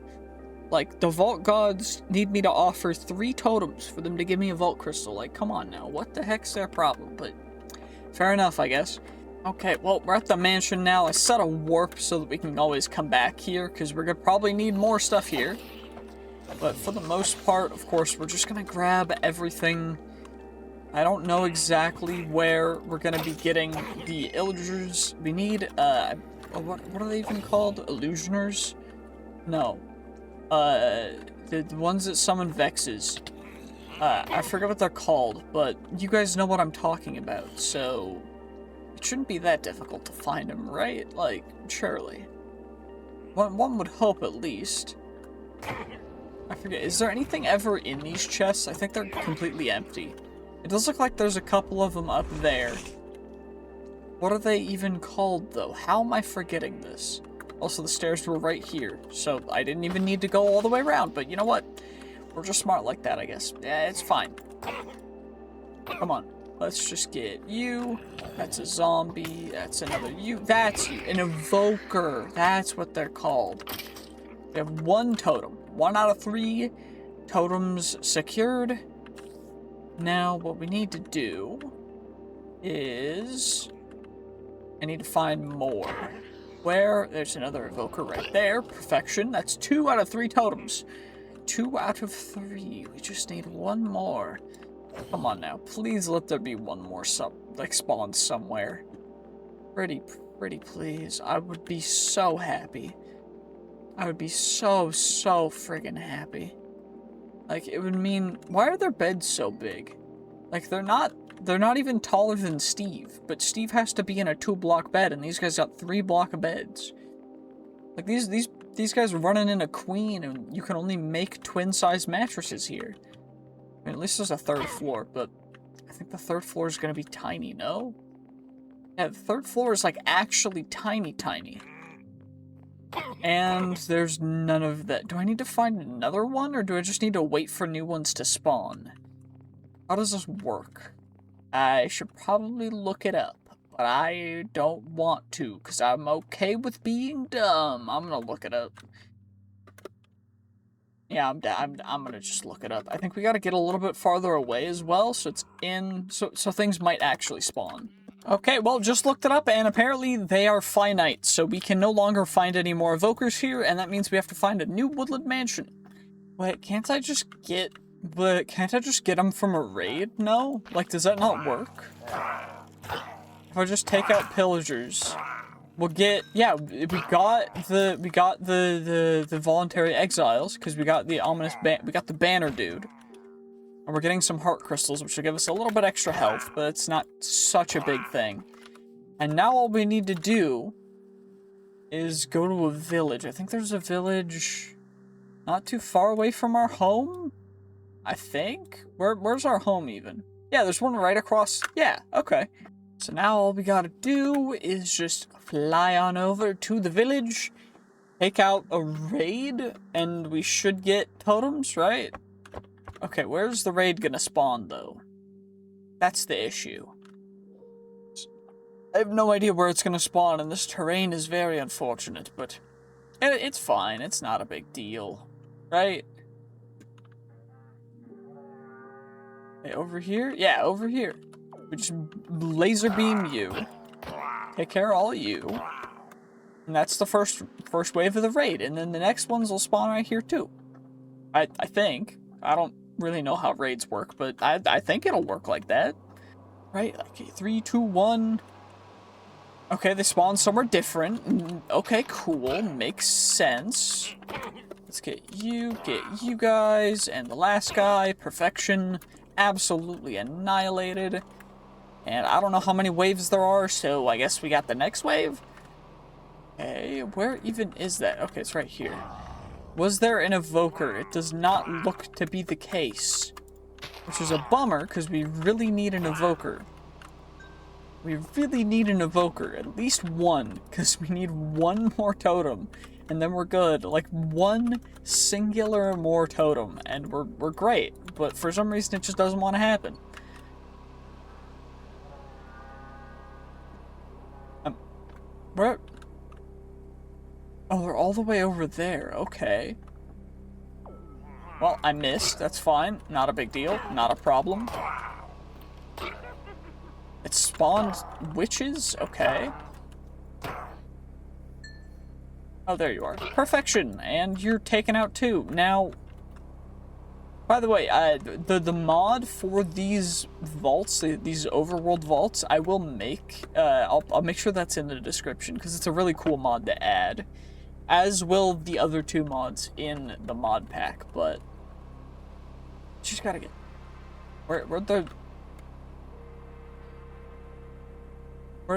Like, the vault gods need me to offer 3 totems for them to give me a vault crystal. Like, come on now, what the heck's their problem? But, fair enough, I guess. Okay, well, we're at the mansion now. I set a warp so that we can always come back here, because we're gonna probably need more stuff here. But for the most part, of course, we're just gonna grab everything. I don't know exactly where we're gonna be getting the illagers. We need, what are they even called? Illusioners? No. The ones that summon Vexes. I forget what they're called, but you guys know what I'm talking about, so it shouldn't be that difficult to find them, right? Like, surely. One would hope, at least. I forget, is there anything ever in these chests? I think they're completely empty. It does look like there's a couple of them up there. What are they even called, though? How am I forgetting this? Also, the stairs were right here, so I didn't even need to go all the way around, but you know what? We're just smart like that, I guess. Yeah, it's fine. Come on. Let's just get you. That's a zombie. That's another you. That's you. An evoker. That's what they're called. We have one totem. 1 out of 3 totems secured. Now, what we need to do is... I need to find more. Where? There's another evoker right there. Perfection. That's 2 out of 3 totems. 2 out of 3. We just need one more. Come on now. Please let there be one more spawned somewhere. Pretty please. I would be so happy. I would be so friggin' happy. Like, it would mean... Why are their beds so big? Like, they're not even taller than Steve, but Steve has to be in a 2-block bed, and these guys got 3-block beds. Like, these guys are running in a queen, and you can only make twin-size mattresses here. I mean, at least there's a 3rd floor, but I think the 3rd floor is gonna be tiny, no? Yeah, the 3rd floor is, like, actually tiny. And there's none of that. Do I need to find another one, or do I just need to wait for new ones to spawn? How does this work? I should probably look it up, but I don't want to, because I'm okay with being dumb. I'm gonna look it up. Yeah, I'm gonna just look it up. I think we gotta get a little bit farther away as well, so it's in... So things might actually spawn. Okay, well, just looked it up, and apparently they are finite, so we can no longer find any more evokers here, and that means we have to find a new woodland mansion. Wait, can't I just get them from a raid? No? Like, does that not work? If I just take out pillagers, we'll get... Yeah, we got the voluntary exiles, because we got the ominous we got the banner dude. And we're getting some heart crystals, which will give us a little bit extra health, but it's not such a big thing. And now all we need to do is go to a village. I think there's a village not too far away from our home, I think. Where's our home even? Yeah, there's one right across. Yeah, okay. So now all we gotta do is just fly on over to the village, take out a raid, and we should get totems, right? Okay, where's the raid gonna spawn, though? That's the issue. I have no idea where it's gonna spawn, and this terrain is very unfortunate, but it's fine. It's not a big deal, right? Hey, over here? Yeah, over here. We just laser beam you. Take care of all of you. And that's the first wave of the raid, and then the next ones will spawn right here, too. I think. I don't really know how raids work, but I think it'll work like that. Right? Okay, 3, 2, 1. Okay, they spawn somewhere different. Okay, cool. Makes sense. Let's get you guys, and the last guy. Perfection. Absolutely annihilated. And I don't know how many waves there are, so I guess we got the next wave. Okay, where even is that? Okay, it's right here. Was there an evoker? It does not look to be the case. Which is a bummer, because we really need an evoker. We really need an evoker. At least one, because we need one more totem. And then we're good. Like, one singular more totem, and we're great. But for some reason, it just doesn't want to happen. Where? Oh, they're all the way over there. Okay. Well, I missed. That's fine. Not a big deal. Not a problem. It spawned witches? Okay. Oh, there you are. Perfection! And you're taken out too. Now, By the way, the mod for these vaults, these overworld vaults, I will make. I'll make sure that's in the description because it's a really cool mod to add, as will the other 2 mods in the mod pack. But just gotta get where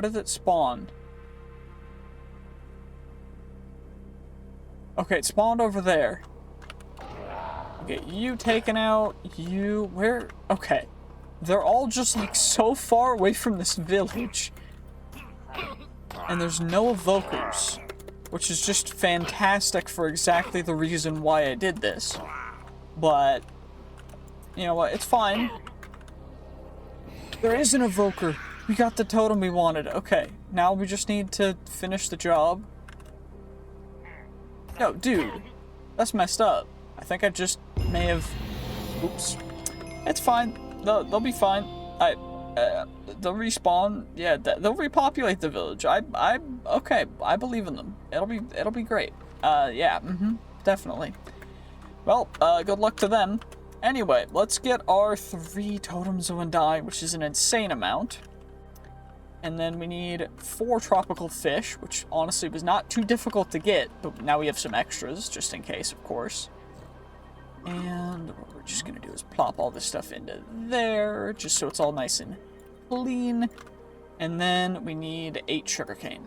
did it spawn? Okay, it spawned over there. Get you taken out, where? Okay. They're all just, like, so far away from this village. And there's no evokers, which is just fantastic for exactly the reason why I did this. But, you know what, it's fine. There is an evoker. We got the totem we wanted. Okay, now we just need to finish the job. Yo, dude, that's messed up. I think I just may have... Oops. It's fine. They'll be fine. They'll respawn. Yeah, they'll repopulate the village. Okay. I believe in them. It'll be great. Yeah. Definitely. Well, good luck to them. Anyway, let's get our 3 totems of undying, which is an insane amount. And then we need 4 tropical fish, which honestly was not too difficult to get, but now we have some extras, just in case, of course. And what we're just gonna do is plop all this stuff into there, just so it's all nice and clean. And then we need 8 sugarcane.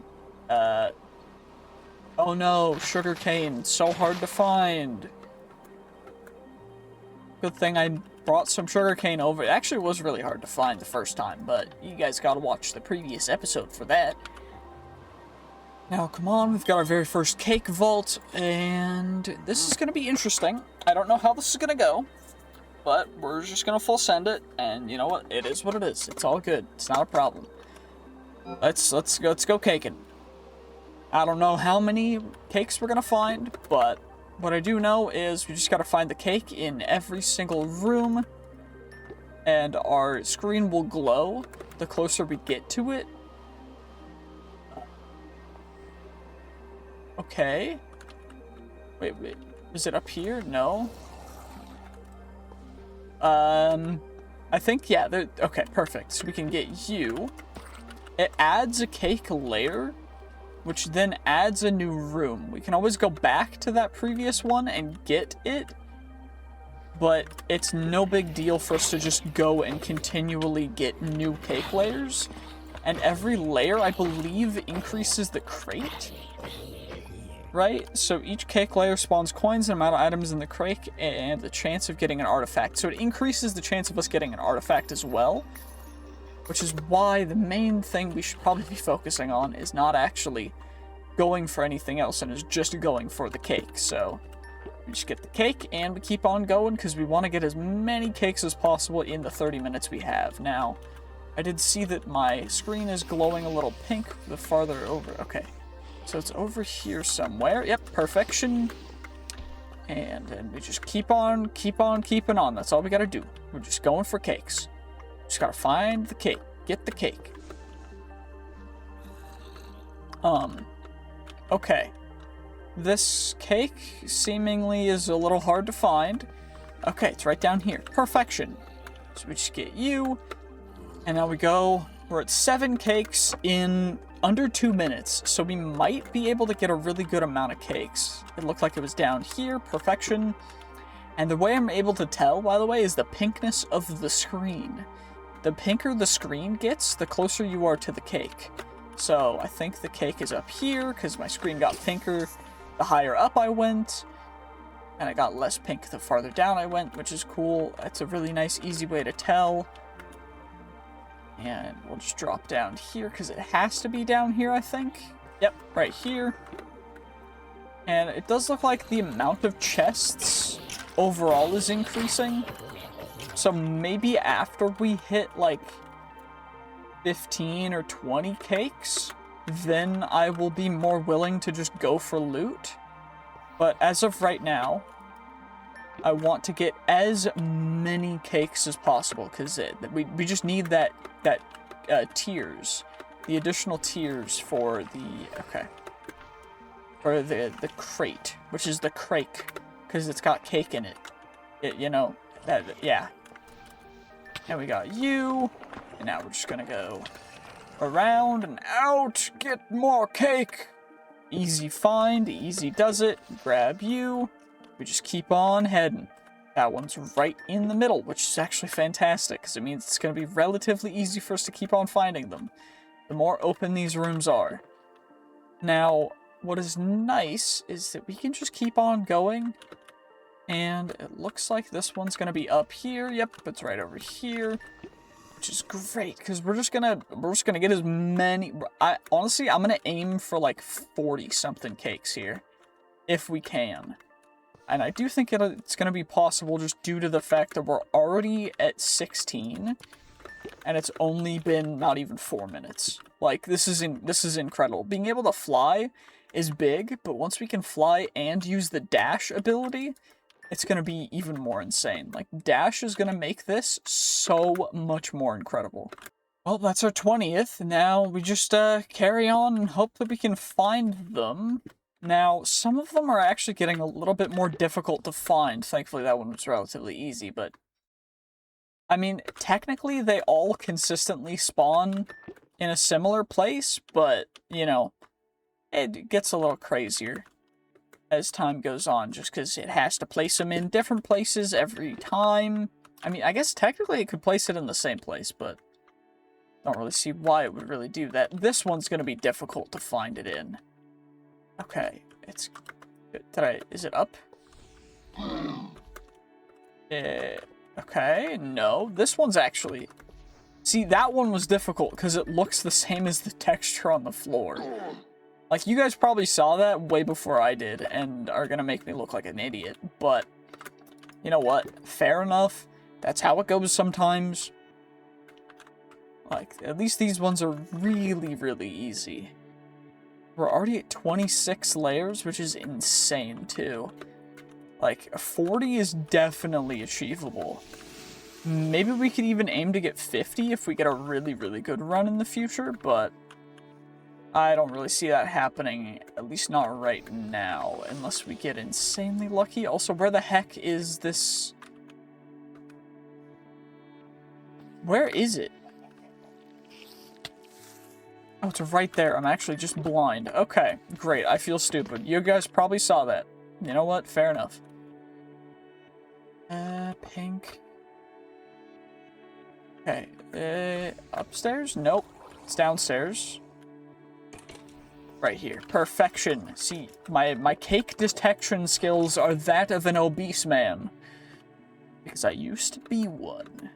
Oh no, sugarcane, so hard to find. Good thing I brought some sugarcane over. It actually was really hard to find the first time, but you guys gotta watch the previous episode for that. Now, come on, we've got our very first cake vault, and this is gonna be interesting. I don't know how this is gonna go, but we're just gonna full send it, and you know what? It is what it is. It's all good. It's not a problem. Let's go caking. I don't know how many cakes we're gonna find, but what I do know is we just gotta find the cake in every single room, and our screen will glow the closer we get to it. Okay. Wait. Is it up here? No. I think, yeah. Okay, perfect. So we can get you. It adds a cake layer, which then adds a new room. We can always go back to that previous one and get it, but it's no big deal for us to just go and continually get new cake layers. And every layer, I believe, increases the crate. Right? So each cake layer spawns coins and amount of items in the crate and the chance of getting an artifact. So it increases the chance of us getting an artifact as well, which is why the main thing we should probably be focusing on is not actually going for anything else and is just going for the cake. So we just get the cake and we keep on going because we want to get as many cakes as possible in the 30 minutes we have. Now, I did see that my screen is glowing a little pink the farther over. Okay. So it's over here somewhere. Yep, perfection. And then we just keep on keeping on. That's all we gotta do. We're just going for cakes. Just gotta find the cake. Get the cake. Okay. This cake seemingly is a little hard to find. Okay, it's right down here. Perfection. So we just get you. And now we go. We're at 7 cakes in under 2 minutes, so we might be able to get a really good amount of cakes. It looked like it was down here. Perfection. And the way I'm able to tell, by the way, is the pinkness of the screen. The pinker the screen gets, the closer you are to the cake. So I think the cake is up here, because my screen got pinker the higher up I went, and I got less pink the farther down I went, which is cool. It's a really nice, easy way to tell. And we'll just drop down here, because it has to be down here, I think. Yep, right here. And it does look like the amount of chests overall is increasing. So maybe after we hit, like, 15 or 20 cakes, then I will be more willing to just go for loot. But as of right now, I want to get as many cakes as possible, because we just need that tiers, the additional tiers for the crate, which is the crake, because it's got cake in it. You know, Yeah. And we got you. And now we're just gonna go around and out. Get more cake. Easy find, easy does it. Grab you. We just keep on heading. That one's right in the middle, which is actually fantastic, because it means it's going to be relatively easy for us to keep on finding them. The more open these rooms are. Now, what is nice is that we can just keep on going. And it looks like this one's going to be up here. Yep, it's right over here. Which is great, because we're just gonna get as many. Honestly, I'm gonna aim for like 40-something cakes here, if we can. And I do think it's gonna be possible just due to the fact that we're already at 16, and it's only been not even 4 minutes. Like, this is incredible. Being able to fly is big, but once we can fly and use the dash ability, it's going to be even more insane. Like, dash is going to make this so much more incredible. Well, that's our 20th. Now we just carry on and hope that we can find them. Now, some of them are actually getting a little bit more difficult to find. Thankfully, that one was relatively easy, but... I mean, technically, they all consistently spawn in a similar place, but, you know, it gets a little crazier as time goes on, just because it has to place them in different places every time. I mean, I guess technically it could place it in the same place, but don't really see why it would really do that. This one's going to be difficult to find it in. Okay, is it up? Okay, no, this one's actually... See, that one was difficult because it looks the same as the texture on the floor. Like, you guys probably saw that way before I did, and are gonna make me look like an idiot, but, you know what? Fair enough. That's how it goes sometimes. Like, at least these ones are really, really easy. We're already at 26 layers, which is insane, too. Like, 40 is definitely achievable. Maybe we could even aim to get 50 if we get a really, really good run in the future, but... I don't really see that happening, at least not right now, unless we get insanely lucky. Also, where the heck is this? Where is it? Oh, it's right there. I'm actually just blind. Okay, great. I feel stupid. You guys probably saw that. You know what? Fair enough. Pink. Okay, upstairs? Nope. It's downstairs. Right here. Perfection. See, my cake detection skills are that of an obese man. Because I used to be one.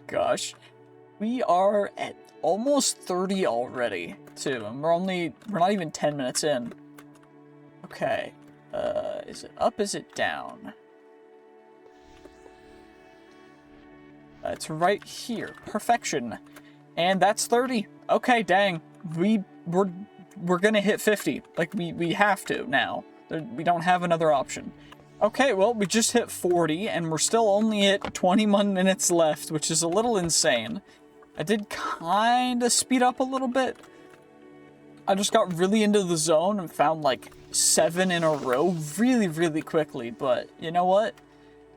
Gosh. We are at almost 30 already, too. And we're not even 10 minutes in. Okay. Is it up? Is it down? It's right here. Perfection. And that's 30. Okay, dang. We're gonna hit 50. Like, we have to now. We don't have another option. Okay, well, we just hit 40, and we're still only at 21 minutes left, which is a little insane. I did kind of speed up a little bit. I just got really into the zone and found, like, 7 in a row really, really quickly, but you know what?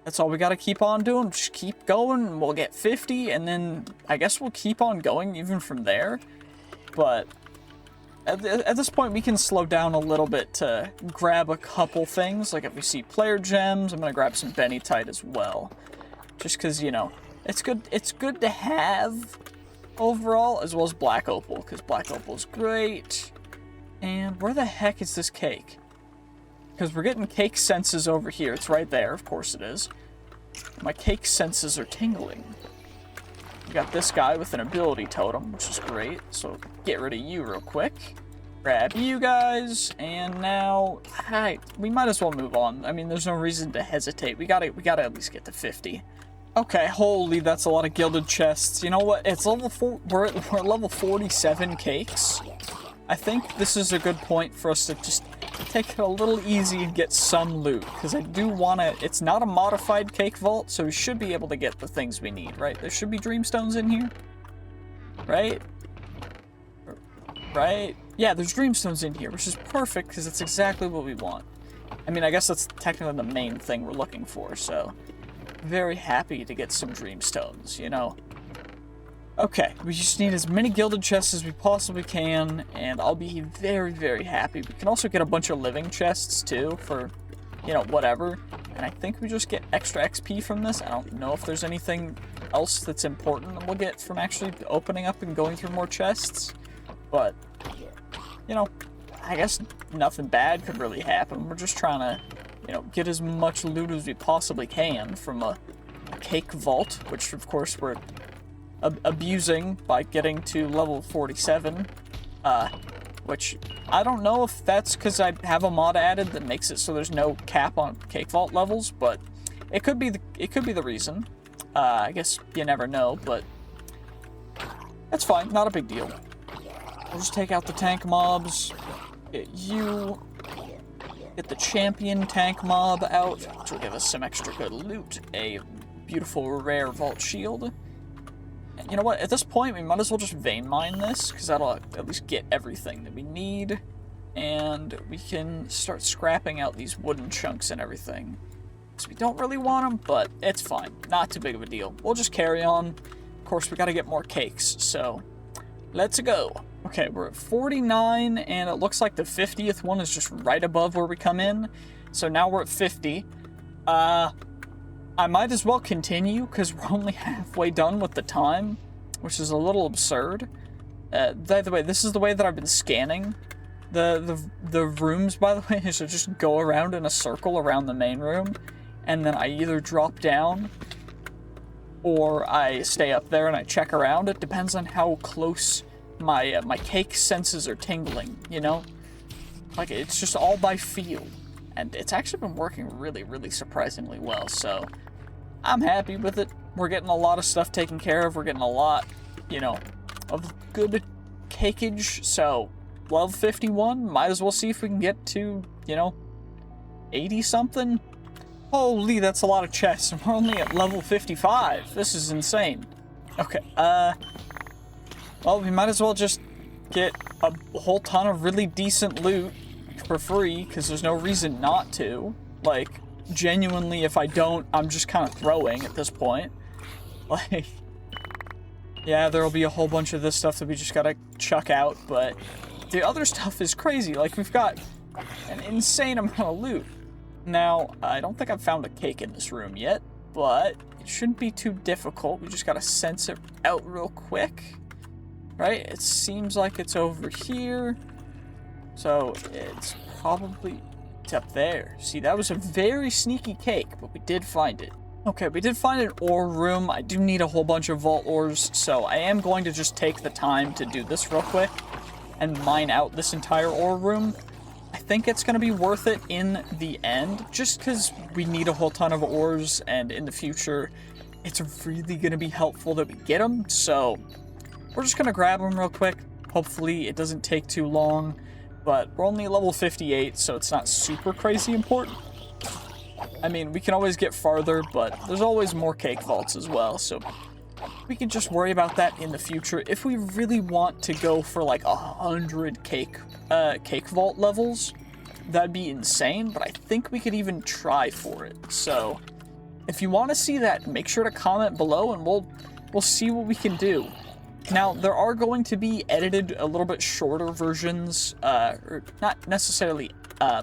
That's all we gotta keep on doing. Just keep going, and we'll get 50, and then I guess we'll keep on going even from there. But at this point, we can slow down a little bit to grab a couple things. Like if we see player gems, I'm gonna grab some Bennytite as well. Just because, you know, it's good to have overall, as well as Black Opal, because Black Opal's great. And where the heck is this cake? Because we're getting cake senses over here. It's right there. Of course it is. My cake senses are tingling. We got this guy with an ability totem, which is great. So get rid of you real quick. Grab you guys. And now, we might as well move on. I mean, there's no reason to hesitate. We gotta at least get to 50. Okay, holy, that's a lot of gilded chests. You know what? It's level 4. We're at level 47 cakes. I think this is a good point for us to just take it a little easy and get some loot, because I do want to... It's not a modified cake vault, so we should be able to get the things we need, right? There should be dreamstones in here, right? Right? Yeah, there's dreamstones in here, which is perfect, because it's exactly what we want. I mean, I guess that's technically the main thing we're looking for, so very happy to get some dreamstones, you know? Okay, we just need as many gilded chests as we possibly can, and I'll be very, very happy. We can also get a bunch of living chests, too, for, you know, whatever. And I think we just get extra XP from this. I don't know if there's anything else that's important that we'll get from actually opening up and going through more chests. But, you know, I guess nothing bad could really happen. We're just trying to, you know, get as much loot as we possibly can from a cake vault, which, of course, we're abusing by getting to level 47, which I don't know if that's because I have a mod added that makes it so there's no cap on cake vault levels, but it could be the reason. I guess you never know, but that's fine, not a big deal. We'll just take out the tank mobs, get you, get the champion tank mob out, which will give us some extra good loot, a beautiful rare vault shield. You know what, at this point, we might as well just vein mine this, because that'll at least get everything that we need, and we can start scrapping out these wooden chunks and everything. So we don't really want them, but it's fine. Not too big of a deal. We'll just carry on. Of course, we gotta get more cakes, so let's go. Okay, we're at 49, and it looks like the 50th one is just right above where we come in, so now we're at 50. I might as well continue, because we're only halfway done with the time, which is a little absurd. By the way, this is the way that I've been scanning the rooms, by the way, is to just go around in a circle around the main room, and then I either drop down, or I stay up there and I check around. It depends on how close my cake senses are tingling, you know? Like, it's just all by feel. And it's actually been working really, really surprisingly well, so I'm happy with it. We're getting a lot of stuff taken care of. We're getting a lot, you know, of good cakeage. So, level 51, might as well see if we can get to, you know, 80-something. Holy, that's a lot of chests. We're only at level 55. This is insane. Okay, well, we might as well just get a whole ton of really decent loot for free, because there's no reason not to. Like, genuinely, if I don't, I'm just kind of throwing at this point. Like, yeah, there'll be a whole bunch of this stuff that we just gotta chuck out, but the other stuff is crazy. Like, we've got an insane amount of loot. Now, I don't think I've found a cake in this room yet, but it shouldn't be too difficult. We just gotta sense it out real quick, right? It seems like it's over here. So, it's probably up there. See, that was a very sneaky cake, but we did find it. Okay, we did find an ore room. I do need a whole bunch of vault ores, so I am going to just take the time to do this real quick and mine out this entire ore room. I think it's going to be worth it in the end, just because we need a whole ton of ores, and in the future, it's really going to be helpful that we get them, so we're just going to grab them real quick. Hopefully, it doesn't take too long. But we're only level 58, so it's not super crazy important. I mean, we can always get farther, but there's always more cake vaults as well, so we can just worry about that in the future. If we really want to go for like 100 cake vault levels, that'd be insane, but I think we could even try for it. So if you want to see that, make sure to comment below, and we'll see what we can do. Now, there are going to be edited, a little bit shorter versions, or not necessarily,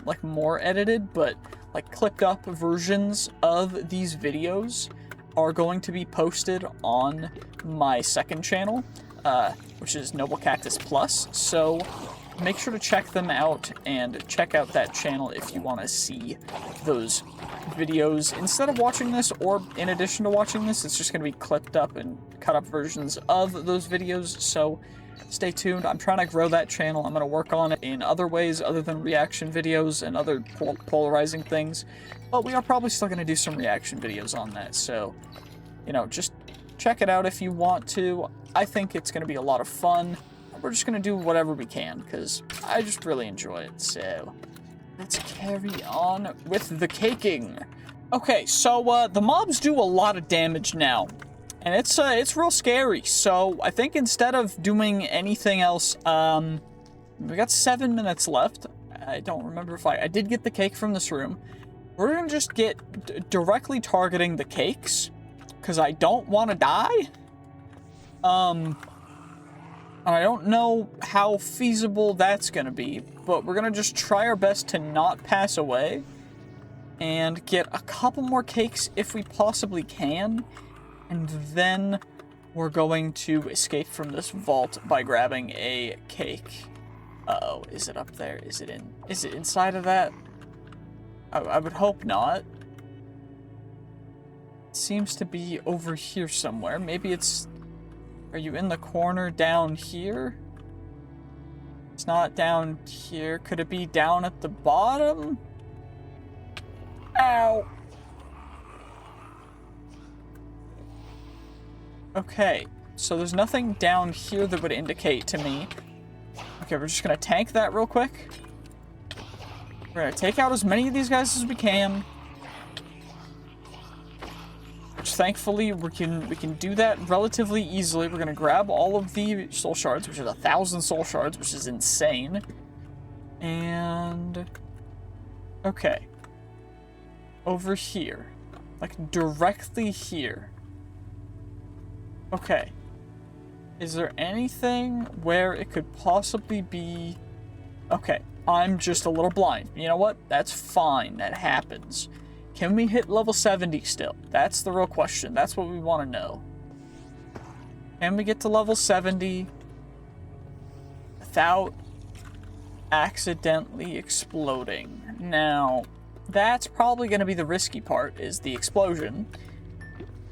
like, more edited, but, like, clipped up versions of these videos are going to be posted on my second channel, which is NobleCactus Plus, so make sure to check them out, and check out that channel if you want to see those videos instead of watching this, or in addition to watching this. It's just going to be clipped up and cut up versions of those videos, so stay tuned. I'm trying to grow that channel. I'm going to work on it in other ways other than reaction videos and other polarizing things, but we are probably still going to do some reaction videos on that, so, you know, just check it out if you want to. I think it's going to be a lot of fun. We're just going to do whatever we can, because I just really enjoy it, so let's carry on with the caking. Okay, so the mobs do a lot of damage now, and it's real scary. So I think instead of doing anything else, we got 7 minutes left. I don't remember if I did get the cake from this room. We're gonna just get directly targeting the cakes, because I don't want to die. And I don't know how feasible that's gonna be, but we're gonna just try our best to not pass away and get a couple more cakes if we possibly can, and then we're going to escape from this vault by grabbing a cake. Uh-oh, is it up there? Is it inside of that? I would hope not. It seems to be over here somewhere. Maybe it's... Are you in the corner down here? It's not down here. Could it be down at the bottom? Ow! Okay, so there's nothing down here that would indicate to me. Okay, we're just gonna tank that real quick. We're gonna take out as many of these guys as we can. Which thankfully we can do that relatively easily. We're gonna grab all of the soul shards, which is 1,000 soul shards, which is insane. And okay. Over here. Like directly here. Okay. Is there anything where it could possibly be... Okay, I'm just a little blind. You know what? That's fine. That happens. Can we hit level 70 still? That's the real question. That's what we want to know. Can we get to level 70 without accidentally exploding? Now, that's probably going to be the risky part, is the explosion.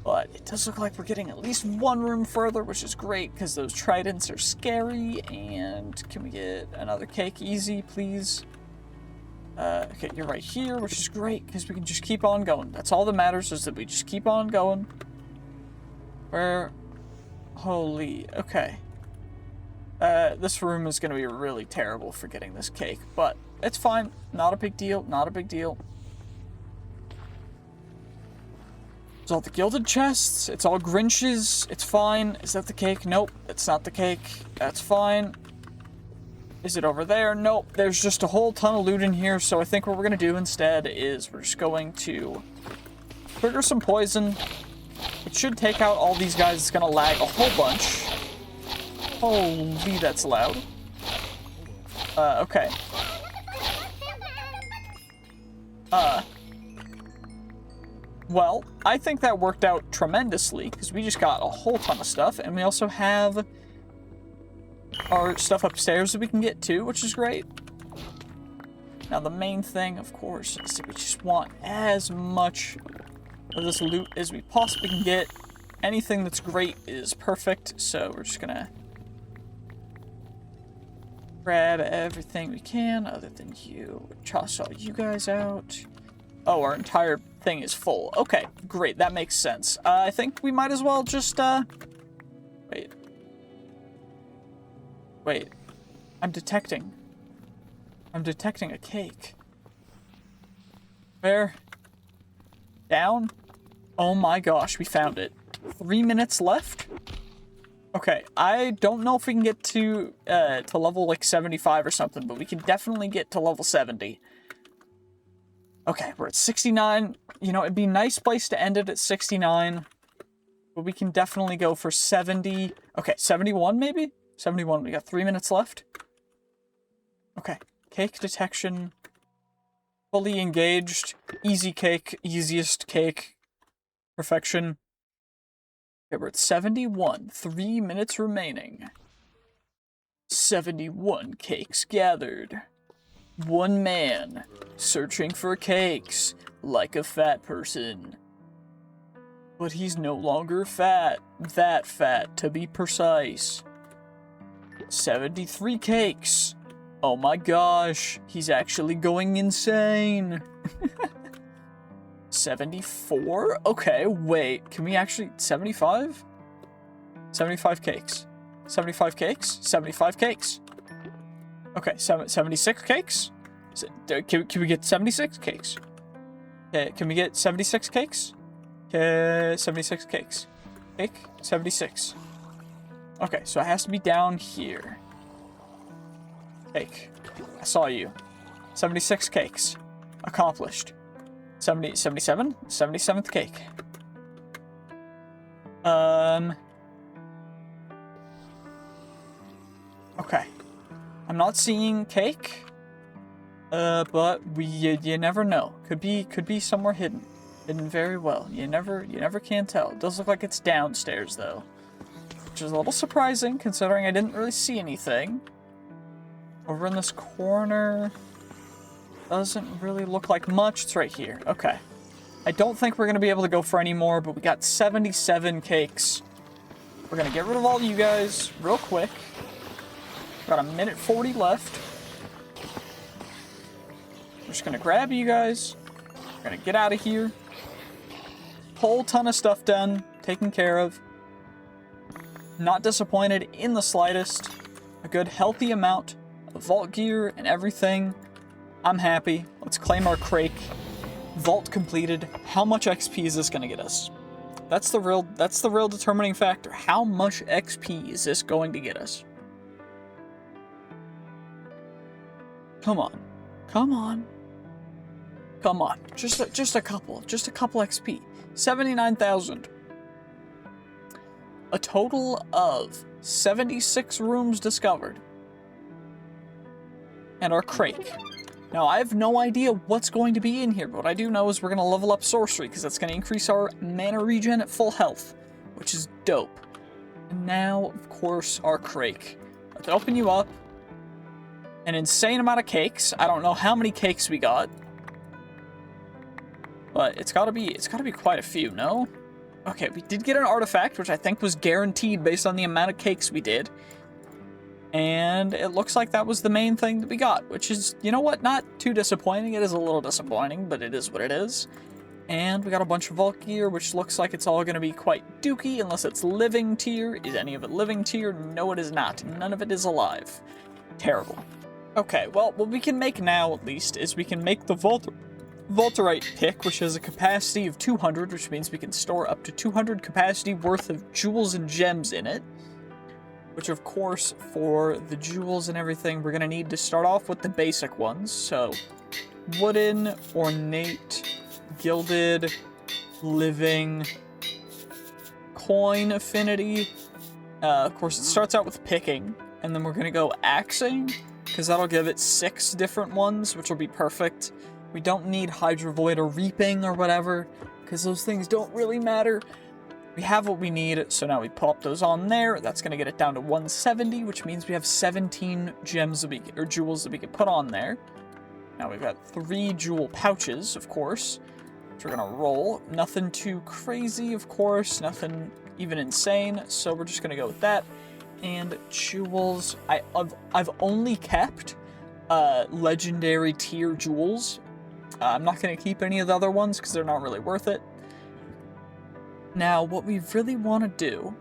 But it does look like we're getting at least one room further, which is great, because those tridents are scary. And can we get another cake easy, please? Okay, you're right here, which is great, because we can just keep on going. That's all that matters, is that we just keep on going. Where... Holy... Okay. This room is going to be really terrible for getting this cake, but it's fine. Not a big deal, not a big deal. It's all the gilded chests. It's all Grinches. It's fine. Is that the cake? Nope, it's not the cake. That's fine. Is it over there? Nope. There's just a whole ton of loot in here, so I think what we're going to do instead is we're just going to trigger some poison. It should take out all these guys. It's going to lag a whole bunch. Holy, that's loud. Okay. Well, I think that worked out tremendously, because we just got a whole ton of stuff, and we also have our stuff upstairs that we can get to, which is great. Now, the main thing, of course, is that we just want as much of this loot as we possibly can get. Anything that's great is perfect, so we're just gonna grab everything we can, other than you. Toss all you guys out. Oh, our entire thing is full. Okay, great. That makes sense. I think we might as well just, Wait. Wait. I'm detecting a cake. Where? Down? Oh my gosh, we found it. 3 minutes left? Okay, I don't know if we can get to level, like, 75 or something, but we can definitely get to level 70. Okay, we're at 69. You know, it'd be a nice place to end it at 69. But we can definitely go for 70. Okay, 71 maybe? 71, we got 3 minutes left. Okay, cake detection. Fully engaged. Easy cake, easiest cake. Perfection. Okay, we're at 71. 3 minutes remaining. 71 cakes gathered. One man, searching for cakes, like a fat person. But he's no longer fat, that fat to be precise. 73 cakes. Oh my gosh, he's actually going insane. 74? Okay, wait, can we actually, 75? 75 cakes. 75 cakes? 75 cakes. Okay, 76 cakes? Can we get 76 cakes? Okay, can we get 76 cakes? Okay, 76 cakes. Cake, 76. Okay, so it has to be down here. Cake, I saw you. 76 cakes. Accomplished. 77? 77th cake. Okay. I'm not seeing cake. But you never know. Could be somewhere hidden. Hidden very well. You never can tell. It does look like it's downstairs though. Which is a little surprising considering I didn't really see anything. Over in this corner. Doesn't really look like much. It's right here. Okay. I don't think we're going to be able to go for any more, but we got 77 cakes. We're going to get rid of all you guys real quick. Got a minute 40 left. We're just going to grab you guys. We're going to get out of here. Whole ton of stuff done. Taken care of. Not disappointed in the slightest. A good healthy amount of vault gear and everything. I'm happy. Let's claim our crake. Vault completed. How much XP is this going to get us? That's the real determining factor. How much XP is this going to get us? Come on. Come on. Come on. Just a couple XP. 79,000. A total of 76 rooms discovered. And our crake. Now, I have no idea what's going to be in here, but what I do know is we're going to level up sorcery, because that's going to increase our mana regen at full health, which is dope. And now, of course, our crake. Let's open you up. An insane amount of cakes. I don't know how many cakes we got. But it's gotta be quite a few, no? Okay, we did get an artifact, which I think was guaranteed based on the amount of cakes we did. And it looks like that was the main thing that we got, which is, you know what, not too disappointing. It is a little disappointing, but it is what it is. And we got a bunch of vault gear, which looks like it's all going to be quite dookie, unless it's living tier. Is any of it living tier? No, it is not. None of it is alive. Terrible. Okay, well, what we can make now, at least, is we can make the Vaulterite pick, which has a capacity of 200, which means we can store up to 200 capacity worth of jewels and gems in it. Which, of course, for the jewels and everything, we're going to need to start off with the basic ones. So, wooden, ornate, gilded, living, coin affinity. Of course, it starts out with picking, and then we're going to go axing, because that'll give it 6 different ones, which will be perfect. We don't need Hydrovoid or reaping or whatever, because those things don't really matter. We have what we need, so now we pop those on there. That's going to get it down to 170, which means we have 17 gems that jewels that we can put on there. Now we've got 3 jewel pouches, of course, which we're going to roll. Nothing too crazy, of course, nothing even insane, so we're just going to go with that. And jewels, I've only kept legendary tier jewels. I'm not going to keep any of the other ones because they're not really worth it. Now, what we really want to do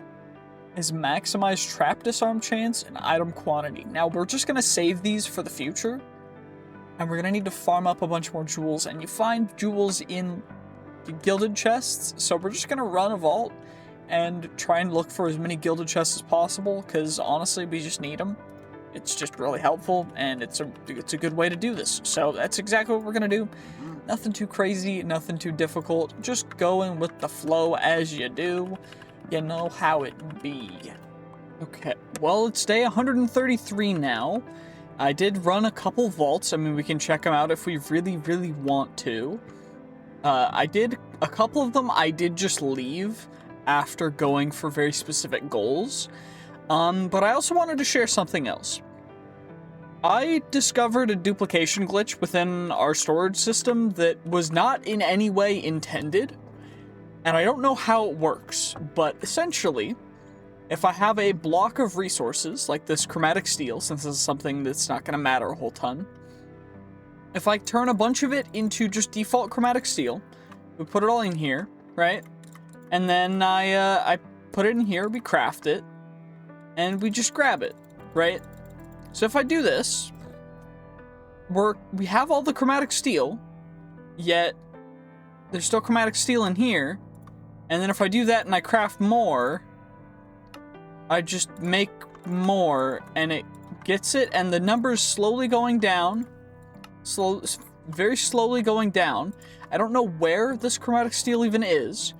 is maximize trap disarm chance and item quantity. Now, we're just going to save these for the future, and we're going to need to farm up a bunch more jewels, and you find jewels in the gilded chests, so we're just going to run a vault and try and look for as many gilded chests as possible, because honestly, we just need them. It's just really helpful, and it's a good way to do this. So that's exactly what we're going to do. Nothing too crazy, nothing too difficult. Just going with the flow as you do. You know how it be. Okay, well, it's day 133 now. I did run a couple vaults. I mean, we can check them out if we really, really want to. A couple of them I did just leave after going for very specific goals. But I also wanted to share something else. I discovered a duplication glitch within our storage system that was not in any way intended, and I don't know how it works, but essentially, if I have a block of resources, like this chromatic steel, since this is something that's not going to matter a whole ton, if I turn a bunch of it into just default chromatic steel, we put it all in here, right? And then I put it in here, we craft it, and we just grab it, right? So if I do this, we have all the chromatic steel, yet there's still chromatic steel in here, and then if I do that and I craft more, I just make more, and it gets it, and the number's slowly going down, very slowly going down. I don't know where this chromatic steel even is,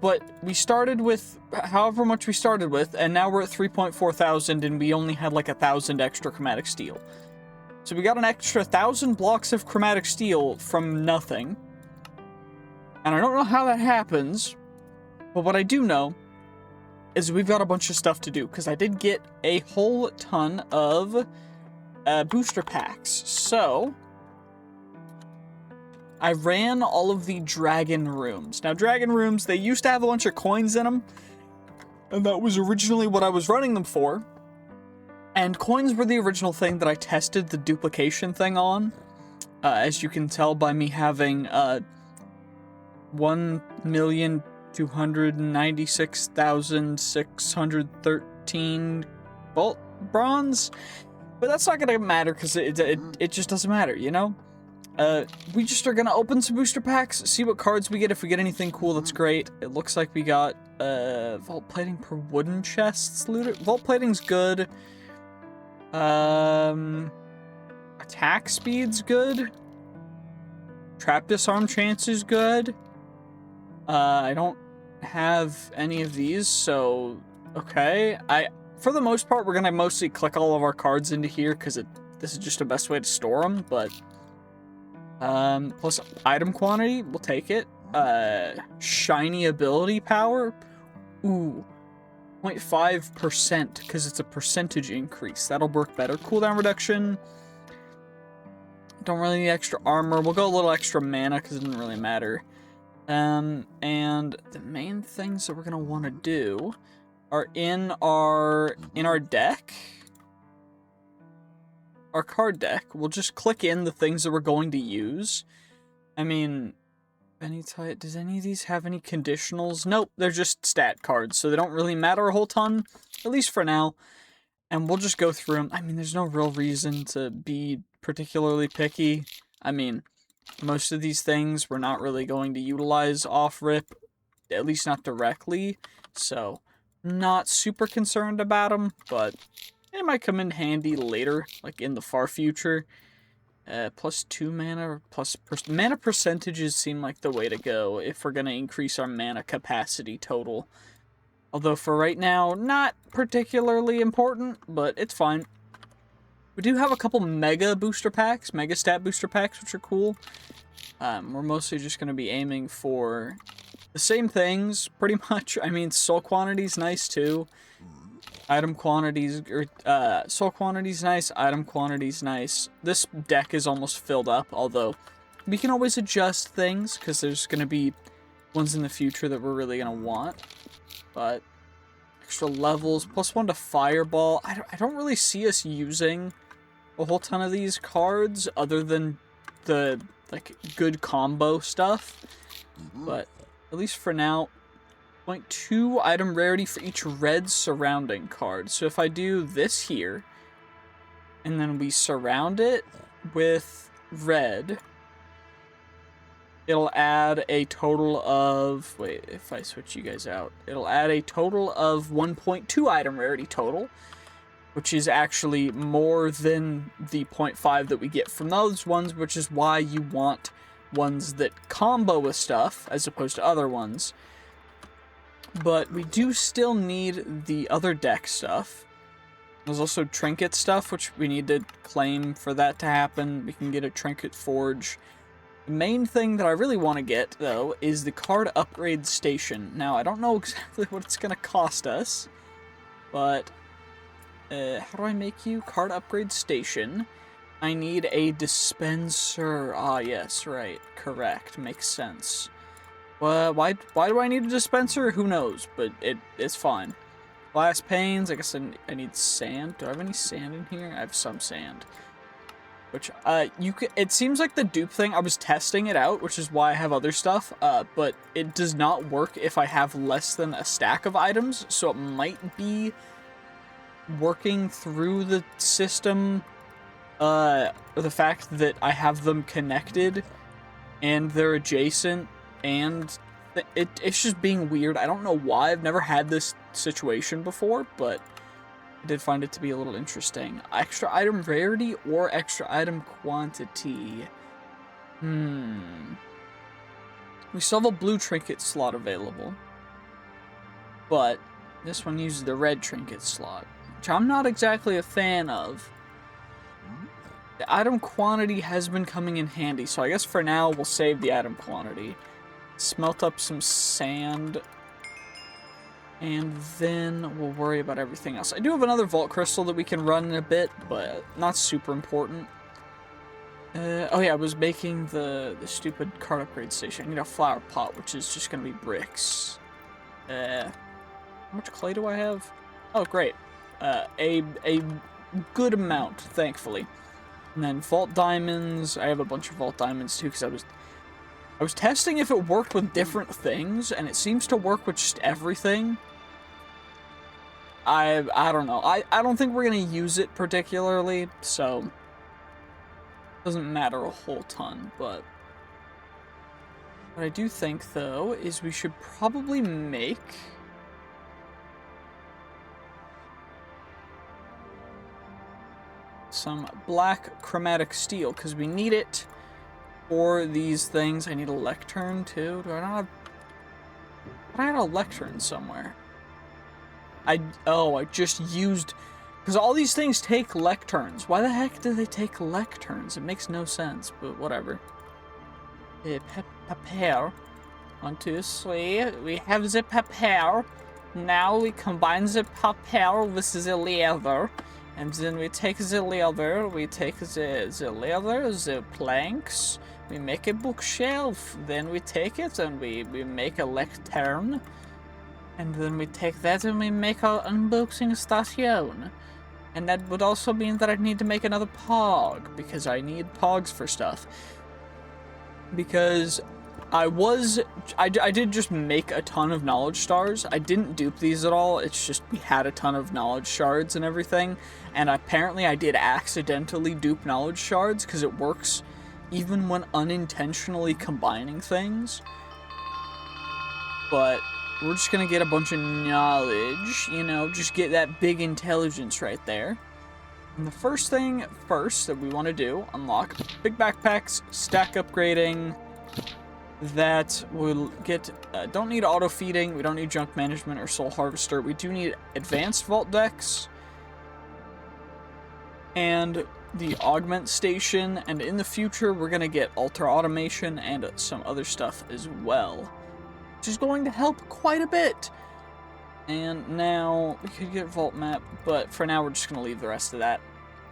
but we started with however much we started with, and now we're at 3.4 thousand, and we only had like 1,000 extra chromatic steel. So we got an extra 1,000 blocks of chromatic steel from nothing. And I don't know how that happens, but what I do know is we've got a bunch of stuff to do, because I did get a whole ton of booster packs. So I ran all of the dragon rooms. Now, dragon rooms, they used to have a bunch of coins in them, and that was originally what I was running them for. And coins were the original thing that I tested the duplication thing on, as you can tell by me having 1,296,613 vault bronze. But that's not gonna matter, because it just doesn't matter, you know? We just are gonna open some booster packs, see what cards we get. If we get anything cool, that's great. It looks like we got vault plating per wooden chests looted. Vault plating's good. Attack speed's good. Trap disarm chance is good. I don't have any of these, so okay. For the most part, we're gonna mostly click all of our cards into here, because this is just the best way to store them, but plus item quantity, we'll take it. Shiny ability power, ooh, 0.5%, because it's a percentage increase. That'll work better. Cooldown reduction, don't really need extra armor. We'll go a little extra mana, because it doesn't really matter. And the main things that we're gonna want to do are in our deck, our card deck. We'll just click in the things that we're going to use. I mean, does any of these have any conditionals? Nope, they're just stat cards, so they don't really matter a whole ton, at least for now. And we'll just go through them. I mean, there's no real reason to be particularly picky. I mean, most of these things we're not really going to utilize off-rip, at least not directly, so not super concerned about them, but it might come in handy later, like in the far future. Plus 2 mana, plus mana percentages seem like the way to go if we're going to increase our mana capacity total. Although for right now, not particularly important, but it's fine. We do have a couple mega booster packs, mega stat booster packs, which are cool. We're mostly just going to be aiming for the same things, pretty much. I mean, soul quantity's nice too. Item quantities, soul quantity's nice, item quantity's nice. This deck is almost filled up, although we can always adjust things, because there's going to be ones in the future that we're really going to want. But extra levels, +1 to Fireball. I don't really see us using a whole ton of these cards, other than the, like, good combo stuff. But at least for now, 0.2 item rarity for each red surrounding card. So if I do this here, and then we surround it with red, it'll add a total of, wait, if I switch you guys out, it'll add a total of 1.2 item rarity total, which is actually more than the 0.5 that we get from those ones, which is why you want ones that combo with stuff as opposed to other ones. But we do still need the other deck stuff. There's also trinket stuff, which we need to claim for that to happen. We can get a trinket forge. The main thing that I really want to get, though, is the card upgrade station. Now, I don't know exactly what it's going to cost us, but how do I make you? Card upgrade station. I need a dispenser. Ah, yes, right. Correct. Makes sense. Why do I need a dispenser? Who knows, but it's fine. Glass panes, I guess I need sand. Do I have any sand in here? I have some sand. Which, it seems like the dupe thing, I was testing it out, which is why I have other stuff, but it does not work if I have less than a stack of items, so it might be working through the system, the fact that I have them connected, and they're adjacent, and it's just being weird. I don't know why. I've never had this situation before, but I did find it to be a little interesting. Extra item rarity or extra item quantity? We still have a blue trinket slot available. But this one uses the red trinket slot, which I'm not exactly a fan of. The item quantity has been coming in handy, so I guess for now we'll save the item quantity. Smelt up some sand, and then we'll worry about everything else. I do have another vault crystal that we can run in a bit, but not super important. Oh yeah, I was making the stupid card upgrade station. I need a flower pot, which is just gonna be bricks. How much clay do I have? Oh, great. A good amount, thankfully. And then vault diamonds. I have a bunch of vault diamonds too, because I was testing if it worked with different things, and it seems to work with just everything. I don't know. I don't think we're gonna use it particularly, so it doesn't matter a whole ton, but what I do think though is we should probably make some black chromatic steel, because we need it for these things. I need a lectern too. Do I not have... I had a lectern somewhere. I just used... Because all these things take lecterns. Why the heck do they take lecterns? It makes no sense, but whatever. Paper. 1, 2, 3. We have the paper. Now we combine the paper with the leather. And then we take the leather, the planks, we make a bookshelf. Then we take it and we make a lectern. And then we take that and we make our unboxing station. And that would also mean that I need to make another pog, because I need pogs for stuff. Because I did just make a ton of knowledge stars. I didn't dupe these at all. It's just we had a ton of knowledge shards and everything. And apparently I did accidentally dupe knowledge shards, because it works even when unintentionally combining things. But we're just gonna get a bunch of knowledge, you know, just get that big intelligence right there. And the first thing that we want to do, unlock big backpacks, stack upgrading. That will get, don't need auto feeding, we don't need junk management or soul harvester. We do need advanced vault decks and the augment station, and in the future we're gonna get ultra automation and some other stuff as well, which is going to help quite a bit. And now we could get vault map, but for now we're just gonna leave the rest of that.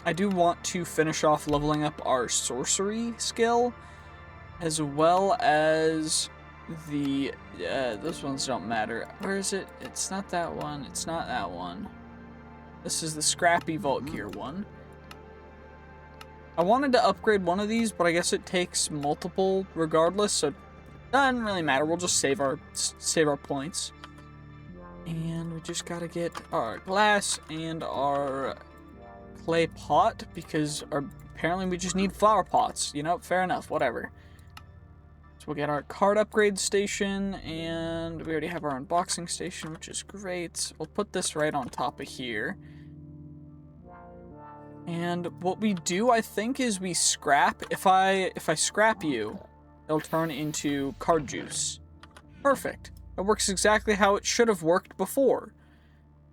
I do want to finish off leveling up our sorcery skill, as well as the, those ones don't matter. Where is it? It's not that one. It's not that one. This is the scrappy vault gear one. I wanted to upgrade one of these, but I guess it takes multiple regardless, so it doesn't really matter. We'll just save our points. And we just gotta get our glass and our clay pot, because apparently we just need flower pots. You know, fair enough, whatever. So we'll get our card upgrade station, and we already have our unboxing station, which is great. We'll put this right on top of here. And what we do, I think, is we scrap. If I scrap you, it'll turn into card juice. Perfect. It works exactly how it should have worked before.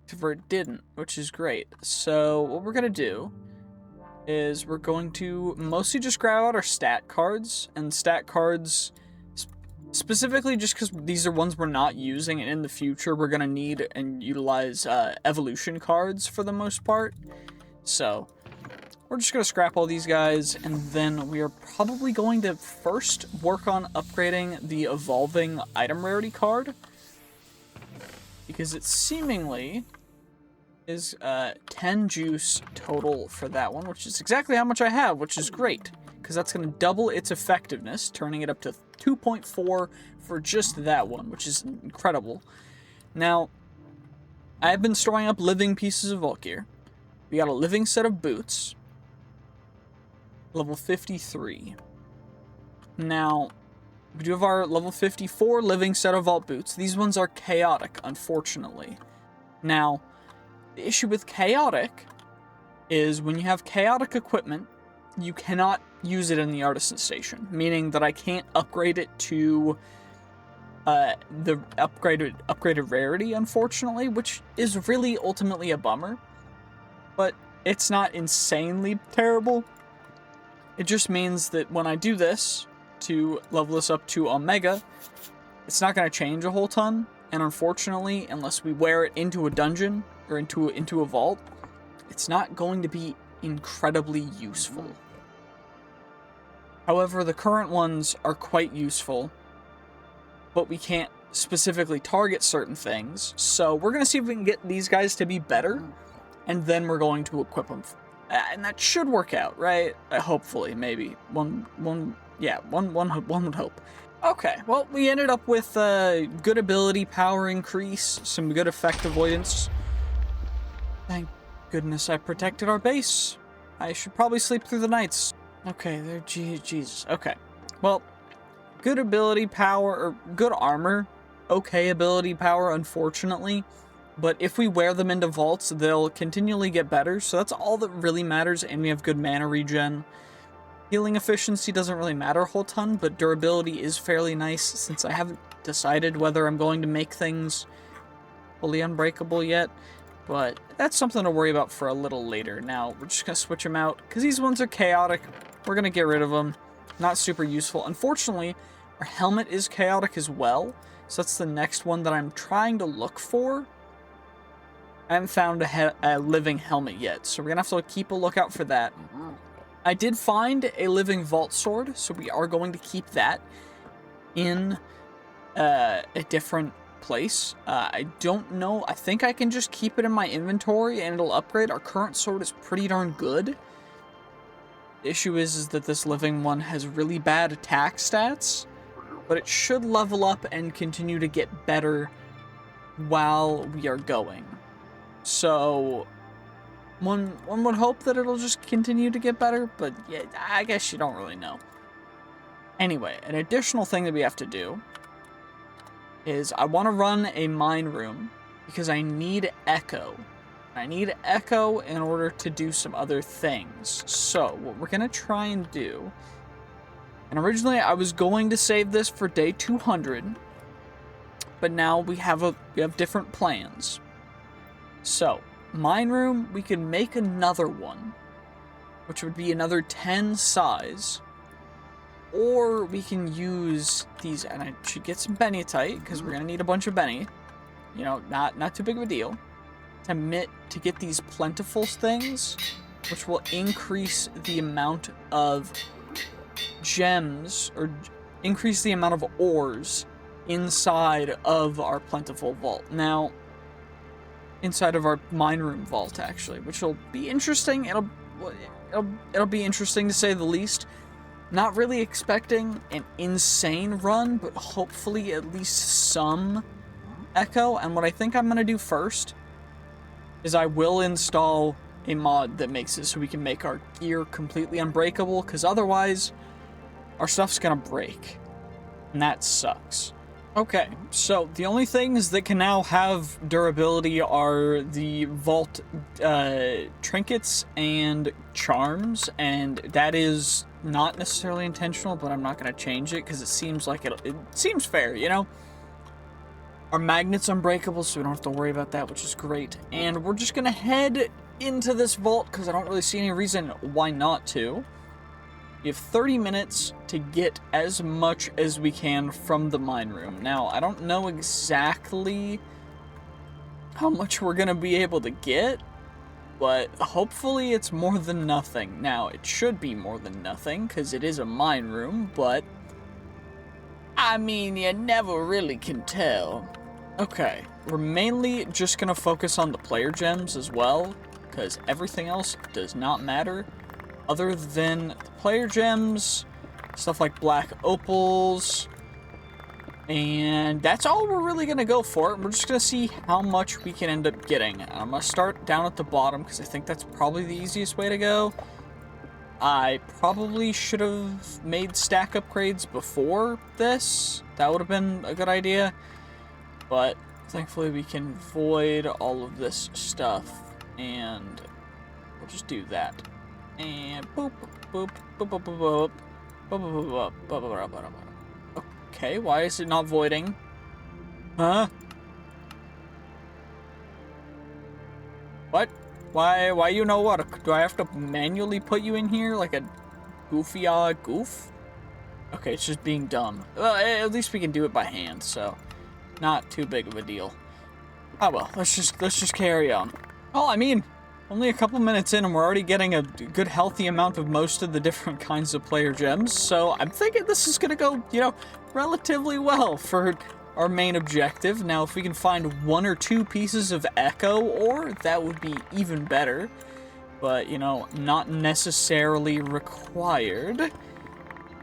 Except for it didn't, which is great. So what we're going to do is we're going to mostly just grab out our stat cards, and stat cards specifically just because these are ones we're not using, and in the future we're going to need and utilize evolution cards for the most part. So we're just going to scrap all these guys, and then we are probably going to first work on upgrading the evolving item rarity card, because it seemingly is 10 juice total for that one, which is exactly how much I have, which is great, because that's going to double its effectiveness, turning it up to 2.4 for just that one, which is incredible. Now, I've been storing up living pieces of vault gear. We got a living set of boots, level 53. Now, we do have our level 54 living set of vault boots. These ones are chaotic, unfortunately. Now, The issue with chaotic is when you have chaotic equipment, you cannot use it in the artisan station, meaning that I can't upgrade it to the upgraded rarity, unfortunately, which is really ultimately a bummer. But it's not insanely terrible. It just means that when I do this to level this up to Omega, it's not going to change a whole ton. And unfortunately, unless we wear it into a dungeon or into a vault, it's not going to be incredibly useful. However, the current ones are quite useful, but we can't specifically target certain things. So we're going to see if we can get these guys to be better, and then we're going to equip them. And that should work out, right? Hopefully, maybe. One would hope. Okay, well, we ended up with good ability power increase, some good effect avoidance. Thank goodness I protected our base. I should probably sleep through the nights. Okay, there, Jesus. Okay, well, good ability power, or good armor. Okay ability power, unfortunately. But if we wear them into vaults, they'll continually get better, so that's all that really matters, and we have good mana regen. Healing efficiency doesn't really matter a whole ton, but durability is fairly nice, since I haven't decided whether I'm going to make things fully unbreakable yet. But that's something to worry about for a little later. Now, we're just going to switch them out, because these ones are chaotic. We're going to get rid of them. Not super useful. Unfortunately, our helmet is chaotic as well, so that's the next one that I'm trying to look for. I haven't found a living helmet yet, so we're going to have to keep a lookout for that. I did find a living vault sword, so we are going to keep that in a different place. I don't know. I think I can just keep it in my inventory and it'll upgrade. Our current sword is pretty darn good. The issue is that this living one has really bad attack stats, but it should level up and continue to get better while we are going. So one would hope that it'll just continue to get better, but yeah, I guess you don't really know. Anyway, an additional thing that we have to do is I want to run a mine room because I need echo. I need echo in order to do some other things. So what we're going to try and do, and originally I was going to save this for day 200, but now we have different plans. So, mine room, we can make another one, which would be another 10 size, or we can use these, and I should get some bennytite, because we're going to need a bunch of benny, you know, not too big of a deal, to get these plentiful things, which will increase the amount of gems, or increase the amount of ores inside of our plentiful vault. Now, inside of our mine room vault, actually, which will be interesting. It'll be interesting to say the least. Not really expecting an insane run, but hopefully at least some echo. And what I think I'm gonna do first is I will install a mod that makes it so we can make our gear completely unbreakable, because otherwise our stuff's gonna break, and that sucks. Okay, so the only things that can now have durability are the vault trinkets and charms, and that is not necessarily intentional, but I'm not going to change it because it seems like it seems fair, you know? Our magnet's unbreakable, so we don't have to worry about that, which is great. And we're just going to head into this vault because I don't really see any reason why not to. We have 30 minutes to get as much as we can from the mine room. Now, I don't know exactly how much we're going to be able to get, but hopefully it's more than nothing. Now, it should be more than nothing, because it is a mine room, but I mean, you never really can tell. Okay, we're mainly just going to focus on the player gems as well, because everything else does not matter. Other than the player gems, stuff like black opals, and that's all we're really going to go for. We're just going to see how much we can end up getting. I'm going to start down at the bottom because I think that's probably the easiest way to go. I probably should have made stack upgrades before this. That would have been a good idea. But Thankfully, we can void all of this stuff, and we'll just do that. And boop, boop, boop, boop, boop, boop, boop, boop, boop, boop, boop, boop. Okay, why is it not voiding? Huh? What? Why you know what? Do I have to manually put you in here like a goofy goof? Okay, it's just being dumb. Well, at least we can do it by hand, so not too big of a deal. Oh well, let's just carry on. Well, I mean, only a couple minutes in and we're already getting a good healthy amount of most of the different kinds of player gems, so I'm thinking this is gonna go, you know, relatively well for our main objective. Now, if we can find 1 or 2 pieces of echo ore, that would be even better. But, you know, not necessarily required.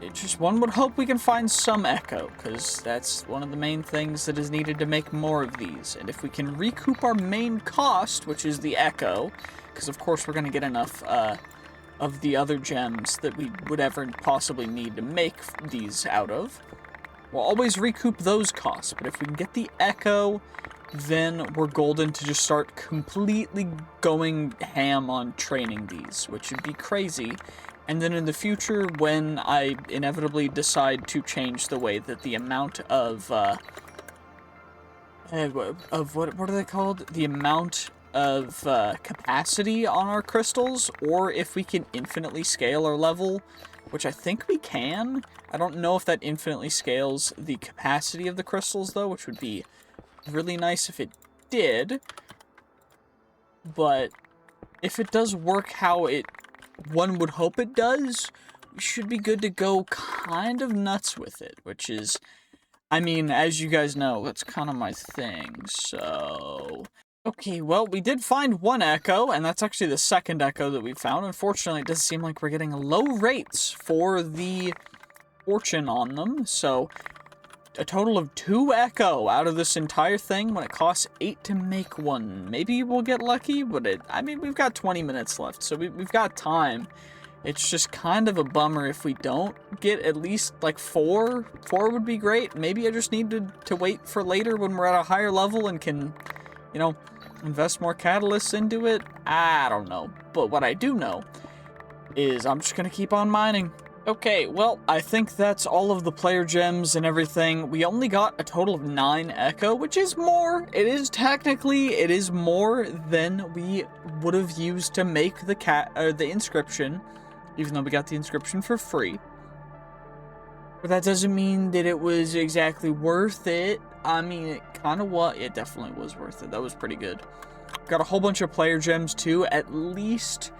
It's just one would hope we can find some echo, because that's one of the main things that is needed to make more of these. And if we can recoup our main cost, which is the echo, because of course we're going to get enough of the other gems that we would ever possibly need to make these out of, we'll always recoup those costs. But if we can get the echo, then we're golden to just start completely going ham on training these, which would be crazy. And then in the future, when I inevitably decide to change the way that the amount of what are they called? The amount of capacity on our crystals, or if we can infinitely scale our level, which I think we can. I don't know if that infinitely scales the capacity of the crystals, though, which would be really nice if it did. But if it does work how one would hope it does, we should be good to go kind of nuts with it, which is, I mean, as you guys know, that's kind of my thing, so... Okay, well, we did find 1 echo, and that's actually the second echo that we found. Unfortunately, it does seem like we're getting low rates for the fortune on them, so a total of 2 echo out of this entire thing when it costs 8 to make 1. Maybe we'll get lucky, but I mean, we've got 20 minutes left, so we've got time. It's just kind of a bummer if we don't get at least, like, 4. 4 would be great. Maybe I just need to wait for later when we're at a higher level and can, you know, invest more catalysts into it. I don't know. But what I do know is I'm just gonna keep on mining. Okay, well, I think that's all of the player gems and everything. We only got a total of 9 echo, which is more. It is more than we would have used to make the inscription, even though we got the inscription for free. But that doesn't mean that it was exactly worth it. I mean, it kind of was. It definitely was worth it. That was pretty good. Got a whole bunch of player gems too. At least,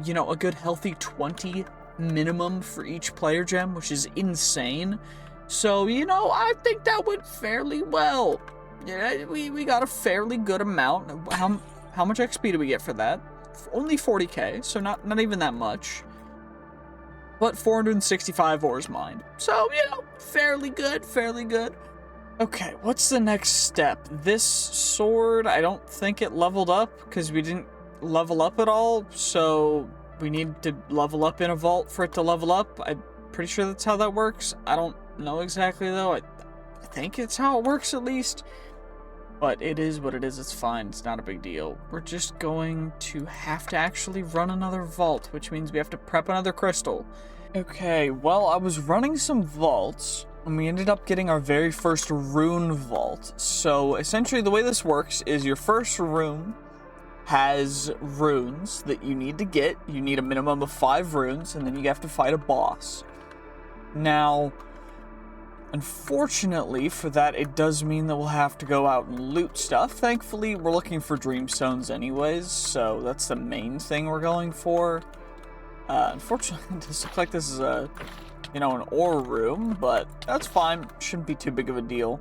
you know, a good healthy 20 minimum for each player gem, which is insane. So, you know, I think that went fairly well. Yeah, we got a fairly good amount. How much XP do we get for that? Only 40k, so not even that much. But 465 ores mined. So, you know, fairly good, fairly good. Okay, what's the next step? This sword, I don't think it leveled up because we didn't level up at all, so we need to level up in a vault for it to level up. I'm pretty sure that's how that works. I don't know exactly, though. I think it's how it works, at least. But it is what it is. It's fine. It's not a big deal. We're just going to have to actually run another vault, which means we have to prep another crystal. Okay, well, I was running some vaults, and we ended up getting our very first rune vault. So, essentially, the way this works is your first rune has runes that you need to get. You need a minimum of 5 runes, and then you have to fight a boss. Now, unfortunately for that, it does mean that we'll have to go out and loot stuff. Thankfully, we're looking for dreamstones anyways, so that's the main thing we're going for. Unfortunately, it does look like this is an ore room, but that's fine. Shouldn't be too big of a deal.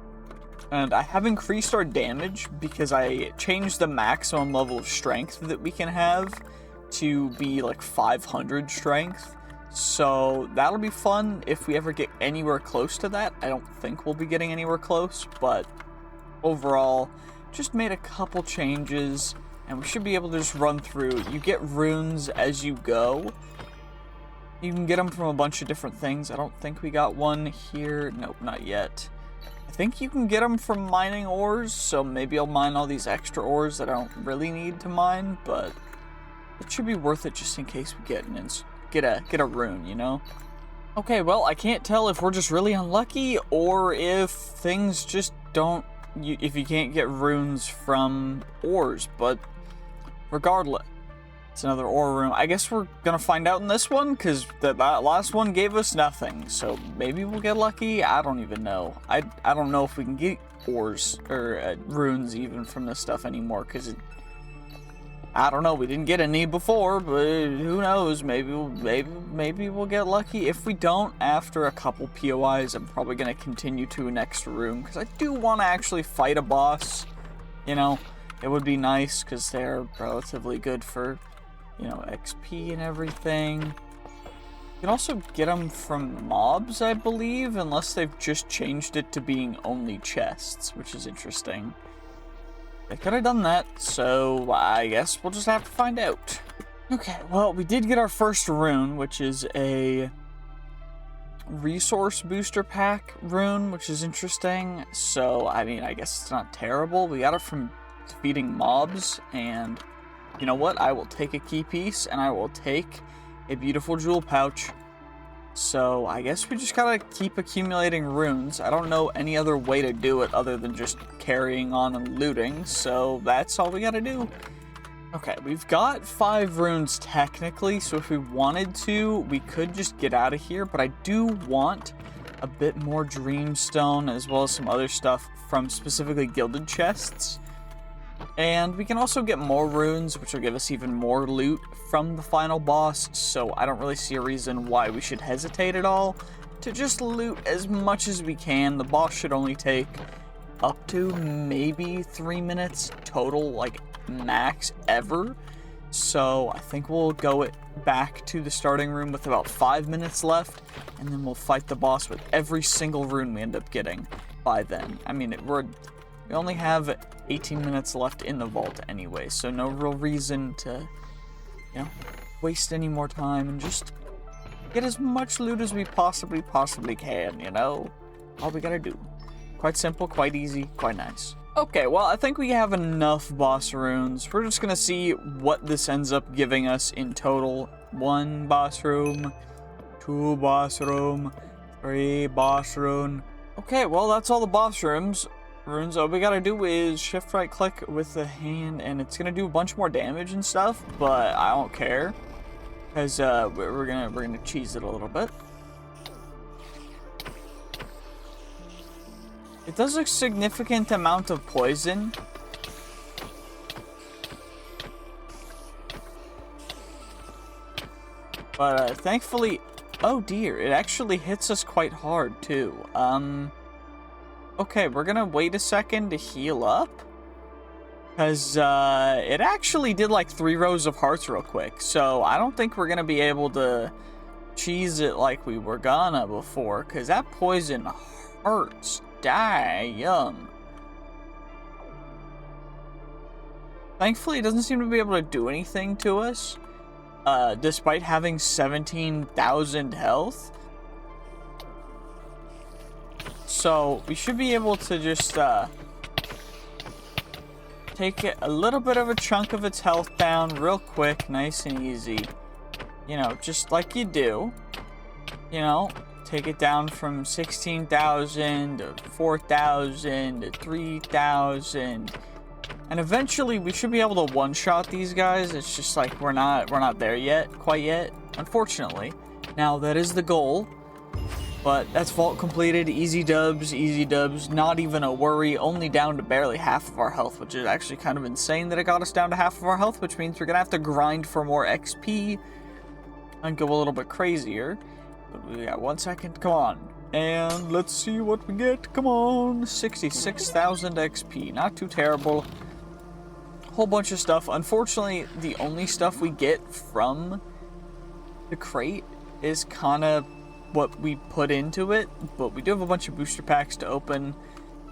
And I have increased our damage because I changed the maximum level of strength that we can have to be like 500 strength. So that'll be fun if we ever get anywhere close to that. I don't think we'll be getting anywhere close, but overall, just made a couple changes, and we should be able to just run through. You get runes as you go. You can get them from a bunch of different things. I don't think we got one here. Nope, not yet. I think you can get them from mining ores, so maybe I'll mine all these extra ores that I don't really need to mine, but it should be worth it just in case we get a rune, you know? Okay, well, I can't tell if we're just really unlucky or if things just don't, if you can't get runes from ores, but regardless, it's another ore rune. I guess we're gonna find out in this one, because that last one gave us nothing, so maybe we'll get lucky. I don't even know. I don't know if we can get ores, or runes even from this stuff anymore, because I don't know, we didn't get any before, but who knows, maybe we'll get lucky. If we don't, after a couple POIs, I'm probably going to continue to an extra room, because I do want to actually fight a boss, you know, it would be nice, because they're relatively good for, you know, XP and everything. You can also get them from mobs, I believe, unless they've just changed it to being only chests, which is interesting. They could have done that, so I guess we'll just have to find out. Okay, well, we did get our first rune, which is a resource booster pack rune, which is interesting. So, I mean, I guess it's not terrible. We got it from defeating mobs, and you know what? I will take a key piece, and I will take a beautiful jewel pouch. So, I guess we just gotta keep accumulating runes. I don't know any other way to do it other than just carrying on and looting, so that's all we gotta do. Okay, we've got 5 runes technically, so if we wanted to, we could just get out of here, but I do want a bit more dreamstone as well as some other stuff from specifically gilded chests. And we can also get more runes, which will give us even more loot from the final boss, so I don't really see a reason why we should hesitate at all to just loot as much as we can. The boss should only take up to maybe 3 minutes total, like max ever. So I think we'll go back to the starting room with about 5 minutes left, and then we'll fight the boss with every single rune we end up getting by then. I mean, we only have 18 minutes left in the vault anyway, so no real reason to, you know, waste any more time and just get as much loot as we possibly can, you know? All we gotta do. Quite simple, quite easy, quite nice. Okay, well, I think we have enough boss runes. We're just gonna see what this ends up giving us in total. 1 boss room, 2 boss room, 3 boss rune. Okay, well, that's all the boss runes. All we gotta do is shift right click with the hand, and it's gonna do a bunch more damage and stuff, but I don't care, because we're gonna cheese it a little bit. It does a significant amount of poison. But thankfully, oh dear, it actually hits us quite hard too. Okay, we're gonna wait a second to heal up, because it actually did like 3 rows of hearts real quick, so I don't think we're gonna be able to cheese it like we were gonna before, because that poison hurts. Damn. Thankfully, it doesn't seem to be able to do anything to us, despite having 17,000 health. So, we should be able to just, take a little bit of a chunk of its health down real quick, nice and easy. You know, just like you do. You know, take it down from 16,000 to 4,000 to 3,000. And eventually, we should be able to one-shot these guys. It's just like, we're not there yet, quite yet, unfortunately. Now, that is the goal. But that's vault completed, easy dubs, not even a worry, only down to barely half of our health, which is actually kind of insane that it got us down to half of our health, which means we're gonna have to grind for more XP and go a little bit crazier. But we got 1 second, come on. And let's see what we get, come on. 66,000 XP, not too terrible. Whole bunch of stuff. Unfortunately, the only stuff we get from the crate is kind of what we put into it, but we do have a bunch of booster packs to open,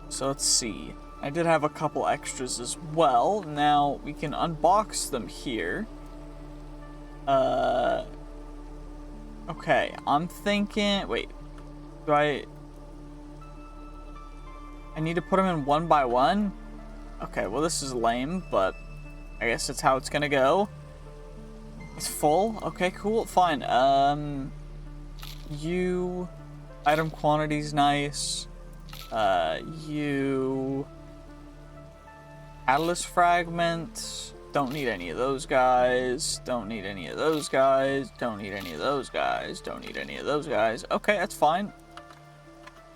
so let's see. I did have a couple extras as well. Now we can unbox them here. Okay, I'm thinking, wait, do I I need to put them in one by one? Okay, well this is lame, but I guess that's how it's gonna go. It's full? Okay, cool, fine. You... Item quantity's nice. You... Catalyst fragments. Don't need any of those guys. Don't need any of those guys. Don't need any of those guys. Don't need any of those guys. Okay, that's fine.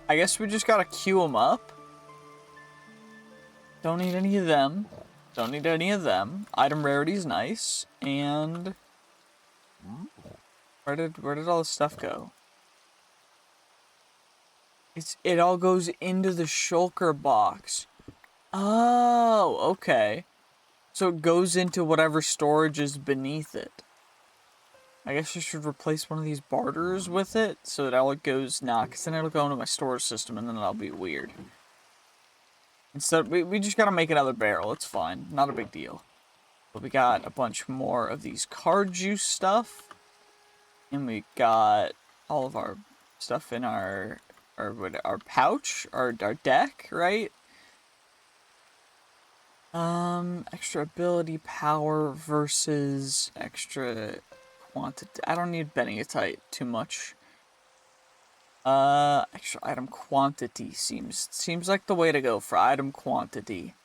I guess we just gotta queue them up. Don't need any of them. Don't need any of them. Item rarity's nice. And... Where did all this stuff go? It all goes into the shulker box. Oh, okay. So it goes into whatever storage is beneath it. I guess I should replace one of these barters with it so that all it goes, nah, because then it'll go into my storage system and then that'll be weird. Instead, we just gotta make another barrel. It's fine. Not a big deal. But we got a bunch more of these card juice stuff. And we got all of our stuff in our pouch, our deck, right? Extra ability power versus extra quantity. I don't need Beniotyte too much. Extra item quantity seems like the way to go for item quantity.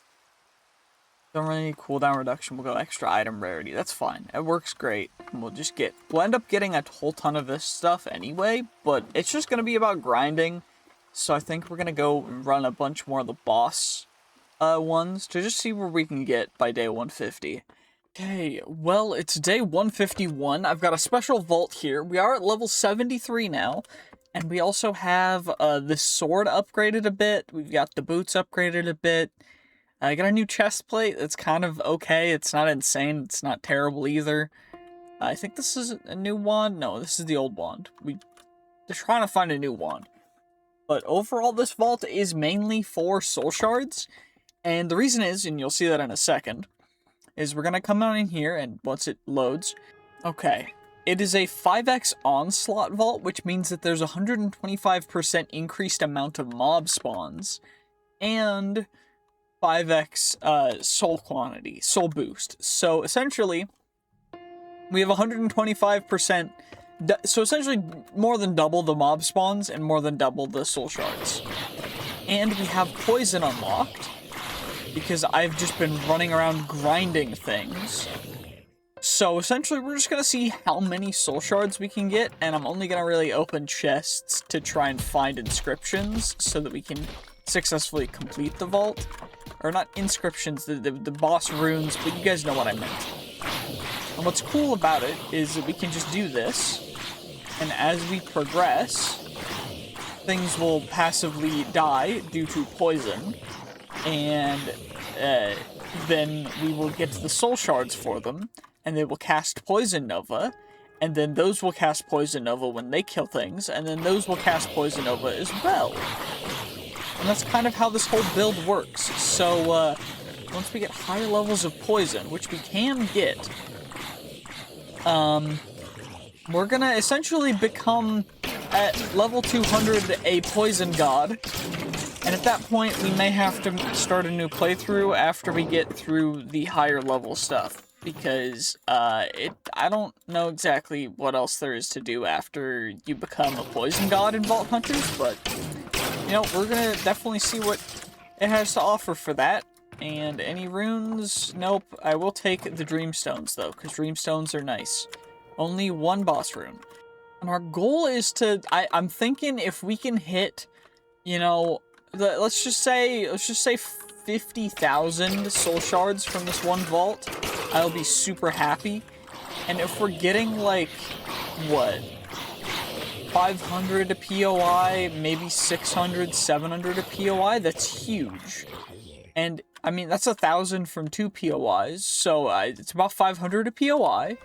Don't really need cooldown reduction. We'll go extra item rarity. That's fine. It works great. And we'll end up getting a whole ton of this stuff anyway, but it's just gonna be about grinding. So I think we're gonna go and run a bunch more of the boss ones to just see where we can get by day 150. Okay, well, it's day 151. I've got a special vault here. We are at level 73 now. And we also have this sword upgraded a bit. We've got the boots upgraded a bit. I got a new chest plate that's kind of okay. It's not insane. It's not terrible either. I think this is a new wand. No, this is the old wand. They're trying to find a new wand. But overall, this vault is mainly for soul shards. And the reason is, and you'll see that in a second, is we're going to come on in here and once it loads. Okay. It is a 5x onslaught vault, which means that there's a 125% increased amount of mob spawns, and 5x soul boost. So essentially, we have 125%, so essentially more than double the mob spawns and more than double the soul shards. And we have poison unlocked, because I've just been running around grinding things. So essentially, we're just going to see how many soul shards we can get, and I'm only going to really open chests to try and find inscriptions so that we can successfully complete the vault. Or not inscriptions, the boss runes, but you guys know what I meant. And what's cool about it is that we can just do this, and as we progress, things will passively die due to poison, and then we will get to the soul shards for them, and they will cast Poison Nova, and then those will cast Poison Nova when they kill things, and then those will cast Poison Nova as well. And that's kind of how this whole build works. So, once we get higher levels of poison, which we can get, we're gonna essentially become, at level 200, a poison god. And at that point, we may have to start a new playthrough after we get through the higher level stuff. Because, I don't know exactly what else there is to do after you become a poison god in Vault Hunters, but, you know, we're gonna definitely see what it has to offer for that. And any runes? Nope. I will take the Dreamstones, though, because Dreamstones are nice. Only one boss rune. And our goal is to, I'm thinking if we can hit, you know, let's just say 50,000 soul shards from this one vault, I'll be super happy. And if we're getting, like, what, 500 a POI, maybe 600, 700 a POI, that's huge. And, I mean, that's 1,000 from 2 POIs, so it's about 500 a POI.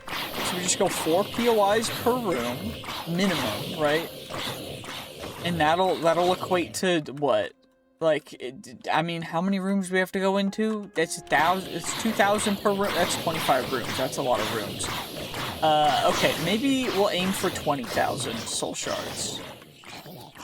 So we just go 4 POIs per room, minimum, right? And that'll equate to, what? Like, I mean, how many rooms do we have to go into? That's 1,000. It's 2,000 per room. That's 25 rooms. That's a lot of rooms. Okay, maybe we'll aim for 20,000 soul shards.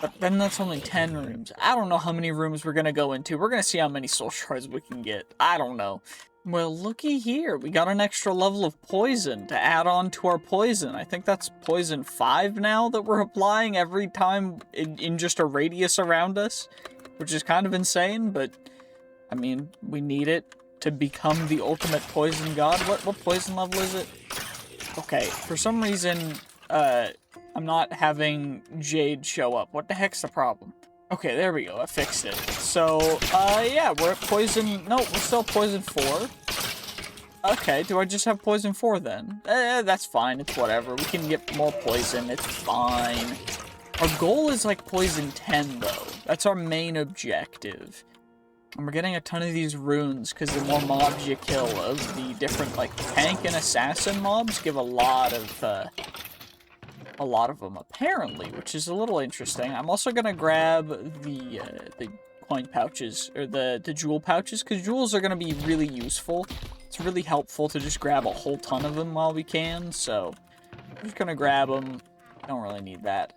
But then that's only 10 rooms. I don't know how many rooms we're gonna go into. We're gonna see how many soul shards we can get. I don't know. Well, looky here. We got an extra level of poison to add on to our poison. I think that's poison 5 now that we're applying every time in just a radius around us, which is kind of insane, but I mean, we need it to become the ultimate poison god. What poison level is it? Okay, for some reason, I'm not having Jade show up. What the heck's the problem? Okay, there we go. I fixed it. So, yeah, we're at poison... No, we're still poison 4. Okay, do I just have poison 4 then? That's fine. It's whatever. We can get more poison. It's fine. Our goal is, like, poison 10, though. That's our main objective. And we're getting a ton of these runes, because the more mobs you kill of the different, like, tank and assassin mobs give a lot of them, apparently, which is a little interesting. I'm also gonna grab the coin pouches, or the jewel pouches, because jewels are gonna be really useful. It's really helpful to just grab a whole ton of them while we can, so I'm just gonna grab them. Don't really need that.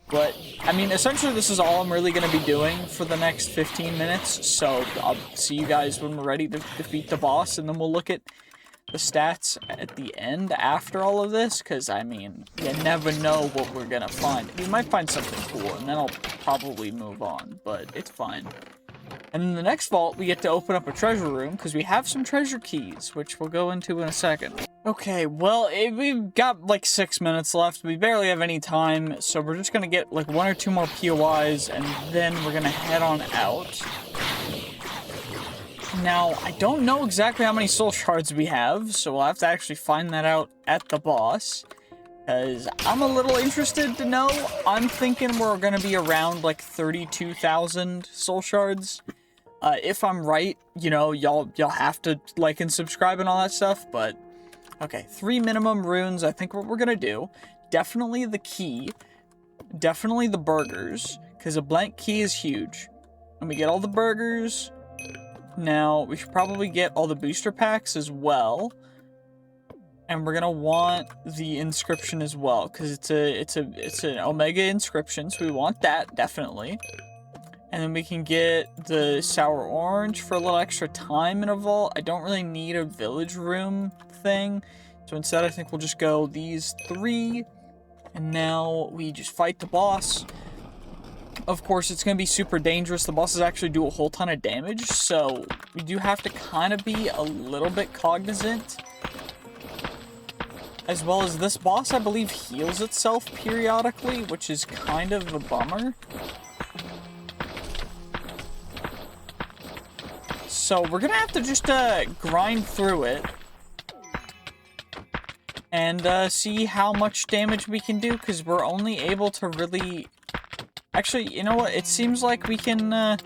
But, I mean, essentially this is all I'm really going to be doing for the next 15 minutes, so I'll see you guys when we're ready to defeat the boss, and then we'll look at the stats at the end after all of this, because, I mean, you never know what we're going to find. We might find something cool, and then I'll probably move on, but it's fine. And in the next vault, we get to open up a treasure room, because we have some treasure keys, which we'll go into in a second. Okay, well, we've got like 6 minutes left. We barely have any time, so we're just gonna get like 1 or 2 more POIs, and then we're gonna head on out. Now, I don't know exactly how many soul shards we have, so we'll have to actually find that out at the boss, because I'm a little interested to know. I'm thinking we're gonna be around like 32,000 soul shards. If I'm right, you know, y'all have to like and subscribe and all that stuff, but okay, 3 minimum runes, I think what we're gonna do. Definitely the key. Definitely the burgers, because a blank key is huge. And we get all the burgers. Now, we should probably get all the booster packs as well. And we're gonna want the inscription as well, because it's an Omega inscription, so we want that, definitely. And then we can get the sour orange for a little extra time in a vault. I don't really need a village room thing, so instead I think we'll just go these 3, and now we just fight the boss. Of course, it's going to be super dangerous. The bosses actually do a whole ton of damage, so we do have to kind of be a little bit cognizant. As well as this boss, I believe, heals itself periodically, which is kind of a bummer. So we're gonna have to just grind through it and see how much damage we can do, because we're only able to really... Actually, you know what? It seems like we can kind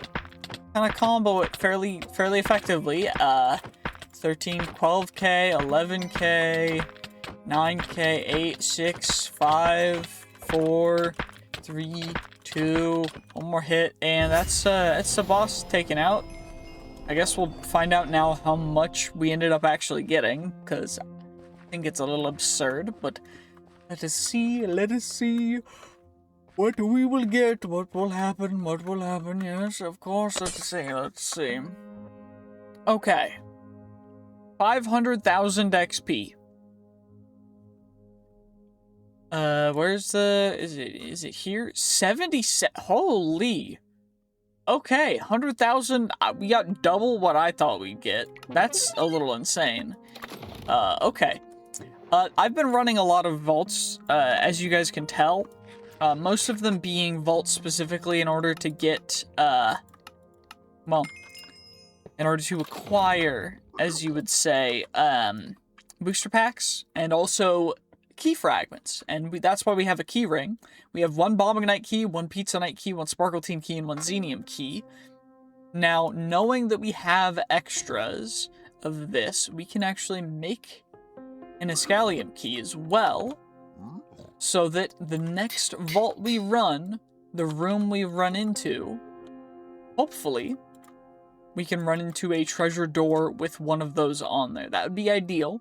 of combo it fairly effectively. 13, 12k, 11k, 9k, 8, 6, 5, 4, 3, 2, one more hit, and that's the boss taken out. I guess we'll find out now how much we ended up actually getting, because I think it's a little absurd, but let us see what we will get, what will happen, yes, of course, let's see. Okay. 500,000 XP. Where's the, is it here? 77, holy. Okay, 100,000, we got double what I thought we'd get. That's a little insane. Okay. I've been running a lot of vaults, as you guys can tell. Most of them being vaults specifically in order to get, well, in order to acquire, as you would say, booster packs, and also key fragments, and that's why we have a key ring. We have 1 Bombing Knight key, 1 Pizza Knight key, 1 Sparkle Team key, and 1 Xenium key. Now, knowing that we have extras of this, we can actually make an Escalium key as well, so that the next vault we run, the room we run into, hopefully, we can run into a treasure door with one of those on there. That would be ideal.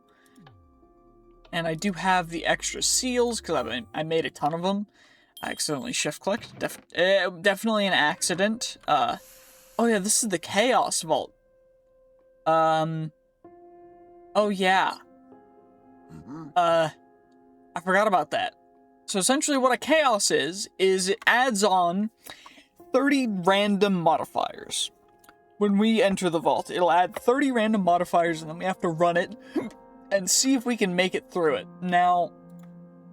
And I do have the extra seals, because I made a ton of them. I accidentally shift-clicked. Definitely an accident. Oh yeah, this is the Chaos Vault. Oh yeah. I forgot about that. So essentially what a Chaos is it adds on 30 random modifiers. When we enter the vault, it'll add 30 random modifiers, and then we have to run it and see if we can make it through it. Now,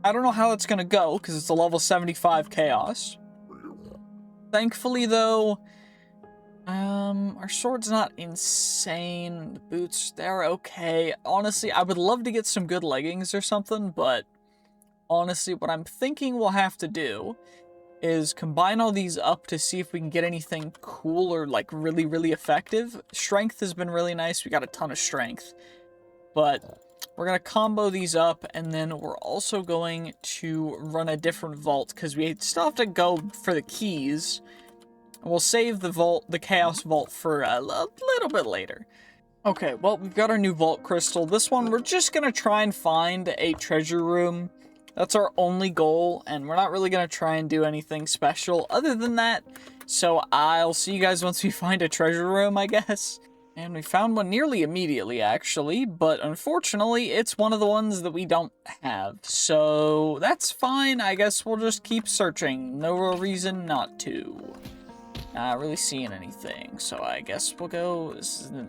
I don't know how it's gonna go, because it's a level 75 Chaos. Thankfully, though, our sword's not insane. The boots, they're okay. Honestly, I would love to get some good leggings or something, but honestly, what I'm thinking we'll have to do is combine all these up to see if we can get anything cool or, like, really, really effective. Strength has been really nice. We got a ton of strength. But we're going to combo these up, and then we're also going to run a different vault, because we still have to go for the keys. We'll save the Chaos Vault for a little bit later. Okay, well, we've got our new Vault Crystal. This one, we're just going to try and find a treasure room. That's our only goal, and we're not really going to try and do anything special other than that. So I'll see you guys once we find a treasure room, I guess. And we found one nearly immediately, actually, but unfortunately, it's one of the ones that we don't have. So that's fine. I guess we'll just keep searching. No real reason not to. Not really seeing anything, so I guess we'll go.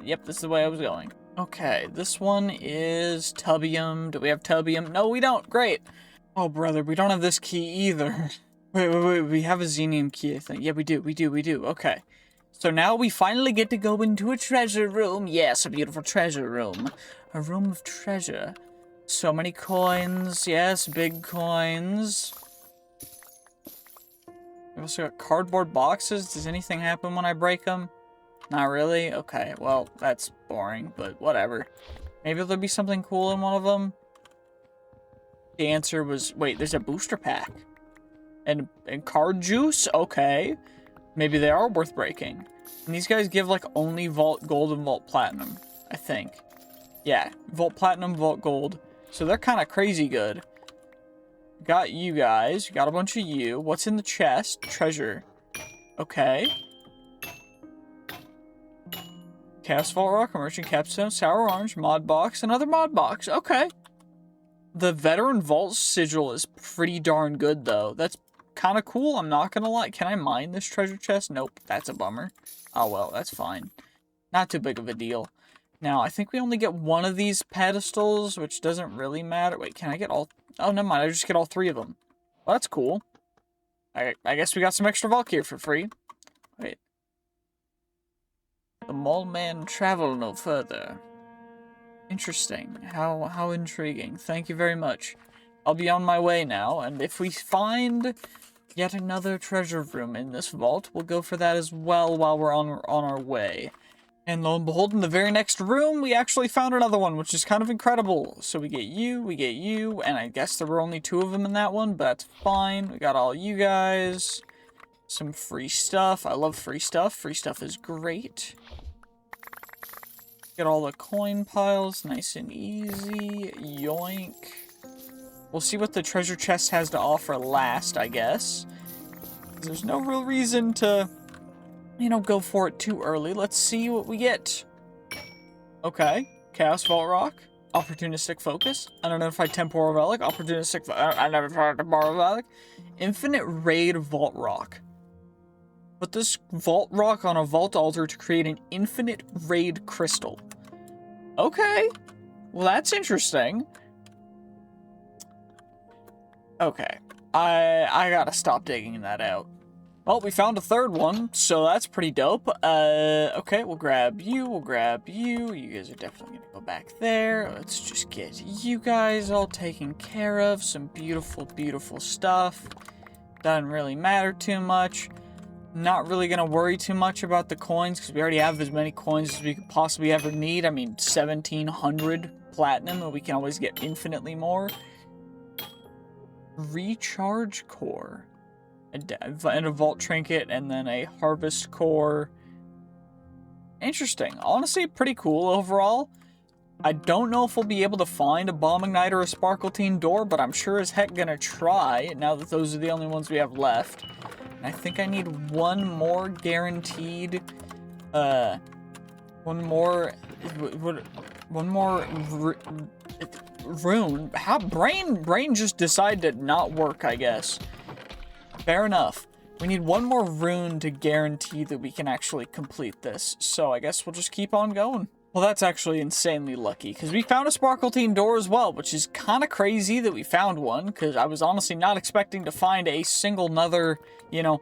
Yep, this is the way I was going. Okay, this one is Tubium. Do we have Tubium? No, we don't. Great. Oh, brother, we don't have this key either. Wait, we have a Xenium key, I think. Yeah, we do. Okay. So now we finally get to go into a treasure room. Yes, a beautiful treasure room. A room of treasure. So many coins. Yes, big coins. We also got cardboard boxes. Does anything happen when I break them? Not really? Okay, well, that's boring, but whatever. Maybe there'll be something cool in one of them. The answer was, wait, there's a booster pack. And card juice? Okay. Maybe they are worth breaking. And these guys give, like, only Vault Gold and Vault Platinum, I think. Yeah, Vault Platinum, Vault Gold. So they're kind of crazy good. Got you guys. Got a bunch of you. What's in the chest? Treasure. Okay. Chaos Vault Rock, Merchant Capstone, Sour Orange, Mod Box, another Mod Box. Okay. The Veteran Vault Sigil is pretty darn good, though. That's kind of cool, I'm not gonna lie. Can I mine this treasure chest? Nope, that's a bummer. Oh well, that's fine. Not too big of a deal. Now, I think we only get one of these pedestals, which doesn't really matter. Wait, can I get all... Oh, never mind, I just get all 3 of them. Well, that's cool. I guess we got some extra Vault gear for free. Wait. The mole man travel no further. Interesting. How intriguing. Thank you very much. I'll be on my way now, and if we find yet another treasure room in this vault, we'll go for that as well while we're on our way. And lo and behold, in the very next room, we actually found another one, which is kind of incredible. So we get you, and I guess there were only 2 of them in that one, but that's fine. We got all you guys. Some free stuff. I love free stuff. Free stuff is great. Get all the coin piles, nice and easy. Yoink. We'll see what the treasure chest has to offer last, I guess. There's no real reason to, you know, go for it too early. Let's see what we get. Okay. Chaos Vault Rock. Opportunistic Focus. Unidentified Temporal Relic. Opportunistic... Unidentified Temporal Relic. Infinite Raid Vault Rock. Put this Vault Rock on a Vault Altar to create an Infinite Raid Crystal. Okay. Well, that's interesting. Okay. I gotta stop digging that out. Well, we found a third one, so that's pretty dope. Okay, we'll grab you, You guys are definitely gonna go back there. Let's just get you guys all taken care of. Some beautiful, beautiful stuff. Doesn't really matter too much. Not really gonna worry too much about the coins, because we already have as many coins as we could possibly ever need. I mean, 1,700 platinum, and we can always get infinitely more. Recharge core. And a vault trinket, and then a harvest core. Interesting. Honestly, pretty cool overall. I don't know if we'll be able to find a Bomb Ignite or a Sparkletine door, but I'm sure as heck gonna try, now that those are the only ones we have left. And I think I need one more guaranteed, one more rune. How brain just decided to not work, I guess. Fair enough. We need one more rune to guarantee that we can actually complete this. So I guess we'll just keep on going. Well, that's actually insanely lucky, because we found a Sparkletine door as well, which is kind of crazy that we found one, because I was honestly not expecting to find a single another, you know,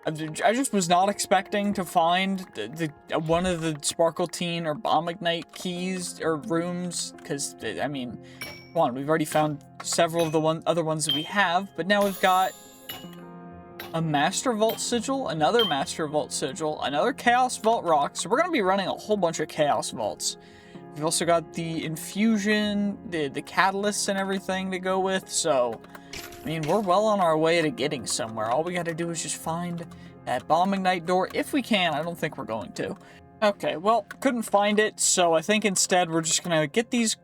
I just was not expecting to find one of the Sparkletine or Bomb Ignite keys or rooms, because, I mean, come on, we've already found several of the other ones that we have, but now we've got a Master Vault Sigil, another Master Vault Sigil, another Chaos Vault Rock, so we're going to be running a whole bunch of Chaos Vaults. We've also got the Infusion, the Catalysts and everything to go with, so, I mean, we're well on our way to getting somewhere. All we got to do is just find that Bomb Ignite door, if we can. I don't think we're going to. Okay, well, couldn't find it, so I think instead we're just going to get these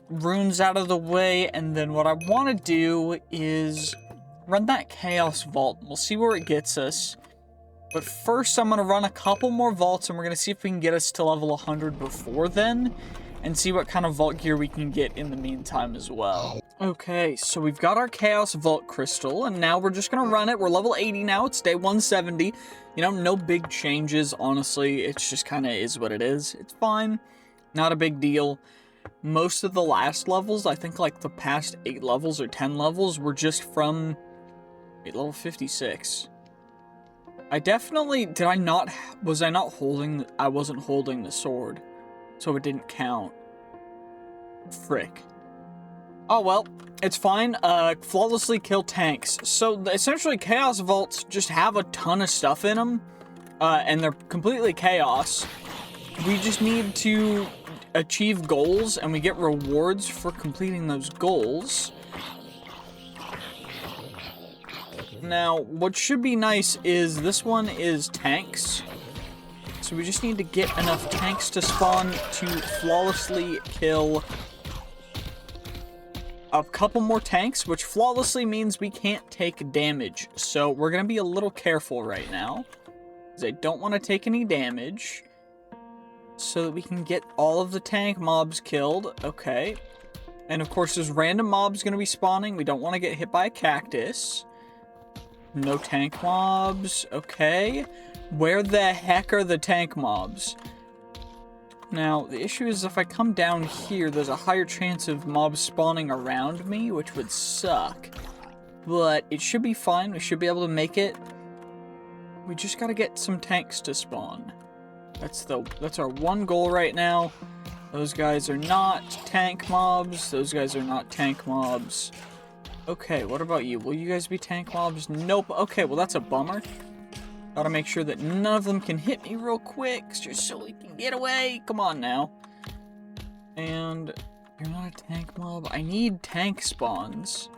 runes out of the way, and then what I want to do is run that Chaos Vault. We'll see where it gets us. But first, I'm going to run a couple more vaults, and we're going to see if we can get us to level 100 before then, and see what kind of vault gear we can get in the meantime as well. Okay, so we've got our Chaos Vault Crystal, and now we're just going to run it. We're level 80 now. It's day 170. You know, no big changes, honestly. It's just kind of is what it is. It's fine. Not a big deal. Most of the last levels, I think like the past 8 levels or 10 levels, were just from level 56. I definitely, was I not holding, I wasn't holding the sword, so it didn't count. Frick. Oh well, it's fine. Flawlessly kill tanks. So essentially Chaos Vaults just have a ton of stuff in them, and they're completely chaos. We just need to achieve goals, and we get rewards for completing those goals. Now, what should be nice is this one is tanks. So we just need to get enough tanks to spawn to flawlessly kill a couple more tanks, which flawlessly means we can't take damage. So we're going to be a little careful right now, because I don't want to take any damage, so that we can get all of the tank mobs killed. Okay. And of course, there's random mobs going to be spawning. We don't want to get hit by a cactus. No tank mobs. Okay. Where the heck are the tank mobs? Now, the issue is if I come down here, there's a higher chance of mobs spawning around me, which would suck. But it should be fine. We should be able to make it. We just gotta get some tanks to spawn. That's our one goal right now. Those guys are not tank mobs. Those guys are not tank mobs. Okay, what about you? Will you guys be tank mobs? Nope. Okay, well that's a bummer. Gotta make sure that none of them can hit me real quick, just so we can get away. Come on now. And you're not a tank mob. I need tank spawns.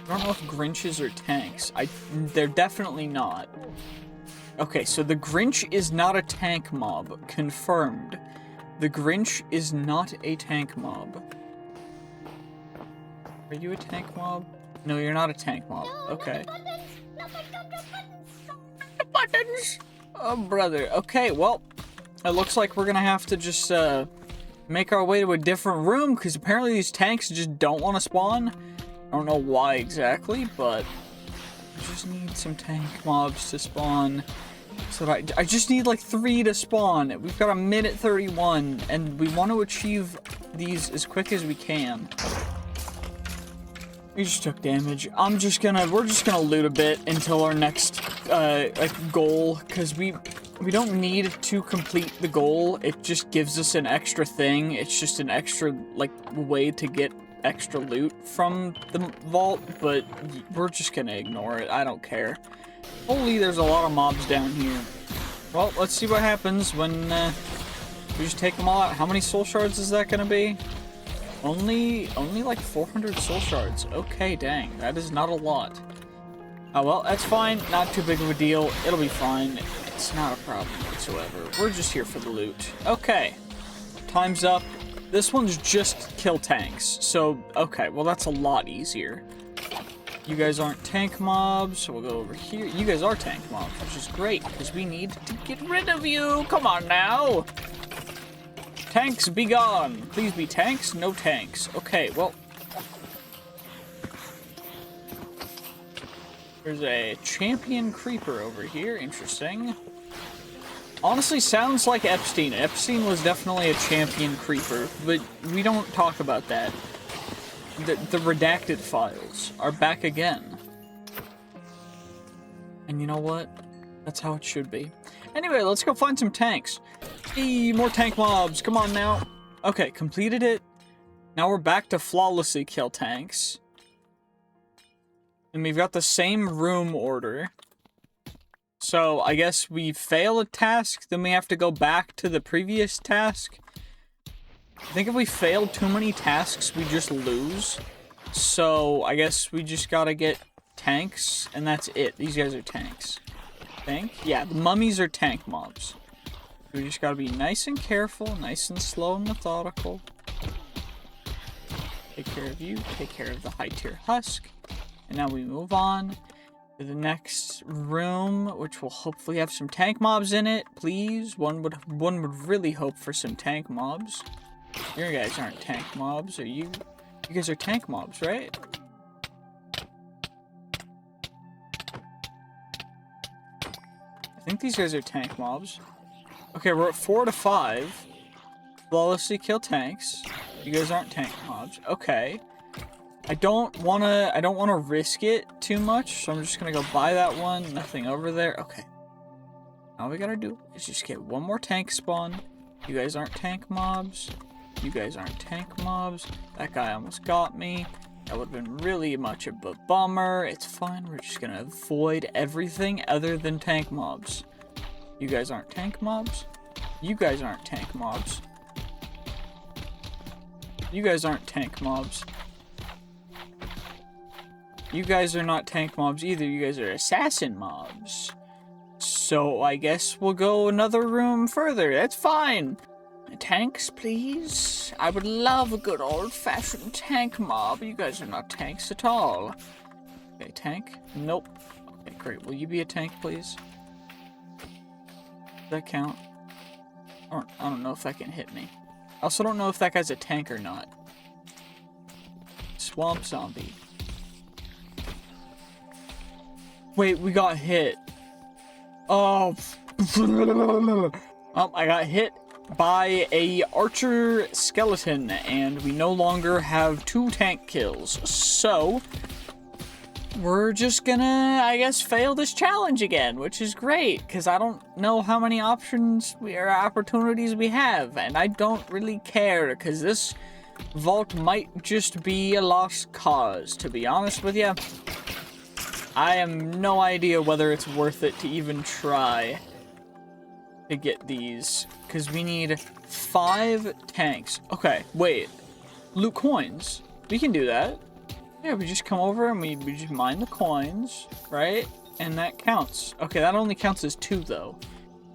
I don't know if Grinches are tanks. They're definitely not. Okay, so the Grinch is not a tank mob. Confirmed. The Grinch is not a tank mob. Are you a tank mob? No, you're not a tank mob. Okay. Buttons! Oh, brother. Okay, well, it looks like we're gonna have to just, make our way to a different room, because apparently these tanks just don't want to spawn. I don't know why exactly, but I just need some tank mobs to spawn. So that I just need like 3 to spawn. We've got a minute 31, and we want to achieve these as quick as we can. We just took damage. We're just gonna loot a bit until our next, goal, because we don't need to complete the goal. It just gives us an extra thing. It's just an extra, like, way to get extra loot from the vault, but we're just gonna ignore it. I don't care. Holy, there's a lot of mobs down here. Well, let's see what happens when, we just take them all out. How many soul shards is that gonna be? Only like 400 soul shards. Okay, dang. That is not a lot. Oh, well, that's fine. Not too big of a deal. It'll be fine. It's not a problem whatsoever. We're just here for the loot. Okay. Time's up. This one's just kill tanks. So, okay, well that's a lot easier. You guys aren't tank mobs, so we'll go over here. You guys are tank mobs, which is great, because we need to get rid of you. Come on now. Tanks, be gone. Please be tanks. No tanks. Okay, well. There's a champion creeper over here. Interesting. Honestly, sounds like Epstein. Epstein was definitely a champion creeper, but we don't talk about that. The redacted files are back again. And you know what? That's how it should be. Anyway, let's go find some tanks. Eee, more tank mobs. Come on now. Okay, completed it. Now we're back to flawlessly kill tanks. And we've got the same room order. So I guess we fail a task, then we have to go back to the previous task. I think if we fail too many tasks, we just lose. So I guess we just gotta get tanks, and that's it. These guys are tanks. Think? Yeah, the mummies are tank mobs. We just gotta be nice and careful, nice and slow and methodical. Take care of you, take care of the high tier husk. And now we move on to the next room, which will hopefully have some tank mobs in it, please. One would really hope for some tank mobs. You guys aren't tank mobs, are you? You guys are tank mobs, right? I think these guys are tank mobs. Okay, we're at 4 to 5. Flawlessly kill tanks. You guys aren't tank mobs. Okay. I don't wanna risk it too much, so I'm just gonna go buy that one. Nothing over there. Okay. All we gotta do is just get one more tank spawn. You guys aren't tank mobs. You guys aren't tank mobs. That guy almost got me. That would have been really much of a bummer. It's fine. We're just gonna avoid everything other than tank mobs. You guys aren't tank mobs. You guys aren't tank mobs. You guys aren't tank mobs. You guys are not tank mobs either. You guys are assassin mobs. So I guess we'll go another room further. That's fine. Tanks, please. I would love a good old-fashioned tank mob. You guys are not tanks at all. Okay, tank? Nope. Okay, great. Will you be a tank, please? Does that count? I don't know if that can hit me. I also don't know if that guy's a tank or not. Swamp zombie. Wait, we got hit. Oh. Oh, I got hit by a archer skeleton, and we no longer have 2 tank kills. So, we're just gonna, I guess, fail this challenge again, which is great, because I don't know how many options or opportunities we have, and I don't really care, because this vault might just be a lost cause, to be honest with you. I have no idea whether it's worth it to even try to get these, because we need 5 tanks. Okay, wait. Loot coins. We can do that. Yeah, we just come over and we just mine the coins, right? And that counts. Okay, that only counts as 2, though.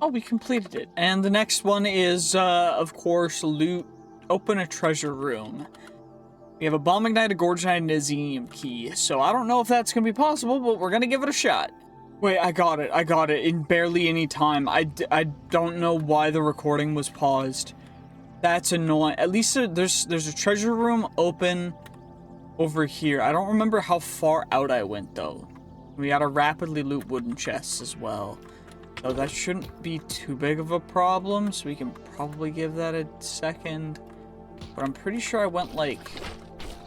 Oh, we completed it. And the next one is, of course, loot. Open a treasure room. We have a bomb ignite, a gorge ignite, and a xenium key. So I don't know if that's going to be possible, but we're going to give it a shot. Wait, I got it in barely any time. I don't know why the recording was paused. That's annoying. At least there's a treasure room open over here. I don't remember how far out I went, though. We gotta rapidly loot wooden chests as well. So that shouldn't be too big of a problem, so we can probably give that a second. But I'm pretty sure I went, like,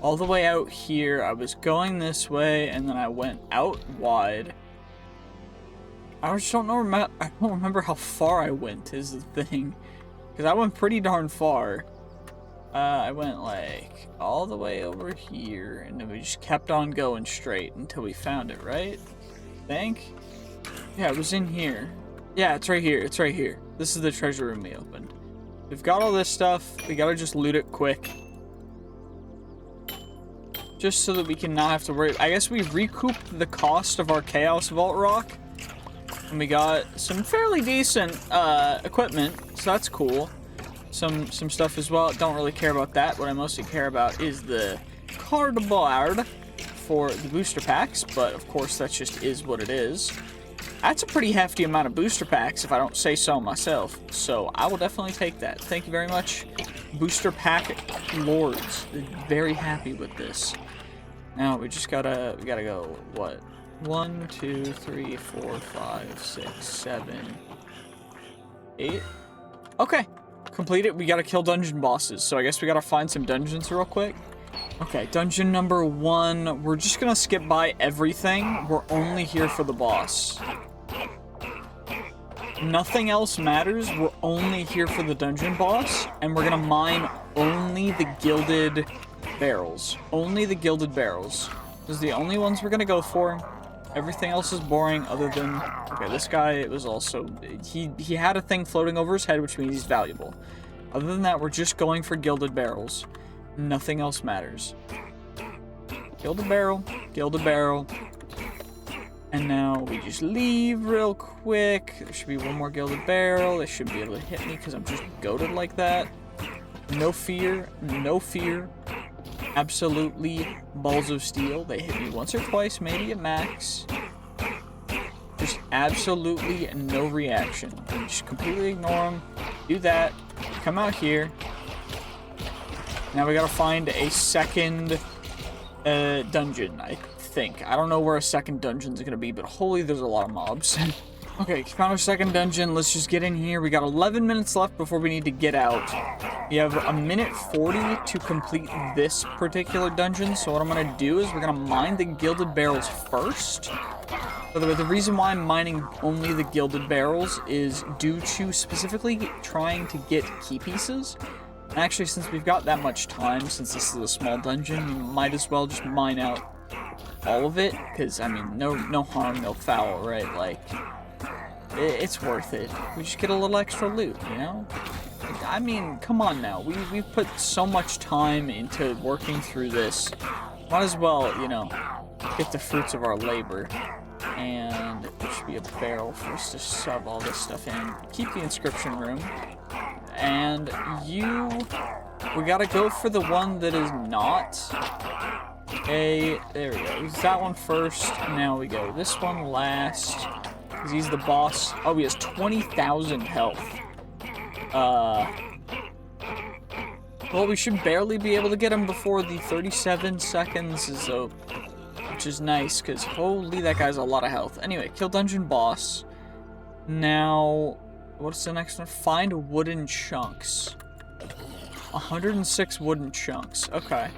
all the way out here. I was going this way, and then I went out wide. I just don't know. I don't remember how far I went is the thing, because I went pretty darn far. I went like all the way over here, and then we just kept on going straight until we found it, right? I think. Yeah, it was in here. Yeah, it's right here. It's right here. This is the treasure room we opened. We've got all this stuff. We gotta just loot it quick, just so that we can not have to worry. I guess we recouped the cost of our Chaos Vault Rock. And we got some fairly decent equipment, so that's cool. some stuff as well. Don't really care about that. What I mostly care about is the cardboard for the booster packs, but of course that just is what it is. That's a pretty hefty amount of booster packs, if I don't say so myself. So I will definitely take that. Thank you very much, booster pack lords. Very happy with this. Now we gotta go, what? 1, 2, 3, 4, 5, 6, 7, 8. Okay, complete it. We gotta kill dungeon bosses, so I guess we gotta find some dungeons real quick. Okay, dungeon number 1. We're just gonna skip by everything. We're only here for the boss. Nothing else matters. We're only here for the dungeon boss, and we're gonna mine only the gilded barrels. Only the gilded barrels. Those are the only ones we're gonna go for. Everything else is boring other than... Okay, this guy, it was also... He had a thing floating over his head, which means he's valuable. Other than that, we're just going for gilded barrels. Nothing else matters. Gilded barrel, gilded barrel. And now we just leave real quick. There should be one more gilded barrel. They should be able to hit me because I'm just goated like that. No fear, no fear. Absolutely balls of steel. They hit me once or twice, maybe at max. Just absolutely no reaction. Just completely ignore them. Do that. Come out here. Now we gotta find a second dungeon, I think. I don't know where a second dungeon's gonna be, but holy, there's a lot of mobs. Okay, found our second dungeon. Let's just get in here. We got 11 minutes left before we need to get out. We have a minute 40 to complete this particular dungeon. So what I'm gonna do is we're gonna mine the gilded barrels first. By the way, the reason why I'm mining only the gilded barrels is due to specifically trying to get key pieces. And actually, since we've got that much time, since this is a small dungeon, we might as well just mine out all of it. Because, I mean, no harm, no foul, right? Like, it's worth it. We just get a little extra loot, you know? I mean, come on now. We've put so much time into working through this. Might as well, you know, get the fruits of our labor. And there should be a barrel for us to shove all this stuff in. Keep the inscription room. And we gotta go for the one that is not there we go. Use that one first. Now we go this one last. Because he's the boss. Oh, he has 20,000 health. Well, we should barely be able to get him before the 37 seconds is up. Which is nice, because holy, that guy's a lot of health. Anyway, kill dungeon boss. Now, what's the next one? Find wooden chunks. 106 wooden chunks. Okay.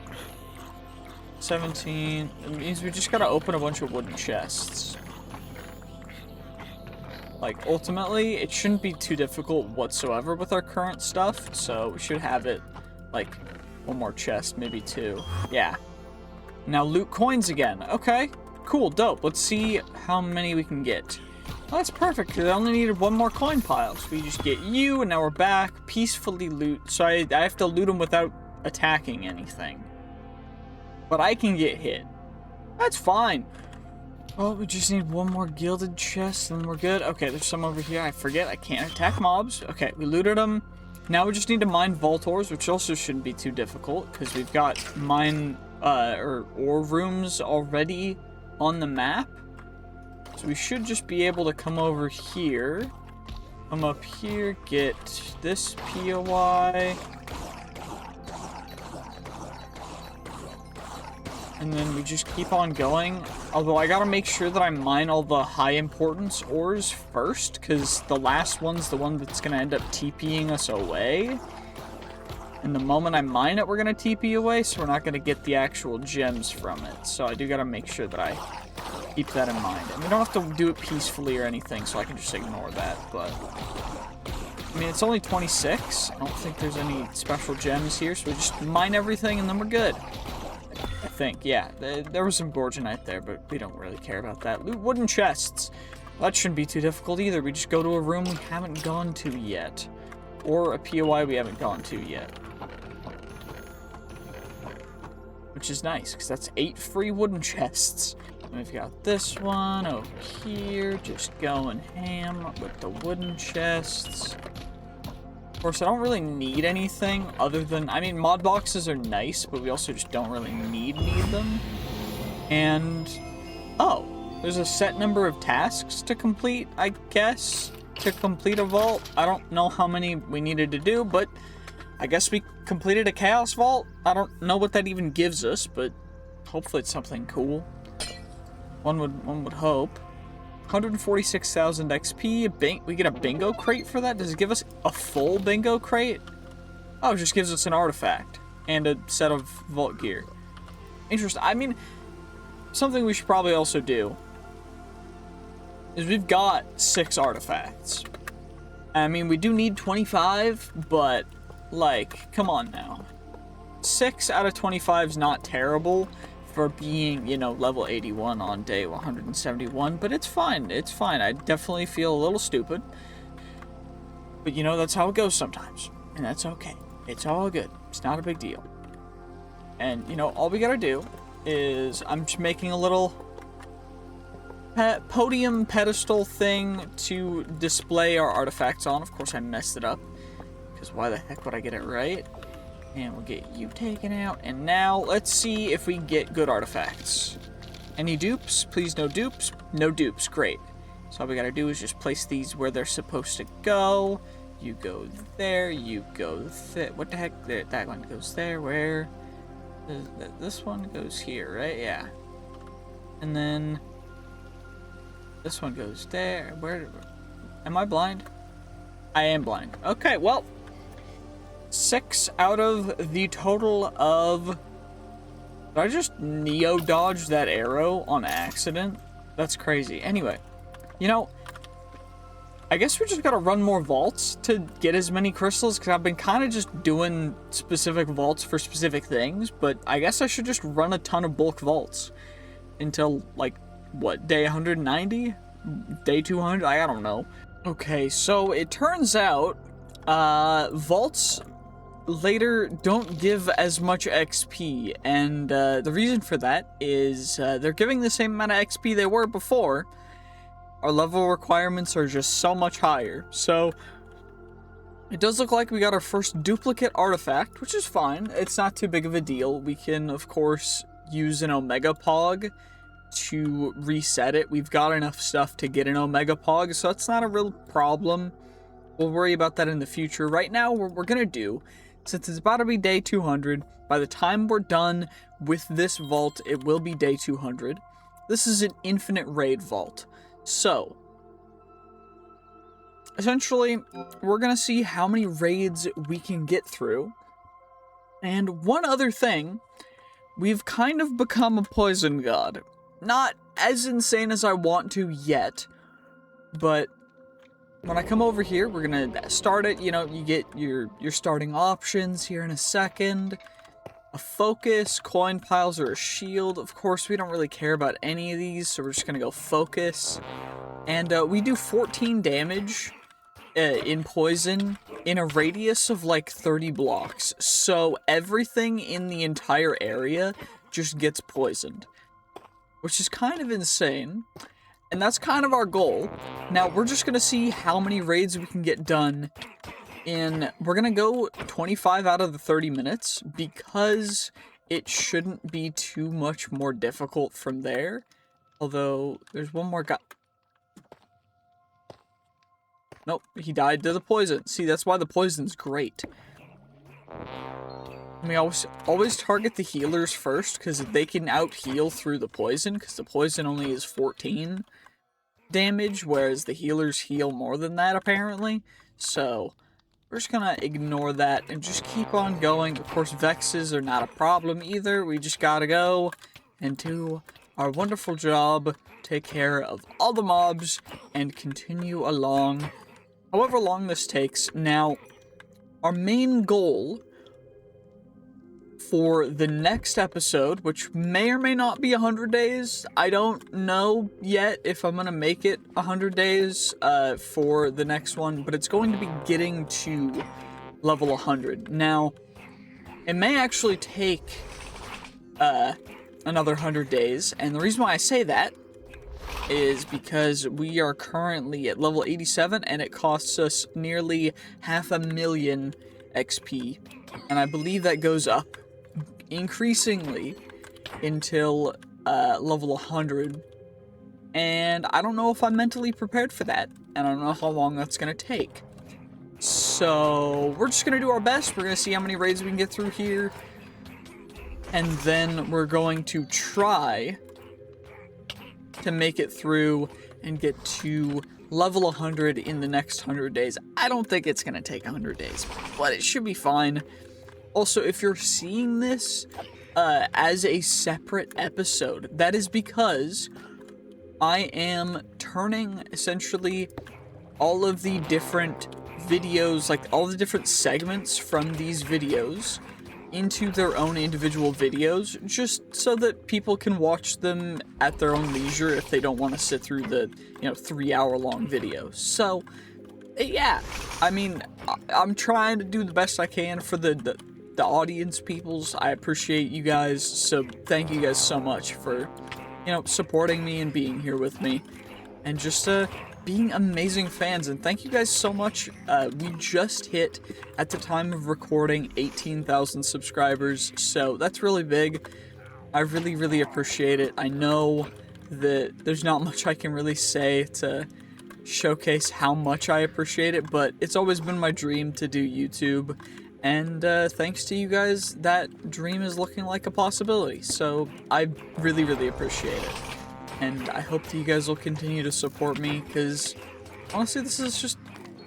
17. It means we just gotta open a bunch of wooden chests. Like, ultimately, it shouldn't be too difficult whatsoever with our current stuff, so we should have it, like, one more chest, maybe 2. Yeah. Now loot coins again. Okay, cool, dope. Let's see how many we can get. Oh, that's perfect, because I only needed one more coin pile. So we just get you, and now we're back. Peacefully loot. So I have to loot them without attacking anything. But I can get hit. That's fine. Oh, we just need one more gilded chest, and we're good. Okay, there's some over here. I forget, I can't attack mobs. Okay, we looted them. Now we just need to mine vault ores, which also shouldn't be too difficult, because we've got ore rooms already on the map. So we should just be able to come over here, come up here, get this POI, and then we just keep on going. Although I gotta make sure that I mine all the high importance ores first, because the last one's the one that's gonna end up TPing us away. And the moment I mine it, we're gonna TP away, so we're not gonna get the actual gems from it. So I do gotta make sure that I keep that in mind. And we don't have to do it peacefully or anything, so I can just ignore that, but... I mean, it's only 26. I don't think there's any special gems here, so we just mine everything and then we're good. I think, yeah. There was some gorgonite there, but we don't really care about that. Loot wooden chests. That shouldn't be too difficult either. We just go to a room we haven't gone to yet. Or a POI we haven't gone to yet. Which is nice, because that's 8 free wooden chests. And we've got this one over here, just going ham with the wooden chests. course, I don't really need anything other than, I mean, mod boxes are nice, but we also just don't really need them. And, oh, there's a set number of tasks to complete, I guess, to complete a vault. I don't know how many we needed to do, but I guess we completed a chaos vault. I don't know what that even gives us, but hopefully it's something cool. One would hope. 146,000 XP. We get a bingo crate for that? Does it give us a full bingo crate? Oh, it just gives us an artifact and a set of vault gear. Interesting. I mean, something we should probably also do is we've got 6 artifacts. I mean, we do need 25, but, like, come on now. 6 out of 25 is not terrible for being, you know, level 81 on day 171, but it's fine. It's fine. I definitely feel a little stupid. But, you know, that's how it goes sometimes. And that's okay. It's all good. It's not a big deal. And, you know, all we gotta do is I'm just making a little podium pedestal thing to display our artifacts on. Of course, I messed it up, because why the heck would I get it right? And we'll get you taken out. And now, let's see if we get good artifacts. Any dupes? Please, no dupes. No dupes. Great. So all we gotta do is just place these where they're supposed to go. You go there. You go there. What the heck? There, that one goes there. Where? This one goes here, right? Yeah. And then this one goes there. Where? Am I blind? I am blind. Okay, well, 6 out of the total of... Did I just neo-dodge that arrow on accident? That's crazy. Anyway, you know, I guess we just gotta run more vaults to get as many crystals, because I've been kind of just doing specific vaults for specific things, but I guess I should just run a ton of bulk vaults until, like, what, day 190? Day 200? I don't know. Okay, so it turns out, vaults later don't give as much XP, and the reason for that is they're giving the same amount of XP they were before. Our level requirements are just so much higher. So it does look like we got our first duplicate artifact, which is fine. It's not too big of a deal. We can, of course, use an Omega Pog to reset it. We've got enough stuff to get an Omega Pog, so that's not a real problem. We'll worry about that in the future. Right now, what we're gonna do, since it's about to be day 200, by the time we're done with this vault, it will be day 200. This is an infinite raid vault. So, essentially, we're gonna see how many raids we can get through. And one other thing, we've kind of become a poison god. Not as insane as I want to yet, but when I come over here, we're gonna start it. You know, you get your starting options here in a second. A focus, coin piles, or a shield. Of course, we don't really care about any of these, so we're just gonna go focus. And we do 14 damage in poison in a radius of like 30 blocks. So everything in the entire area just gets poisoned, which is kind of insane. And that's kind of our goal. Now, we're just gonna see how many raids we can get done we're gonna go 25 out of the 30 minutes, because it shouldn't be too much more difficult from there. Although, there's one more guy. Nope, he died to the poison. See, that's why the poison's great. We always target the healers first, because they can out-heal through the poison, because the poison only is 14 damage, whereas the healers heal more than that, apparently. So we're just gonna ignore that and just keep on going. Of course, Vexes are not a problem either. We just gotta go and do our wonderful job, take care of all the mobs, and continue along, however long this takes. Now, our main goal for the next episode, which may or may not be 100 days. I don't know yet if I'm gonna make it 100 days for the next one, but it's going to be getting to level 100. Now, it may actually take another 100 days, and the reason why I say that is because we are currently at level 87 and it costs us nearly 500,000 XP. And I believe that goes up increasingly until level 100. And I don't know if I'm mentally prepared for that. And I don't know how long that's going to take. So we're just going to do our best. We're going to see how many raids we can get through here. And then we're going to try to make it through and get to level 100 in the next 100 days. I don't think it's going to take 100 days, but it should be fine. Also, if you're seeing this as a separate episode, that is because I am turning essentially all of the different videos, like all the different segments from these videos, into their own individual videos, just so that people can watch them at their own leisure if they don't want to sit through the, 3-hour-long videos. So, yeah, I mean, I'm trying to do the best I can for the audience peoples. I appreciate you guys, so thank you guys so much for, supporting me and being here with me, and just, being amazing fans, and thank you guys so much. We just hit, at the time of recording, 18,000 subscribers, so that's really big. I really, really appreciate it. I know that there's not much I can really say to showcase how much I appreciate it, but it's always been my dream to do YouTube, and thanks to you guys, that dream is looking like a possibility, so I really, really appreciate it. And I hope that you guys will continue to support me, because honestly, this is just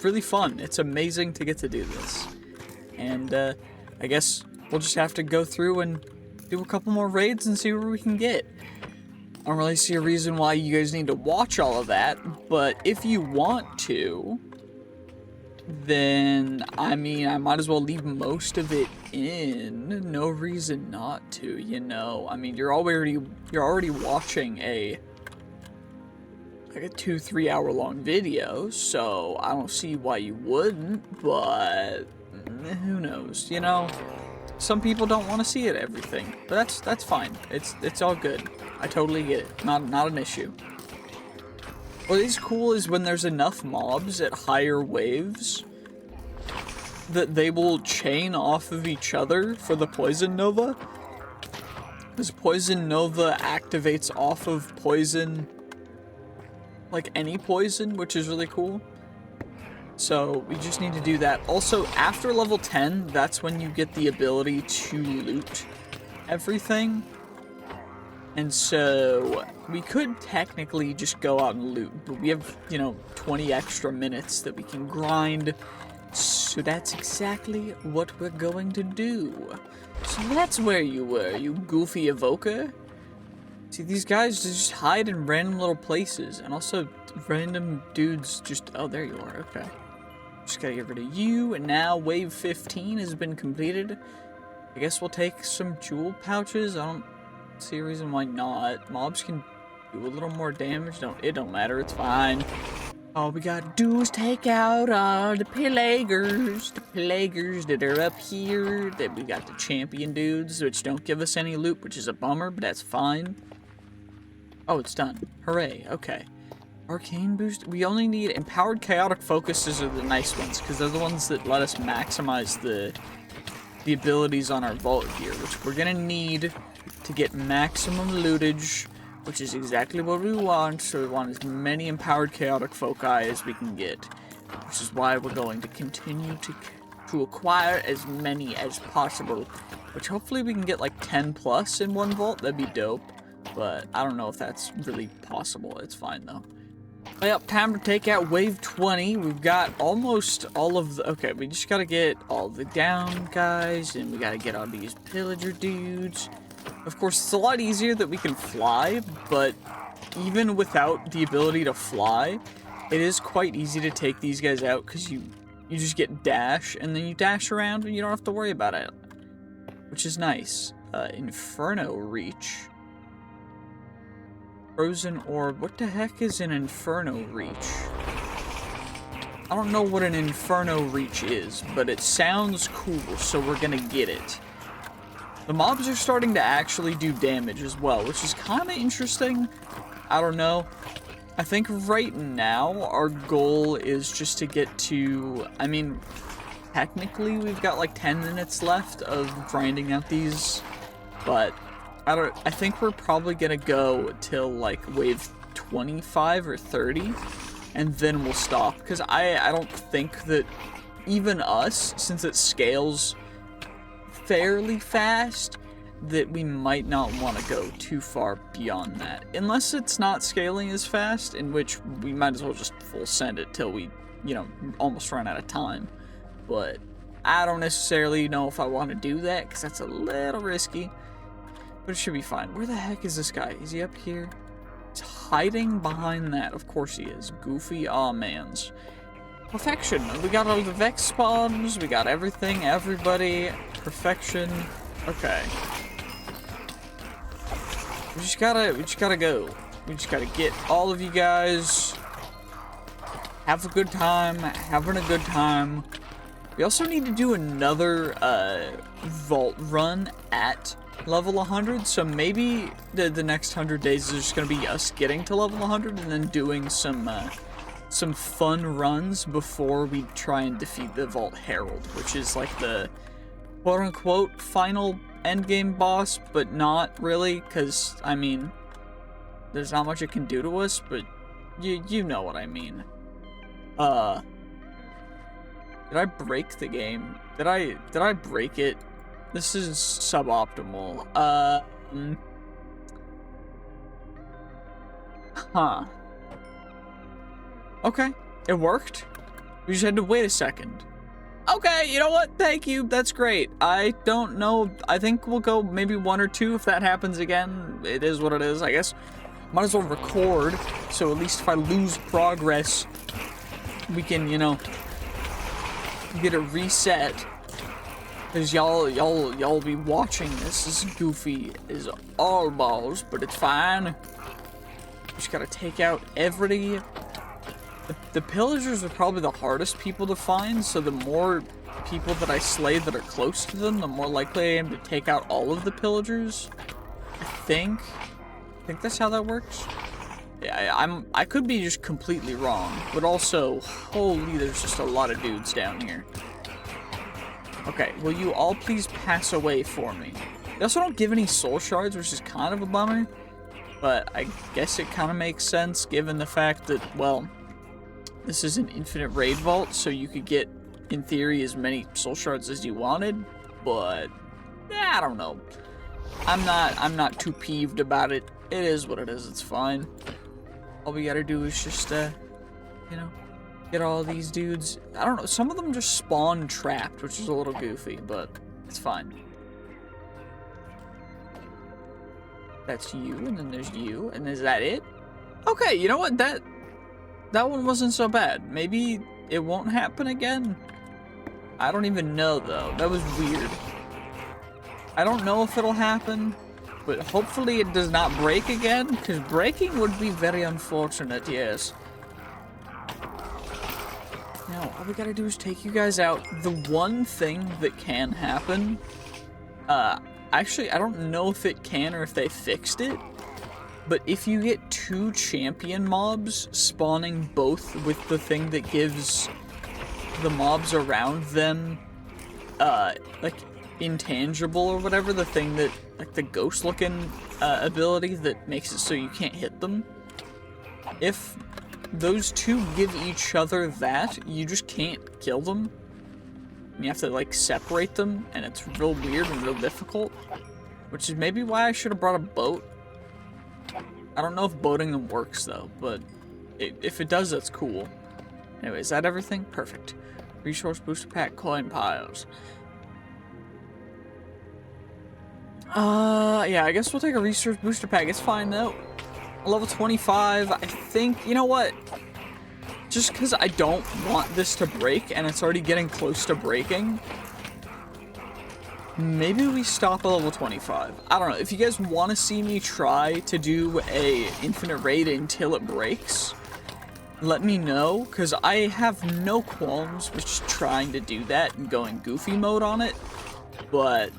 really fun. It's amazing to get to do this. And I guess we'll just have to go through and do a couple more raids and see where we can get. I don't really see a reason why you guys need to watch all of that, but if you want to, then, I mean, I might as well leave most of it in. No reason not to, I mean, you're already watching a 2-3 hour long video, so I don't see why you wouldn't, but who knows, Some people don't want to see everything, but that's fine. It's all good. I totally get it. Not an issue. What is cool is when there's enough mobs at higher waves that they will chain off of each other for the Poison Nova. Because Poison Nova activates off of poison, like any poison, which is really cool. So we just need to do that. Also, after level 10, that's when you get the ability to loot everything. And so we could technically just go out and loot, but we have, 20 extra minutes that we can grind. So that's exactly what we're going to do. So that's where you were, you goofy evoker. See, these guys just hide in random little places, and also random dudes just, oh, there you are, okay. Just gotta get rid of you, and now wave 15 has been completed. I guess we'll take some jewel pouches. I don't see a reason why not. Mobs can do a little more damage. It don't matter, it's fine. All we gotta do is take out all the pillagers that are up here. Then we got the champion dudes, which don't give us any loot, which is a bummer, but that's fine. Oh, it's done. Hooray, okay. Arcane boost. We only need empowered chaotic focuses are the nice ones, because they're the ones that let us maximize the abilities on our vault here, which we're gonna need to get maximum lootage, which is exactly what we want. So we want as many empowered chaotic foci as we can get, which is why we're going to continue to acquire as many as possible, which hopefully we can get like 10 plus in one vault. That'd be dope, but I don't know if that's really possible. It's fine though. Yep, time to take out wave 20. We've got almost all of the... Okay, we just gotta get all the down guys, and we gotta get all these pillager dudes. Of course, it's a lot easier that we can fly, but even without the ability to fly, it is quite easy to take these guys out, because you just get dash, and then you dash around, and you don't have to worry about it, which is nice. Inferno Reach. Frozen Orb. What the heck is an Inferno Reach? I don't know what an Inferno Reach is, but it sounds cool, so we're gonna get it. The mobs are starting to actually do damage as well, which is kind of interesting. I don't know. I think right now our goal is just to get to, I mean, technically we've got like 10 minutes left of grinding out these, but I think we're probably gonna go till like wave 25 or 30, and then we'll stop, because I don't think that even us, since it scales fairly fast, that we might not want to go too far beyond that. Unless it's not scaling as fast, in which we might as well just full send it till we, you know, almost run out of time. But I don't necessarily know if I want to do that, because that's a little risky. But it should be fine. Where the heck is this guy? Is he up here? He's hiding behind that. Of course he is. Goofy aw-mans. Perfection. We got all the Vex spawns. We got everything. Everybody. Perfection. Okay. We just gotta go. We just gotta get all of you guys. Have a good time. Having a good time. We also need to do another vault run at level 100, so maybe the next 100 days is just gonna be us getting to level 100 and then doing some fun runs before we try and defeat the Vault Herald, which is like the quote-unquote final endgame boss, but not really, because, I mean, there's not much it can do to us, but you know what I mean. Did I break the game? Did I break it? This is suboptimal. Huh. Okay, it worked. We just had to wait a second. Okay, you know what? Thank you. That's great. I don't know. I think we'll go maybe 1 or 2 if that happens again. It is what it is, I guess. Might as well record, so at least if I lose progress, we can, you know, get it reset. Because y'all be watching this. This Goofy is all balls, but it's fine. Just gotta take out every... The pillagers are probably the hardest people to find, so the more people that I slay that are close to them, the more likely I am to take out all of the pillagers. I think that's how that works. Yeah, I could be just completely wrong, but also, holy, there's just a lot of dudes down here. Okay, will you all please pass away for me? They also don't give any soul shards, which is kind of a bummer, but I guess it kind of makes sense given the fact that, well, this is an infinite raid vault, so you could get, in theory, as many soul shards as you wanted, but I don't know. I'm not too peeved about it. It is what it is. It's fine. All we gotta do is just, you know, get all these dudes. I don't know. Some of them just spawn trapped, which is a little goofy, but it's fine. That's you, and then there's you, and is that it? Okay, you know what? That one wasn't so bad. Maybe it won't happen again? I don't even know, though. That was weird. I don't know if it'll happen, but hopefully it does not break again, because breaking would be very unfortunate, yes. Now, all we gotta do is take you guys out. The one thing that can happen, actually, I don't know if it can or if they fixed it, but if you get 2 champion mobs spawning both with the thing that gives the mobs around them, like, intangible or whatever, the thing that, like, the ghost-looking ability that makes it so you can't hit them, if those 2 give each other that, you just can't kill them. You have to, like, separate them, and it's real weird and real difficult, which is maybe why I should have brought a boat. I don't know if boating them works, though, but if it does, that's cool. Anyway, is that everything? Perfect. Resource booster pack, coin piles. Yeah, I guess we'll take a resource booster pack. It's fine, though. Level 25, I think, you know what? Just because I don't want this to break, and it's already getting close to breaking, maybe we stop at level 25. I don't know. If you guys want to see me try to do a infinite raid until it breaks, let me know, because I have no qualms with just trying to do that and going goofy mode on it, but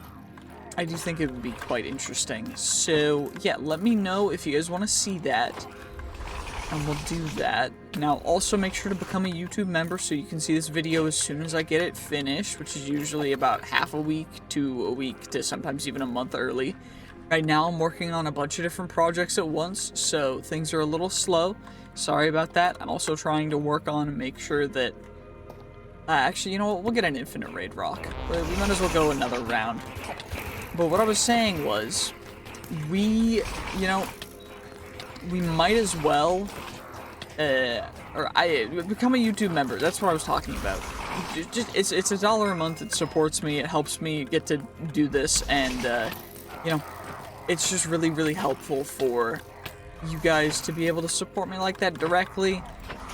I do think it would be quite interesting. So, yeah, let me know if you guys want to see that. And we'll do that. Now, also make sure to become a YouTube member so you can see this video as soon as I get it finished, which is usually about half a week to sometimes even a month early. Right now, I'm working on a bunch of different projects at once, so things are a little slow. Sorry about that. I'm also trying to work on and make sure that... actually, you know what? We'll get an infinite raid rock. We might as well go another round. But what I was saying was, we might as well, become a YouTube member. That's what I was talking about. It's $1 a month. It supports me. It helps me get to do this, and you know, it's just really, really helpful for you guys to be able to support me like that directly,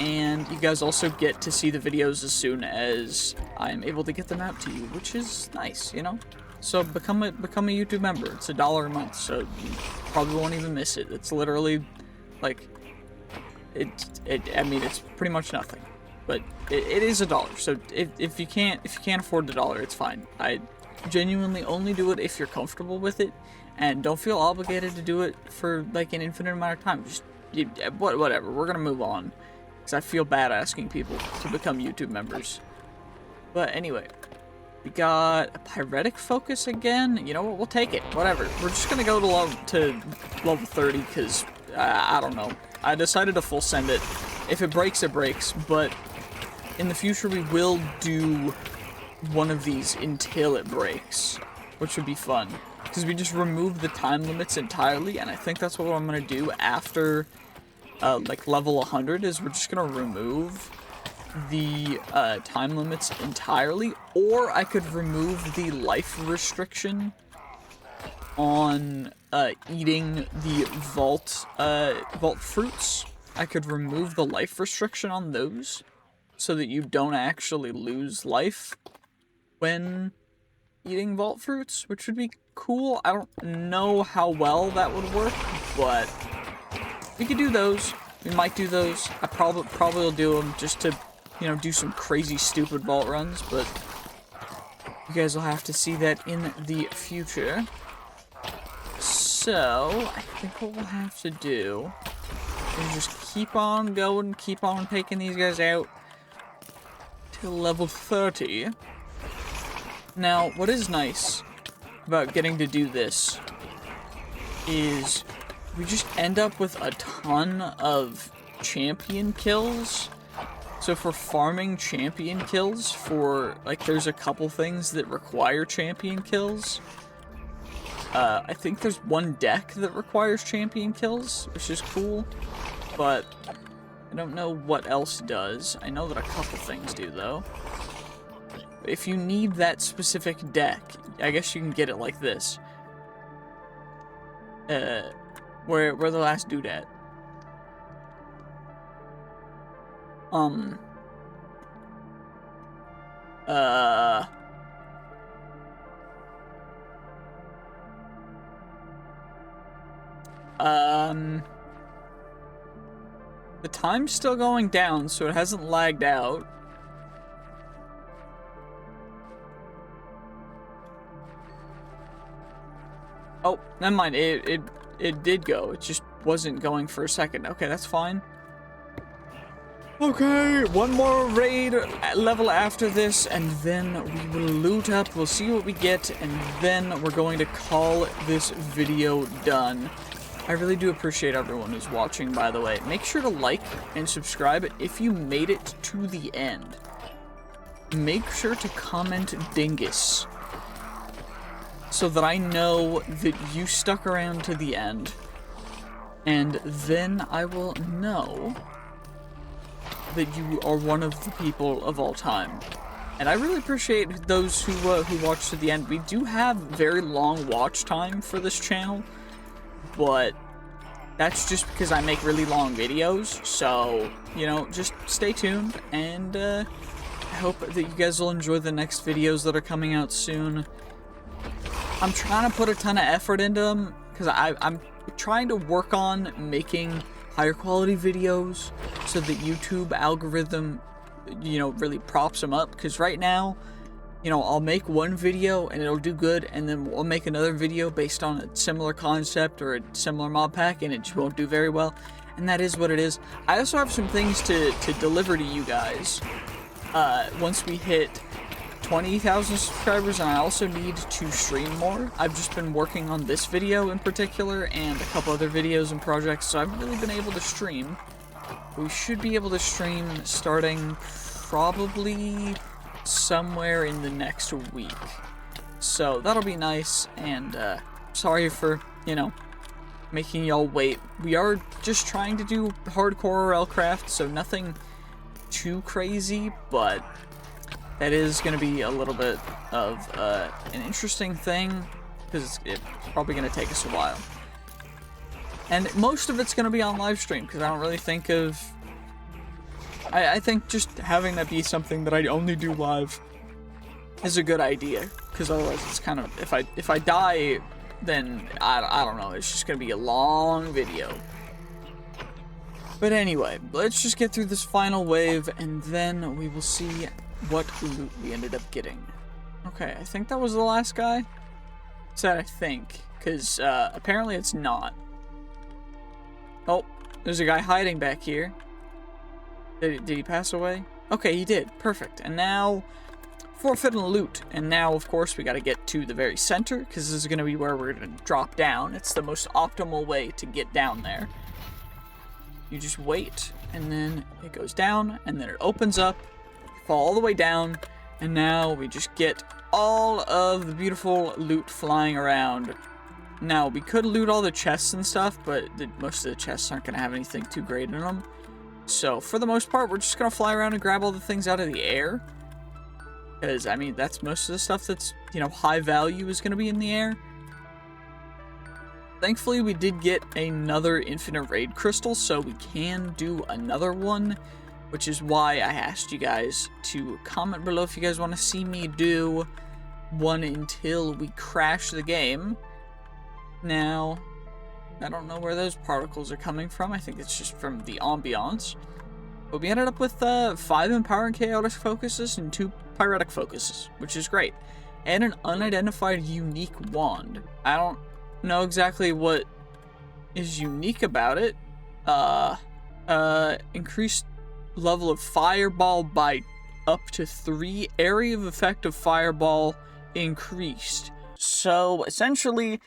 and you guys also get to see the videos as soon as I'm able to get them out to you, which is nice, you know. So become a YouTube member. It's $1 a month, so you probably won't even miss it. It's literally, like, I mean, it's pretty much nothing, but it is $1. So if you can't afford the $1, it's fine. I genuinely only do it if you're comfortable with it, and don't feel obligated to do it for like an infinite amount of time. Just whatever. We're gonna move on because I feel bad asking people to become YouTube members. But anyway. We got a Pyretic Focus again. You know what? We'll take it. Whatever. We're just gonna go to level 30 because I don't know. I decided to full send it. If it breaks, it breaks. But in the future, we will do one of these until it breaks, which would be fun because we just remove the time limits entirely. And I think that's what I'm gonna do after like level 100. Is we're just gonna remove the time limits entirely, or I could remove the life restriction on eating the vault fruits. I could remove the life restriction on those so that you don't actually lose life when eating vault fruits, which would be cool. I don't know how well that would work, but we could do those. We might do those. I probably will do them just to, you know, do some crazy stupid vault runs, but you guys will have to see that in the future. So, I think what we'll have to do is just keep on going, keep on taking these guys out till level 30. Now, what is nice about getting to do this is we just end up with a ton of champion kills. So for farming champion kills, for, like, there's a couple things that require champion kills. I think there's one deck that requires champion kills, which is cool, but I don't know what else does. I know that a couple things do, though. If you need that specific deck, I guess you can get it like this. Where the last dude at? The time's still going down, so it hasn't lagged out. Oh, never mind. It did go. It just wasn't going for a second. Okay, that's fine. Okay, one more raid level after this, and then we will loot up. We'll see what we get, and then we're going to call this video done. I really do appreciate everyone who's watching, by the way. Make sure to like and subscribe if you made it to the end. Make sure to comment Dingus so that I know that you stuck around to the end, and then I will know that you are one of the people of all time. And I really appreciate those who watch to the end. We do have very long watch time for this channel, but that's just because I make really long videos. So, you know, just stay tuned, and I hope that you guys will enjoy the next videos that are coming out soon. I'm trying to put a ton of effort into them because I'm trying to work on making higher quality videos so that YouTube algorithm, you know, really props them up. Because right now, you know, I'll make one video and it'll do good, and then we'll make another video based on a similar concept or a similar mod pack and it just won't do very well. and that is what it is. I also have some things to deliver to you guys once we hit 20,000 subscribers, and I also need to stream more. I've just been working on this video in particular and a couple other videos and projects, so I haven't really been able to stream. We should be able to stream starting probably somewhere in the next week. So that'll be nice, and sorry for, you know, making y'all wait. We are just trying to do hardcore railcraft, so nothing too crazy, but that is going to be a little bit of an interesting thing, because it's probably going to take us a while. And most of it's going to be on live stream, because I don't really think of... I think just having that be something that I only do live is a good idea, because otherwise it's kind of... If I die, then I don't know, it's just going to be a long video. But anyway, let's just get through this final wave, and then we will see what loot we ended up getting. Okay, I think that was the last guy. Said I think, because apparently it's not. Oh, there's a guy hiding back here. Did he pass away? Okay, he did. Perfect. And now, forfeit and loot. And now, of course, we got to get to the very center, because this is going to be where we're going to drop down. It's the most optimal way to get down there. You just wait, and then it goes down, and then it opens up, fall all the way down, and now we just get all of the beautiful loot flying around. Now, we could loot all the chests and stuff, but most of the chests aren't going to have anything too great in them. So, for the most part, we're just going to fly around and grab all the things out of the air. Because, I mean, that's most of the stuff that's, you know, high value is going to be in the air. Thankfully, we did get another infinite raid crystal, so we can do another one, which is why I asked you guys to comment below if you guys want to see me do one until we crash the game. Now, I don't know where those particles are coming from. I think it's just from the ambiance. But we ended up with 5 empowered chaotic focuses and 2 pyretic focuses, which is great. And an unidentified unique wand. I don't know exactly what is unique about it. Increased level of fireball by up to 3, area of effect of fireball increased. So essentially,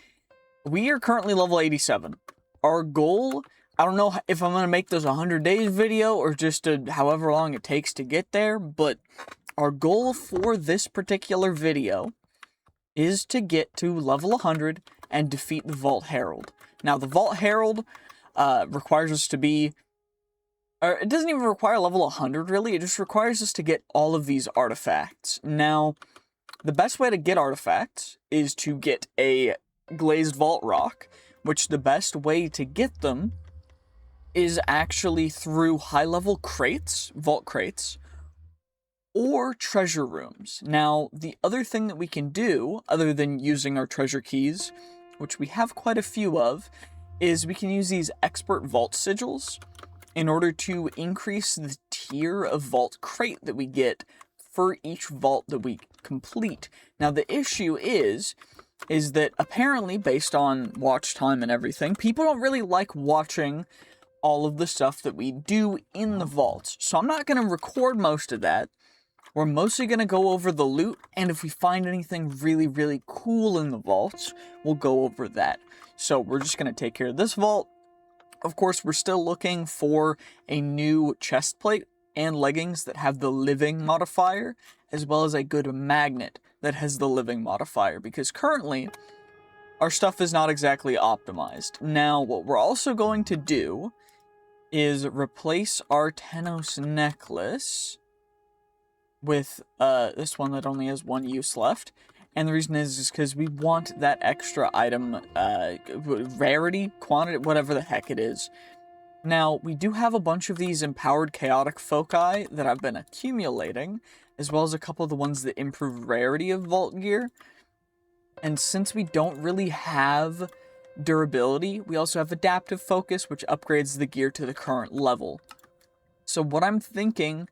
we are currently level 87. Our goal, I don't know if I'm going to make this a 100 days video or just however long it takes to get there, but our goal for this particular video is to get to level 100 and defeat the Vault Herald. Now, the Vault Herald requires us to be... Or it doesn't even require level 100, really. It just requires us to get all of these artifacts. Now, the best way to get artifacts is to get a glazed vault rock, which the best way to get them is actually through high-level crates, vault crates, or treasure rooms. Now, the other thing that we can do, other than using our treasure keys, which we have quite a few of, is we can use these expert vault sigils in order to increase the tier of vault crate that we get for each vault that we complete. Now, the issue is that apparently, based on watch time and everything, people don't really like watching all of the stuff that we do in the vaults. So I'm not going to record most of that. We're mostly going to go over the loot, and if we find anything really, really cool in the vaults, we'll go over that. So we're just going to take care of this vault. Of course, we're still looking for a new chest plate and leggings that have the living modifier, as well as a good magnet that has the living modifier, because currently, our stuff is not exactly optimized. Now, what we're also going to do is replace our Tenos necklace with this one that only has 1 use left. And the reason is because we want that extra item, rarity, quantity, whatever the heck it is. Now, we do have a bunch of these empowered chaotic foci that I've been accumulating, as well as a couple of the ones that improve rarity of vault gear. And since we don't really have durability, we also have adaptive focus, which upgrades the gear to the current level. So what I'm thinking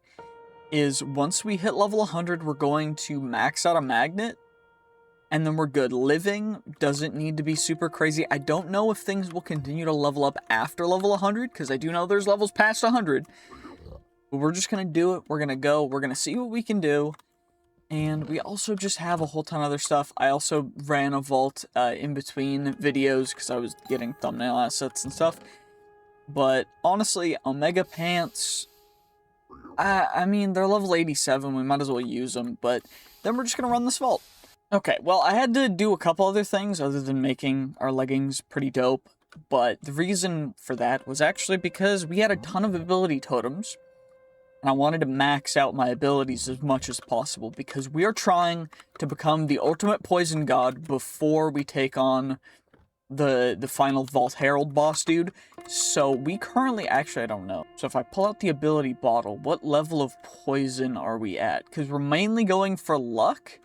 is once we hit level 100, we're going to max out a magnet, and then we're good. Living doesn't need to be super crazy. I don't know if things will continue to level up after level 100, because I do know there's levels past 100. But we're just going to do it. We're going to go. We're going to see what we can do. And we also just have a whole ton of other stuff. I also ran a vault in between videos because I was getting thumbnail assets and stuff. But honestly, Omega Pants, I mean, they're level 87. We might as well use them. But then we're just going to run this vault. Okay, well, I had to do a couple other things other than making our leggings pretty dope. But the reason for that was actually because we had a ton of ability totems. And I wanted to max out my abilities as much as possible because we are trying to become the ultimate poison god before we take on the final Vault Herald boss dude. So we currently, actually, I don't know. So if I pull out the ability bottle, what level of poison are we at? Because we're mainly going for luck.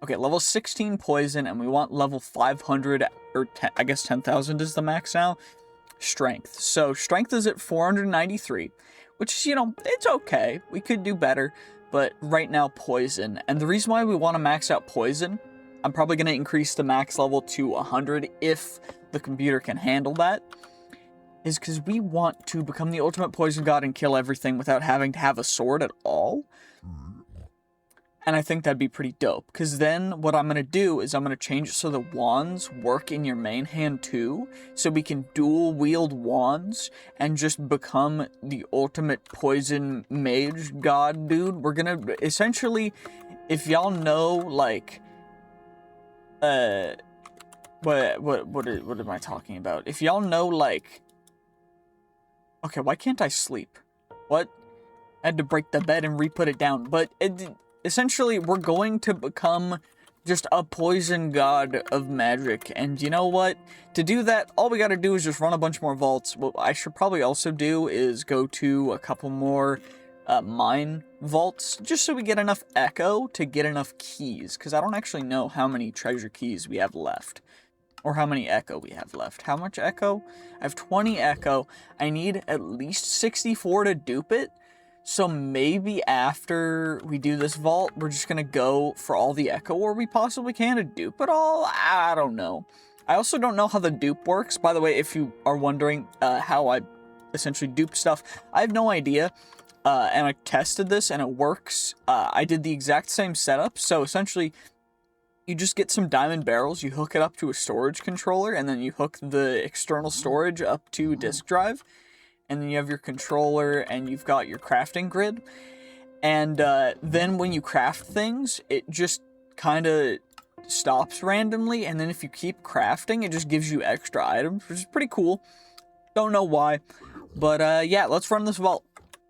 Okay, level 16 poison, and we want level 500, or 10, I guess 10,000 is the max now. Strength. So strength is at 493. Which is, you know, it's okay. We could do better. But right now, poison. And the reason why we want to max out poison, I'm probably going to increase the max level to 100 if the computer can handle that, is because we want to become the ultimate poison god and kill everything without having to have a sword at all. And I think that'd be pretty dope. Because then what I'm going to do is I'm going to change it so the wands work in your main hand too. So we can dual wield wands and just become the ultimate poison mage god dude. We're going to essentially, if y'all know, like, what am I talking about? If y'all know, like, okay, why can't I sleep? What? I had to break the bed and re-put it down. But essentially, we're going to become just a poison god of magic. And you know what? To do that, all we gotta do is just run a bunch more vaults. What I should probably also do is go to a couple more mine vaults, just so we get enough echo to get enough keys. Because I don't actually know how many treasure keys we have left. Or how many echo we have left. How much echo? I have 20 echo. I need at least 64 to dupe it. So maybe after we do this vault, we're just going to go for all the echo or we possibly can to dupe it all. I don't know. I also don't know how the dupe works. By the way, if you are wondering how I essentially dupe stuff, I have no idea. And I tested this and it works. I did the exact same setup. So essentially, you just get some diamond barrels, you hook it up to a storage controller, and then you hook the external storage up to a disk drive. And then you have your controller, and you've got your crafting grid. And then when you craft things, it just kind of stops randomly. And then if you keep crafting, it just gives you extra items, which is pretty cool. Don't know why. But yeah, let's run this vault.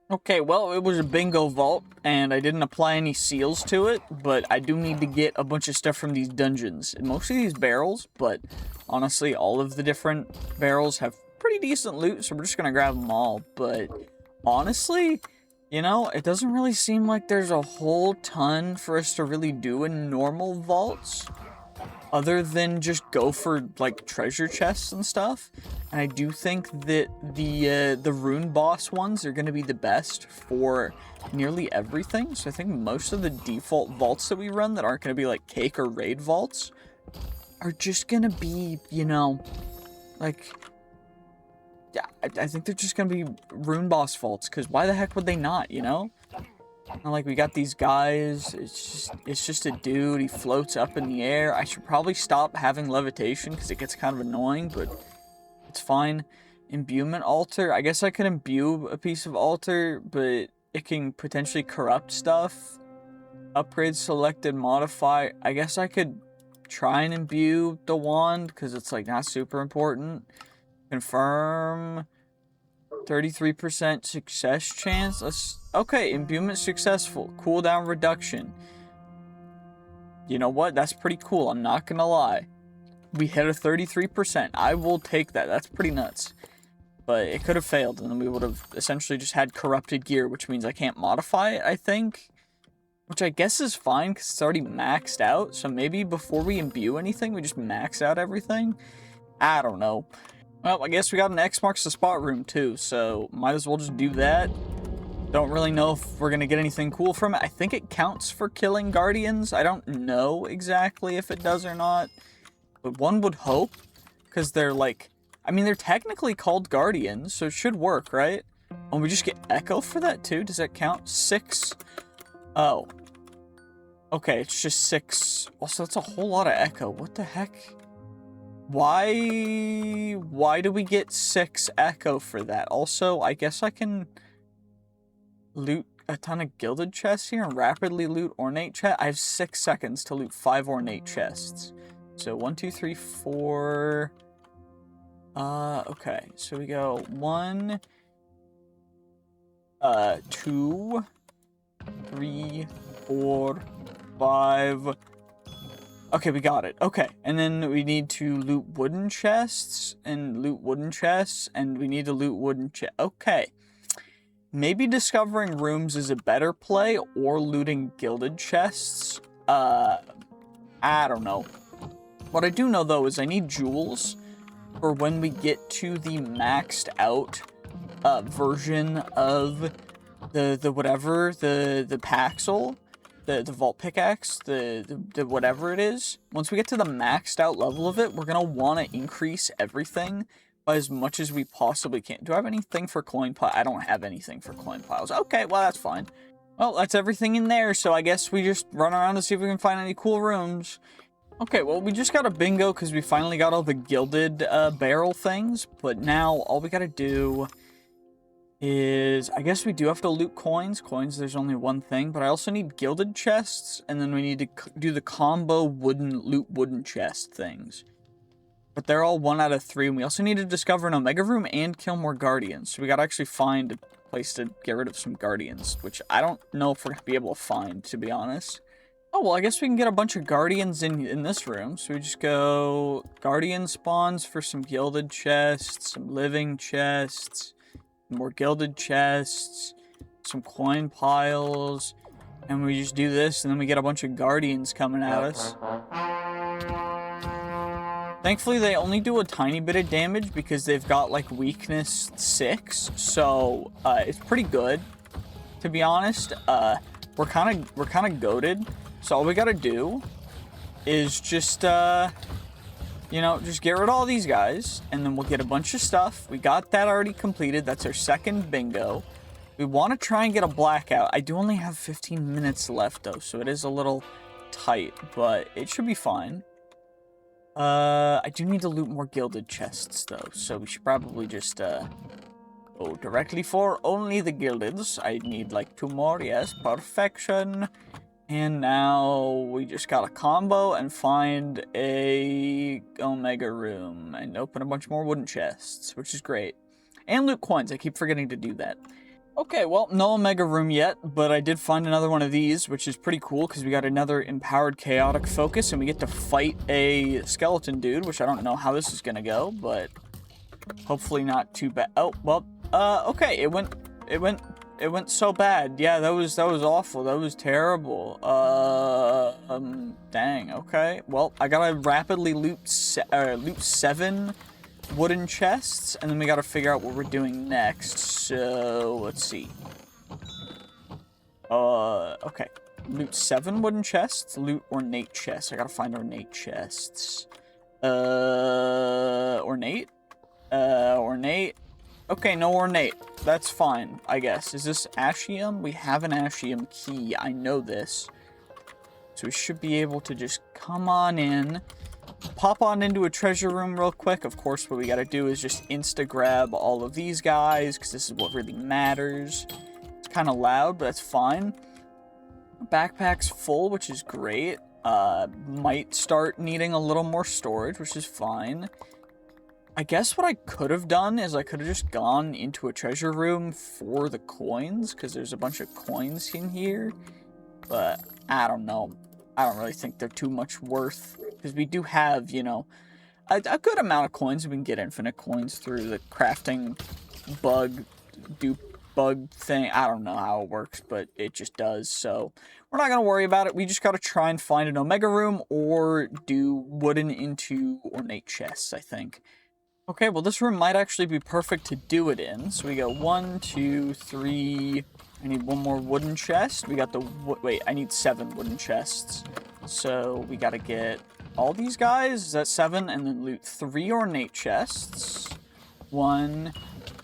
Okay, well, it was a bingo vault, and I didn't apply any seals to it. But I do need to get a bunch of stuff from these dungeons. And most of these barrels, but honestly, all of the different barrels have pretty decent loot, so we're just gonna grab them all. But honestly, you know, it doesn't really seem like there's a whole ton for us to really do in normal vaults, other than just go for like treasure chests and stuff. And I do think that the rune boss ones are gonna be the best for nearly everything. So I think most of the default vaults that we run that aren't gonna be like cake or raid vaults are just gonna be, you know, like, yeah, I think they're just gonna be rune boss vaults, because why the heck would they not, you know? And like, we got these guys, it's just a dude, he floats up in the air. I should probably stop having levitation, because it gets kind of annoying, but it's fine. Imbuement altar, I guess I could imbue a piece of altar, but it can potentially corrupt stuff. Upgrade selected, modify, I guess I could try and imbue the wand, because it's like not super important. Confirm 33% success chance. Okay, imbuement successful. Cooldown reduction. You know what? That's pretty cool. I'm not gonna lie. We hit a 33%. I will take that. That's pretty nuts. But it could have failed, and then we would have essentially just had corrupted gear, which means I can't modify it, I think. Which I guess is fine, because it's already maxed out. So maybe before we imbue anything, we just max out everything. I don't know. Well, I guess we got an X marks the spot room too, so might as well just do that. Don't really know if we're gonna get anything cool from it. I think it counts for killing guardians. I don't know exactly if it does or not, but one would hope, because they're like, I mean, they're technically called guardians, so it should work, right? Oh, we just get echo for that too? Does that count? 6? Oh. Okay, it's just 6. Also, that's a whole lot of echo. What the heck? Why do we get 6 echo for that? Also, I guess I can loot a ton of gilded chests here and rapidly loot ornate chests. I have 6 seconds to loot 5 ornate chests. So 1, 2, 3, 4. Okay. So we go 1, 2, 3, 4, 5. Okay, we got it. Okay, and then we need to loot wooden chests, and we need to loot wooden chests. Okay. Maybe discovering rooms is a better play, or looting gilded chests. I don't know. What I do know, though, is I need jewels for when we get to the maxed out version of the Paxel. The vault pickaxe, the whatever it is. Once we get to the maxed out level of it, we're gonna want to increase everything by as much as we possibly can. Do I have anything for coin pile? I don't have anything for coin piles. Okay, well, that's fine. Well, that's everything in there, so I guess we just run around to see if we can find any cool rooms. Okay, well, we just got a bingo because we finally got all the gilded barrel things, but now all we gotta do is, I guess we do have to loot coins. Coins, there's only one thing, but I also need gilded chests, and then we need to do the combo loot wooden chest things. But they're all 1 out of 3, and we also need to discover an Omega room and kill more guardians. So we gotta actually find a place to get rid of some guardians, which I don't know if we're gonna be able to find, to be honest. Oh, well, I guess we can get a bunch of guardians in this room. So we just go guardian spawns for some gilded chests, some living chests, more gilded chests, some coin piles, and we just do this, and then we get a bunch of guardians coming at us. Thankfully, they only do a tiny bit of damage because they've got, like, weakness 6, so it's pretty good, to be honest. We're kind of goated, so all we gotta do is just, you know, just get rid of all these guys, and then we'll get a bunch of stuff. We got that already completed. That's our second bingo. We want to try and get a blackout. I do only have 15 minutes left, though, so it is a little tight, but it should be fine. I do need to loot more gilded chests, though, so we should probably just, go directly for only the gildeds. I need, like, 2 more. Yes, perfection. And now we just got a combo and find a Omega room and open a bunch more wooden chests, which is great. And loot coins. I keep forgetting to do that. Okay, well, no Omega room yet, but I did find another one of these, which is pretty cool because we got another empowered chaotic focus and we get to fight a skeleton dude, which I don't know how this is going to go, but hopefully not too bad. Oh, well, okay, it went so bad. Yeah, that was awful. That was terrible. Dang, okay. Well, I gotta rapidly loot 7 wooden chests, and then we gotta figure out what we're doing next. So, let's see. Okay. Loot 7 wooden chests, loot ornate chests. I gotta find ornate chests. Ornate? Ornate? Okay, no ornate. That's fine, I guess. Is this Ashium? We have an Ashium key. I know this. So we should be able to just come on in. Pop on into a treasure room real quick. Of course, what we gotta do is just insta-grab all of these guys, because this is what really matters. It's kind of loud, but that's fine. Backpack's full, which is great. Might start needing a little more storage, which is fine. I guess what I could have done is I could have just gone into a treasure room for the coins, because there's a bunch of coins in here. But, I don't know. I don't really think they're too much worth, because we do have, you know, a good amount of coins. We can get infinite coins through the crafting dupe bug thing. I don't know how it works, but it just does, so we're not going to worry about it. We just got to try and find an Omega room or do wooden into ornate chests, I think. Okay, well, this room might actually be perfect to do it in. So we go 1, 2, 3, I need one more wooden chest. We got the... Wait, I need 7 wooden chests. So we gotta get all these guys. Is that 7? And then loot 3 ornate chests. 1,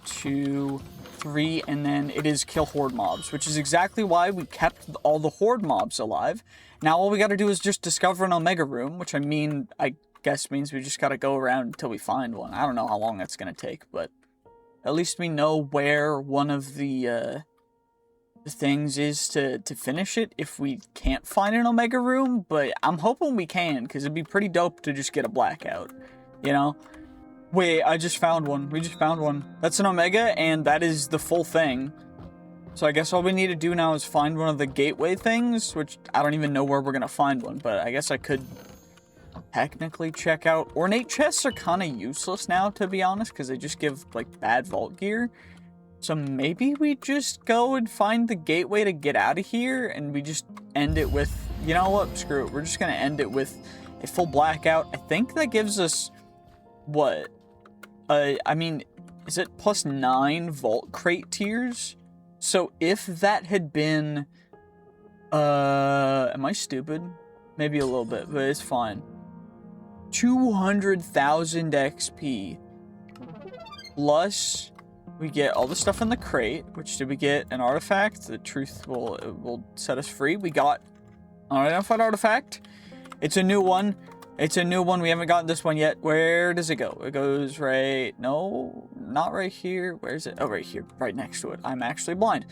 2, 3, and then it is kill horde mobs, which is exactly why we kept all the horde mobs alive. Now all we gotta do is just discover an omega room, which I guess means we just gotta go around until we find one. I don't know how long that's gonna take, but at least we know where one of the things is to finish it if we can't find an omega room, but I'm hoping we can, because it'd be pretty dope to just get a blackout, you know? Wait, I just found one. We just found one. That's an omega, and that is the full thing. So I guess all we need to do now is find one of the gateway things, which I don't even know where we're gonna find one, but I guess I could technically check out. Ornate chests are kind of useless now, to be honest, because they just give, like, bad vault gear. So maybe we just go and find the gateway to get out of here, and we just end it with... You know what? Screw it. We're just gonna end it with a full blackout. I think that gives us... What? I mean, is it plus 9 vault crate tiers? So if that had been... Am I stupid? Maybe a little bit, but it's fine. 200,000 XP. Plus, we get all the stuff in the crate. Which, did we get an artifact? The truth will set us free. We got an unidentified artifact. It's a new one. It's a new one. We haven't gotten this one yet. Where does it go? It goes right... No, not right here. Where is it? Oh, right here. Right next to it. I'm actually blind.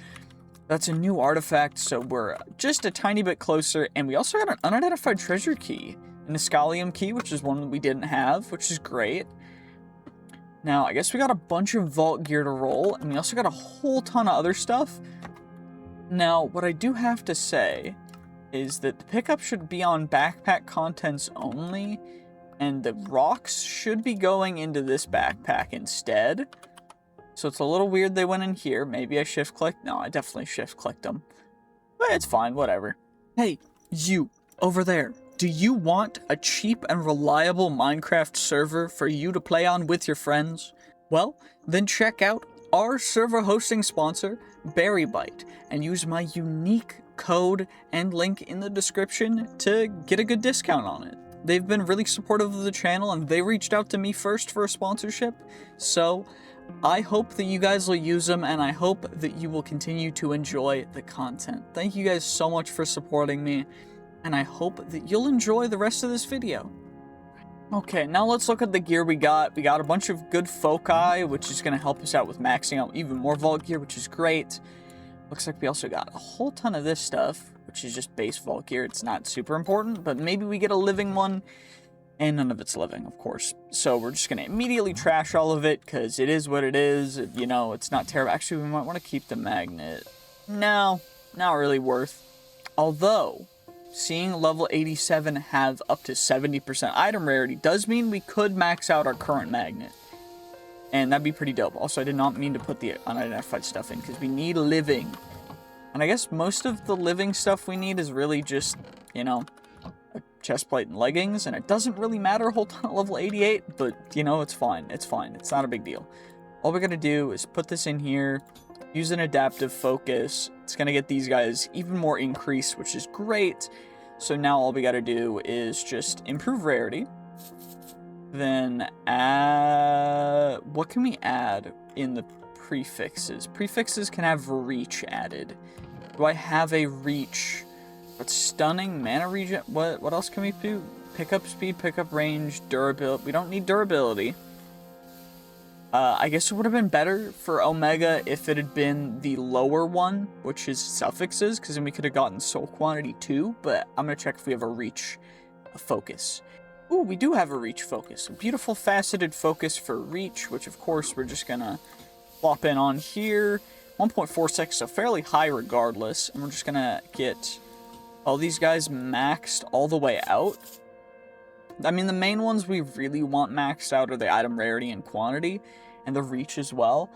That's a new artifact, so we're just a tiny bit closer. And we also got an unidentified treasure key. And a Scalium key, which is one that we didn't have, which is great. Now, I guess we got a bunch of vault gear to roll. And we also got a whole ton of other stuff. Now, what I do have to say... is that the pickup should be on backpack contents only, and the rocks should be going into this backpack instead. So it's a little weird they went in here. Maybe I shift-clicked? No, I definitely shift-clicked them. But it's fine, whatever. Hey, you, over there. Do you want a cheap and reliable Minecraft server for you to play on with your friends? Well, then check out our server hosting sponsor, Berrybyte, and use my unique code and link in the description to get a good discount on it. They've been really supportive of the channel, and they reached out to me first for a sponsorship, so I hope that you guys will use them, and I hope that you will continue to enjoy the content. Thank you guys so much for supporting me, and I hope that you'll enjoy the rest of this video. Okay, now let's look at the gear we got. We got a bunch of good foci, which is going to help us out with maxing out even more vault gear, which is great. Looks like we also got a whole ton of this stuff, which is just base vault gear. It's not super important, but maybe we get a living one, and none of it's living, of course. So we're just going to immediately trash all of it, because it is what it is. You know, it's not terrible. Actually, we might want to keep the magnet. No, not really worth. Although, seeing level 87 have up to 70% item rarity does mean we could max out our current magnet. And that'd be pretty dope. Also, I did not mean to put the unidentified stuff in, because we need living. And I guess most of the living stuff we need is really just, you know, a chestplate and leggings. And it doesn't really matter a whole ton at level 88, but, you know, it's fine. It's fine. It's not a big deal. All we're going to do is put this in here, use an adaptive focus. It's going to get these guys even more increase, which is great. So now all we got to do is just improve rarity. Then add... What can we add in the prefixes? Prefixes can have reach added. Do I have a reach? But stunning, mana regen... What else can we do? Pickup speed, pickup range, durability. We don't need durability. I guess it would have been better for Omega if it had been the lower one, which is suffixes, because then we could have gotten soul quantity too, but I'm going to check if we have a reach focus. Ooh, we do have a reach focus. A beautiful faceted focus for reach, which of course we're just going to plop in on here. 1.46, so fairly high regardless. And we're just going to get all these guys maxed all the way out. I mean, the main ones we really want maxed out are the item rarity and quantity, and the reach as well.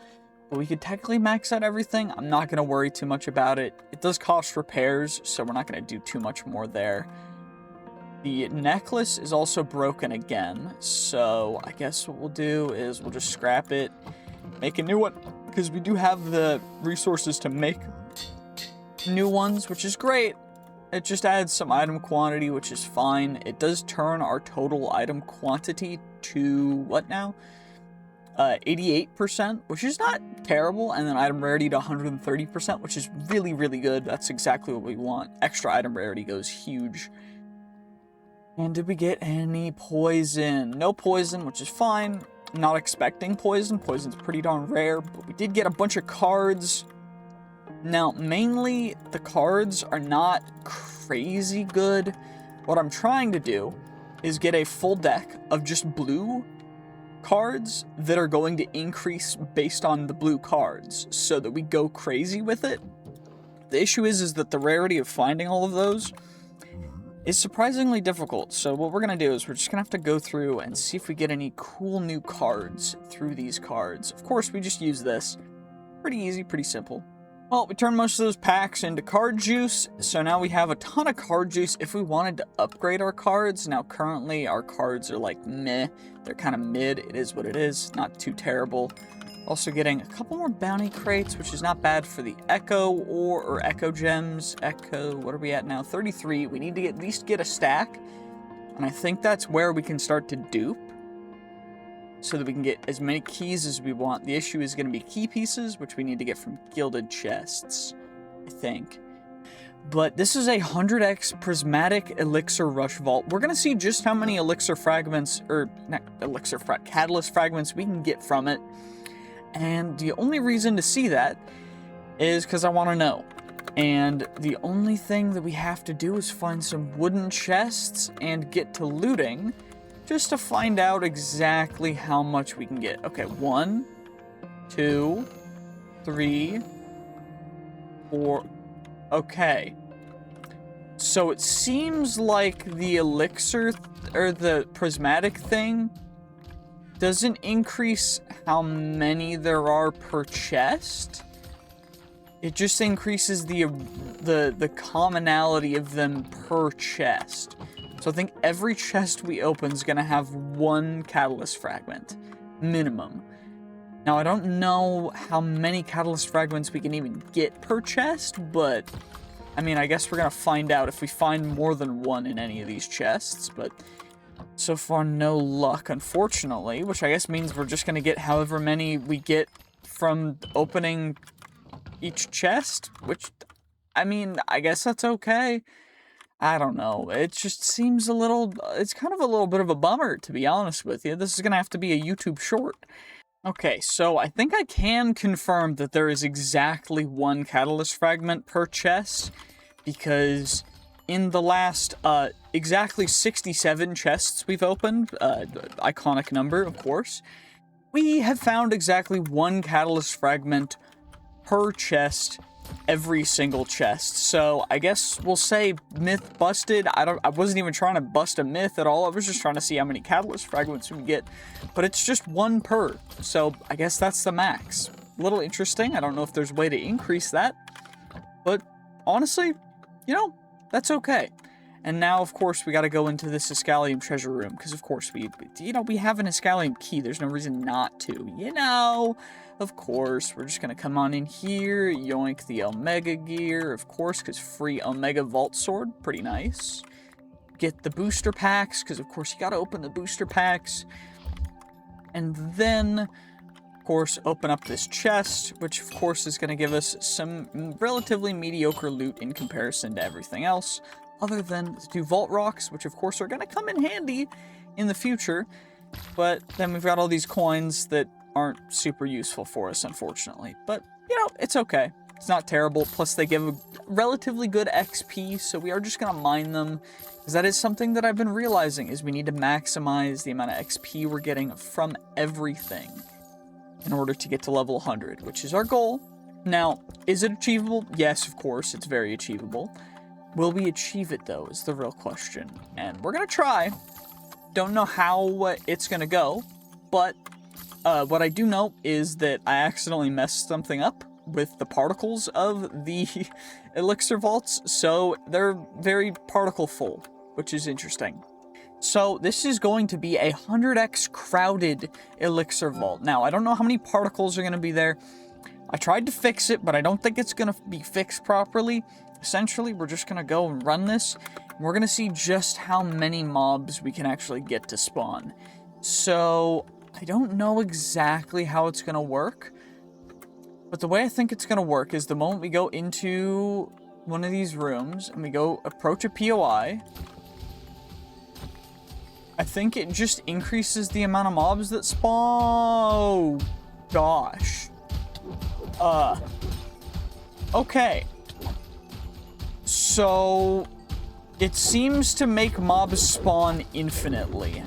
But we could technically max out everything. I'm not going to worry too much about it. It does cost repairs, so we're not going to do too much more there. The necklace is also broken again, so I guess what we'll do is we'll just scrap it, make a new one, because we do have the resources to make new ones, which is great. It just adds some item quantity, which is fine. It does turn our total item quantity to, what now? 88%, which is not terrible, and then item rarity to 130%, which is really, really good. That's exactly what we want. Extra item rarity goes huge. And did we get any poison? No poison, which is fine. Not expecting poison. Poison's pretty darn rare, but we did get a bunch of cards. Now, mainly, the cards are not crazy good. What I'm trying to do is get a full deck of just blue cards that are going to increase based on the blue cards so that we go crazy with it. The issue is that the rarity of finding all of those is surprisingly difficult. So what we're going to do is we're just going to have to go through and see if we get any cool new cards through these cards. Of course, we just use this. Pretty easy, pretty simple. Well, we turned most of those packs into card juice, so now we have a ton of card juice if we wanted to upgrade our cards. Now, currently, our cards are like meh. They're kind of mid. It is what it is. Not too terrible. Also getting a couple more bounty crates, which is not bad for the Echo or Echo Gems. Echo, what are we at now? 33. We need to at least get a stack, and I think that's where we can start to dupe, so that we can get as many keys as we want. The issue is going to be key pieces, which we need to get from gilded chests, I think. But this is a 100x prismatic elixir rush vault. We're going to see just how many elixir fragments, or not elixir catalyst fragments we can get from it. And the only reason to see that is because I want to know. And the only thing that we have to do is find some wooden chests and get to looting, just to find out exactly how much we can get. Okay, 1, 2, 3, 4. Okay. So it seems like the elixir, or the prismatic thing, doesn't increase how many there are per chest. It just increases the commonality of them per chest. So I think every chest we open is going to have 1 catalyst fragment, minimum. Now, I don't know how many catalyst fragments we can even get per chest, but, I mean, I guess we're going to find out if we find more than 1 in any of these chests, but so far, no luck, unfortunately, which I guess means we're just going to get however many we get from opening each chest, which, I mean, I guess that's okay. I don't know. It just seems a little, it's kind of a little bit of a bummer, to be honest with you. This is going to have to be a YouTube short. Okay, so I think I can confirm that there is exactly 1 catalyst fragment per chest, because in the last exactly 67 chests we've opened, iconic number, of course, we have found exactly 1 catalyst fragment per chest every single chest. So I guess we'll say myth busted. I wasn't even trying to bust a myth at all. I was just trying to see how many catalyst fragments we get, but it's just 1 per. So I guess that's the max. A little interesting. I don't know if there's a way to increase that, but honestly, you know, that's okay. And now, of course, we got to go into this Escalium treasure room, because, of course, we have an Escalium key. There's no reason not to, you know? Of course, we're just going to come on in here, yoink the Omega gear, of course, because free Omega Vault Sword, pretty nice. Get the booster packs, because, of course, you got to open the booster packs. And then, of course, open up this chest, which, of course, is going to give us some relatively mediocre loot in comparison to everything else, other than the 2 Vault Rocks, which, of course, are going to come in handy in the future. But then we've got all these coins that aren't super useful for us, unfortunately. But, you know, it's okay. It's not terrible. Plus, they give a relatively good XP, so we are just going to mine them. Because that is something that I've been realizing, is we need to maximize the amount of XP we're getting from everything in order to get to level 100, which is our goal. Now, is it achievable? Yes, of course, it's very achievable. Will we achieve it, though, is the real question. And we're going to try. Don't know how it's going to go, but what I do know is that I accidentally messed something up with the particles of the elixir vaults, so they're very particle full, which is interesting. So this is going to be a 100x crowded elixir vault. Now, I don't know how many particles are going to be there. I tried to fix it, but I don't think it's going to be fixed properly. Essentially, we're just going to go and run this. And we're going to see just how many mobs we can actually get to spawn. So, I don't know exactly how it's going to work. But the way I think it's going to work is the moment we go into one of these rooms and we go approach a POI, I think it just increases the amount of mobs that spawn. Oh, gosh. Okay. So, it seems to make mobs spawn infinitely,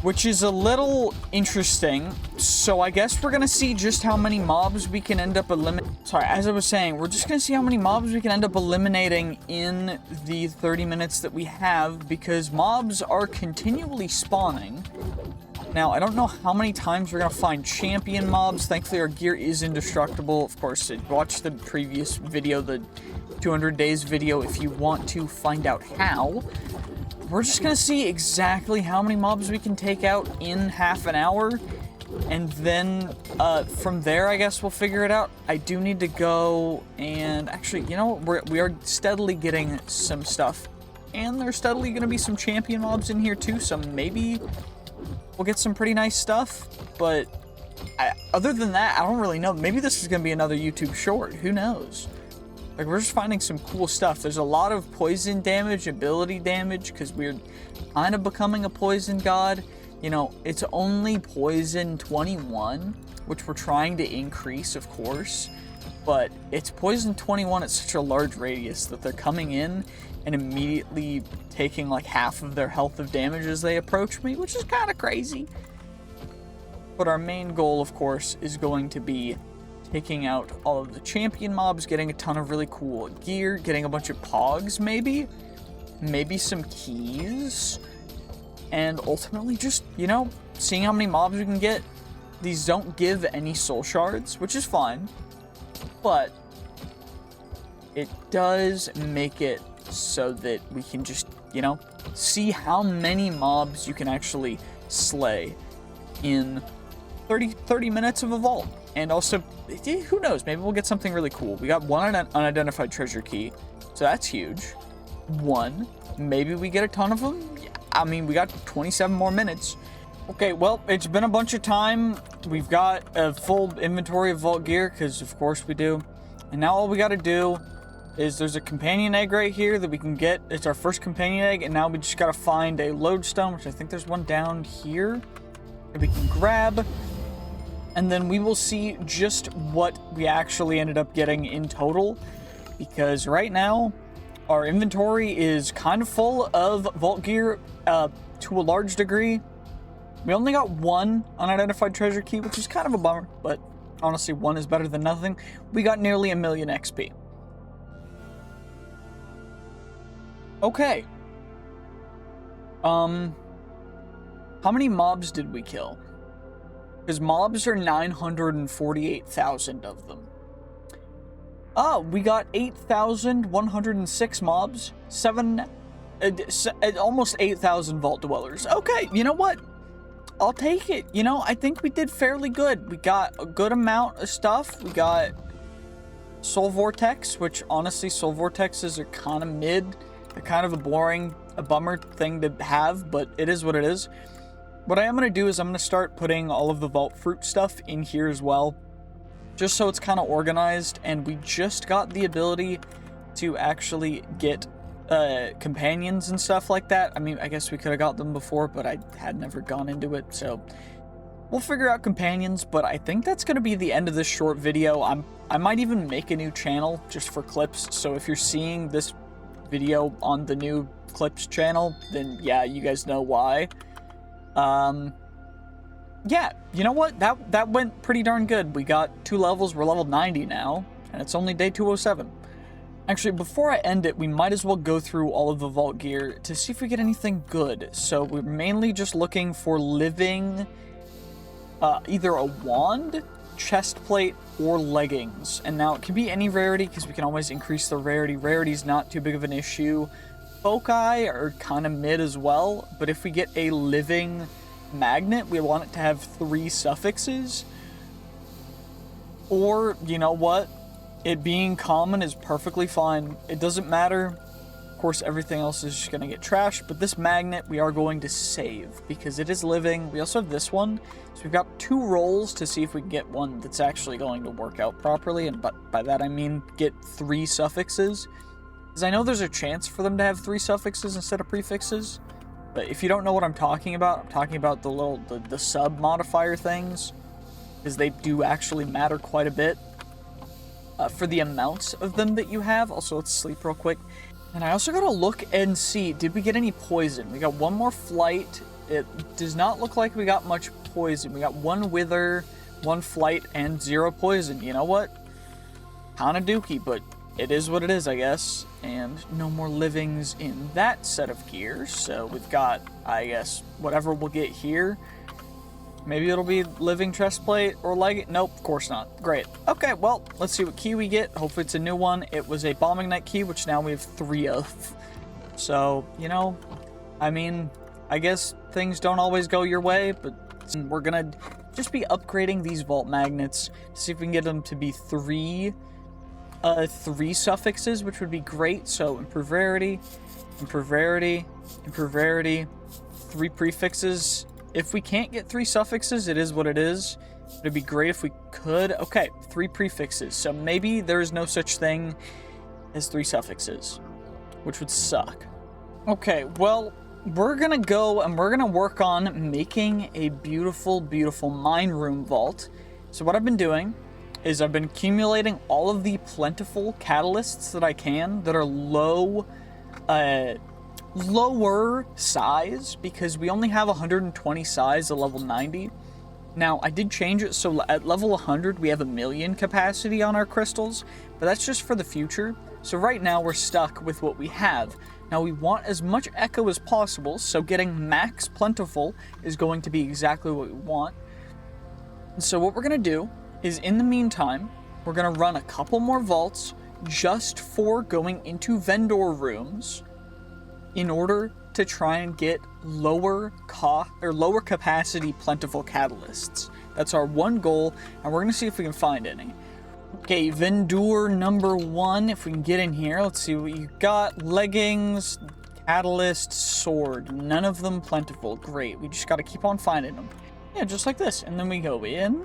which is a little interesting. So I guess we're gonna see just how many mobs we can end up eliminating. Sorry, as I was saying, we're just gonna see how many mobs we can end up eliminating in the 30 minutes that we have, because mobs are continually spawning. Now, I don't know how many times we're gonna find champion mobs. Thankfully, our gear is indestructible. Of course, watch the previous video, the 200 days video, if you want to find out how. We're just gonna see exactly how many mobs we can take out in half an hour, and then from there, I guess we'll figure it out. I do need to go and actually, you know what? We are steadily getting some stuff, and there's steadily gonna be some champion mobs in here too, so maybe we'll get some pretty nice stuff. But other than that, I don't really know. Maybe this is gonna be another YouTube short. Who knows? Like, we're just finding some cool stuff. There's a lot of poison damage, ability damage, because we're kind of becoming a poison god. You know, it's only poison 21, which we're trying to increase, of course. But it's poison 21 at such a large radius that they're coming in and immediately taking like half of their health of damage as they approach me, which is kind of crazy. But our main goal, of course, is going to be taking out all of the champion mobs, getting a ton of really cool gear, getting a bunch of pogs, maybe some keys, and ultimately just, you know, seeing how many mobs we can get. These don't give any soul shards, which is fine, but it does make it so that we can just, you know, see how many mobs you can actually slay in 30 minutes of a vault. And also, who knows, maybe we'll get something really cool. We got one unidentified treasure key, so that's huge. One, maybe we get a ton of them. I mean, we got 27 more minutes. Okay, well, it's been a bunch of time. We've got a full inventory of vault gear, because of course we do. And now all we gotta do is there's a companion egg right here that we can get. It's our first companion egg, and now we just gotta find a lodestone, which I think there's one down here that we can grab. And then we will see just what we actually ended up getting in total, because right now our inventory is kind of full of vault gear to a large degree. We only got one unidentified treasure key, which is kind of a bummer, but honestly, one is better than nothing. We got nearly 1,000,000 XP. Okay. How many mobs did we kill? Because mobs are 948,000 of them. Oh, we got 8,106 mobs, almost 8,000 vault dwellers. Okay, you know what? I'll take it. You know, I think we did fairly good. We got a good amount of stuff. We got Soul Vortex, which honestly, Soul Vortexes are kind of mid. They're kind of a bummer thing to have, but it is what it is. What I am going to do is I'm going to start putting all of the vault fruit stuff in here as well, just so it's kind of organized. And we just got the ability to actually get companions and stuff like that. I mean, I guess we could have got them before, but I had never gone into it, so we'll figure out companions. But I think that's going to be the end of this short video. I might even make a new channel just for clips, so if you're seeing this video on the new clips channel, then yeah, you guys know why. Yeah, you know what? That went pretty darn good. We got 2 levels. We're level 90 now, and it's only day 207. Actually, before I end it, we might as well go through all of the vault gear to see if we get anything good. So we're mainly just looking for living, either a wand, chest plate, or leggings. And now it can be any rarity, because we can always increase the rarity. Rarity's not too big of an issue. Foci are kind of mid as well, but if we get a living magnet, we want it to have 3 suffixes. Or, you know what? It being common is perfectly fine. It doesn't matter. Of course, everything else is just going to get trashed, but this magnet we are going to save because it is living. We also have this one, so we've got 2 rolls to see if we can get one that's actually going to work out properly, and by that I mean get 3 suffixes. Because I know there's a chance for them to have 3 suffixes instead of prefixes, but if you don't know what I'm talking about the sub modifier things, because they do actually matter quite a bit for the amounts of them that you have. Also, let's sleep real quick. And I also gotta look and see, did we get any poison? We got 1 more flight. It does not look like we got much poison. We got 1 wither, 1 flight, and 0 poison. You know what? Kinda dookie, but it is what it is, I guess. And no more livings in that set of gears. So we've got, I guess, whatever we'll get here. Maybe it'll be living chest plate or leg. Nope, of course not. Great. Okay, well, let's see what key we get. Hopefully it's a new one. It was a bombing knight key, which now we have 3 of. So, you know, I mean, I guess things don't always go your way, but we're gonna just be upgrading these vault magnets to see if we can get them to be 3 suffixes, which would be great. So improve rarity, improve rarity, improve rarity, 3 prefixes. If we can't get 3 suffixes, it is what it is. It'd be great if we could. Okay, 3 prefixes. So maybe there is no such thing as 3 suffixes, which would suck. Okay, well, we're gonna go and we're gonna work on making a beautiful, beautiful mine room vault. So what I've been doing is I've been accumulating all of the plentiful catalysts that I can that are lower size, because we only have 120 size at level 90. Now, I did change it so at level 100 we have 1,000,000 capacity on our crystals, but that's just for the future. So right now we're stuck with what we have. Now we want as much echo as possible, so getting max plentiful is going to be exactly what we want. And so what we're going to do is, in the meantime, we're going to run a couple more vaults just for going into vendor rooms in order to try and get lower capacity plentiful catalysts. That's our one goal, and we're gonna see if we can find any. Okay, vendor number 1, if we can get in here. Let's see what you got. Leggings, catalyst, sword. None of them plentiful. Great, we just gotta keep on finding them. Yeah, just like this. And then we go in,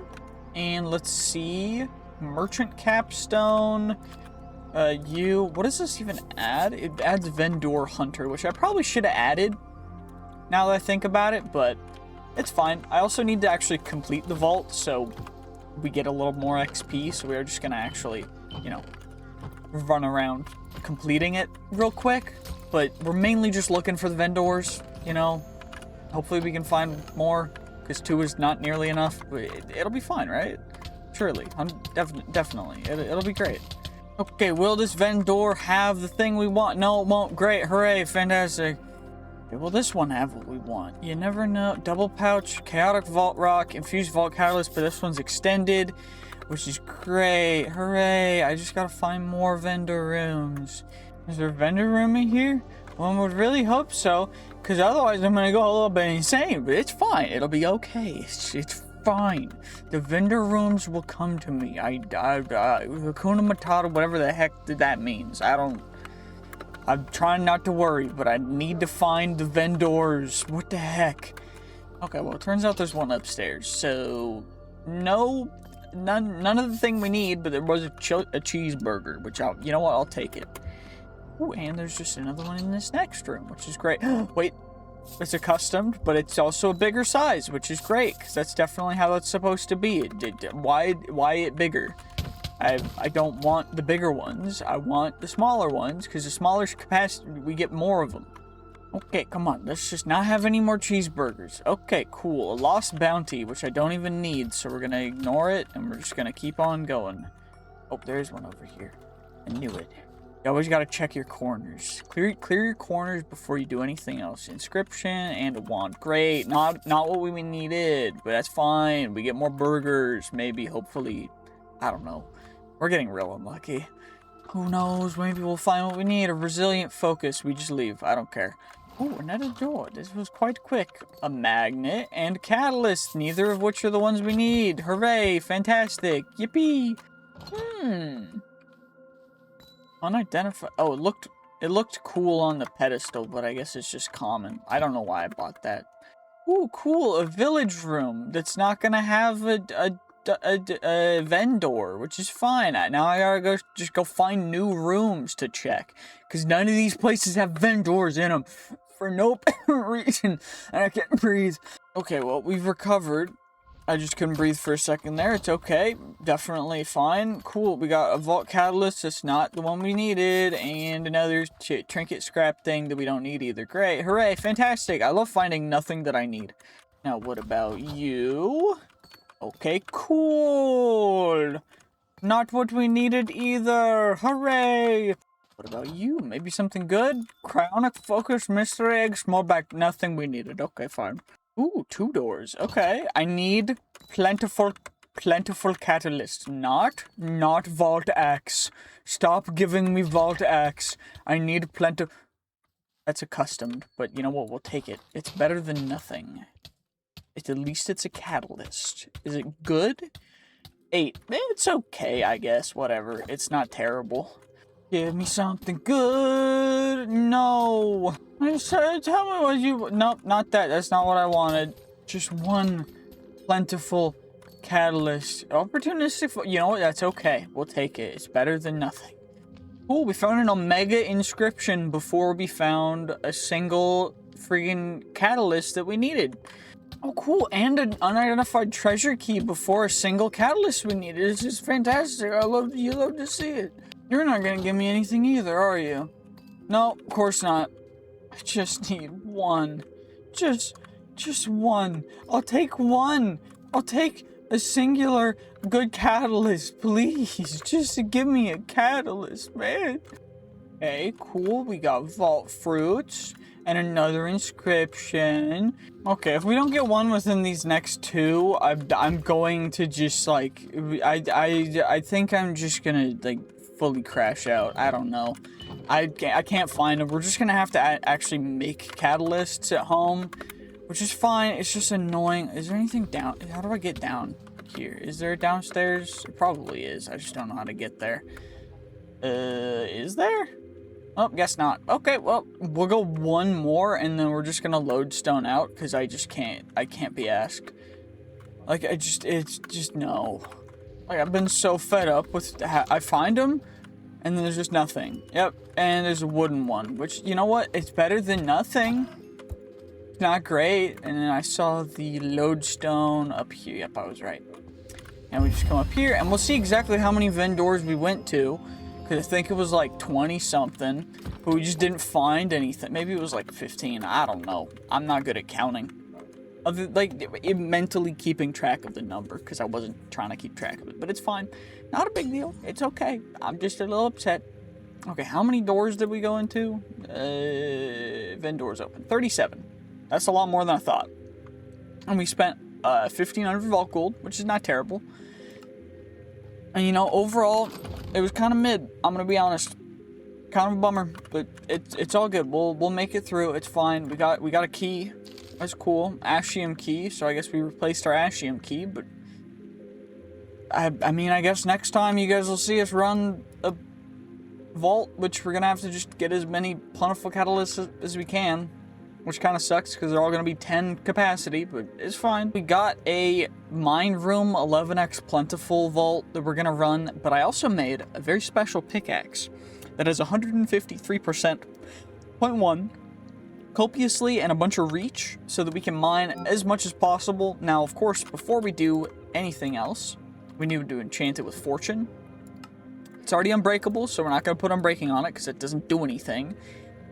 and let's see. Merchant capstone. What does this even add? It adds vendor hunter, which I probably should have added now that I think about it, but it's fine. I also need to actually complete the vault, so we get a little more XP, so we are just gonna actually, you know, run around completing it real quick, but we're mainly just looking for the vendors, you know. Hopefully we can find more, because 2 is not nearly enough, but it'll be fine, right? Surely. Definitely. It'll be great. Okay, will this vendor have the thing we want? No, it won't. Great, hooray, fantastic. Okay, will this one have what we want? You never know. Double pouch, chaotic vault rock, infused vault catalyst, but this one's extended, which is great. Hooray, I just gotta find more vendor rooms. Is there a vendor room in here? One would really hope so, because otherwise I'm gonna go a little bit insane, but it's fine. It'll be okay. It's fine. The vendor rooms will come to me. Hakuna Matata, whatever the heck that means. I'm trying not to worry, but I need to find the vendors. What the heck? Okay, well, it turns out there's one upstairs. So, none of the thing we need, but there was a cheeseburger, which you know what? I'll take it. Ooh, and there's just another one in this next room, which is great. Wait. It's accustomed, but it's also a bigger size, which is great, because that's definitely how it's supposed to be. Why it bigger? I don't want the bigger ones. I want the smaller ones, because the smaller capacity, we get more of them. Okay, come on. Let's just not have any more cheeseburgers. Okay, cool. A lost bounty, which I don't even need, so we're going to ignore it, and we're just going to keep on going. Oh, there's one over here. I knew it. You always got to check your corners. Clear your corners before you do anything else. Inscription and a wand. Great. Not what we needed, but that's fine. We get more burgers, maybe, hopefully. I don't know. We're getting real unlucky. Who knows? Maybe we'll find what we need. A resilient focus. We just leave. I don't care. Oh, another door. This was quite quick. A magnet and catalyst, neither of which are the ones we need. Hooray, fantastic, yippee. Unidentified. Oh, it looked cool on the pedestal, but I guess it's just common. I don't know why I bought that. Ooh, cool, a village room that's not gonna have a vendor, which is fine. Now I gotta just go find new rooms to check, because none of these places have vendors in them for no apparent reason, and I can't breathe. Okay, well, we've recovered. I just couldn't breathe for a second there. It's okay. Definitely fine. Cool. We got a vault catalyst. That's not the one we needed. And another trinket scrap thing that we don't need either. Great. Hooray. Fantastic. I love finding nothing that I need. Now, what about you? Okay, cool. Not what we needed either. Hooray. What about you? Maybe something good? Cryonic focus, mystery egg, small back. Nothing we needed. Okay, fine. Ooh, 2 doors. Okay, I need plentiful catalyst. Not vault axe. Stop giving me vault axe. I need plentiful. That's accustomed, but you know what? We'll take it. It's better than nothing. At least it's a catalyst. Is it good? 8. It's okay, I guess. Whatever. It's not terrible. Give me something good. No. I said, tell me what you... Nope, not that. That's not what I wanted. Just one plentiful catalyst. Opportunistic... You know what? That's okay. We'll take it. It's better than nothing. Cool, we found an Omega inscription before we found a single friggin' catalyst that we needed. Oh, cool. And an unidentified treasure key before a single catalyst we needed. It's just fantastic. You love to see it. You're not gonna give me anything either, are you? No, of course not. I just need one. Just one. I'll take one. I'll take a singular good catalyst, please. Just give me a catalyst, man. Okay, cool. We got vault fruits and another inscription. Okay, if we don't get one within these next 2, I'm going to just like I think I'm just gonna like fully crash out. I don't know. I can't find them. We're just gonna have to actually make catalysts at home, which is fine. It's just annoying. Is there anything down? How do I get down here? Is there downstairs? It probably is. I just don't know how to get there. Is there? Oh, guess not. Okay, well, we'll go one more, and then we're just gonna lodestone out, because I just can't. I can't be asked. Like, it's just no. Like, I've been so fed up with, I find them, and then there's just nothing. Yep, and there's a wooden one, which, you know what? It's better than nothing. It's not great. And then I saw the lodestone up here. Yep, I was right. And we just come up here, and we'll see exactly how many vendors we went to, because I think it was like 20-something, but we just didn't find anything. Maybe it was like 15. I don't know. I'm not good at counting. Mentally keeping track of the number, because I wasn't trying to keep track of it. But it's fine. Not a big deal. It's okay. I'm just a little upset. Okay, how many doors did we go into? Vendors open. 37. That's a lot more than I thought. And we spent 1,500 vault gold, which is not terrible. And you know, overall, it was kind of mid. I'm gonna be honest. Kind of a bummer, but it's all good. We'll make it through. It's fine. We got a key. That's cool. Ashium key. So I guess we replaced our Ashium key, but I mean, I guess next time you guys will see us run a vault, which we're gonna have to just get as many plentiful catalysts as we can, which kind of sucks because they're all gonna be 10 capacity, but it's fine. We got a mine room 11x plentiful vault that we're gonna run, but I also made a very special pickaxe that has 153% 0.1 copiously and a bunch of reach so that we can mine as much as possible. Now, of course, before we do anything else, we need to enchant it with fortune. It's already unbreakable, so we're not going to put unbreaking on it because it doesn't do anything.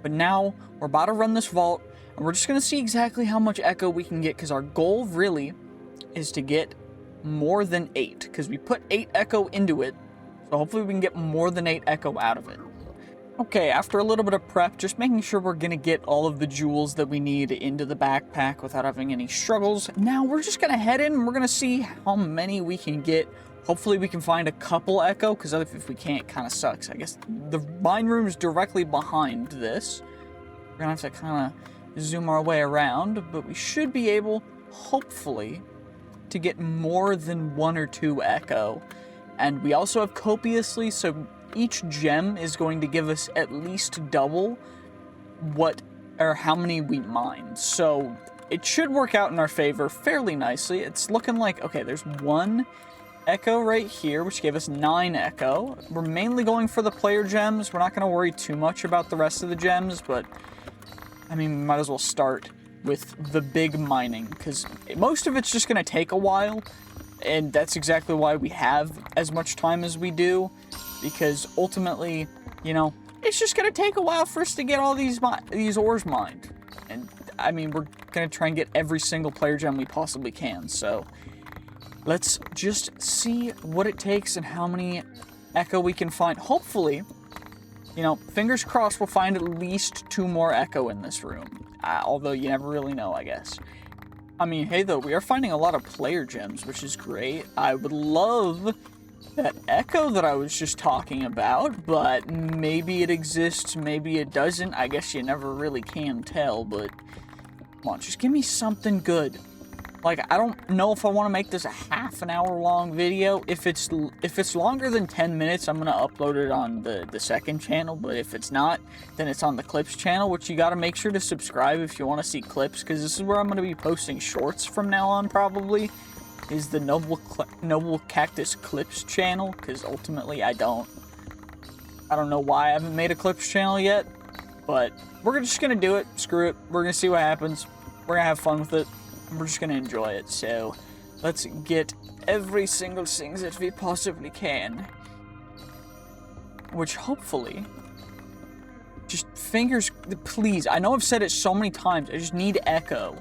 But now we're about to run this vault, and we're just going to see exactly how much echo we can get, because our goal really is to get more than 8, because we put 8 echo into it, so hopefully we can get more than 8 echo out of it. Okay, after a little bit of prep, just making sure we're going to get all of the jewels that we need into the backpack without having any struggles. Now, we're just going to head in, and we're going to see how many we can get. Hopefully, we can find a couple echo, because if we can't, it kind of sucks. I guess the mine room is directly behind this. We're going to have to kind of zoom our way around, but we should be able, hopefully, to get more than 1 or 2 echo. And we also have copiously, so each gem is going to give us at least double what or how many we mine. So it should work out in our favor fairly nicely. It's looking like, okay, there's 1 echo right here, which gave us 9 echo. We're mainly going for the player gems. We're not going to worry too much about the rest of the gems, but I mean, we might as well start with the big mining, because most of it's just going to take a while, and that's exactly why we have as much time as we do, because ultimately, you know, it's just going to take a while for us to get all these ores mined. And I mean, we're going to try and get every single player gem we possibly can, so let's just see what it takes and how many echo we can find. Hopefully, you know, fingers crossed we'll find at least 2 more echo in this room. Although you never really know, I guess. I mean, hey though, we are finding a lot of player gems, which is great. I would love that echo that I was just talking about, but maybe it exists, maybe it doesn't. I guess you never really can tell, but come on, just give me something good. Like, I don't know if I want to make this a half an hour long video. If it's longer than 10 minutes, I'm going to upload it on the second channel. But if it's not, then it's on the clips channel, which you got to make sure to subscribe if you want to see clips, because this is where I'm going to be posting shorts from now on, probably, is the NobleCactus clips channel, because ultimately I don't know why I haven't made a clips channel yet, but we're just going to do it. Screw it. We're going to see what happens. We're going to have fun with it. We're just going to enjoy it, so let's get every single thing that we possibly can. Which hopefully, just fingers, please, I know I've said it so many times, I just need echo.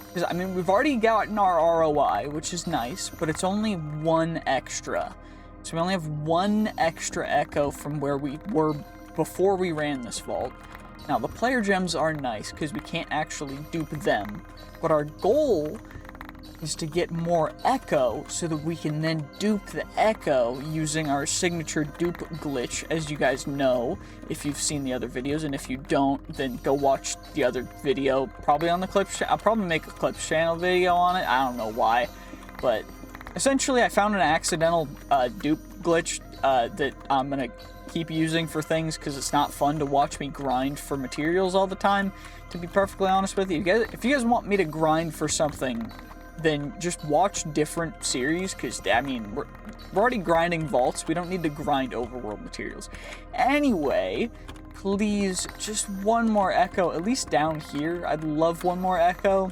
Because, I mean, we've already gotten our ROI, which is nice, but it's only 1 extra. So we only have 1 extra echo from where we were before we ran this vault. Now, the player gems are nice, because we can't actually dupe them. But our goal is to get more echo so that we can then dupe the echo using our signature dupe glitch, as you guys know if you've seen the other videos, and if you don't, then go watch the other video, probably on the clips. I'll probably make a clips channel video on it. I don't know why, but essentially I found an accidental dupe glitch that I'm gonna keep using for things, because it's not fun to watch me grind for materials all the time, to be perfectly honest with you. If you guys want me to grind for something, then just watch different series, because, I mean, we're already grinding vaults. We don't need to grind overworld materials. Anyway, please, just 1 more echo, at least down here. I'd love 1 more echo,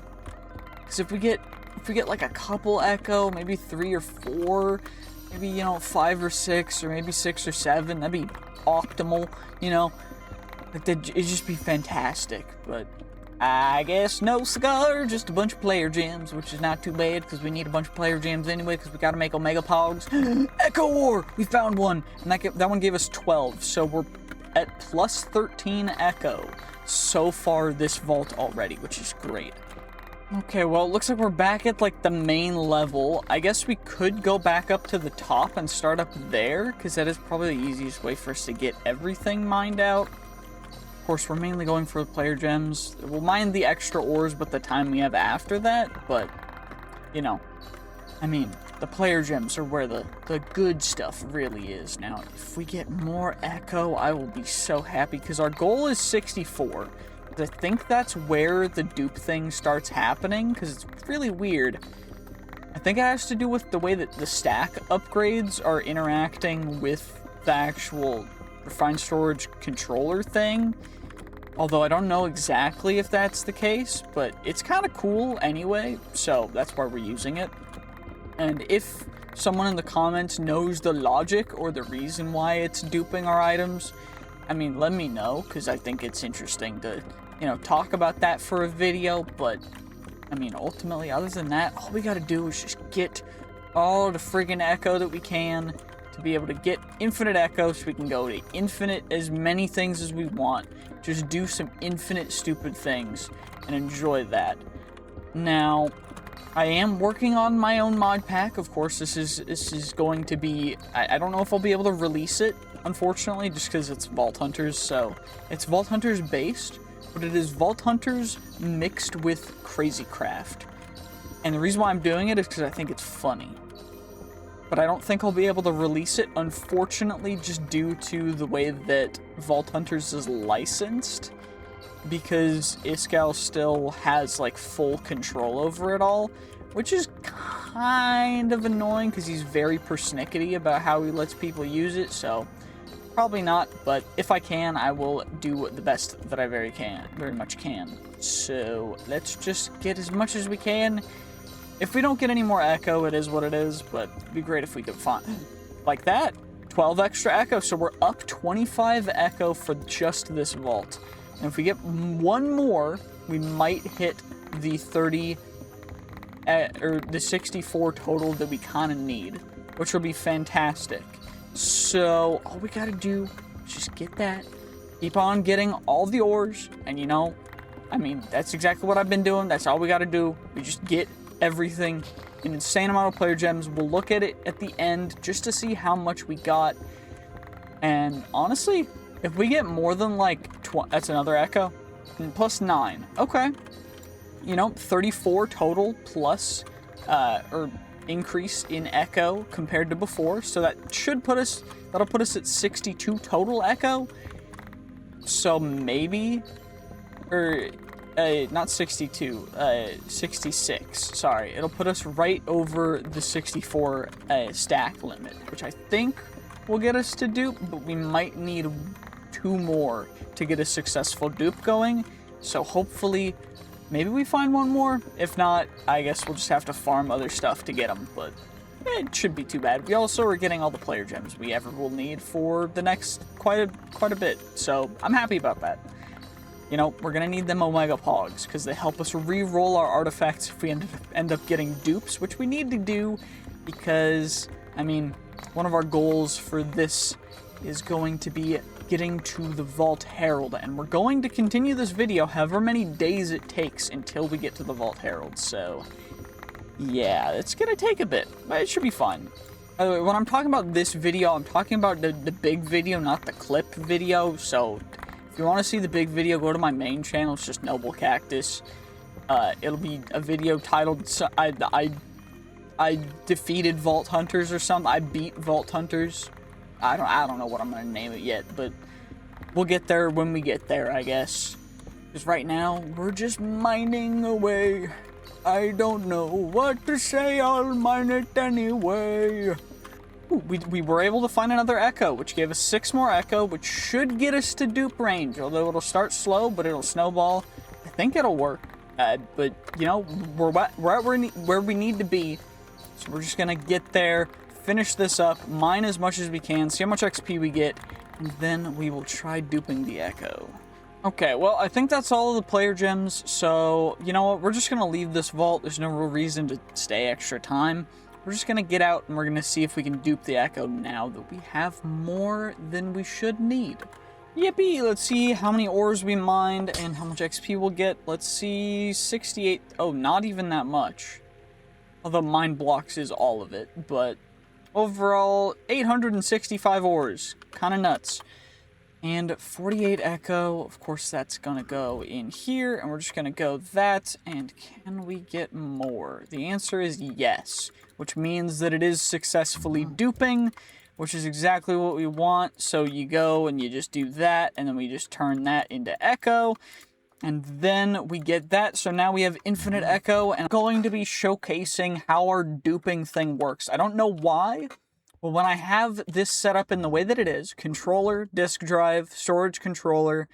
because if we get like a couple echo, maybe 3 or 4, maybe, you know, 5 or 6, or maybe 6 or 7, that'd be optimal, you know? Like, it'd just be fantastic, but I guess no cigar, just a bunch of player gems, which is not too bad, because we need a bunch of player gems anyway, because we gotta make Omega Pogs. Echo Ore! We found one! And that one gave us 12, so we're at plus 13 echo so far this vault already, which is great. Okay, well, it looks like we're back at, like, the main level. I guess we could go back up to the top and start up there, because that is probably the easiest way for us to get everything mined out. Of course, we're mainly going for the player gems. We'll mine the extra ores with the time we have after that, but, you know, I mean, the player gems are where the good stuff really is. Now, if we get more echo, I will be so happy, because our goal is 64. I think that's where the dupe thing starts happening, because it's really weird. I think it has to do with the way that the stack upgrades are interacting with the actual refined storage controller thing. Although I don't know exactly if that's the case, but it's kind of cool anyway, so that's why we're using it. And if someone in the comments knows the logic or the reason why it's duping our items, I mean, let me know, because I think it's interesting to, you know, talk about that for a video. But, I mean, ultimately, other than that, all we gotta do is just get all the friggin' echo that we can to be able to get infinite echo, so we can go to infinite as many things as we want. Just do some infinite stupid things and enjoy that. Now, I am working on my own mod pack. Of course, this is going to be, I don't know if I'll be able to release it, unfortunately, just because it's Vault Hunters. So it's Vault Hunters based, but it is Vault Hunters mixed with Crazy Craft. And the reason why I'm doing it is because I think it's funny. But I don't think I'll be able to release it, unfortunately, just due to the way that Vault Hunters is licensed. Because Iscal still has, like, full control over it all, which is kind of annoying because he's very persnickety about how he lets people use it, so probably not, but if I can, I will do the best that I very much can. So let's just get as much as we can. If we don't get any more echo, it is what it is, but it'd be great if we could find, like that, 12 extra echo, so we're up 25 echo for just this vault. And if we get one more, we might hit the 30, or the 64 total that we kind of need, which will be fantastic. So all we gotta do is just get that, keep on getting all the ores, and you know, I mean, that's exactly what I've been doing. That's all we gotta do. We just get everything, an insane amount of player gems. We'll look at it at the end just to see how much we got. And honestly, if we get more than like, that's another echo, and plus 9. Okay. You know, 34 total plus, or increase in echo compared to before. So that should put us, that'll put us at 62 total echo. So maybe, or not 62, 66. Sorry. It'll put us right over the 64 stack limit, which I think will get us to dupe, but we might need 2 more to get a successful dupe going. So hopefully, maybe we find one more. If not, I guess we'll just have to farm other stuff to get them, but it shouldn't be too bad. We also are getting all the player gems we ever will need for the next quite a bit, so I'm happy about that. You know, we're gonna need them Omega Pogs, because they help us re-roll our artifacts if we end up getting dupes, which we need to do, because, I mean, one of our goals for this is going to be getting to the Vault Herald, and we're going to continue this video however many days it takes until we get to the Vault Herald, so yeah, it's gonna take a bit, but it should be fun. By the way, when I'm talking about this video, I'm talking about the big video, not the clip video, so if you want to see the big video, go to my main channel. It's just NobleCactus. It'll be a video titled, I defeated Vault Hunters or something. I beat Vault Hunters. I don't know what I'm gonna name it yet, but we'll get there when we get there, I guess. Because right now, we're just mining away. I don't know what to say, I'll mine it anyway. Ooh, we were able to find another echo, which gave us 6 more echo, which should get us to dupe range, although it'll start slow, but it'll snowball. I think it'll work, but, you know, we're where we need to be, so we're just gonna get there, finish this up, mine as much as we can, see how much XP we get, and then we will try duping the echo. Okay, well, I think that's all of the player gems, so, you know what, we're just gonna leave this vault. There's no real reason to stay extra time. We're just gonna get out and we're gonna see if we can dupe the echo now that we have more than we should need. Yippee! Let's see how many ores we mined and how much XP we'll get. Let's see, 68, oh, not even that much. Although mine blocks is all of it, but overall, 865 ores. Kinda nuts. And 48 echo, of course that's gonna go in here, and we're just gonna go that, and can we get more? The answer is yes, which means that it is successfully duping, which is exactly what we want. So you go and you just do that, and then we just turn that into echo, and then we get that. So now we have infinite echo, and I'm going to be showcasing how our duping thing works. I don't know why. Well, when I have this set up in the way that it is, controller, disk drive, storage controller,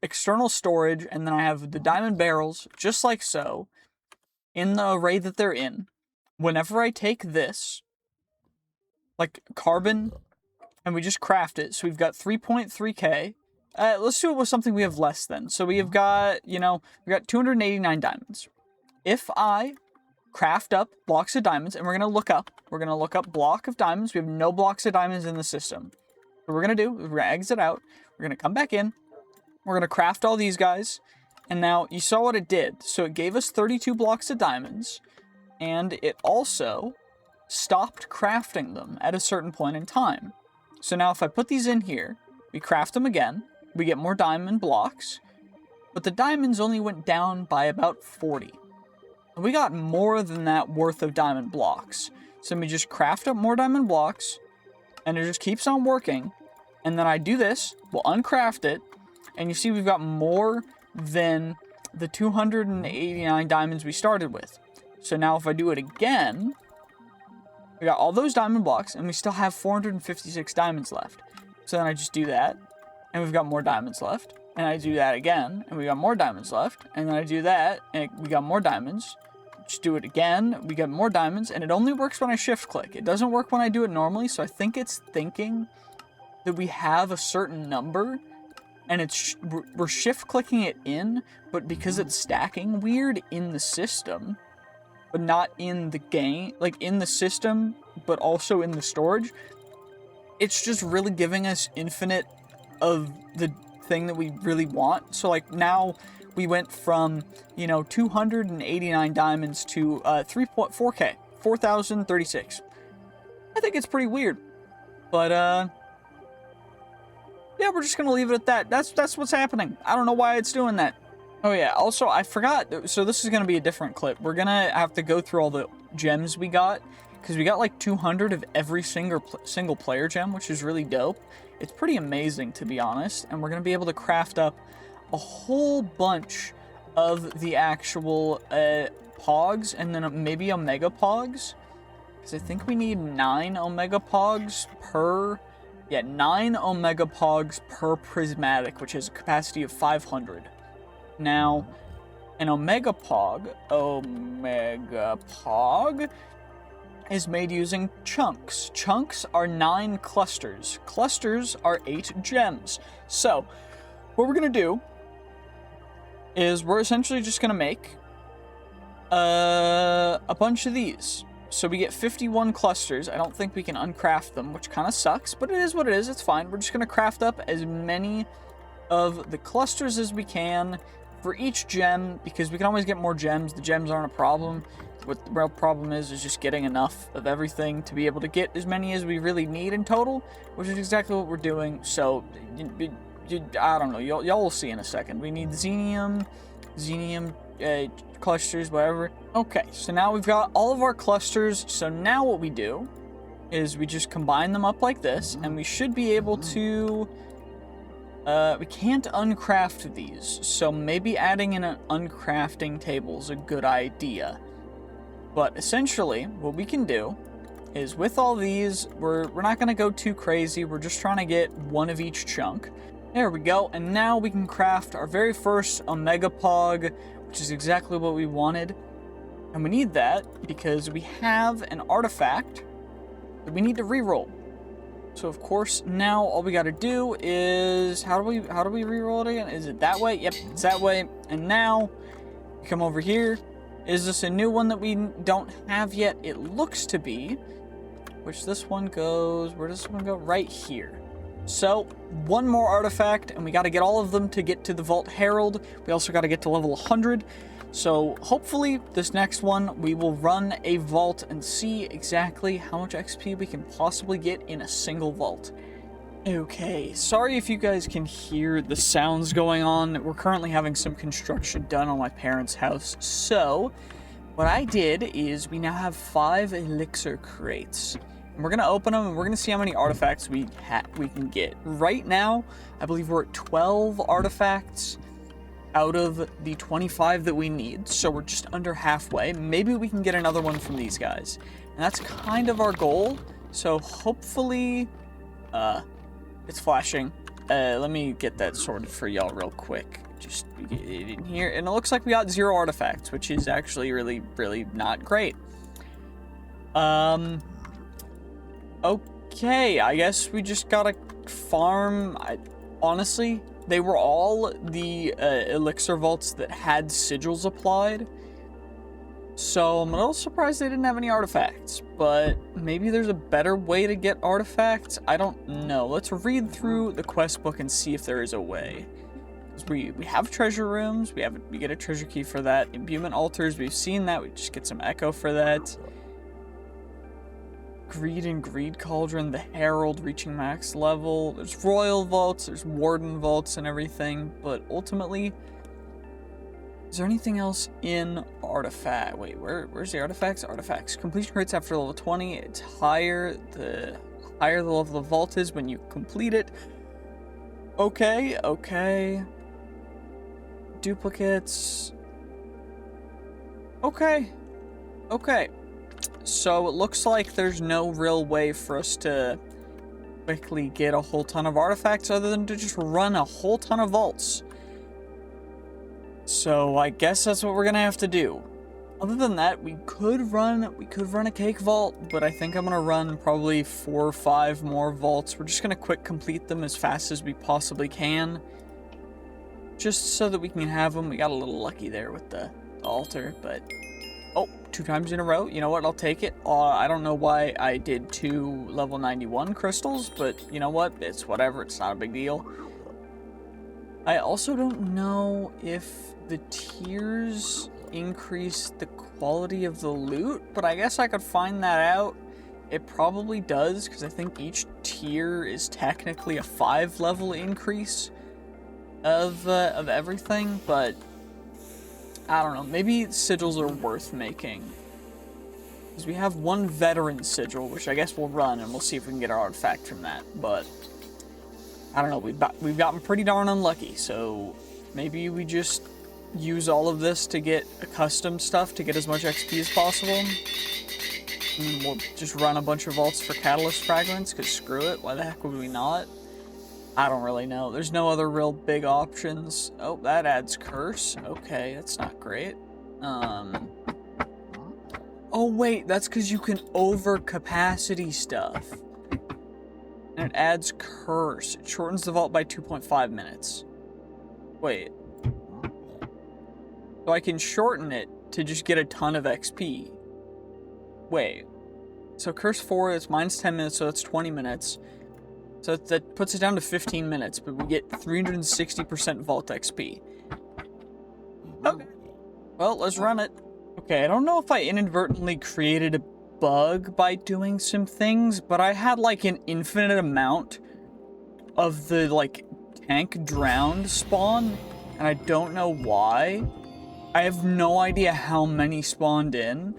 external storage, and then I have the diamond barrels, just like so, in the array that they're in, whenever I take this, like carbon, and we just craft it, so we've got 3.3k, let's do it with something we have less than. So we have got, you know, we got 289 diamonds. If I craft up blocks of diamonds, and we're going to look up block of diamonds. We have no blocks of diamonds in the system. What we're going to do, we're going to exit out, we're going to come back in, we're going to craft all these guys, and now you saw what it did. So it gave us 32 blocks of diamonds, and it also stopped crafting them at a certain point in time. So now if I put these in here, we craft them again, we get more diamond blocks, but the diamonds only went down by about 40. And we got more than that worth of diamond blocks. So we just craft up more diamond blocks, and it just keeps on working. And then I do this, we'll uncraft it, and you see we've got more than the 289 diamonds we started with. So now if I do it again, we got all those diamond blocks, and we still have 456 diamonds left. So then I just do that, and we've got more diamonds left. And I do that again, and we got more diamonds left. And then I do that, and we got more diamonds. Just do it again, we get more diamonds, and it only works when I shift click. It doesn't work when I do it normally, so I think it's thinking that we have a certain number, and we're shift clicking it in, but because it's stacking weird in the system, but not in the game, like in the system, but also in the storage, it's just really giving us infinite of the thing that we really want. So like now we went from, 289 diamonds to 3.4k, 4,036. I think it's pretty weird, but yeah, we're just gonna leave it at that. That's what's happening. I don't know why it's doing that. Oh yeah, also I forgot, so this is gonna be a different clip. We're gonna have to go through all the gems we got, because we got like 200 of every single player gem, which is really dope. It's pretty amazing, to be honest, and we're gonna be able to craft up a whole bunch of the actual pogs, and then maybe omega pogs, because I think we need 9 omega pogs per, 9 omega pogs per prismatic, which has a capacity of 500. Now, an omega pog is made using chunks. Chunks are 9 clusters. Clusters are 8 gems. So, what we're gonna do is we're essentially just gonna make a bunch of these. So we get 51 clusters. I don't think we can uncraft them, which kind of sucks, but it is what it is. It's fine. We're just gonna craft up as many of the clusters as we can for each gem, because we can always get more gems. The gems aren't a problem. What the real problem is just getting enough of everything to be able to get as many as we really need in total, which is exactly what we're doing. So I don't know, y'all will see in a second. We need xenium clusters, whatever. Okay, so now we've got all of our clusters. So now what we do is we just combine them up like this, and we should be able to, we can't uncraft these, so maybe adding in an uncrafting table is a good idea. But essentially, what we can do is with all these, we're not going to go too crazy. We're just trying to get one of each chunk. There we go, and now we can craft our very first Omega Pog, which is exactly what we wanted. And we need that because we have an artifact that we need to reroll. So of course, now all we gotta do is, how do we reroll it again? Is it that way? Yep, it's that way. And now, come over here. Is this a new one that we don't have yet? It looks to be, which this one goes, where does this one go? Right here. So, one more artifact, and we got to get all of them to get to the Vault Herald. We also got to get to level 100. So, hopefully, this next one, we will run a vault and see exactly how much XP we can possibly get in a single vault. Okay, sorry if you guys can hear the sounds going on. We're currently having some construction done on my parents' house. So, what I did is we now have 5 elixir crates. We're going to open them, and we're going to see how many artifacts we can get. Right now, I believe we're at 12 artifacts out of the 25 that we need, so we're just under halfway. Maybe we can get another one from these guys. And that's kind of our goal, so hopefully... it's flashing. Let me get that sorted for y'all real quick. Just get it in here. And it looks like we got 0 artifacts, which is actually really, really not great. Okay, I guess we just gotta farm. Honestly, they were all the elixir vaults that had sigils applied. So I'm a little surprised they didn't have any artifacts, but maybe there's a better way to get artifacts. I don't know. Let's read through the quest book and see if there is a way. We have treasure rooms. We get a treasure key for that. Imbuement altars, we've seen that. We just get some echo for that. Greed and Greed Cauldron, the Herald reaching max level. There's Royal Vaults, there's Warden Vaults and everything, but ultimately, Is there anything else in artifact? Wait, where's the artifacts? Artifacts. Completion rates after level 20. It's higher. The higher the level of the vault is when you complete it. Okay, okay. Duplicates. Okay. Okay. So it looks like there's no real way for us to quickly get a whole ton of artifacts other than to just run a whole ton of vaults. So I guess that's what we're gonna have to do. Other than that, we could run a cake vault, but I think I'm gonna run probably 4 or 5 more vaults. We're just gonna quick complete them as fast as we possibly can, just so that we can have them. We got a little lucky there with the altar, but oh, 2 times in a row. You know what? I'll take it. I don't know why I did 2 level 91 crystals, but you know what? It's whatever. It's not a big deal. I also don't know if the tiers increase the quality of the loot, but I guess I could find that out. It probably does, because I think each tier is technically a 5 level increase of everything, but I don't know. Maybe sigils are worth making, because we have 1 veteran sigil, which I guess we'll run, and we'll see if we can get our artifact from that, but I don't know. We've gotten pretty darn unlucky, so maybe we just use all of this to get custom stuff to get as much XP as possible. And we'll just run a bunch of vaults for catalyst fragments, because screw it, why the heck would we not? I don't really know. There's no other real big options. Oh, that adds curse. Okay, that's not great. Oh wait, that's because you can over capacity stuff. And it adds curse. It shortens the vault by 2.5 minutes. Wait. So I can shorten it to just get a ton of XP. Wait. So curse 4, it's minus 10 minutes, so that's 20 minutes. So that puts it down to 15 minutes, but we get 360% vault XP. Okay. Well, let's run it. Okay, I don't know if I inadvertently created a bug by doing some things, but I had like an infinite amount of the like tank drowned spawn, and I don't know why. I have no idea how many spawned in,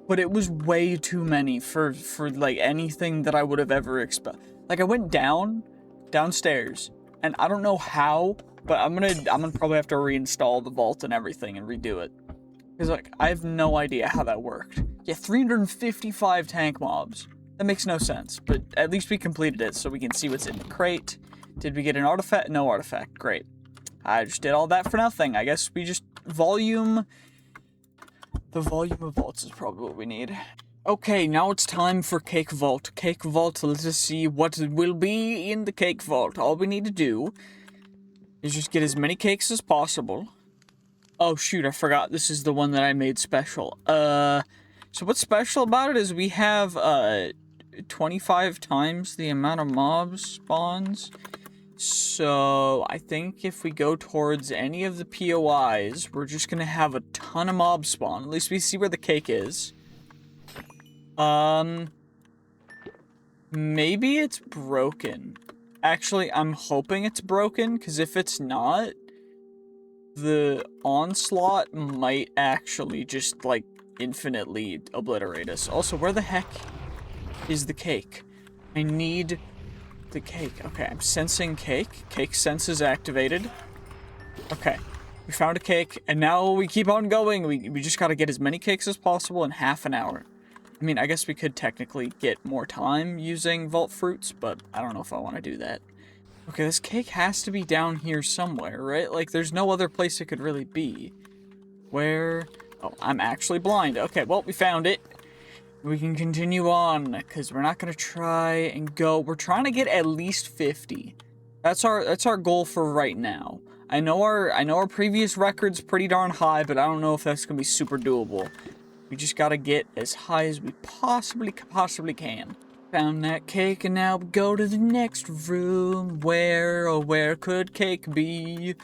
but it was way too many for like anything that I would have ever expected. Like I went downstairs, and I don't know how, but I'm gonna probably have to reinstall the vault and everything and redo it. Because like I have no idea how that worked. Yeah, 355 tank mobs. That makes no sense, but at least we completed it so we can see what's in the crate. Did we get an artifact? No artifact. Great. I just did all that for nothing. I guess we just volume. The volume of vaults is probably what we need. Okay, now it's time for cake vault. Cake vault, let's just see what will be in the cake vault. All we need to do is just get as many cakes as possible. Oh shoot, I forgot this is the one that I made special. So what's special about it is we have 25 times the amount of mobs spawns. So I think if we go towards any of the POIs, we're just gonna have a ton of mobs spawn. At least we see where the cake is. Maybe it's broken. Actually, I'm hoping it's broken, because if it's not, the onslaught might actually just, like, infinitely obliterate us. Also, where the heck is the cake? I need the cake. Okay, I'm sensing cake. Cake sense is activated. Okay, we found a cake, and now we keep on going. We just gotta get as many cakes as possible in half an hour. I mean, I guess we could technically get more time using vault fruits, but I don't know if I want to do that. Okay, this cake has to be down here somewhere, right? Like, there's no other place it could really be. Where? Oh, I'm actually blind. Okay, well, we found it. We can continue on, because we're not going to try and go. We're trying to get at least 50. That's our goal for right now. I know our previous record's pretty darn high, but I don't know if that's going to be super doable. We just got to get as high as we possibly can. Found that cake, and now we go to the next room. Where could cake be?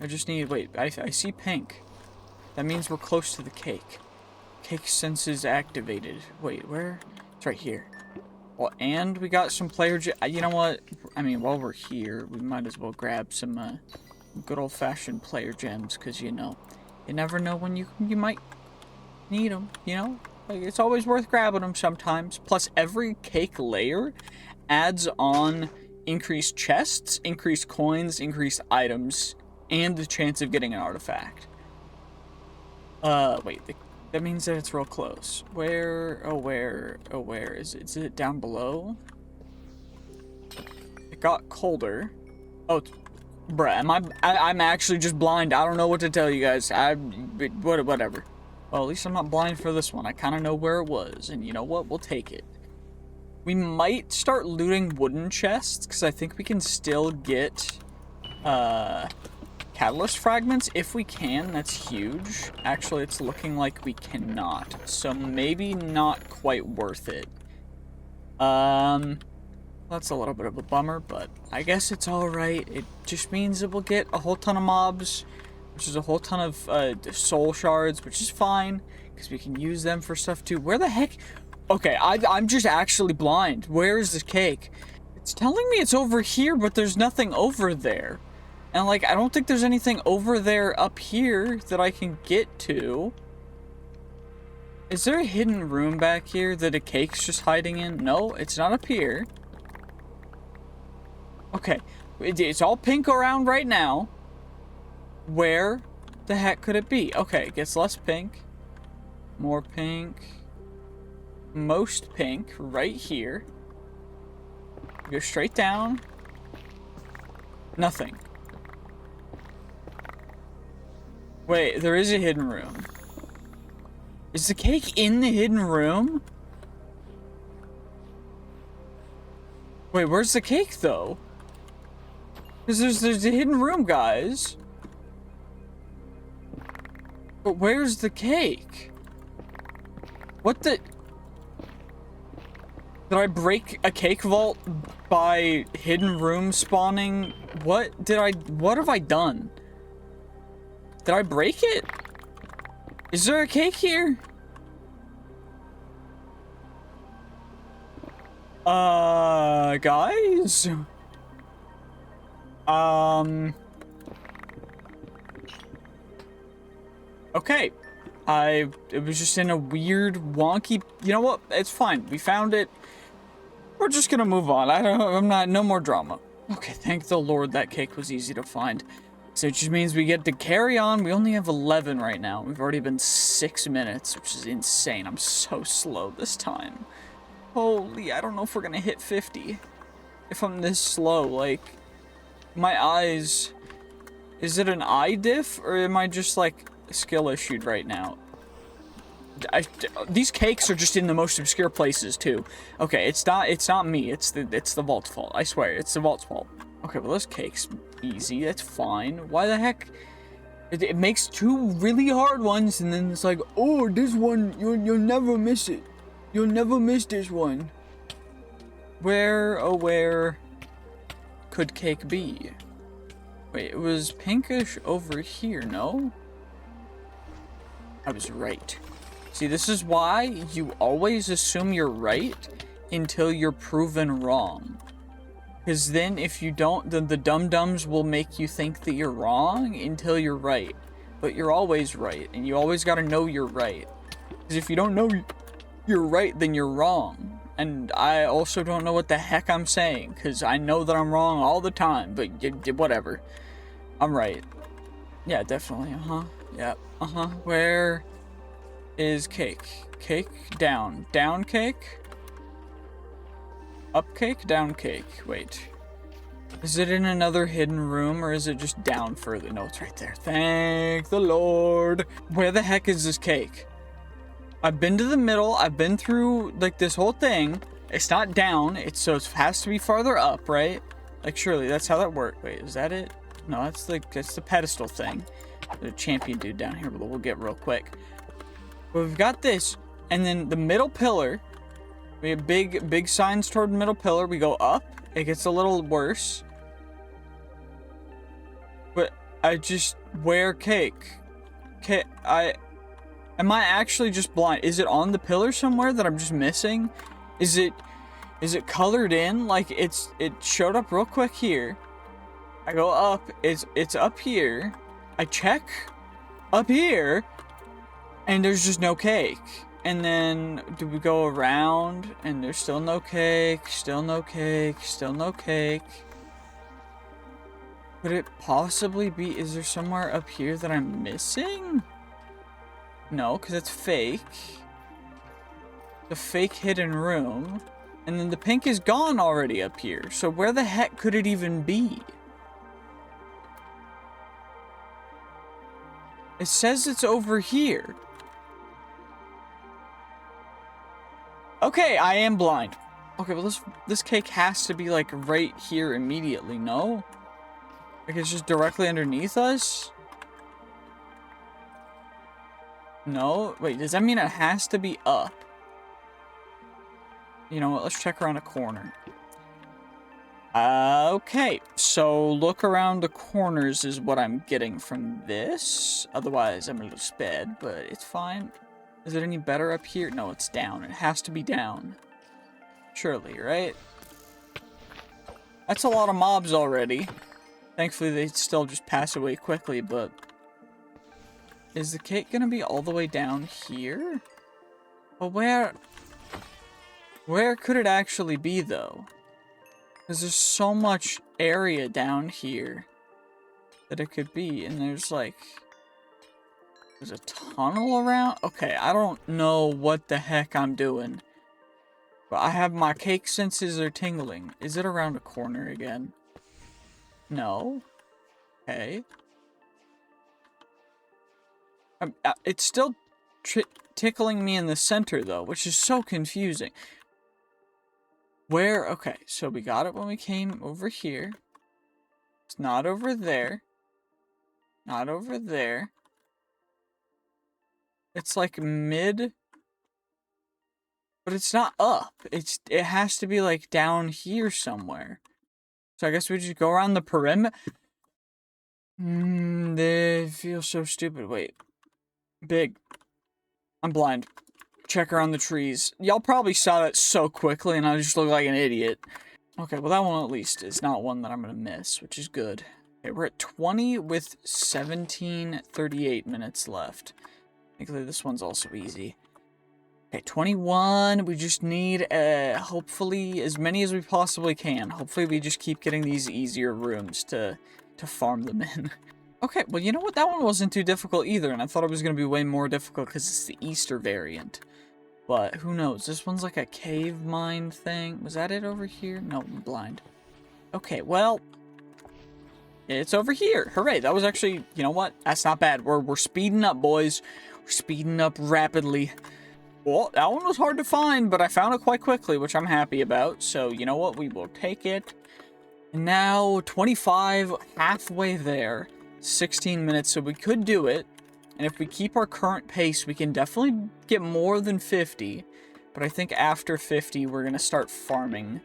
I just need, wait, I see pink. That means we're close to the cake. Cake senses activated. Wait, where? It's right here. Well, and we got some player, you know what? I mean, while we're here, we might as well grab some good old-fashioned player gems, because, you know, you never know when you might need them, you know? Like, it's always worth grabbing them sometimes. Plus, every cake layer adds on increased chests, increased coins, increased items, and the chance of getting an artifact. Wait, that means that it's real close. Where? Oh, where? Oh, where? Is it down below? It got colder. Oh, bruh, I'm actually just blind. I don't know what to tell you guys. Whatever. Well, at least I'm not blind for this one. I kind of know where it was, and you know what? We'll take it. We might start looting wooden chests, because I think we can still get, catalyst fragments. If we can, that's huge. Actually, it's looking like we cannot, so maybe not quite worth it. That's a little bit of a bummer, but I guess it's alright. It just means that we'll get a whole ton of mobs, which is a whole ton of soul shards, which is fine, because we can use them for stuff too. Where the heck? Okay, I'm just actually blind. Where is the cake? It's telling me it's over here, but there's nothing over there. And, like, I don't think there's anything over there up here that I can get to. Is there a hidden room back here that a cake's just hiding in? No, it's not up here. Okay, it's all pink around right now. Where the heck could it be? Okay, it gets less pink. More pink. Most pink right here. Go straight down. Nothing. Wait, there is a hidden room. Is the cake in the hidden room? Wait, where's the cake though? Because there's a hidden room, guys. But where's the cake? What the... Did I break a cake vault by hidden room spawning? What have I done? Did I break it? Is there a cake here? Guys? Okay. It was just in a weird, wonky... You know what? It's fine. We found it. We're just gonna move on. No more drama. Okay, thank the Lord that cake was easy to find. So it just means we get to carry on. We only have 11 right now. We've already been 6 minutes, which is insane. I'm so slow this time. Holy, I don't know if we're gonna hit 50. If I'm this slow, like, my eyes... Is it an eye diff, or am I just, like, skill issued right now? These cakes are just in the most obscure places too. Okay, it's not me. It's the vault's fault. I swear, it's the vault's fault. Okay, well this cake's easy. That's fine. Why the heck? It makes 2 really hard ones, and then it's like, oh, this one you'll never miss it. You'll never miss this one. Where, oh where could cake be? Wait, it was pinkish over here. No, I was right. See, this is why you always assume you're right until you're proven wrong. Because then if you don't, then the dum-dums will make you think that you're wrong until you're right. But you're always right, and you always gotta know you're right. Because if you don't know you're right, then you're wrong. And I also don't know what the heck I'm saying, because I know that I'm wrong all the time, but whatever. I'm right. Yeah, definitely, yeah, Where... is cake? Cake, down. Down cake? Up cake, down cake. Wait. Is it in another hidden room, or is it just down further? No, it's right there. Thank the Lord. Where the heck is this cake? I've been to the middle. I've been through, like, this whole thing. It's not down. So it has to be farther up, right? Like, surely that's how that works. Wait, is that it? No, that's the pedestal thing. The champion dude down here, but we'll get real quick. But we've got this, and then the middle pillar. We have big signs toward the middle pillar. We go up. It gets a little worse. But where cake? Am I actually just blind? Is it on the pillar somewhere that I'm just missing? Is it colored in? Like it showed up real quick here. I go up. It's up here. I check up here, and there's just no cake. And then do we go around, and there's still no cake, still no cake, still no cake. Could it possibly be, is there somewhere up here that I'm missing? No, because it's fake. The fake hidden room. And then the pink is gone already up here. So where the heck could it even be? It says it's over here. Okay, I am blind. Okay, well this cake has to be like right here immediately, no? Like it's just directly underneath us? No? Wait, does that mean it has to be up? You know what, let's check around a corner. Okay, so look around the corners is what I'm getting from this. Otherwise, I'm a little sped, but it's fine. Is it any better up here? No, it's down. It has to be down. Surely, right? That's a lot of mobs already. Thankfully, they still just pass away quickly, but... Is the cake gonna be all the way down here? But where could it actually be, though? Because there's so much area down here that it could be, and there's like... There's a tunnel around? Okay, I don't know what the heck I'm doing. But I have my cake senses are tingling. Is it around a corner again? No. Okay. It's still tickling me in the center, though, which is so confusing. Where? Okay, so we got it when we came over here. It's not over there. Not over there. It's like mid, but it's not up. It has to be like down here somewhere. So I guess we just go around the perimeter. They feel so stupid. Wait. Big. I'm blind. Check around the trees. Y'all probably saw that so quickly and I just look like an idiot. Okay, well that one at least is not one that I'm gonna miss, which is good. Okay, we're at 20 with 17:38 minutes left. Thankfully, this one's also easy. Okay, 21. We just need, hopefully, as many as we possibly can. Hopefully, we just keep getting these easier rooms to farm them in. Okay, well, you know what? That one wasn't too difficult either, and I thought it was going to be way more difficult because it's the Easter variant. But, who knows? This one's like a cave mine thing. Was that it over here? No, I'm blind. Okay, well... It's over here. Hooray, that was actually... You know what? That's not bad. We're speeding up, boys. We're speeding up rapidly. Well, that one was hard to find, but I found it quite quickly, which I'm happy about. So, you know what? We will take it. And now, 25, halfway there. 16 minutes, so we could do it. And if we keep our current pace, we can definitely get more than 50. But I think after 50, we're going to start farming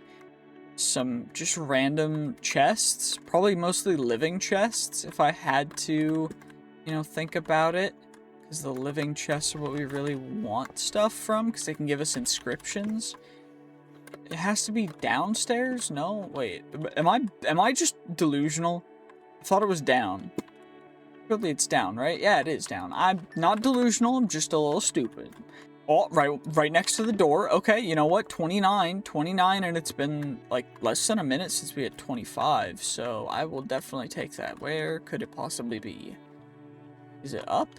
some just random chests. Probably mostly living chests, if I had to, you know, think about it. Because the living chests are what we really want stuff from, because they can give us inscriptions. It has to be downstairs? No? Wait, am I just delusional? I thought it was down. Really, it's down, right? Yeah, it is down. I'm not delusional, I'm just a little stupid. Oh, right next to the door. Okay, you know what? 29, and it's been, like, less than a minute since we had 25, so I will definitely take that. Where could it possibly be? Is it up?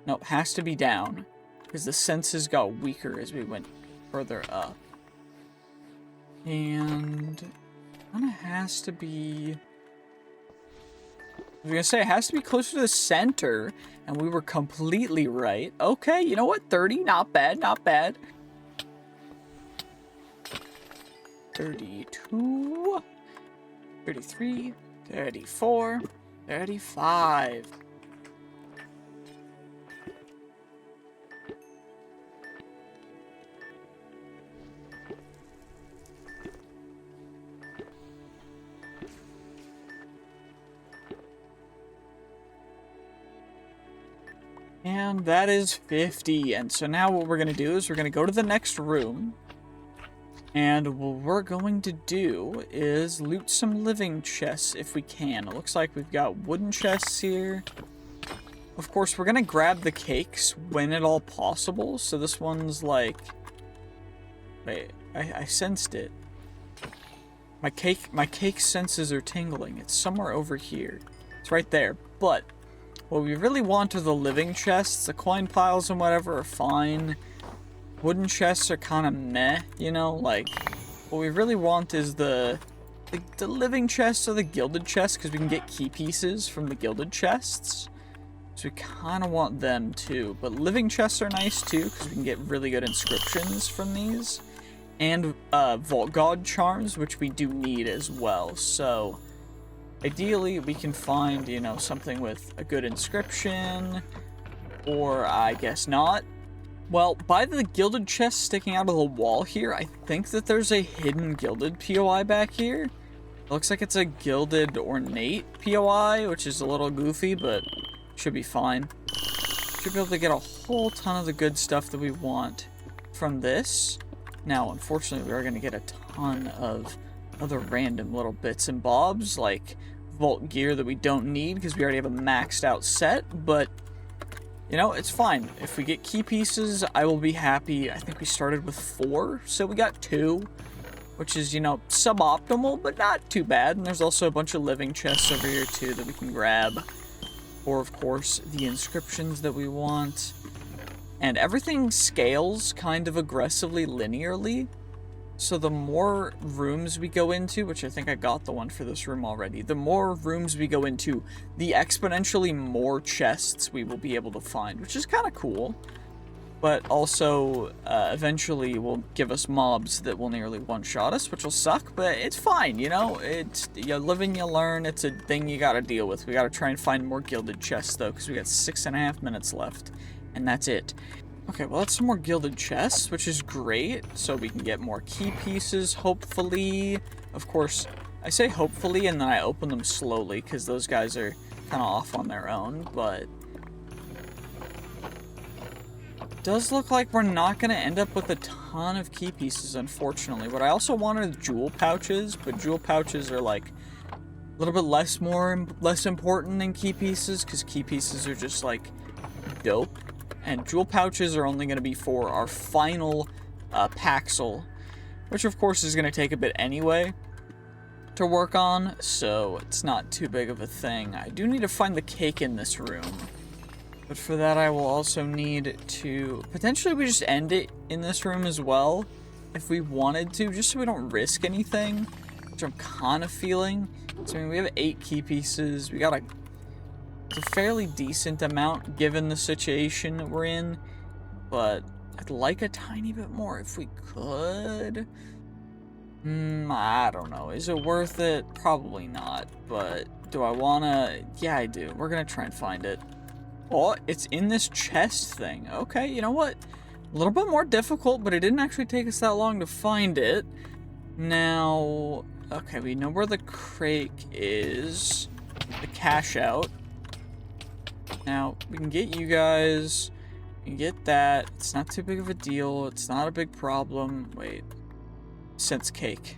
No, it has to be down, because the senses got weaker as we went further up. And it kind of has to be... I was gonna say, it has to be closer to the center, and we were completely right. Okay, you know what? 30, not bad, not bad. 32, 33, 34, 35. And that is 50. And so now what we're going to do is we're going to go to the next room. And what we're going to do is loot some living chests if we can. It looks like we've got wooden chests here. Of course, we're going to grab the cakes when at all possible. So this one's like... Wait, I sensed it. My cake senses are tingling. It's somewhere over here. It's right there. But what we really want are the living chests. The coin piles and whatever are fine. Wooden chests are kind of meh, you know? Like, what we really want is the living chests or the gilded chests, because we can get key pieces from the gilded chests. So we kind of want them too. But living chests are nice too, because we can get really good inscriptions from these. And Vault God charms, which we do need as well. So ideally, we can find, you know, something with a good inscription, or I guess not. Well, by the gilded chest sticking out of the wall here, I think that there's a hidden gilded POI back here. It looks like it's a gilded ornate POI, which is a little goofy, but should be fine. Should be able to get a whole ton of the good stuff that we want from this. Now, unfortunately, we are going to get a ton of other random little bits and bobs, like vault gear that we don't need because we already have a maxed out set, but, you know, it's fine. If we get key pieces, I will be happy. I think we started with 4, so we got 2, which is, you know, suboptimal, but not too bad. And there's also a bunch of living chests over here, too, that we can grab. Or, of course, the inscriptions that we want. And everything scales kind of aggressively linearly. So the more rooms we go into, which I think I got the one for this room already, the more rooms we go into, the exponentially more chests we will be able to find, which is kind of cool. But also, eventually will give us mobs that will nearly one-shot us, which will suck, but it's fine, you know? It's, you live and you learn, it's a thing you gotta deal with. We gotta try and find more gilded chests, though, because we got 6.5 minutes left. And that's it. Okay, well, that's some more gilded chests, which is great. So we can get more key pieces, hopefully. Of course, I say hopefully, and then I open them slowly, because those guys are kind of off on their own, but... It does look like we're not going to end up with a ton of key pieces, unfortunately. What I also want are jewel pouches, but jewel pouches are, like, a little bit less important than key pieces, because key pieces are just, like, dope. And jewel pouches are only going to be for our final Paxel, which of course is going to take a bit anyway to work on, so it's not too big of a thing. I do need to find the cake in this room, but for that I will also need to... Potentially we just end it in this room as well, if we wanted to, just so we don't risk anything, which I'm kind of feeling. So I mean, we have 8 key pieces, we got a... It's a fairly decent amount given the situation that we're in, but I'd like a tiny bit more if we could. I don't know. Is it worth it? Probably not, but do I wanna? Yeah, I do. We're gonna try and find it. Oh, it's in this chest thing. Okay, you know what? A little bit more difficult, but it didn't actually take us that long to find it. Now, okay, we know where the crate is. The cash out. Now, we can get you guys, we can get that, it's not too big of a deal, it's not a big problem. Wait, sense cake.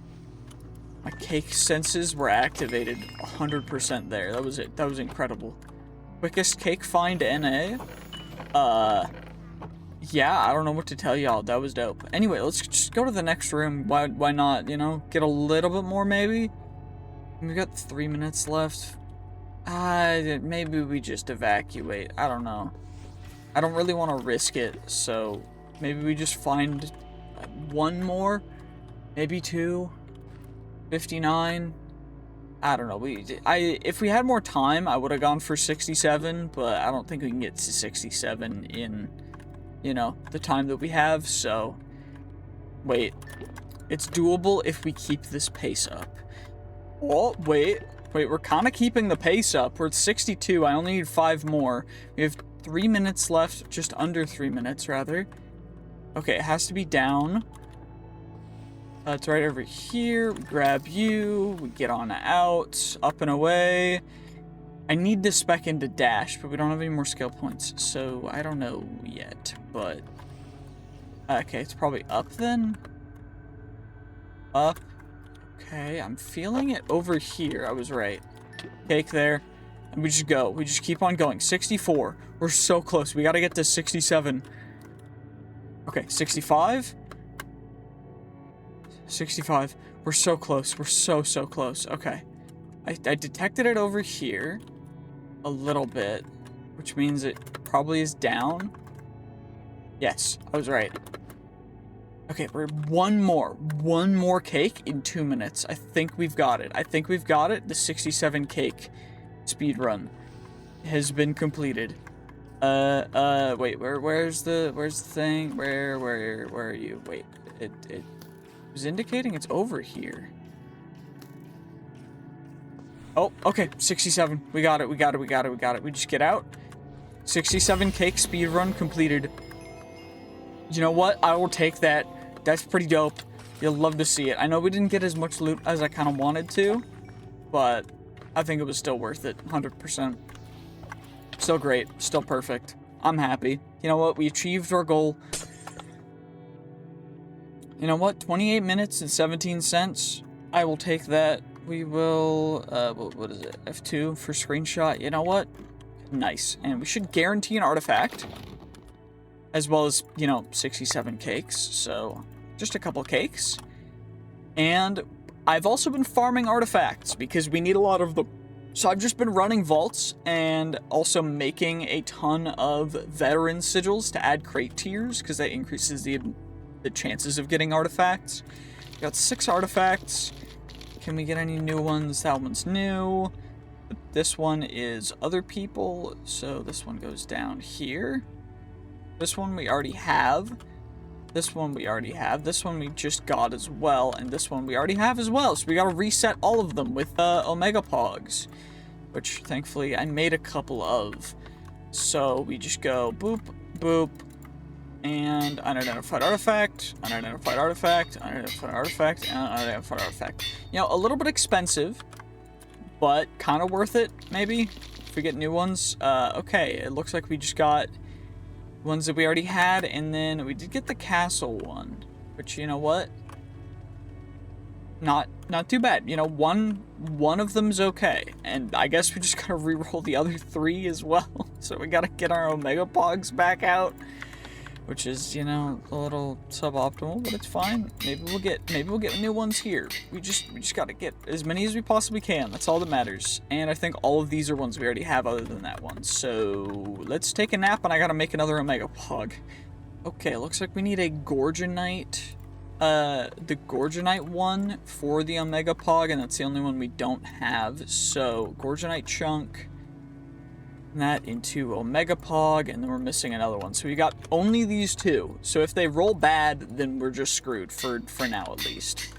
My cake senses were activated 100% there, that was it, that was incredible. Quickest cake find NA? Yeah, I don't know what to tell y'all, that was dope. Anyway, let's just go to the next room, why not, you know, get a little bit more maybe? We've got 3 minutes left. Maybe we just evacuate. I don't know. I don't really want to risk it, so maybe we just find 1 more, maybe 2. 59. I don't know. If we had more time, I would have gone for 67, but I don't think we can get to 67 in, you know, the time that we have. So, wait, it's doable if we keep this pace up. Oh, wait, we're kind of keeping the pace up. We're at 62. I only need 5 more. We have 3 minutes left, just under 3 minutes, rather. Okay, it has to be down. It's right over here. We grab you. We get on out. Up and away. I need to spec into dash, but we don't have any more skill points, so I don't know yet, but... Okay, it's probably up then? Okay, I'm feeling it over here. I was right. Cake there. And we just go. We just keep on going. 64. We're so close. We gotta get to 67. Okay, 65. 65. We're so close. We're so close. Okay. I detected it over here a little bit, which means it probably is down. Yes, I was right. Okay, we're one more cake in 2 minutes. I think we've got it. I think we've got it. The 67 cake speed run has been completed. Wait, where's the thing? Where are you? Wait, it was indicating it's over here. Oh, okay, 67. We got it. We just get out. 67 cake speedrun completed. You know what? I will take that. That's pretty dope. You'll love to see it. I know we didn't get as much loot as I kind of wanted to, but I think it was still worth it. 100%. Still great. Still perfect. I'm happy. You know what? We achieved our goal. You know what? 28 minutes and 17 cents. I will take that. We will, what is it? F2 for screenshot. You know what? Nice. And we should guarantee an artifact. As well as, you know, 67 cakes. So, just a couple cakes. And I've also been farming artifacts because we need a lot of them. So I've just been running vaults and also making a ton of veteran sigils to add crate tiers because that increases the chances of getting artifacts. Got 6 artifacts. Can we get any new ones? That one's new. But this one is other people, so this one goes down here. This one we already have. This one we already have. This one we just got as well, and this one we already have as well. So we gotta reset all of them with Omega Pogs, which thankfully I made a couple of. So we just go boop, boop, and unidentified artifact, unidentified artifact, unidentified artifact, and unidentified artifact. You know, a little bit expensive, but kind of worth it, maybe, if we get new ones. Okay, it looks like we just got ones that we already had, and then we did get the castle one, which, you know what? Not too bad. You know, one of them's okay, and I guess we just gotta reroll the other 3 as well. So we gotta get our Omega Pogs back out, which is, you know, a little suboptimal, but it's fine. Maybe we'll get new ones here. We just gotta get as many as we possibly can. That's all that matters. And I think all of these are ones we already have other than that one. So let's take a nap, and I gotta make another Omega Pog. Okay, looks like we need a Gorgonite. The Gorgonite one for the Omega Pog, and that's the only one we don't have. So Gorgonite chunk. That into Omega Pog, and then we're missing another one. So we got only these 2. So if they roll bad, then we're just screwed for now at least.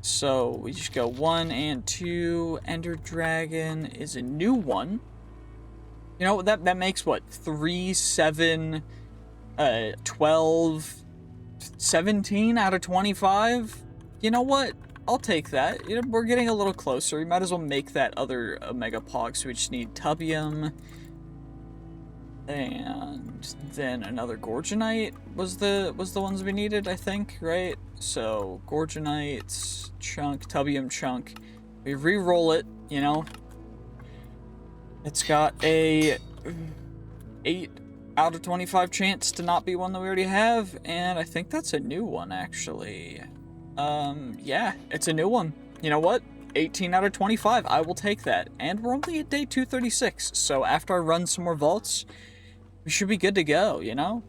So we just go 1 and 2. Ender Dragon is a new one. You know, that makes what? 3, 7, 12, 17 out of 25? You know what? I'll take that. You know, we're getting a little closer. We might as well make that other Omega Pog, so we just need Tubium. And then another Gorgonite was the ones we needed, I think, right? So, Gorgonite, chunk, Tubium chunk. We re-roll it, you know. It's got a 8 out of 25 chance to not be one that we already have, and I think that's a new one, actually. Yeah, it's a new one. You know what? 18 out of 25. I will take that. And we're only at day 236, so after I run some more vaults, we should be good to go, you know?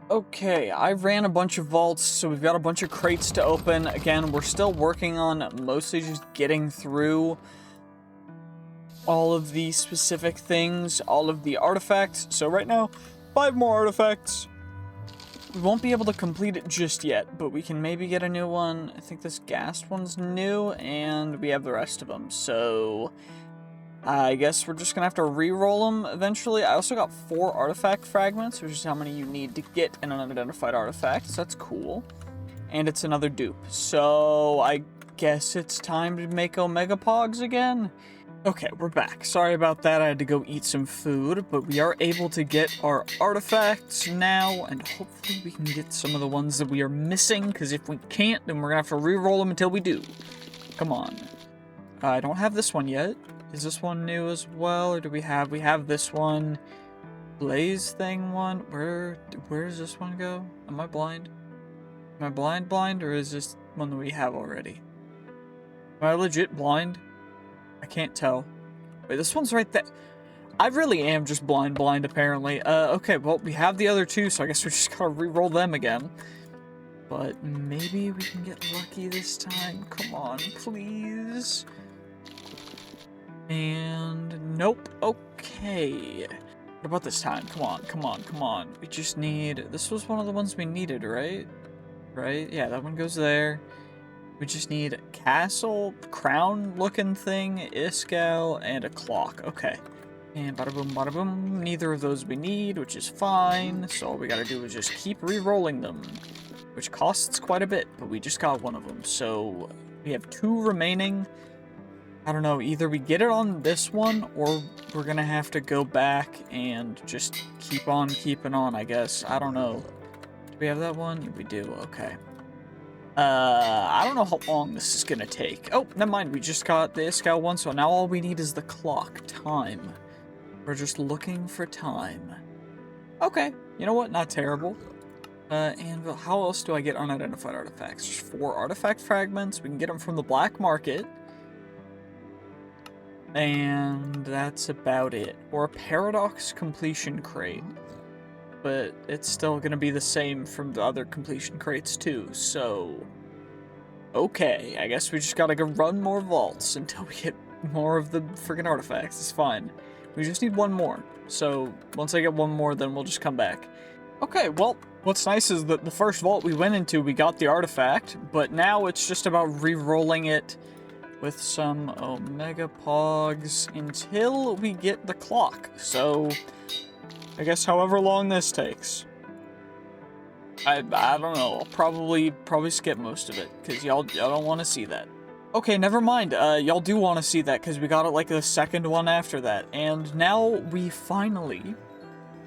Okay, I ran a bunch of vaults, so we've got a bunch of crates to open. Again, we're still working on mostly just getting through all of the specific things, all of the artifacts. So right now, 5 more artifacts. We won't be able to complete it just yet, but we can maybe get a new one. I think this gas one's new, and we have the rest of them. So I guess we're just gonna have to re-roll them eventually. I also got 4 artifact fragments, which is how many you need to get an unidentified artifact, so that's cool. And it's another dupe. So I guess it's time to make Omega Pogs again. Okay, we're back. Sorry about that, I had to go eat some food, but we are able to get our artifacts now, and hopefully we can get some of the ones that we are missing, because if we can't, then we're gonna have to re-roll them until we do. Come on. I don't have this one yet. Is this one new as well, or do we have this one? Blaze thing one? Where does this one go? Am I blind? Am I blind, or is this one that we have already? Am I legit blind? I can't tell. Wait, this one's right there. I really am just blind apparently. Okay, well, we have the other 2, so I guess we just gotta re-roll them again. But maybe we can get lucky this time. Come on, please. And nope. Okay. What about this time? Come on, come on, come on. We just need... This was one of the ones we needed, right? Right? Yeah, that one goes there. We just need a castle, crown-looking thing, Iscal, and a clock. Okay. And bada boom, bada boom. Neither of those we need, which is fine. So all we gotta do is just keep re-rolling them, which costs quite a bit, but we just got one of them. So we have 2 remaining. I don't know, either we get it on this one, or we're gonna have to go back and just keep on keeping on, I guess. I don't know. Do we have that one? Yeah, we do. Okay. I don't know how long this is gonna take. Oh, never mind. We just got the Iscal one, so now all we need is the clock. Time. We're just looking for time. Okay. You know what? Not terrible. And how else do I get unidentified artifacts? Just 4 artifact fragments. We can get them from the black market. And that's about it. Or a paradox completion crate. But it's still gonna be the same from the other completion crates too, so... Okay, I guess we just gotta go run more vaults until we get more of the friggin' artifacts. It's fine. We just need 1 more. So, once I get 1 more, then we'll just come back. Okay, well, what's nice is that the first vault we went into, we got the artifact, but now it's just about re-rolling it with some Omega Pogs until we get the clock. So... I guess however long this takes. I don't know. I'll probably skip most of it, because y'all don't want to see that. Okay, never mind. Y'all do want to see that, because we got it like the second one after that. And now we finally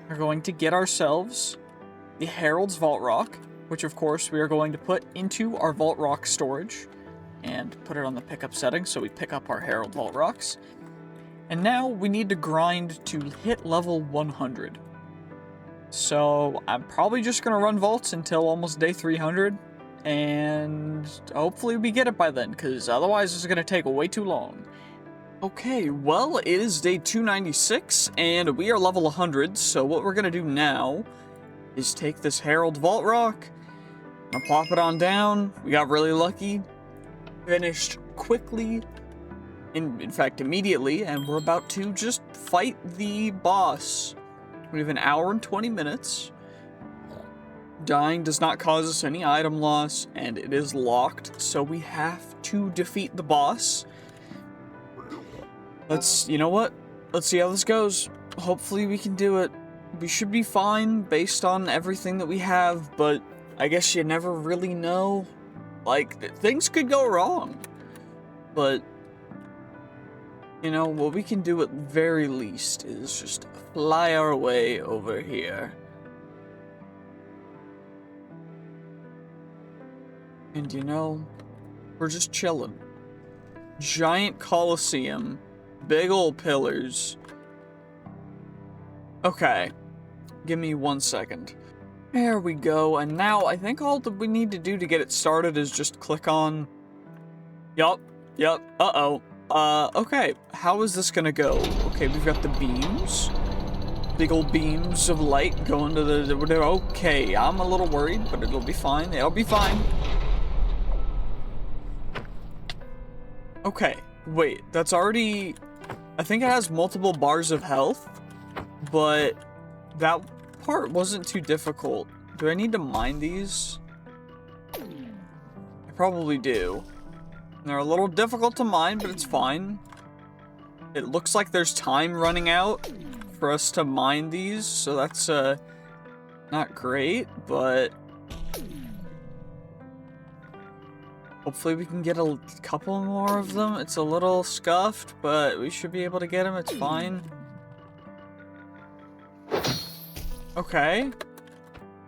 are going to get ourselves the Herald's Vault Rock, which of course we are going to put into our Vault Rock storage and put it on the pickup setting, so we pick up our Herald Vault Rocks. And now we need to grind to hit level 100. So I'm probably just going to run vaults until almost day 300. And hopefully we get it by then, because otherwise it's going to take way too long. Okay, well, it is day 296, and we are level 100. So what we're going to do now is take this Herald Vault Rock, and plop it on down. We got really lucky. Finished quickly. In fact, immediately, and we're about to just fight the boss. We have an hour and 20 minutes. Dying does not cause us any item loss, and it is locked, so we have to defeat the boss. You know what? Let's see how this goes. Hopefully we can do it. We should be fine based on everything that we have, but I guess you never really know. Like, things could go wrong. But... you know, what we can do at very least is just fly our way over here. And you know, we're just chilling. Giant Colosseum, big old pillars. Okay, give me 1 second. There we go, and now I think all that we need to do to get it started is just click on... Yup, uh-oh. Okay, how is this gonna go? Okay, we've got the beams. big old beams of light going to the... Okay, I'm a little worried, but it'll be fine. It'll be fine. Okay, wait, that's already... I think it has multiple bars of health, but that part wasn't too difficult. Do I need to mine these? I probably do. They're a little difficult to mine, but it's fine. It looks like there's time running out for us to mine these, so that's not great, but hopefully we can get a couple more of them. It's a little scuffed, but we should be able to get them. It's fine. Okay.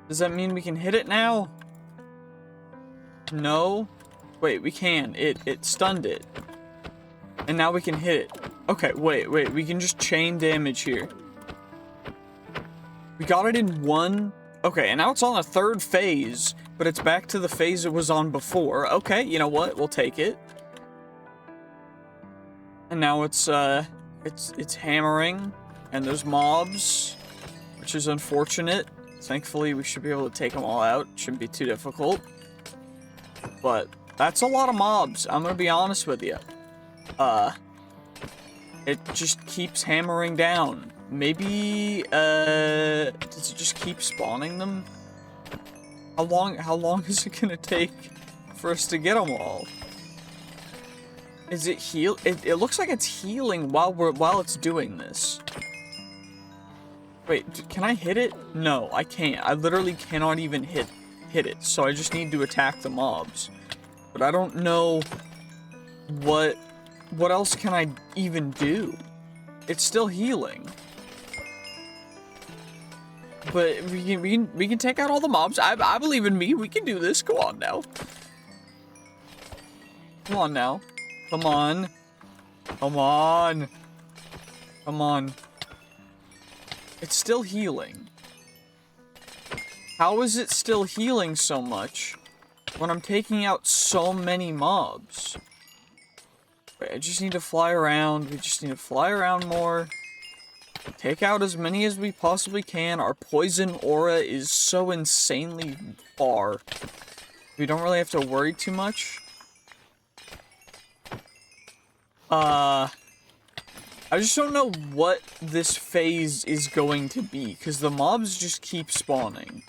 Does that mean we can hit it now? No. Wait, we can. It stunned it. And now we can hit it. Okay, wait. We can just chain damage here. We got it in one. Okay, and now it's on a third phase, but it's back to the phase it was on before. Okay, you know what? We'll take it. And now it's hammering, and there's mobs, which is unfortunate. Thankfully, we should be able to take them all out. Shouldn't be too difficult. But that's a lot of mobs, I'm gonna be honest with you. It just keeps hammering down. Maybe, does it just keep spawning them? How long is it gonna take for us to get them all? Is it heal? It looks like it's healing while it's doing this. Wait, can I hit it? No, I can't. I literally cannot even hit it, so I just need to attack the mobs. But I don't know what else can I even do? It's still healing. But we can take out all the mobs. I believe in me. We can do this. Go on now. Come on now. Come on. Come on. Come on. It's still healing. How is it still healing so much when I'm taking out so many mobs? Wait, I just need to fly around. We just need to fly around more. Take out as many as we possibly can. Our poison aura is so insanely far. We don't really have to worry too much. I just don't know what this phase is going to be, because the mobs just keep spawning.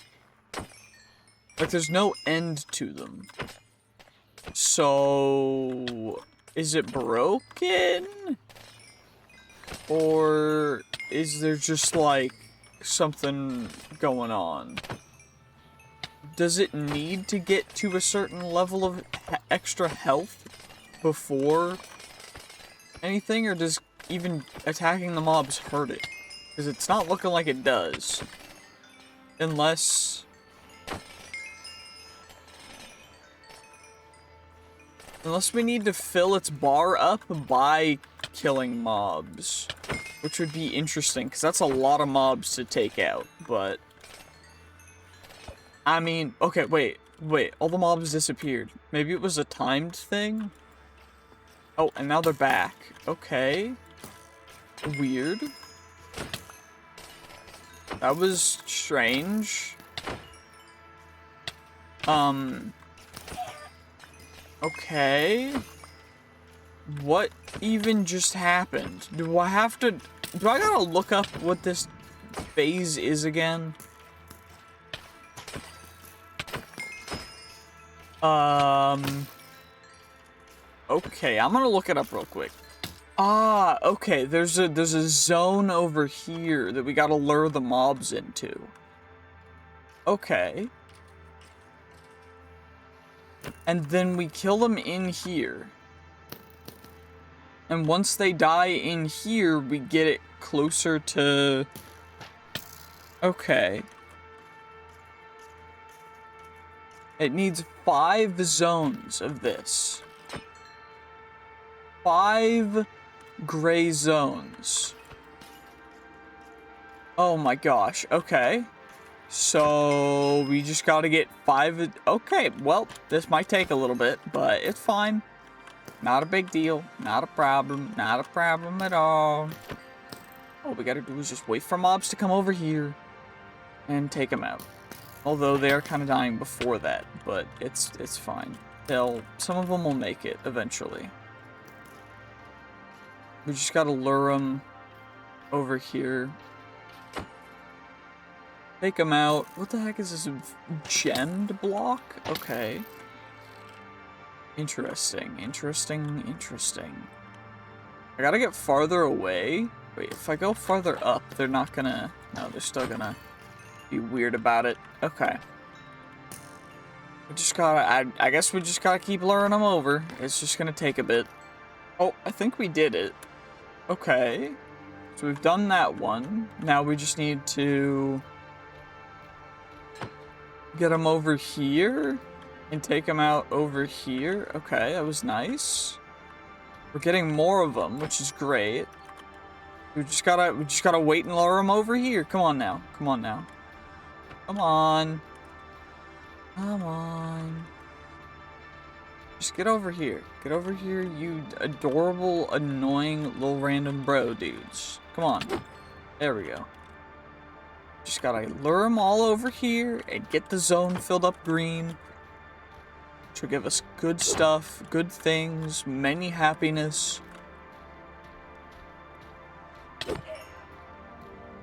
Like, there's no end to them. So, is it broken? Or is there just, like, something going on? Does it need to get to a certain level of extra health before anything, or does even attacking the mobs hurt it? Because it's not looking like it does. Unless we need to fill its bar up by killing mobs. Which would be interesting, because that's a lot of mobs to take out, but I mean, okay, wait, all the mobs disappeared. Maybe it was a timed thing? Oh, and now they're back. Okay. Weird. That was strange. Okay. What even just happened? Do I gotta look up what this phase is again? Okay, I'm gonna look it up real quick. Ah, okay, there's a zone over here that we gotta lure the mobs into. Okay. And then we kill them in here. And once they die in here, we get it closer to... Okay. It needs 5 zones of this. 5 gray zones. Oh my gosh, okay. So, we just gotta get 5... Okay, well, this might take a little bit, but it's fine. Not a big deal. Not a problem. Not a problem at all. All we gotta do is just wait for mobs to come over here and take them out. Although they are kind of dying before that, but it's fine. Some of them will make it eventually. We just gotta lure them over here. Take them out. What the heck is this? Gemmed block? Okay. Interesting. I gotta get farther away. Wait, if I go farther up, they're not gonna... No, they're still gonna be weird about it. Okay. We just gotta... I guess we just gotta keep luring them over. It's just gonna take a bit. Oh, I think we did it. Okay. So we've done that one. Now we just need to... get them over here and take them out over here. Okay, that was nice. We're getting more of them, which is great. We just gotta wait and lure them over here. Come on now. Come on. Just get over here. Get over here, you adorable, annoying little random bro dudes. Come on. There we go. Just gotta lure them all over here and get the zone filled up green. Which will give us good stuff, good things, many happiness.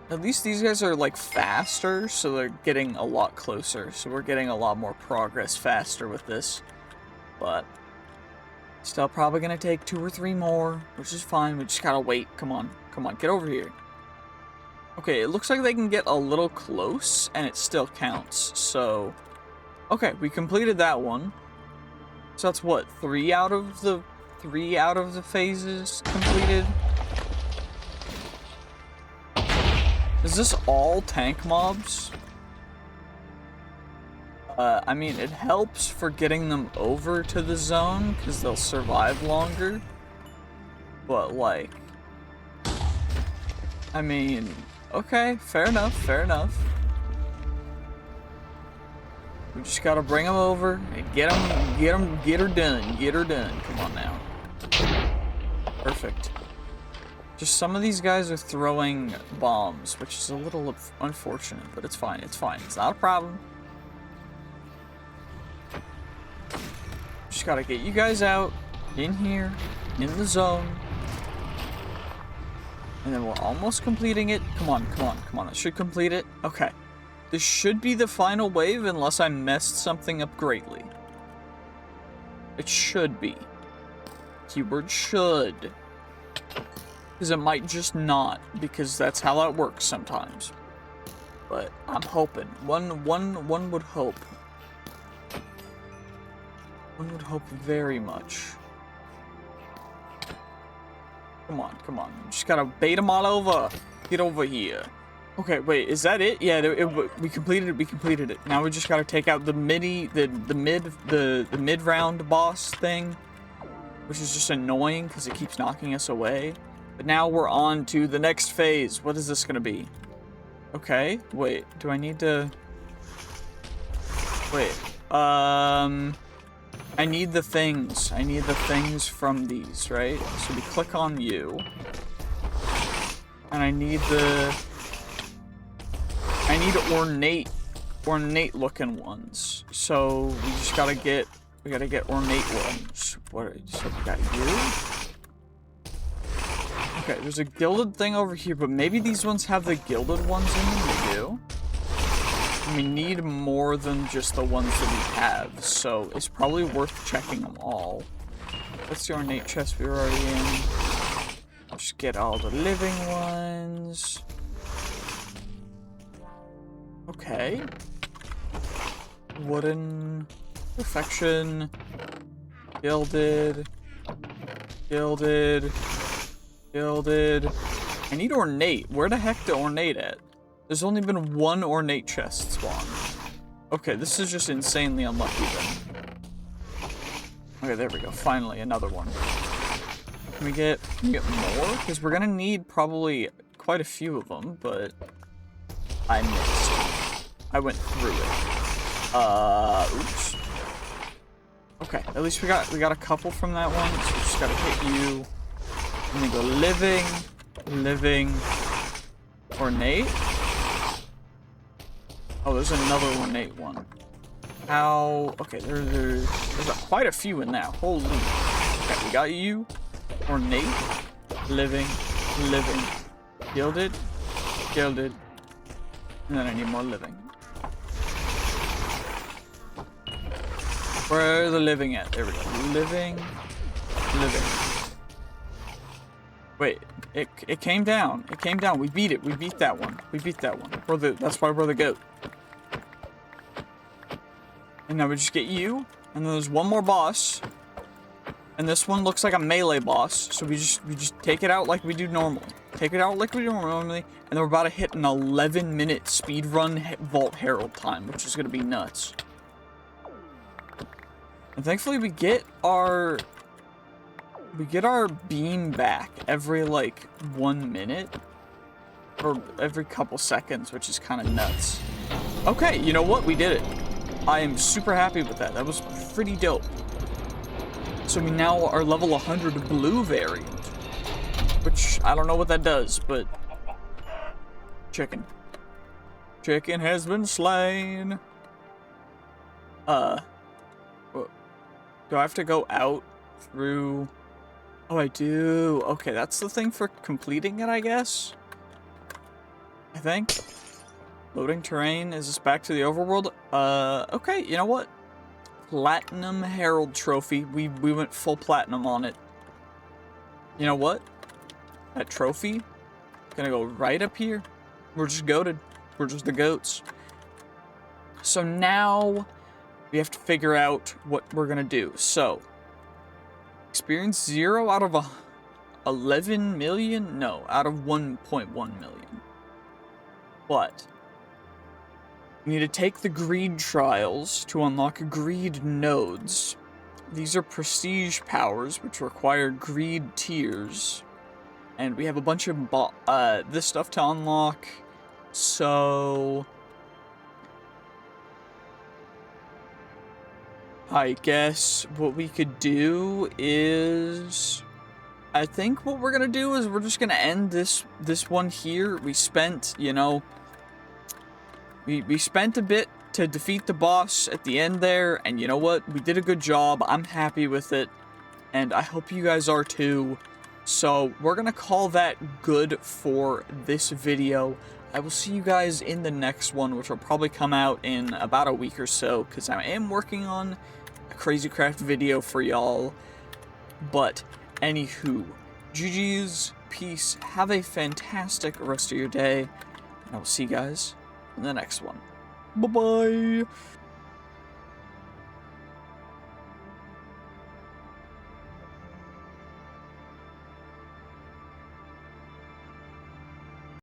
At least these guys are like faster, so they're getting a lot closer. So we're getting a lot more progress faster with this. But still probably gonna take 2 or 3 more, which is fine. We just gotta wait. Come on, get over here. Okay, it looks like they can get a little close, and it still counts, so... Okay, we completed that one. So that's what, 3 out of the phases completed? Is this all tank mobs? I mean, it helps for getting them over to the zone, because they'll survive longer. But, like... I mean... Okay, fair enough. We just gotta bring them over and get her done. Come on now. Perfect. Just some of these guys are throwing bombs, which is a little unfortunate, but it's fine. It's not a problem. Just gotta get you guys out, in here, in the zone. And then we're almost completing it. Come on. I should complete it. Okay. This should be the final wave unless I messed something up greatly. It should be. Keyword should. Because it might just not, because that's how that works sometimes. But I'm hoping. One would hope. One would hope very much. Come on. Just gotta bait them all over. Get over here. Okay, wait, is that it? Yeah, we completed it. Now we just gotta take out the mid-round boss thing, which is just annoying because it keeps knocking us away. But now we're on to the next phase. What is this gonna be? Okay, wait, do I need to... Wait, I need the things. I need the things from these, right? So we click on you. And I need ornate looking ones. So we just gotta get ornate ones. So we got you. Okay, there's a gilded thing over here, but maybe these ones have the gilded ones in them. They do. We need more than just the ones that we have, so it's probably worth checking them all. What's the ornate chest we were already in? I'll just get all the living ones. Okay. Wooden. Perfection. Gilded. I need ornate. Where the heck to ornate at? There's only been 1 ornate chest spawn. Okay, this is just insanely unlucky then. Okay, there we go. Finally, another one. Can we get more? Because we're gonna need probably quite a few of them, but I missed. I went through it. Oops. Okay, at least we got a couple from that one, so we just gotta hit you. And then go living, Ornate? Oh, there's another ornate one. How? Okay, there's quite a few in that. Holy. Okay, we got you. Ornate. Living. Living. Gilded. Gilded. And then I need more living. Where are the living at? There we go. Living. Living. Wait, it came down. It came down. We beat it. We beat that one. We beat that one. That's why we're the goat. And now we just get you. And then there's one more boss. And this one looks like a melee boss. So we just take it out like we do normally. Take it out like we do normally. And then we're about to hit an 11-minute speedrun Vault Herald time, which is going to be nuts. And thankfully we get our beam back every like 1 minute. Or every couple seconds, which is kind of nuts. Okay, you know what? We did it. I am super happy with that. That was pretty dope. So we now are level 100 blue variant. Which, I don't know what that does, but... Chicken. Chicken has been slain. Do I have to go out through... Oh, I do. Okay, that's the thing for completing it, I guess? I think. Loading terrain. Is this back to the overworld? Okay, you know what? Platinum Herald Trophy. We went full platinum on it. You know what? That trophy, gonna go right up here. We're just goated. We're just the goats. So now we have to figure out what we're gonna do. So, experience 0 out of 11 million? No, out of 1.1 million. But we need to take the greed trials to unlock greed nodes. These are prestige powers, which require greed tiers. And we have a bunch of this stuff to unlock. So I guess what we could do is... I think what we're gonna do is we're just gonna end this one here. We spent, you know... We spent a bit to defeat the boss at the end there, and you know what? We did a good job. I'm happy with it, and I hope you guys are too. So, we're gonna call that good for this video. I will see you guys in the next one, which will probably come out in about a week or so, because I am working on a Crazy Craft video for y'all. But, anywho, GG's, peace, have a fantastic rest of your day, and I will see you guys in the next one. Bye-bye!